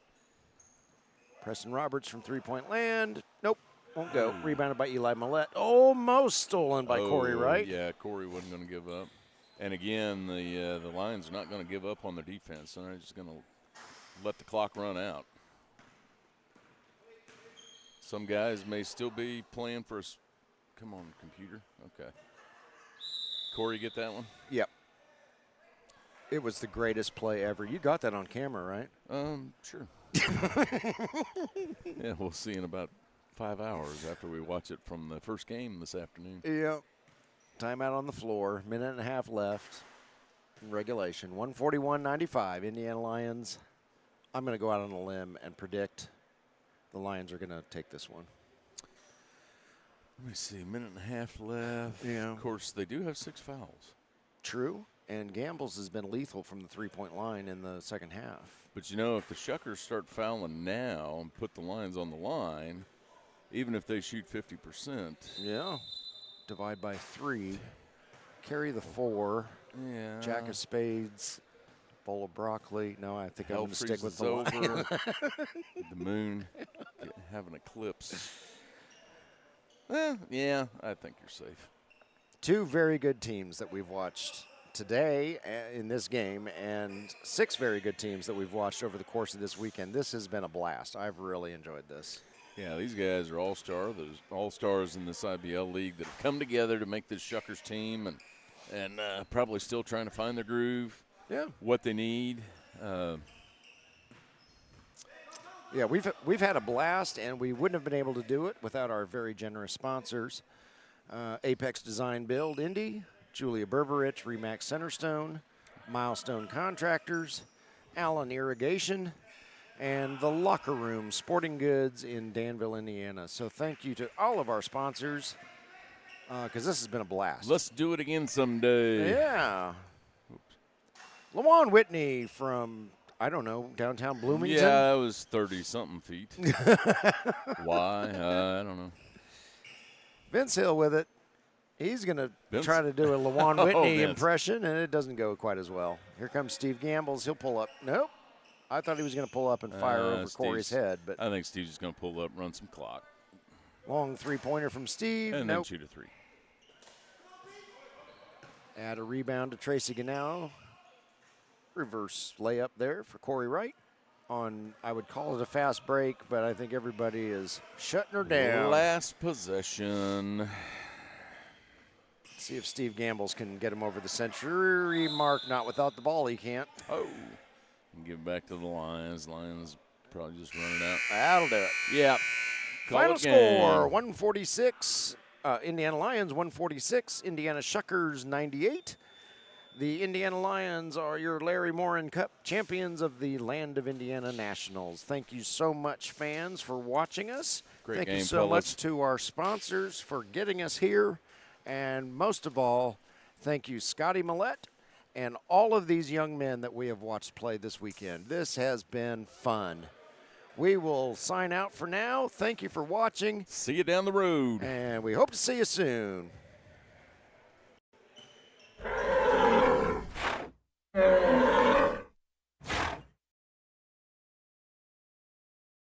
Preston Roberts from three-point land. Nope, won't go. Rebounded by Eli Millette. Almost stolen by Corey Wright. Yeah, Corey wasn't going to give up. And again, the Lions are not going to give up on their defense. They're just going to let the clock run out. Some guys may still be playing for us. Come on, computer. Okay. Corey, get that one? Yep. It was the greatest play ever. You got that on camera, right? Sure. Yeah, we'll see in about 5 hours after we watch it from the first game this afternoon. Yep. Timeout on the floor. Minute and a half left in regulation. 141-95. Indiana Lions. I'm going to go out on a limb and predict the Lions are going to take this one. Let me see. Minute and a half left. Yeah. Of course, they do have 6 fouls. True. And Gambles has been lethal from the three-point line in the second half. But, you know, if the Shuckers start fouling now and put the Lions on the line, even if they shoot 50%. Yeah. Divide by 3. Carry the 4. Yeah. Jack of spades. Bowl of broccoli. No, I think I'm going to stick with the over. line. The moon have an eclipse. Yeah, I think you're safe. 2 very good teams that we've watched today in this game, and 6 very good teams that we've watched over the course of this weekend. This has been a blast. I've really enjoyed this. Yeah, these guys are all-star. There's all-stars in this IBL league that have come together to make this Shuckers team, and probably still trying to find their groove. Yeah. What they need. Yeah, we've had a blast, and we wouldn't have been able to do it without our very generous sponsors. Apex Design Build Indy, Julia Berberich, Remax Centerstone, Milestone Contractors, Allen Irrigation, and the Locker Room Sporting Goods in Danville, Indiana. So thank you to all of our sponsors, because this has been a blast. Let's do it again someday. Yeah. Lawan Whitney from, I don't know, downtown Bloomington. Yeah, that was 30-something feet. Why? I don't know. Vince Hill with it. He's going to try to do a Lawan Whitney impression, and it doesn't go quite as well. Here comes Steve Gambles. He'll pull up. Nope. I thought he was going to pull up and fire over Corey's head. But I think Steve's just going to pull up, run some clock. Long three-pointer from Steve. And then shoot a 3. Add a rebound to Tracy Ganao. Reverse layup there for Corey Wright. I would call it a fast break, but I think everybody is shutting her down. Last possession. See if Steve Gambles can get him over the century mark. Not without the ball, he can't. Oh. And give it back to the Lions. Lions probably just run it out. That'll do it. Yeah. Final score, 146. Indiana Lions, 146. Indiana Shuckers, 98. The Indiana Lions are your Larry Morin Cup champions of the Land of Indiana Nationals. Thank you so much, fans, for watching us. Great Thank game, you so fellas. much to our sponsors for getting us here. And most of all, thank you, Scotty Millette, and all of these young men that we have watched play this weekend. This has been fun. We will sign out for now. Thank you for watching. See you down the road. And we hope to see you soon. Yeah.